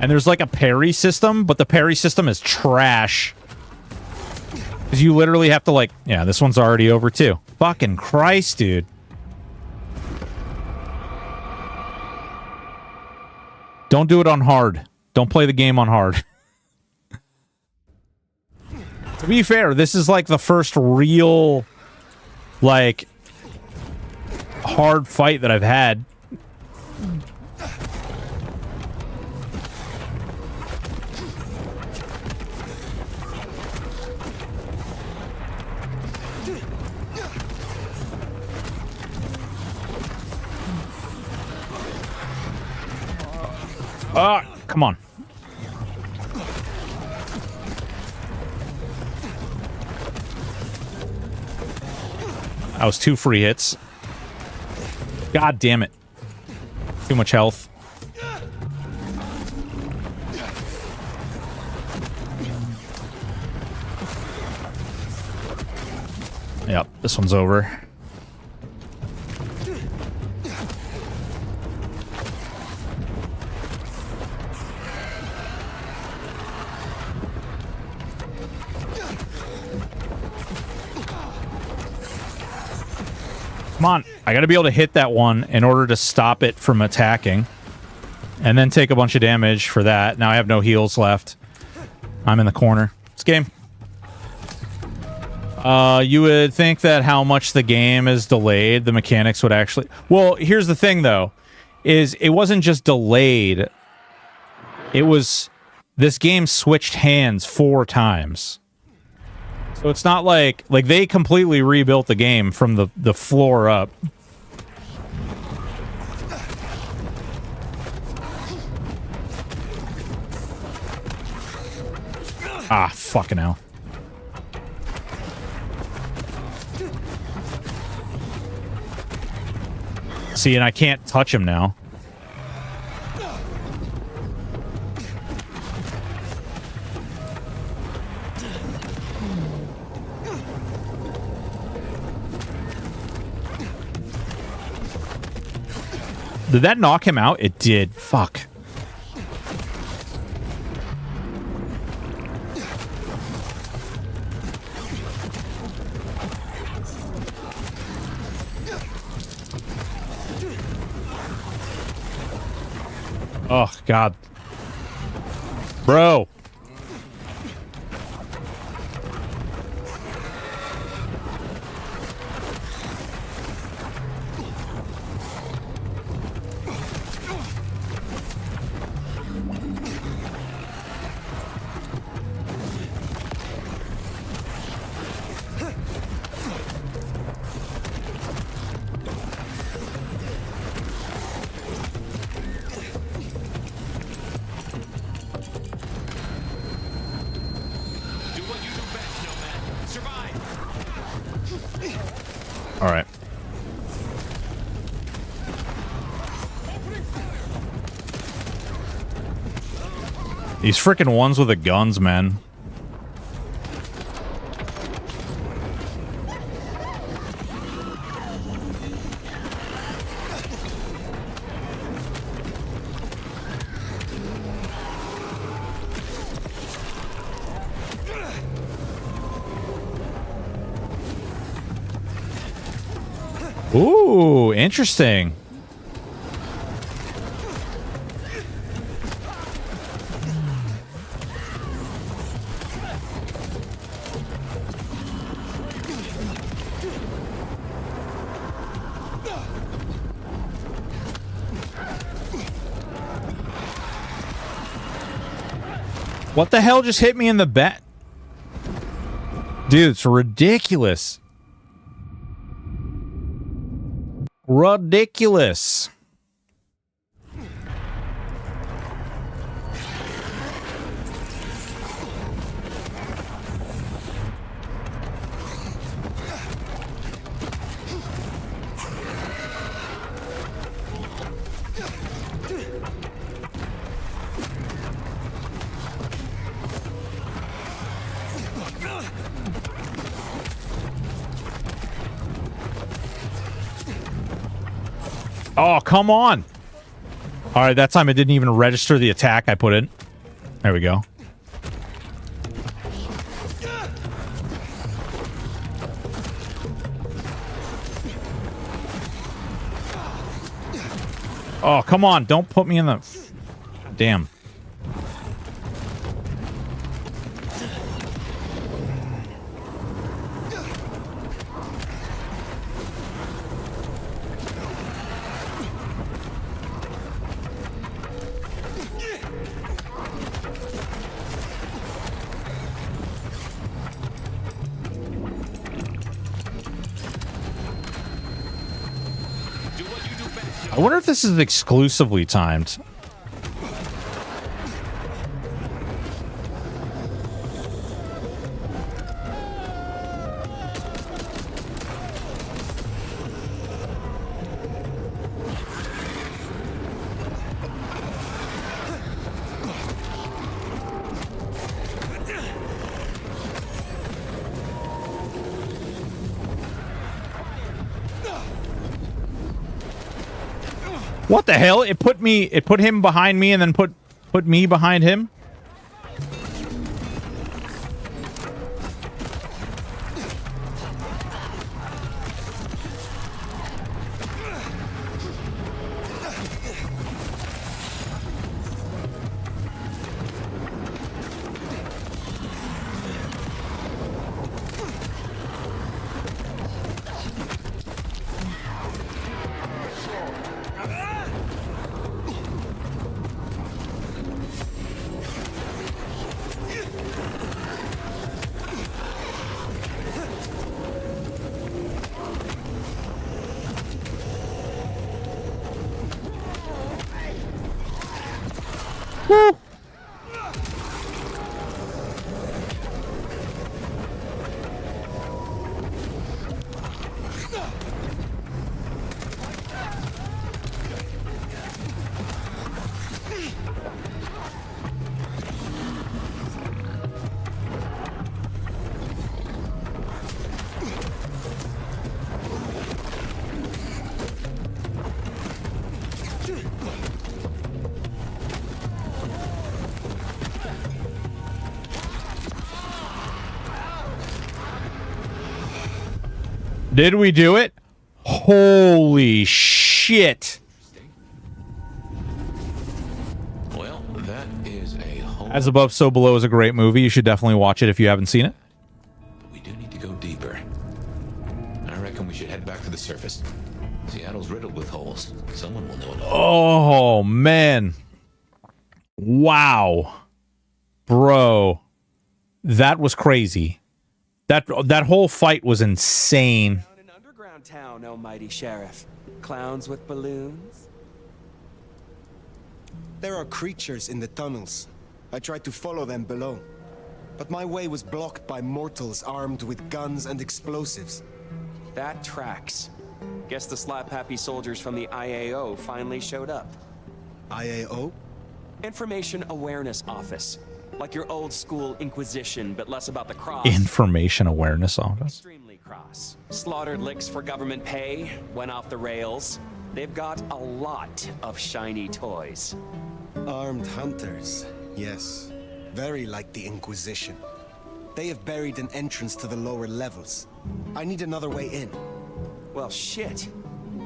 And there's like a parry system, but the parry system is trash. Because you literally have to like... Yeah, this one's already over too. Fucking Christ, dude. Don't do it on hard. Don't play the game on hard. To be fair, this is like the first real, like, hard fight that I've had. Come on. That was 2 free hits. God damn it. Too much health. Yep, this one's over. Come on, I gotta be able to hit that one in order to stop it from attacking. And then take a bunch of damage for that. Now I have no heals left. I'm in the corner. It's game. You would think that how much the game is delayed, the mechanics would actually... Well, here's the thing, though. Is it wasn't just delayed. It was... This game switched hands 4 times. So it's not like they completely rebuilt the game from the floor up. Ah, fucking hell. See, and I can't touch him now. Did that knock him out? It did. Fuck. Oh, God. Bro. All right. These freaking ones with the guns, man. Ooh, interesting. What the hell just hit me in the back? Dude, it's ridiculous. Ridiculous. Oh, come on. All right, that time it didn't even register the attack I put in. There we go. Oh, come on. Don't put me in the... Damn. I wonder if this is exclusively timed. What the hell? It put him behind me and then put me behind him? Woo. Did we do it? Holy shit. Well, that is a whole... As Above, So Below is a great movie. You should definitely watch it if you haven't seen it. We do need to go deeper. I reckon we should head back to the surface. Seattle's riddled with holes. Someone will know it all. Oh, man. Wow. Bro. That was crazy. That whole fight was insane. Underground town, oh mighty sheriff. Clowns with balloons. There are creatures in the tunnels. I tried to follow them below. But my way was blocked by mortals armed with guns and explosives. That tracks. Guess the slap-happy soldiers from the IAO finally showed up. IAO? Information Awareness Office. Like your old school Inquisition, but less about the cross. Information Awareness Office. Extremely cross. Slaughtered licks for government pay, went off the rails. They've got a lot of shiny toys. Armed hunters, yes. Very like the Inquisition. They have buried an entrance to the lower levels. I need another way in. Well, shit.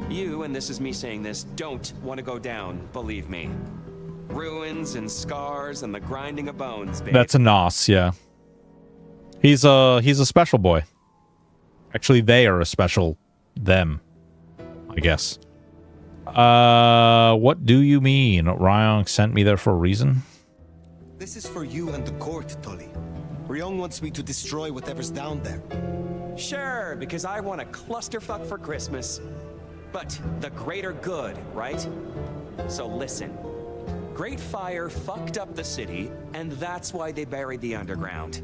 You, and this is me saying this, don't want to go down, believe me. Ruins and scars and the grinding of bones, babe. That's a Nos, yeah. He's a special boy. Actually, they are a special them, I guess. What do you mean? Ryong sent me there for a reason? This is for you and the court, Tully. Ryong wants me to destroy whatever's down there. Sure, because I want a clusterfuck for Christmas. But the greater good, right? So listen. Great Fire fucked up the city, and that's why they buried the underground.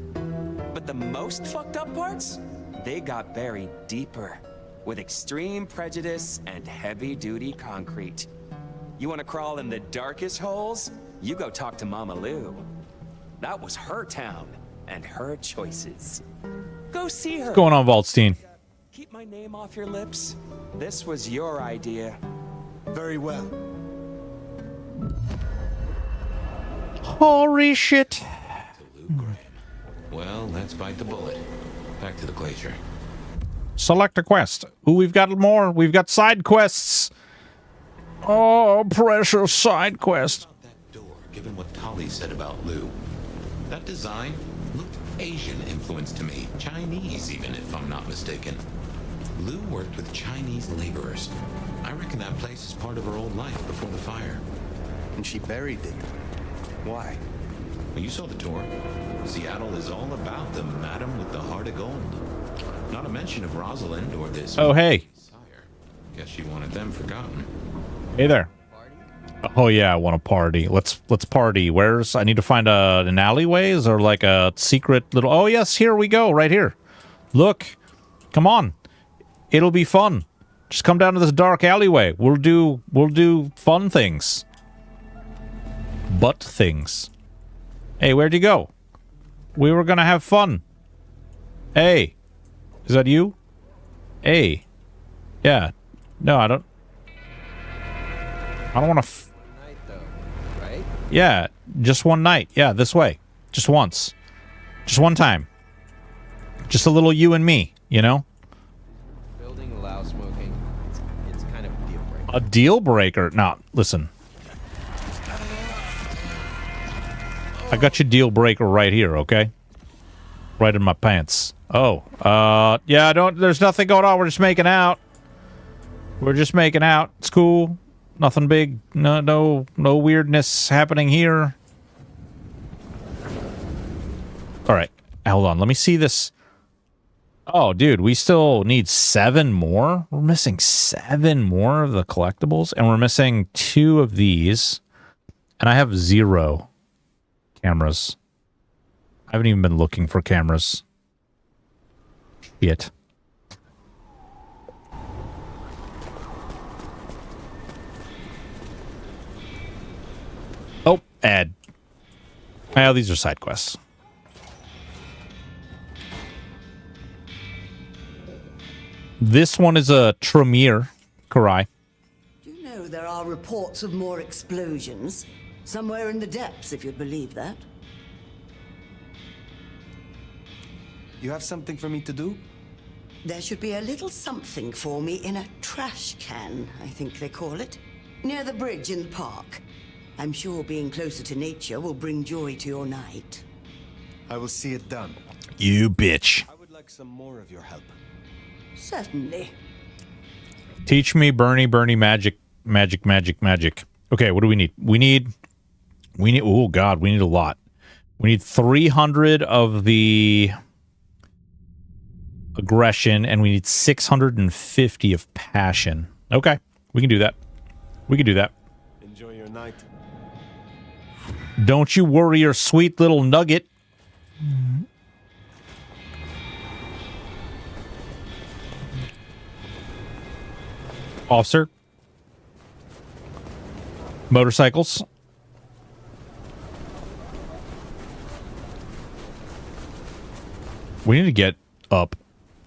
But the most fucked up parts? They got buried deeper, with extreme prejudice and heavy-duty concrete. You want to crawl in the darkest holes? You go talk to Mama Lou. That was her town, and her choices. Go see her. What's going on, Waldstein? Keep my name off your lips. This was your idea. Very well. Holy shit. Well, let's bite the bullet. Back to the glacier. Select a quest. Ooh, we've got more. We've got side quests. Oh, precious side quest. Given what Tali said about Lou, that design looked Asian influenced to me. Chinese, even, if I'm not mistaken. Lou worked with Chinese laborers. I reckon that place is part of her old life before the fire. And she buried it. Why? Well, you saw the tour. Seattle is all about the madam with the heart of gold. Not a mention of Rosalind or this. Oh, hey. Sire. Guess she wanted them forgotten. Hey there. Oh yeah, I want to party. Let's party. Where's I need to find an alleyways or like a secret little. Oh yes, here we go, right here. Look, come on, it'll be fun. Just come down to this dark alleyway. We'll do fun things. Butt things. Hey, where'd you go? We were gonna have fun. Hey, is that you? Hey, yeah. No, I don't want to. Yeah, just one night. Yeah, this way. Just once. Just one time. Just a little you and me, you know? Building allows smoking. It's kind of a deal breaker. A deal breaker? No, listen. I got your deal breaker right here, okay? Right in my pants. Oh, yeah, there's nothing going on. We're just making out. We're just making out. It's cool. Nothing big. No weirdness happening here. All right. Hold on. Let me see this. Oh, dude, we still need 7 more. We're missing 7 more of the collectibles, and we're missing 2 of these. And I have 0 cameras. I haven't even been looking for cameras. Shit. Oh, ad. Oh, these are side quests. This one is a Tremere, Karai. Do you know there are reports of more explosions? Somewhere in the depths, if you'd believe that. You have something for me to do? There should be a little something for me in a trash can, I think they call it, near the bridge in the park. I'm sure being closer to nature will bring joy to your night. I will see it done. You bitch. I would like some more of your help. Certainly. Teach me, Bernie, magic. Okay, what do we need? We need, oh God, we need a lot. We need 300 of the aggression, and we need 650 of passion. Okay, we can do that. We can do that. Enjoy your night. Don't you worry your sweet little nugget. Officer. Motorcycles. We need to get up.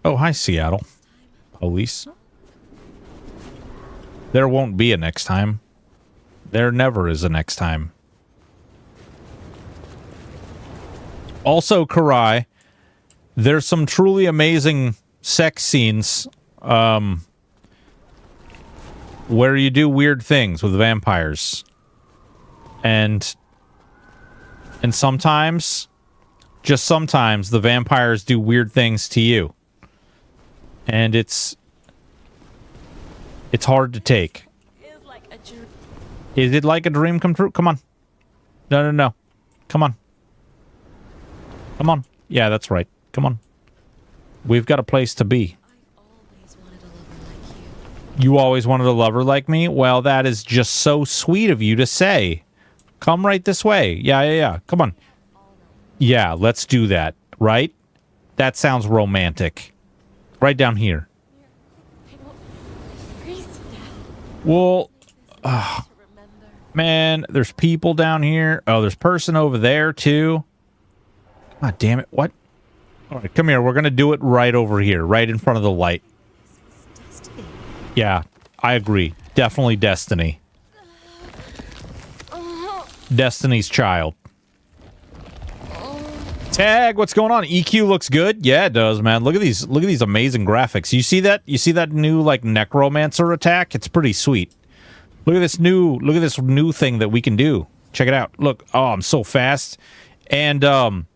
Oh, hi, Seattle. Police. There won't be a next time. There never is a next time. Also, Karai, there's some truly amazing sex scenes where you do weird things with vampires. And sometimes, just sometimes, the vampires do weird things to you. And it's hard to take. Is it like a dream come true? Come on. No. Come on. Come on. Yeah, that's right. Come on. We've got a place to be. You always wanted a lover like me? Well, that is just so sweet of you to say. Come right this way. Yeah. Come on. Yeah, let's do that. Right? That sounds romantic. Right down here. Well, man, there's people down here. Oh, there's person over there, too. God damn it. What? All right, come here. We're going to do it right over here, right in front of the light. Yeah, I agree. Definitely Destiny. Destiny's Child. Tag, what's going on? EQ looks good. Yeah, it does, man. Look at these amazing graphics. You see that? You see that new like necromancer attack? It's pretty sweet. Look at this new thing that we can do. Check it out. Look. Oh, I'm so fast. And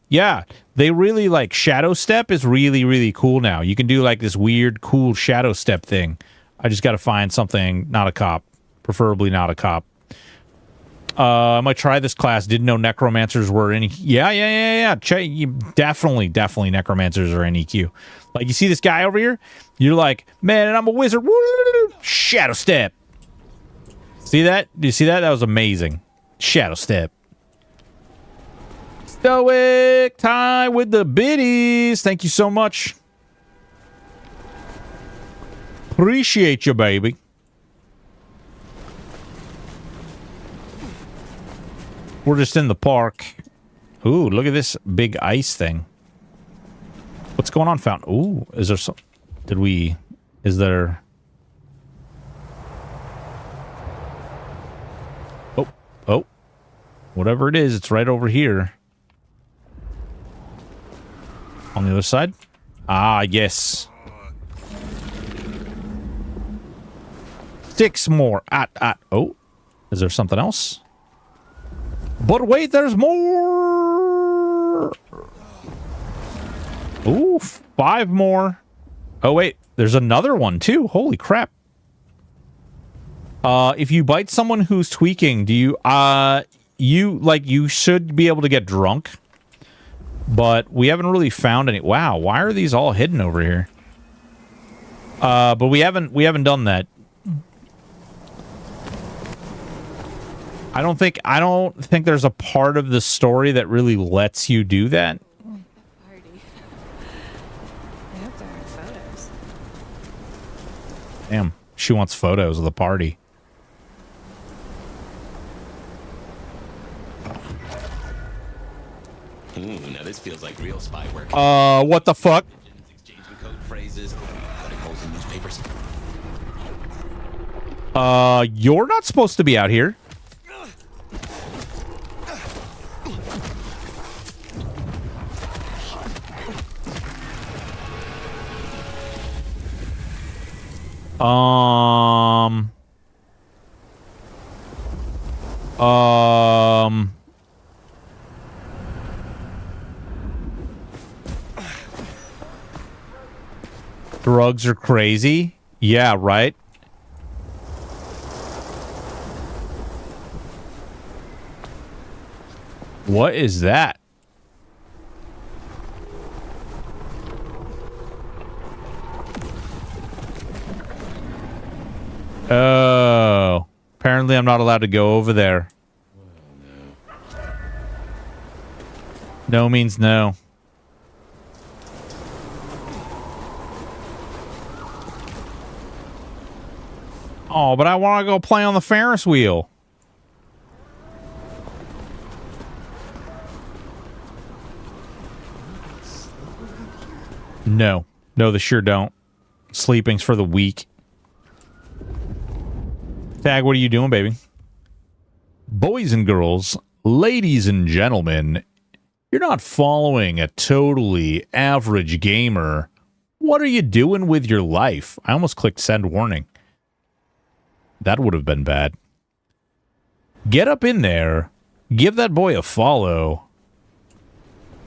yeah, they really like shadow step is really, really cool now. You can do like this weird, cool shadow step thing. I just got to find something, not a cop. Preferably not a cop. I might try this class. Didn't know necromancers were in EQ. Yeah. Definitely necromancers are in EQ. Like, you see this guy over here? You're like, man, I'm a wizard. Shadow step. See that? Do you see that? That was amazing. Shadow step. Stoic tie with the biddies. Thank you so much. Appreciate you, baby. We're just in the park. Ooh, look at this big ice thing. What's going on, Fountain? Ooh, is there some... Is there... Oh. Whatever it is, it's right over here. On the other side? Ah, yes. 6 more. Oh, is there something else? But wait, there's more. Ooh, 5 more. Oh, wait, there's another one, too. Holy crap. If you bite someone who's tweaking, do you, you should be able to get drunk. But we haven't really found any. Wow, why are these all hidden over here? But we haven't done that. I don't think there's a part of the story that really lets you do that. Party. I hope there are photos. Damn, she wants photos of the party. Ooh, now this feels like real spy work. What the fuck? Exchanging code phrases, cutting holes in newspapers. You're not supposed to be out here. Drugs are crazy. Yeah, right. What is that? Oh. Apparently I'm not allowed to go over there. No means no. Oh, but I want to go play on the Ferris wheel. No. No, they sure don't. Sleeping's for the weak. Tag, what are you doing, baby? Boys and girls, ladies and gentlemen, you're not following a totally average gamer. What are you doing with your life? I almost clicked send warning. That would have been bad. Get up in there. Give that boy a follow.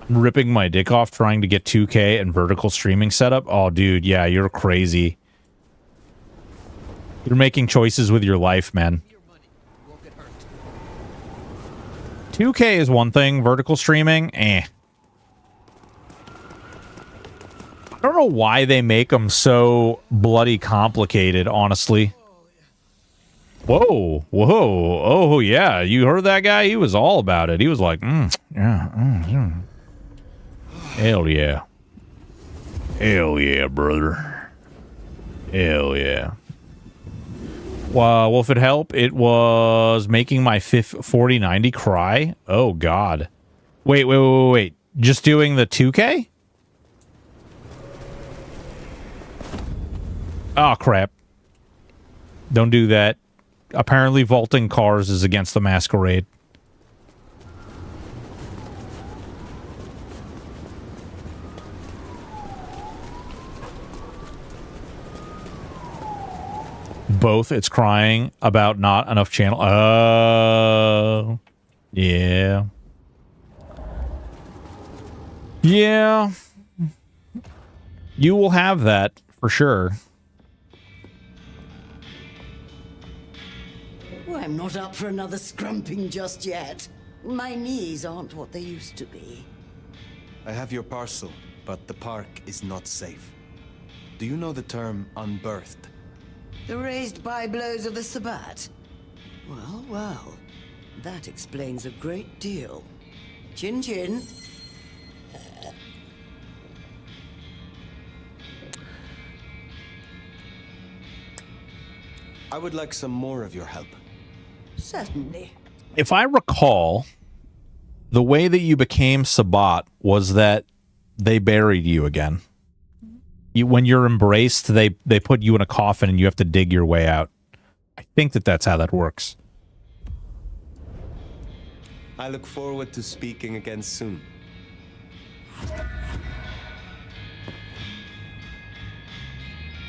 I'm ripping my dick off trying to get 2K and vertical streaming set up. Oh, dude, yeah, you're crazy. You're making choices with your life, man. 2K is one thing. Vertical streaming, eh. I don't know why they make them so bloody complicated, honestly. Whoa, whoa, oh yeah, you heard that guy? He was all about it. He was like, yeah. Hell yeah. Hell yeah, brother. Hell yeah. Well, if it helped, it was making my 4090 cry. Oh, God. Wait. Just doing the 2K? Oh, crap. Don't do that. Apparently, vaulting cars is against the Masquerade. Both. It's crying about not enough channel. Oh. Yeah. Yeah. You will have that for sure. Well, I'm not up for another scrumping just yet. My knees aren't what they used to be. I have your parcel, but the park is not safe. Do you know the term unbirthed? The raised by blows of the Sabbat? Well. That explains a great deal. Chin chin. I would like some more of your help. Certainly. If I recall, the way that you became Sabbat was that they buried you again. When you're embraced, they put you in a coffin and you have to dig your way out. I think that's how that works. I look forward to speaking again soon.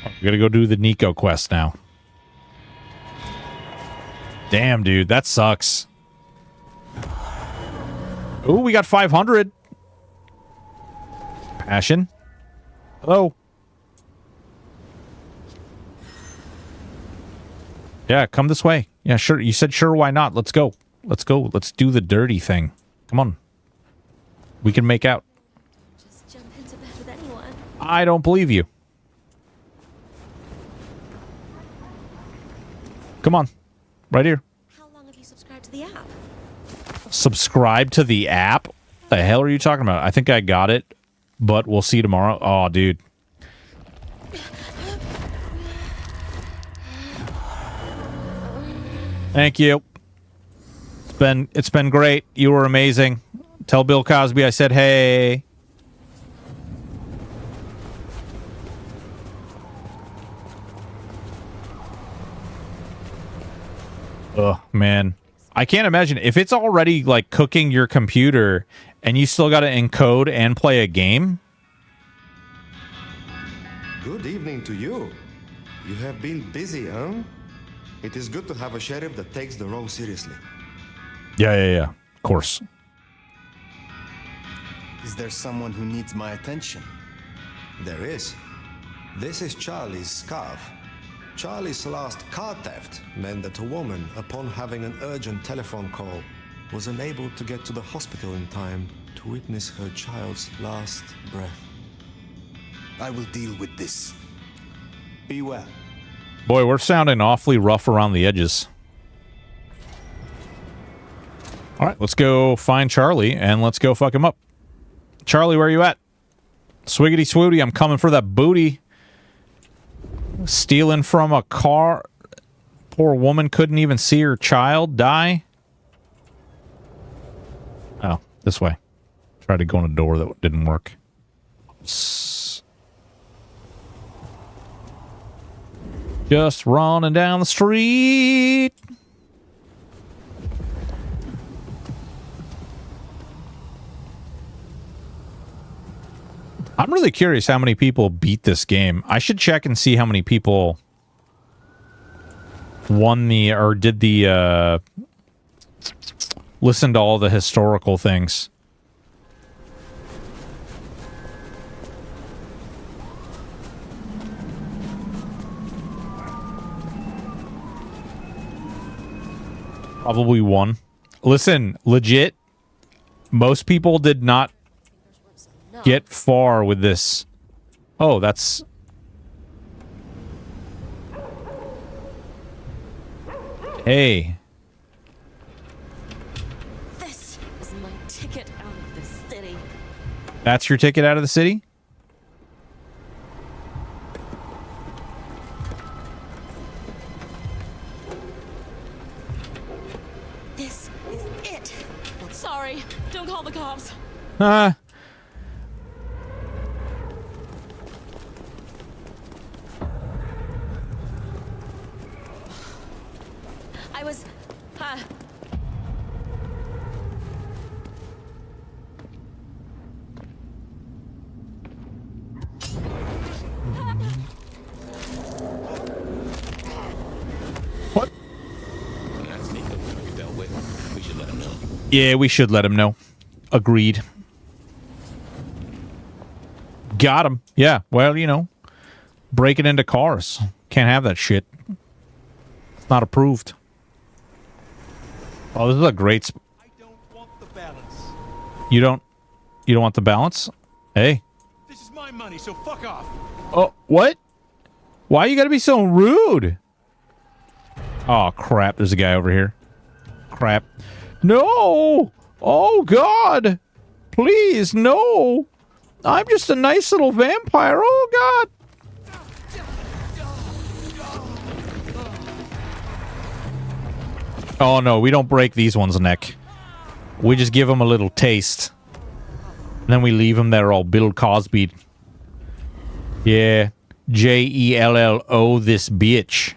We gotta go do the Nico quest now. Damn, dude, that sucks. Ooh, we got 500. Passion. Hello. Yeah, come this way. Yeah, sure. You said sure, why not? Let's go. Let's go. Let's do the dirty thing. Come on. We can make out. Just jump into bed with anyone. I don't believe you. Come on. Right here. How long have you subscribed to the app? Subscribe to the app? The hell are you talking about? I think I got it, but we'll see tomorrow. Oh, dude. Thank you. It's been great. You were amazing. Tell Bill Cosby I said hey. Oh, man. I can't imagine if it's already like cooking your computer and you still got to encode and play a game. Good evening to you. You have been busy, huh? It is good to have a sheriff that takes the role seriously. Yeah. Of course. Is there someone who needs my attention? There is. This is Charlie's scarf. Charlie's last car theft meant that a woman, upon having an urgent telephone call, was unable to get to the hospital in time to witness her child's last breath. I will deal with this. Be well. Boy, we're sounding awfully rough around the edges. All right, let's go find Charlie and let's go fuck him up. Charlie, where are you at? Swiggity swooty, I'm coming for that booty. Stealing from a car. Poor woman couldn't even see her child die. Oh, this way. Tried to go in a door that didn't work. Just running down the street. I'm really curious how many people beat this game. I should check and see how many people won the, or did the, listen to all the historical things. Probably one. Listen, legit, most people did not get far with this. Oh, that's... Hey. This is my ticket out of the city. That's your ticket out of the city? This is it. Sorry, don't call the cops. Huh? I was, What? That's Nico we dealt with. We should let him know. Yeah, we should let him know. Agreed. Got him. Yeah, well, you know, breaking into cars. Can't have that shit. It's not approved. Oh, this is a great... I don't want the balance. You don't want the balance? Hey. This is my money, so fuck off. Oh, what? Why you gotta be so rude? Oh, crap. There's a guy over here. Crap. No! Oh, God! Please, no! I'm just a nice little vampire. Oh, God! Oh, no. We don't break these ones' neck. We just give them a little taste. And then we leave them there all Bill Cosby. Yeah. Jello this bitch.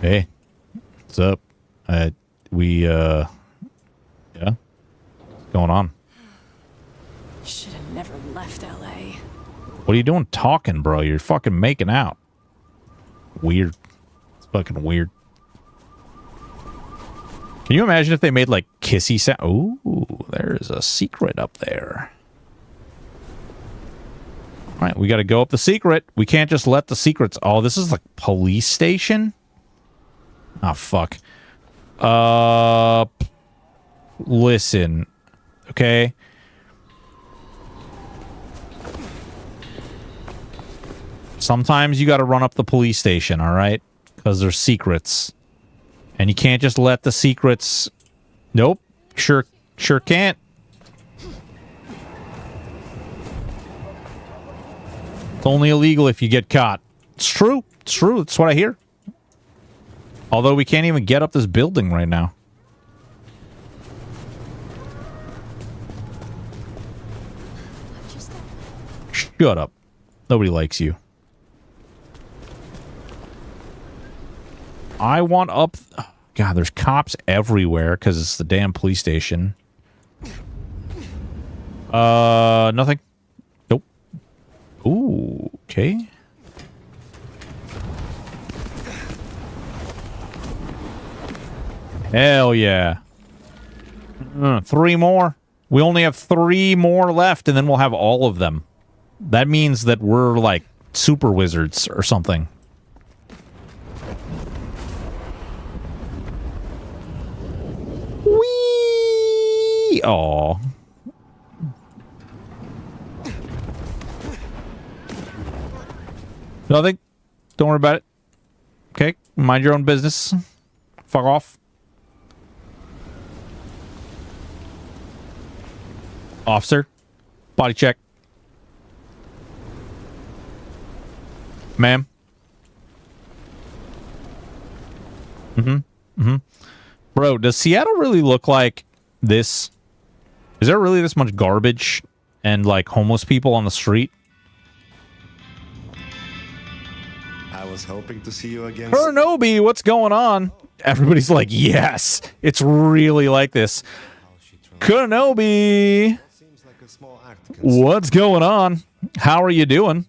Hey. What's up? Yeah? What's going on? should have never left LA. What are you doing talking, bro? You're fucking making out. Weird. It's fucking weird. Can you imagine if they made like kissy sound? Ooh, there's a secret up there. All right, we got to go up the secret. We can't just let the secrets... Oh, this is like police station? Oh, fuck. Listen. Okay. Sometimes you got to run up the police station, all right? Because there's secrets. And you can't just let the secrets... Nope. Sure can't. It's only illegal if you get caught. It's true. It's true. That's what I hear. Although we can't even get up this building right now. Shut up. Nobody likes you. I want up... God, there's cops everywhere because it's the damn police station. Nothing. Nope. Ooh, okay. Hell yeah. 3 more. We only have 3 more left, and then we'll have all of them. That means that we're like super wizards or something. Whee! Aw. Nothing. Don't worry about it. Okay, mind your own business. Fuck off. Officer, body check. Ma'am. Bro, does Seattle really look like this? Is there really this much garbage and like homeless people on the street? I was hoping to see you again. Kurnobi, what's going on? Everybody's like, yes, it's really like this. Kurnobi, what's going on? How are you doing?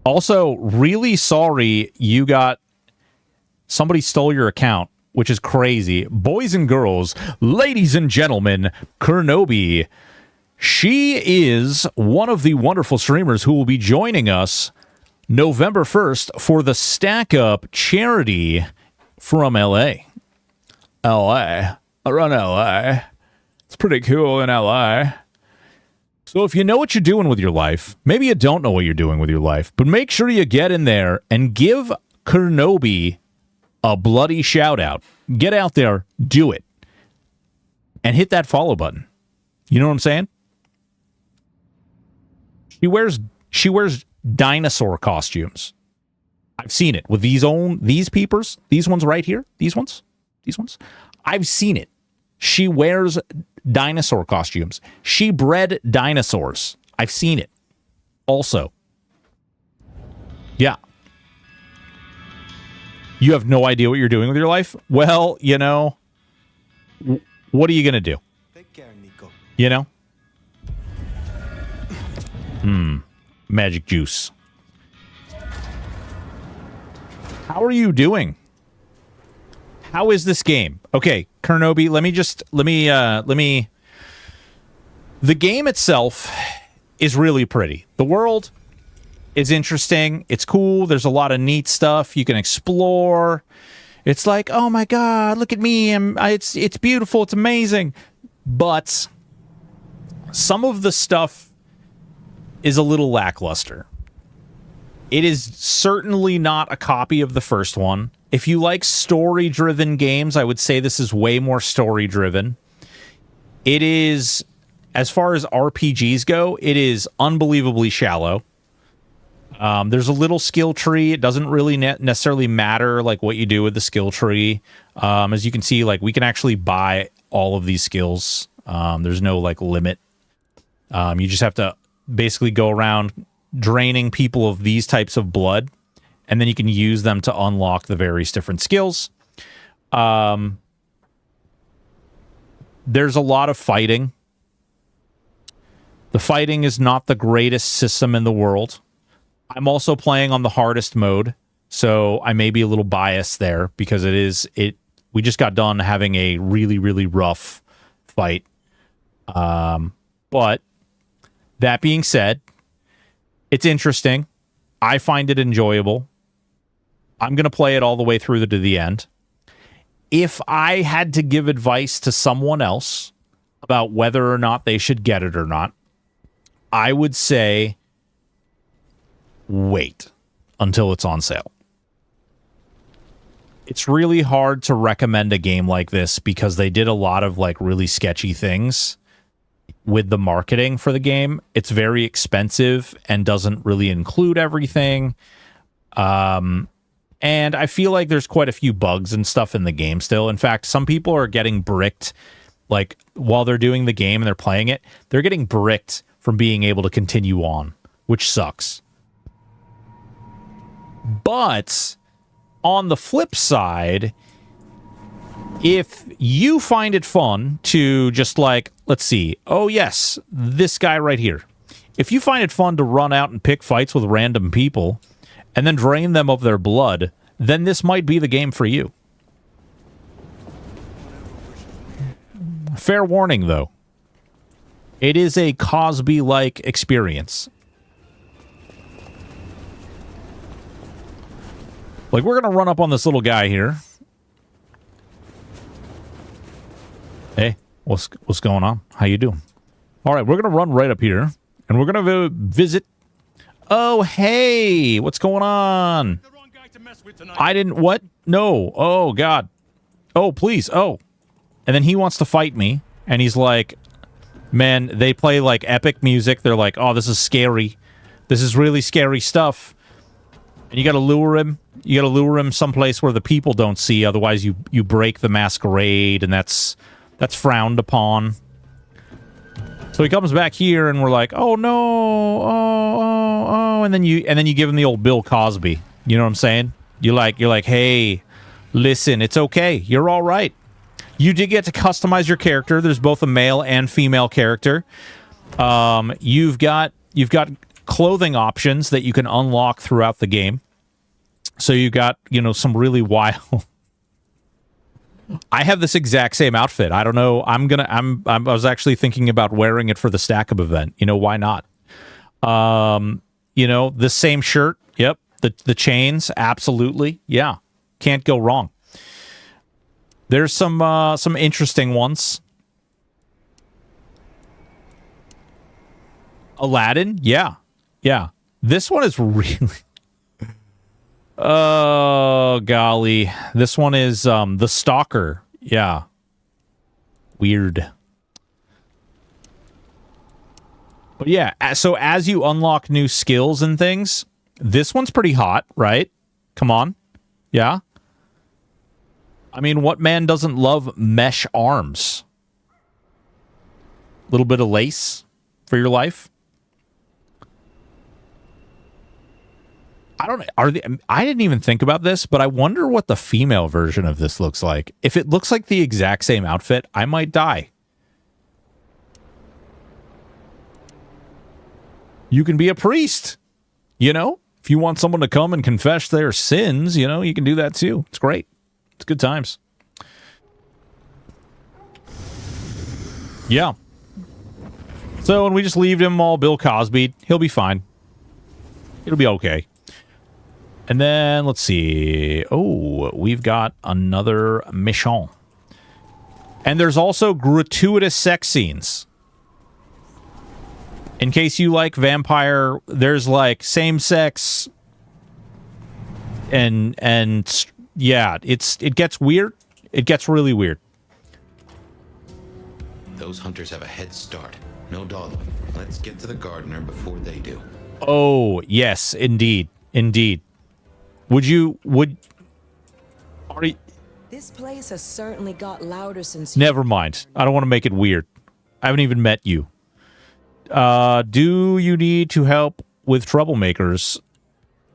Also, really sorry you got... Somebody stole your account, which is crazy. Boys and girls, ladies and gentlemen, Kurnobi. She is one of the wonderful streamers who will be joining us November 1st for the StackUp charity from LA. LA. Around LA. It's pretty cool in LA. So if you know what you're doing with your life, maybe you don't know what you're doing with your life, but make sure you get in there and give Kurnobi a bloody shout out. Get out there, do it. And hit that follow button. You know what I'm saying? She wears dinosaur costumes. I've seen it with these peepers, these ones right here, these ones. I've seen it. She wears dinosaur costumes. She bred dinosaurs. I've seen it. Also. Yeah. You have no idea what you're doing with your life? Well, you know, what are you going to do? Take care, Nico. You know? Magic juice. How are you doing? How is this game? Okay, Kurnobi, let me the game itself is really pretty. The world is interesting. It's cool. There's a lot of neat stuff you can explore. It's like, oh my god, look at me. It's beautiful. It's amazing. But some of the stuff is a little lackluster. It is certainly not a copy of the first one. If you like story-driven games, I would say this is way more story-driven. It is, as far as RPGs go, it is unbelievably shallow. There's a little skill tree. It doesn't really necessarily matter like what you do with the skill tree. As you can see, like we can actually buy all of these skills. There's no like limit. You just have to basically go around draining people of these types of blood, and then you can use them to unlock the various different skills. There's a lot of fighting. The fighting is not the greatest system in the world. I'm also playing on the hardest mode, so I may be a little biased there because we just got done having a really, really rough fight. But that being said, it's interesting. I find it enjoyable. I'm going to play it all the way through to the end. If I had to give advice to someone else about whether or not they should get it or not, I would say wait until it's on sale. It's really hard to recommend a game like this because they did a lot of like really sketchy things with the marketing for the game. It's very expensive and doesn't really include everything. And I feel like there's quite a few bugs and stuff in the game still. In fact, some people are getting bricked, like while they're doing the game and they're playing it, they're getting bricked from being able to continue on, which sucks. But on the flip side, if you find it fun to just like, let's see, oh yes, this guy right here. if you find it fun to run out and pick fights with random people and then drain them of their blood, then this might be the game for you. Fair warning, though. It is a Cosby-like experience. Like, we're going to run up on this little guy here. Hey, what's going on? How you doing? All right, we're going to run right up here, and we're going to visit... Oh, hey! What's going on? I didn't... What? No. Oh, God. Oh, please. Oh. And then he wants to fight me, and he's like... Man, they play, like, epic music. They're like, oh, this is scary. This is really scary stuff. And you gotta lure him. You gotta lure him someplace where the people don't see, otherwise you break the masquerade, and that's frowned upon. So he comes back here, and we're like, oh, no. Oh. And then you give him the old Bill Cosby. You know what I'm saying? You're like, hey, listen, it's okay. You're all right. You did get to customize your character. There's both a male and female character. You've got clothing options that you can unlock throughout the game. So you got, some really wild. I have this exact same outfit. I don't know. I was actually thinking about wearing it for the StackUp event. Why not? The same shirt. Yep. The chains. Absolutely. Yeah. Can't go wrong. There's some interesting ones. Aladdin, yeah. This one is really... Oh, golly. This one is the Stalker. Yeah. Weird. But yeah, so as you unlock new skills and things, this one's pretty hot, right? Come on. Yeah. I mean, what man doesn't love mesh arms? A little bit of lace for your life? I don't know. I didn't even think about this, but I wonder what the female version of this looks like. If it looks like the exact same outfit, I might die. You can be a priest, If you want someone to come and confess their sins, you can do that too. It's great. It's good times. Yeah. So, and we just leave him all Bill Cosby. He'll be fine. It'll be okay. And then, let's see. Oh, we've got another mission. And there's also gratuitous sex scenes. In case you like vampire, there's like same-sex and yeah, it gets weird. It gets really weird. Those hunters have a head start. No dawdling. Let's get to the gardener before they do. Oh, yes, indeed. This place has certainly got louder since... Never mind. I don't want to make it weird. I haven't even met you. Do you need to help with troublemakers?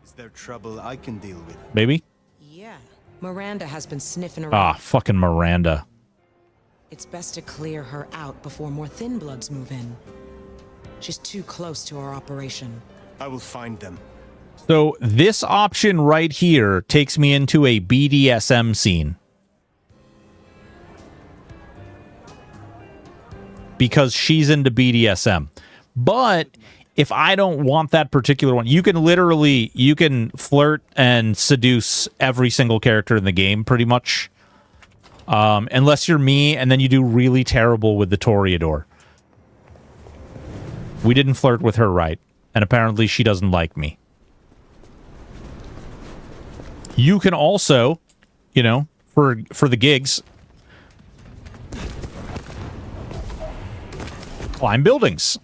Is there trouble I can deal with? Maybe? Yeah. Miranda has been sniffing around. Ah, fucking Miranda. It's best to clear her out before more thin bloods move in. She's too close to our operation. I will find them. So this option right here takes me into a BDSM scene. Because she's into BDSM. But if I don't want that particular one, you can flirt and seduce every single character in the game, pretty much. Unless you're me, and then you do really terrible with the Toreador. We didn't flirt with her right, and apparently she doesn't like me. You can also, for the gigs, climb buildings.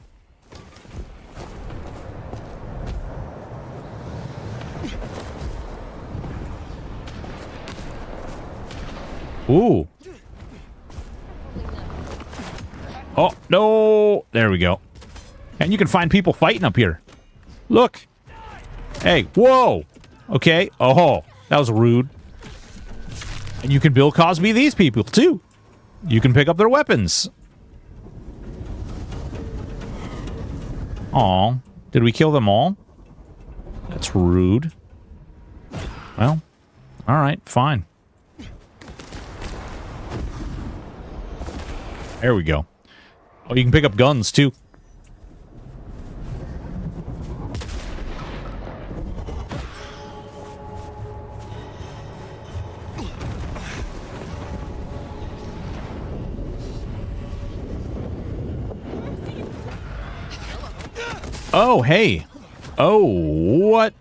Ooh. Oh, no. There we go. And you can find people fighting up here. Look. Hey, whoa. Okay. Oh, that was rude. And you can Bill Cosby these people, too. You can pick up their weapons. Aw. Did we kill them all? That's rude. Well, alright, fine. There we go. Oh, you can pick up guns, too. Oh, hey. Oh, what?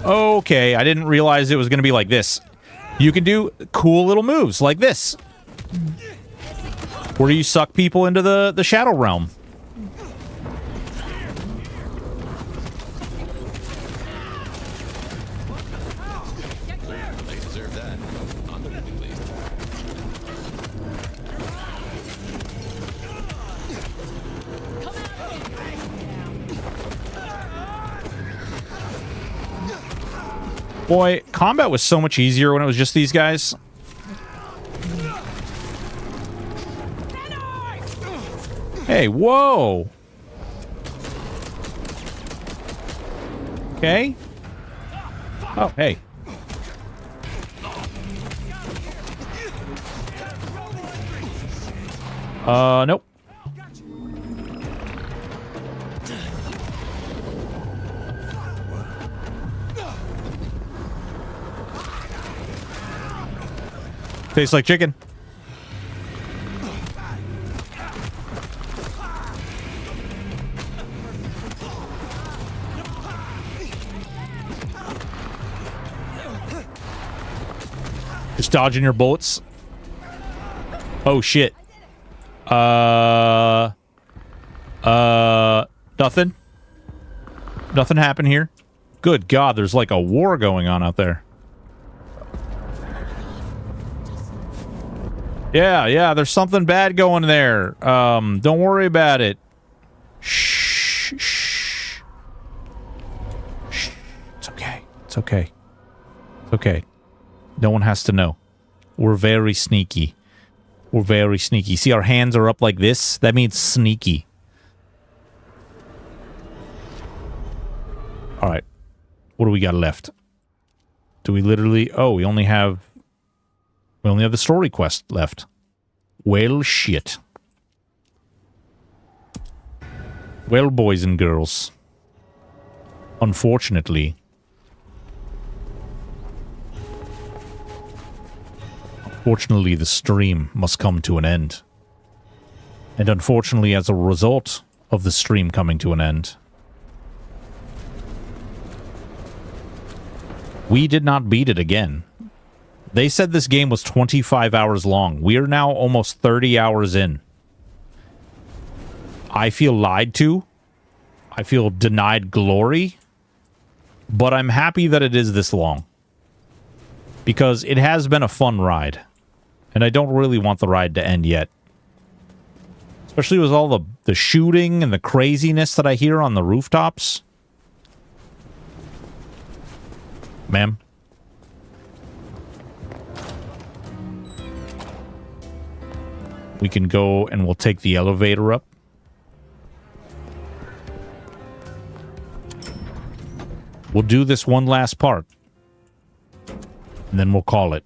Okay, I didn't realize it was going to be like this. You can do cool little moves like this, where you suck people into the Shadow Realm. They deserve that. Honorably pleased. Boy, combat was so much easier when it was just these guys. Hey, whoa! Okay. Oh, hey. Nope. Tastes like chicken. Just dodging your bullets. Oh shit. Nothing. Nothing happened here. Good God, there's like a war going on out there. Yeah, there's something bad going there. Don't worry about it. Shh. It's okay. It's okay. It's okay. No one has to know. We're very sneaky. We're very sneaky. See, our hands are up like this? That means sneaky. Alright. What do we got left? Do we literally... Oh, we only have the story quest left. Well, shit. Well, boys and girls. Unfortunately... Unfortunately, the stream must come to an end. And unfortunately, as a result of the stream coming to an end, we did not beat it again. They said this game was 25 hours long. We are now almost 30 hours in. I feel lied to. I feel denied glory. But I'm happy that it is this long. Because it has been a fun ride. And I don't really want the ride to end yet. Especially with all the shooting and the craziness that I hear on the rooftops. Ma'am? We can go and we'll take the elevator up. We'll do this one last part. And then we'll call it.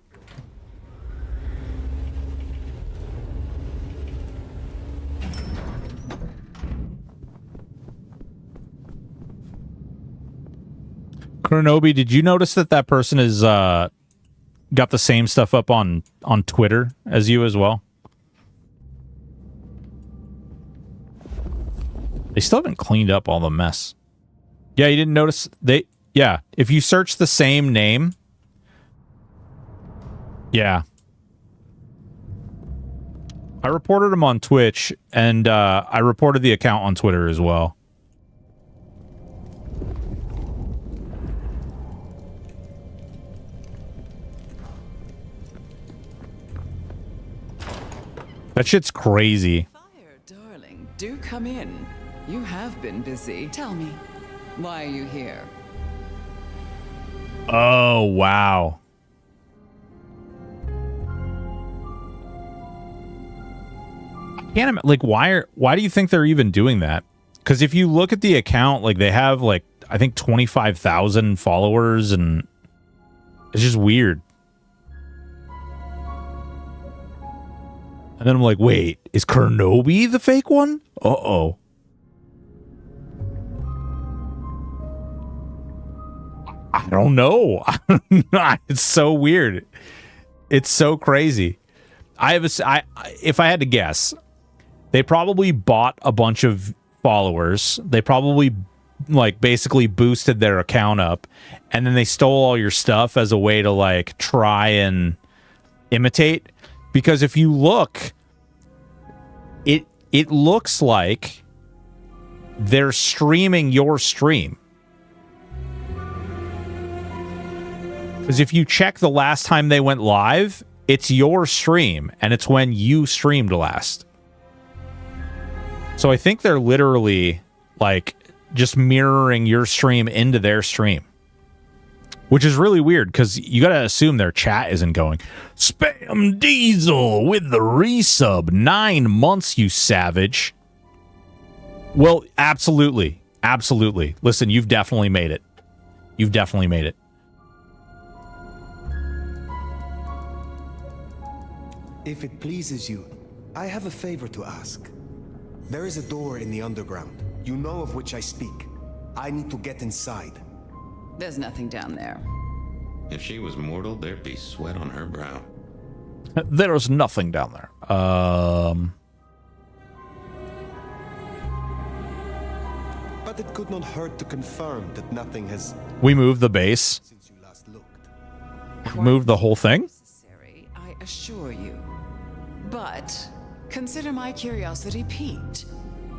Kurnobi, did you notice that person is got the same stuff up on Twitter as you as well? They still haven't cleaned up all the mess. Yeah, you didn't notice yeah, if you search the same name. Yeah. I reported him on Twitch and I reported the account on Twitter as well. That shit's crazy. Darling, do come in. You have been busy. Tell me, why are you here? Oh, wow. Like, why do you think they're even doing that? Because if you look at the account, like, they have, like, I think 25,000 followers, and it's just weird. And then I'm like, wait, is Kernobi the fake one? Uh-oh. I don't know. It's so weird. It's so crazy. If I had to guess, they probably bought a bunch of followers. They probably, like, basically boosted their account up, and then they stole all your stuff as a way to, like, try and imitate. Because if you look, it looks like they're streaming your stream. Because if you check the last time they went live, it's your stream, and it's when you streamed last. So I think they're literally, like, just mirroring your stream into their stream. Which is really weird, because you gotta assume their chat isn't going, Spam Diesel with the resub, 9 months, you savage. Well, absolutely. Absolutely. Listen, you've definitely made it. You've definitely made it. If it pleases you, I have a favor to ask. There is a door in the underground. You know of which I speak. I need to get inside. There's nothing down there. If she was mortal, there'd be sweat on her brow. There's nothing down there. But it could not hurt to confirm that nothing has... We moved the base. Moved the whole thing? I assure you. But consider my curiosity piqued.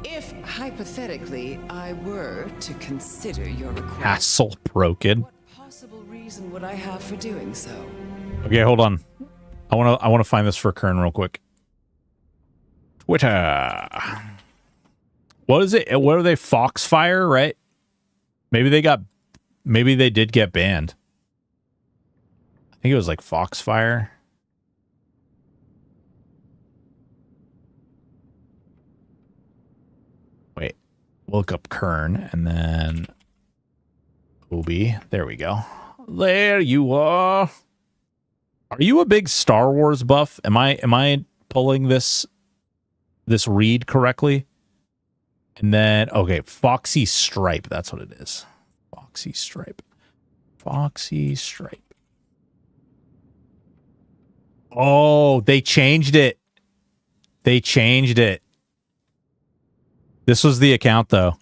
If, hypothetically, I were to consider your request... Castle broken. What possible reason would I have for doing so? Okay, hold on. I want to find this for Kern real quick. Twitter. What is it? What are they? Foxfire, right? Maybe they did get banned. I think it was like Foxfire. Wait, look up Kern and then Obi. There we go. There you are. Are you a big Star Wars buff? Am I pulling this read correctly? And then okay, Foxy Stripe. That's what it is. Foxy Stripe. Foxy Stripe. Oh, they changed it. They changed it. This was the account, though.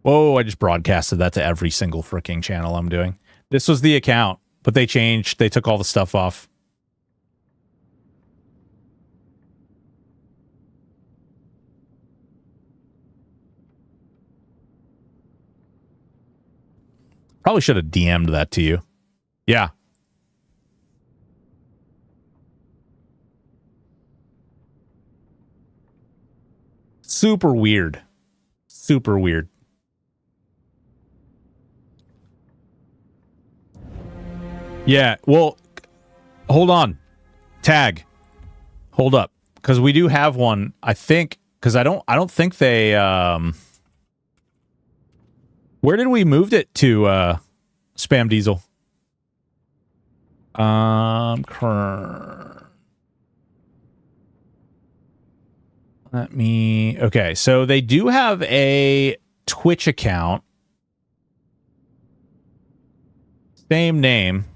Whoa, I just broadcasted that to every single freaking channel I'm doing. This was the account, but they changed. They took all the stuff off. Probably should have DM'd that to you. Yeah. Super weird. Super weird. Yeah, well, hold on. Tag. Hold up. Because we do have one, I think, because I don't think they where did we moved it to Spam Diesel? Okay, so they do have a Twitch account. Same name.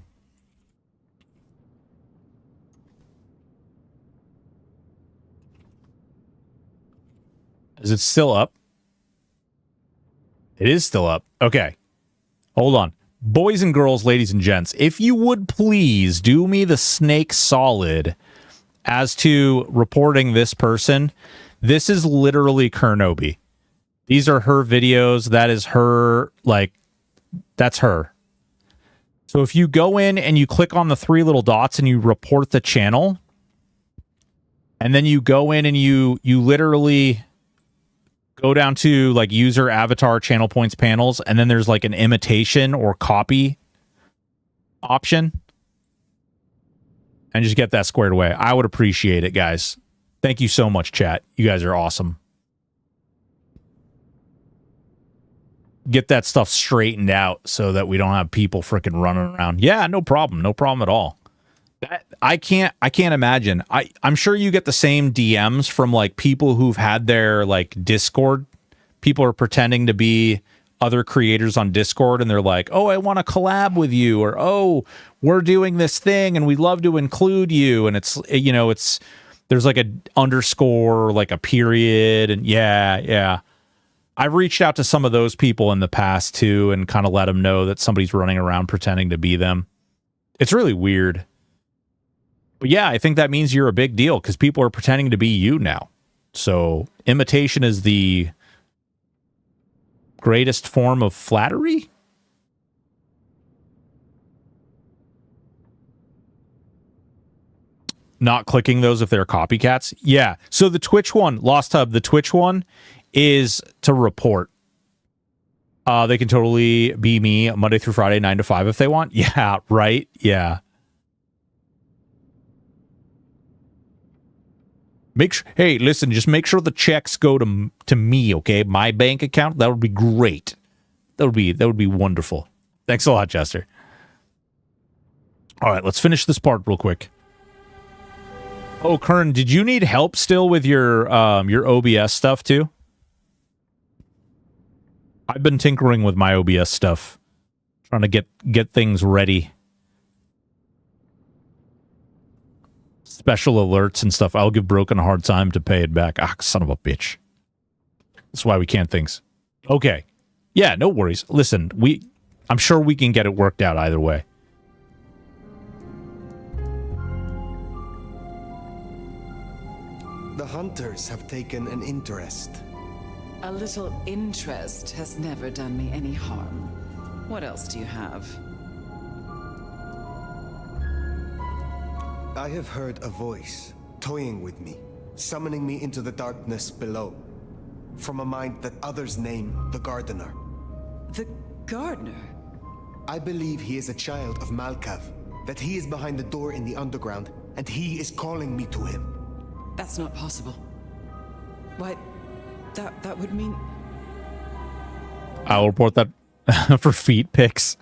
Is it still up? It is still up. Okay. Hold on. Boys and girls, ladies and gents, if you would please do me the snake solid as to reporting this person. This is literally Kernobi. These are her videos. That is her, like, that's her. So if you go in and you click on the 3 little dots and you report the channel, and then you go in and you literally go down to like user avatar channel points panels, and then there's like an imitation or copy option. and just get that squared away. I would appreciate it, guys. Thank you so much, chat. You guys are awesome. Get that stuff straightened out so that we don't have people freaking running around. Yeah, no problem. No problem at all. I can't imagine. I'm sure you get the same DMs from like people who've had their like Discord. People are pretending to be other creators on Discord and they're like, "Oh, I want to collab with you," or "Oh, we're doing this thing and we'd love to include you." And it's, you know, it's there's like a underscore, like a period, and yeah. I've reached out to some of those people in the past too and kind of let them know that somebody's running around pretending to be them. It's really weird. But yeah, I think that means you're a big deal because people are pretending to be you now. So imitation is the greatest form of flattery? Not clicking those if they're copycats? Yeah. So the Twitch one, Lost Hub, the Twitch one is to report. They can totally be me Monday through Friday, 9 to 5 if they want. Yeah, right? Yeah. Hey, listen, just make sure the checks go to me, okay? My bank account. That would be great. That would be wonderful. Thanks a lot, Chester. All right, let's finish this part real quick. Oh, Kern, did you need help still with your OBS stuff too? I've been tinkering with my OBS stuff, trying to get things ready. Special alerts and stuff. I'll give Broken a hard time to pay it back. Ah, son of a bitch. That's why we can't things. Okay. Yeah, no worries. Listen, I'm sure we can get it worked out either way. The hunters have taken an interest. A little interest has never done me any harm. What else do you have? I have heard a voice toying with me, summoning me into the darkness below, from a mind that others name the Gardener. The Gardener? I believe he is a child of Malkav, that he is behind the door in the underground, and he is calling me to him. That's not possible. Why, that would mean... I'll report that for feet pics.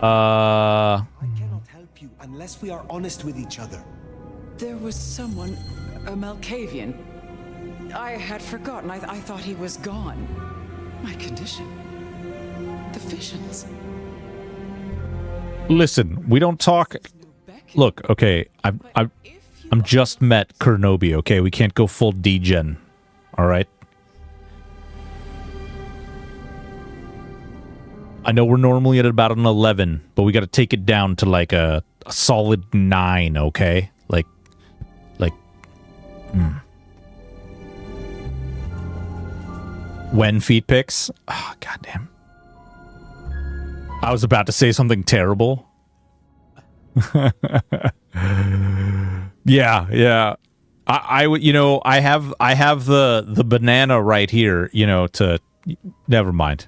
I cannot help you unless we are honest with each other. There was someone, a Malkavian. I had forgotten. I thought he was gone. My condition. The visions. Listen, we don't talk... Look, okay, I'm just met Kurnobi, okay? We can't go full degen, all right? I know we're normally at about an 11, but we got to take it down to like a solid 9, okay? When feet pics? Oh, goddamn. I was about to say something terrible. Yeah. I have the banana right here, to never mind.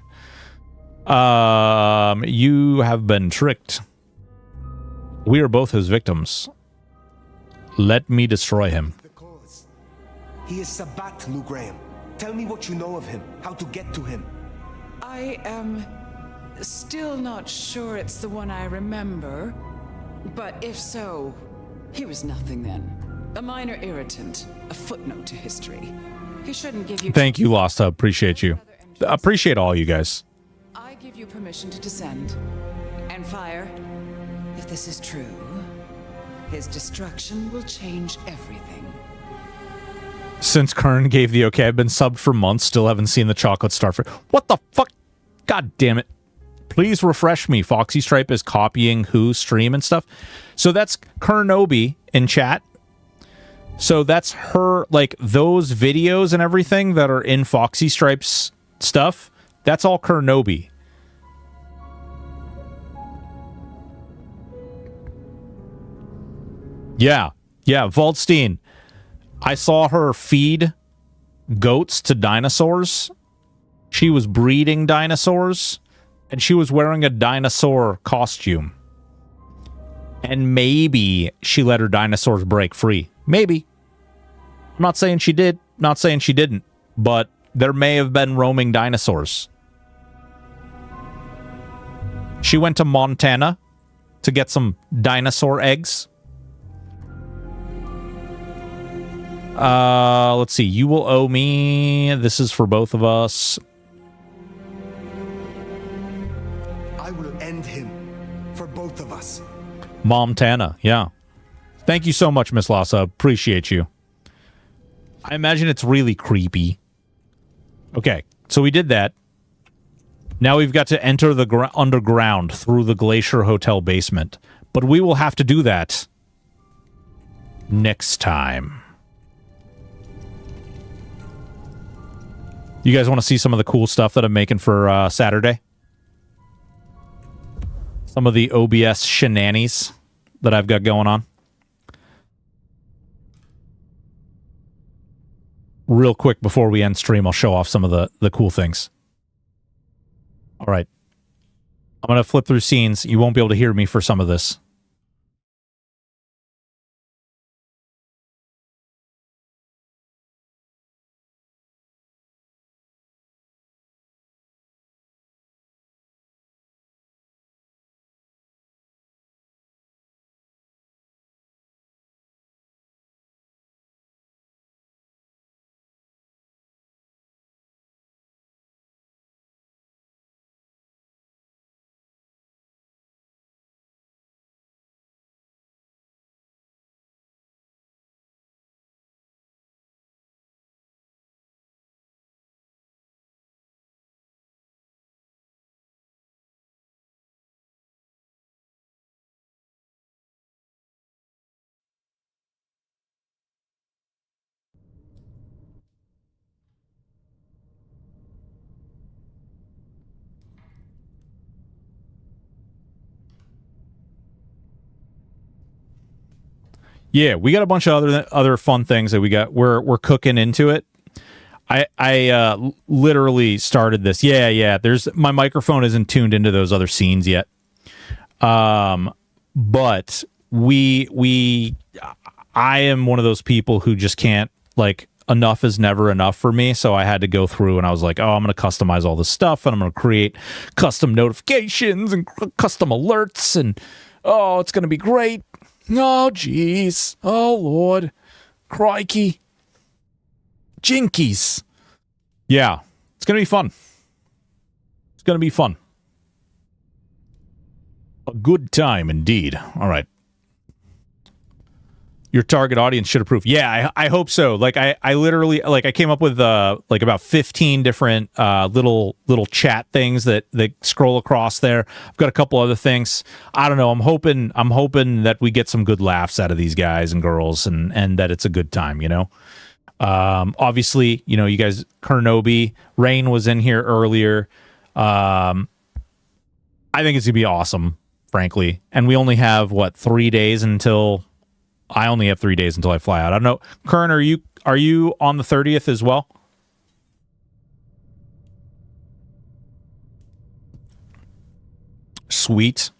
You have been tricked. We are both his victims. Let me destroy him. He is Sabat, Lou Graham. Tell me what you know of him, how to get to him. I am still not sure it's the one I remember. But if so, he was nothing then. A minor irritant, a footnote to history. He shouldn't give you... Thank you, Lost Hub. Appreciate you. Appreciate all you guys. I give you permission to descend. And fire. If this is true, his destruction will change everything. Since Kern gave the okay, I've been subbed for months, still haven't seen the chocolate starfish. What the fuck? God damn it. Please refresh me. Foxy Stripe is copying whose stream and stuff. So that's Kurnobi in chat. So that's her, like, those videos and everything that are in Foxy Stripe's stuff. That's all Kurnobi. Yeah. Waldstein. I saw her feed goats to dinosaurs. She was breeding dinosaurs. And she was wearing a dinosaur costume. And maybe she let her dinosaurs break free. Maybe. I'm not saying she did, not saying she didn't, but there may have been roaming dinosaurs. She went to Montana to get some dinosaur eggs. Let's see. You will owe me. This is for both of us. I will end him for both of us. Montana, yeah. Thank you so much, Miss Lassa. Appreciate you. I imagine it's really creepy. Okay, so we did that. Now we've got to enter the underground through the Glacier Hotel basement. But we will have to do that next time. You guys want to see some of the cool stuff that I'm making for Saturday? Some of the OBS shenanigans that I've got going on. Real quick before we end stream, I'll show off some of the cool things. All right. I'm going to flip through scenes. You won't be able to hear me for some of this. Yeah, we got a bunch of other fun things that we're cooking into it. I literally started this. Yeah. There's my microphone isn't tuned into those other scenes yet. But I am one of those people who just can't, like, enough is never enough for me. So I had to go through and I was like, oh, I'm going to customize all this stuff and I'm going to create custom notifications and custom alerts and oh, it's going to be great. Oh, jeez. Oh, Lord. Crikey. Jinkies. Yeah. It's going to be fun. It's going to be fun. A good time, indeed. All right. Your target audience should approve. Yeah, I hope so. Like, I literally, like, I came up with, like, about 15 different little chat things that scroll across there. I've got a couple other things. I don't know. I'm hoping that we get some good laughs out of these guys and girls and that it's a good time, you know? Obviously, you know, you guys, Kernobi, Rain was in here earlier. I think it's going to be awesome, frankly. And we only have, 3 days until... I only have 3 days until I fly out. I don't know. Kern, are you on the 30th as well? Sweet.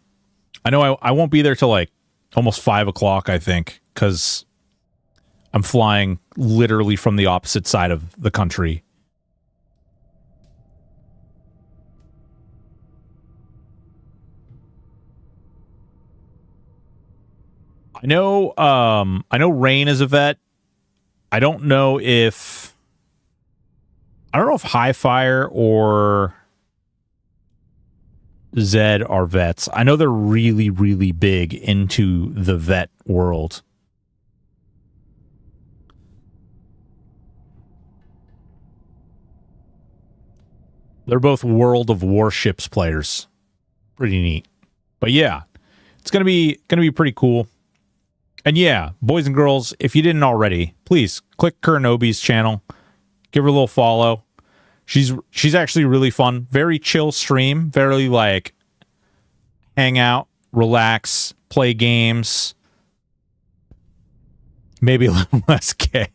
I know I won't be there till like almost 5 o'clock, I think, because I'm flying literally from the opposite side of the country. I know Rain is a vet. I don't know if Highfire or Zed are vets. I know they're really, really big into the vet world. They're both World of Warships players. Pretty neat. But yeah, it's gonna be pretty cool. And yeah, boys and girls, if you didn't already, please click Kernobi's channel. Give her a little follow. She's actually really fun. Very chill stream. Very, like, hang out, relax, play games. Maybe a little less gay.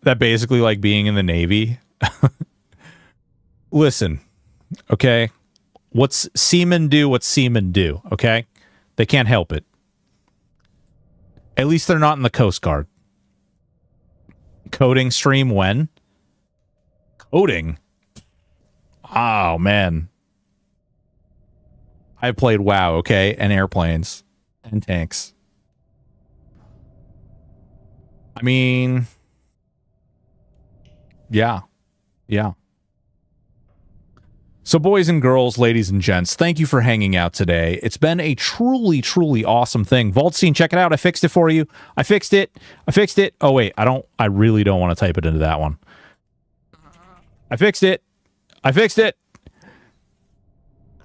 That basically like being in the Navy. Listen, okay? What's seamen do what seamen do, okay? They can't help it. At least they're not in the Coast Guard. Coding stream when? Coding? Oh, man. I played WoW, okay? And airplanes. And tanks. I mean... Yeah. Yeah. So boys and girls, ladies and gents, thank you for hanging out today. It's been a truly, truly awesome thing. Vaultstein, check it out. I fixed it for you. I fixed it. Oh, wait. I really don't want to type it into that one. I fixed it.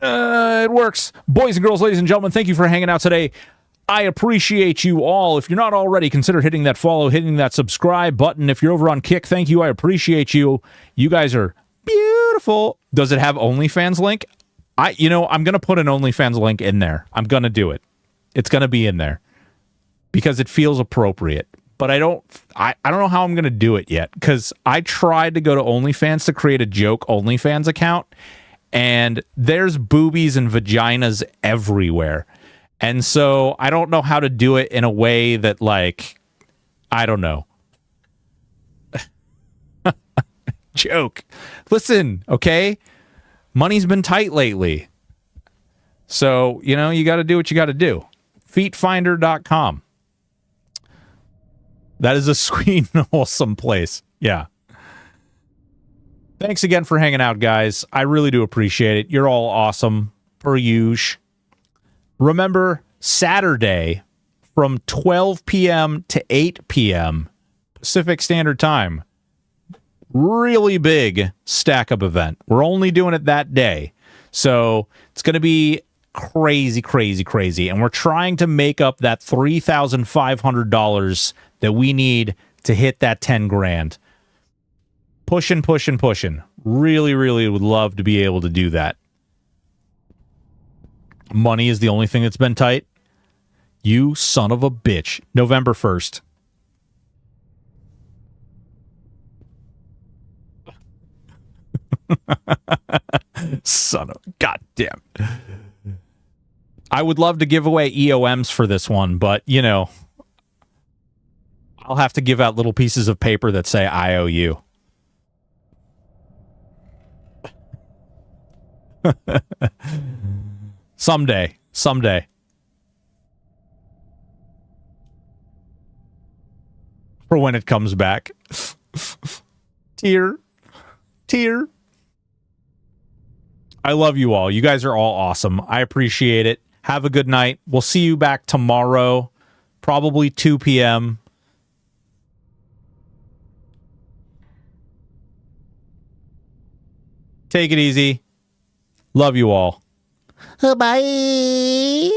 It works. Boys and girls, ladies and gentlemen, thank you for hanging out today. I appreciate you all. If you're not already, consider hitting that follow, hitting that subscribe button. If you're over on Kick, thank you. I appreciate you. You guys are beautiful. Does it have OnlyFans link? I'm going to put an OnlyFans link in there. I'm going to do it. It's going to be in there because it feels appropriate. But I don't know how I'm going to do it yet because I tried to go to OnlyFans to create a joke OnlyFans account, and there's boobies and vaginas everywhere. And so I don't know how to do it in a way that, like, I don't know. Joke. Listen, okay? Money's been tight lately. So, you got to do what you got to do. Feetfinder.com. That is a sweet and wholesome place. Yeah. Thanks again for hanging out, guys. I really do appreciate it. You're all awesome, per usual. Remember, Saturday from 12 p.m. to 8 p.m. Pacific Standard Time. Really big StackUp event. We're only doing it that day. So it's going to be crazy, crazy, crazy. And we're trying to make up that $3,500 that we need to hit that 10 grand. Pushing. Really, really would love to be able to do that. Money is the only thing that's been tight. You son of a bitch. November 1st. Son of goddamn. I would love to give away EOMs for this one, but I'll have to give out little pieces of paper that say IOU. Someday. For when it comes back. Tear. I love you all. You guys are all awesome. I appreciate it. Have a good night. We'll see you back tomorrow, probably 2 p.m. Take it easy. Love you all. Bye.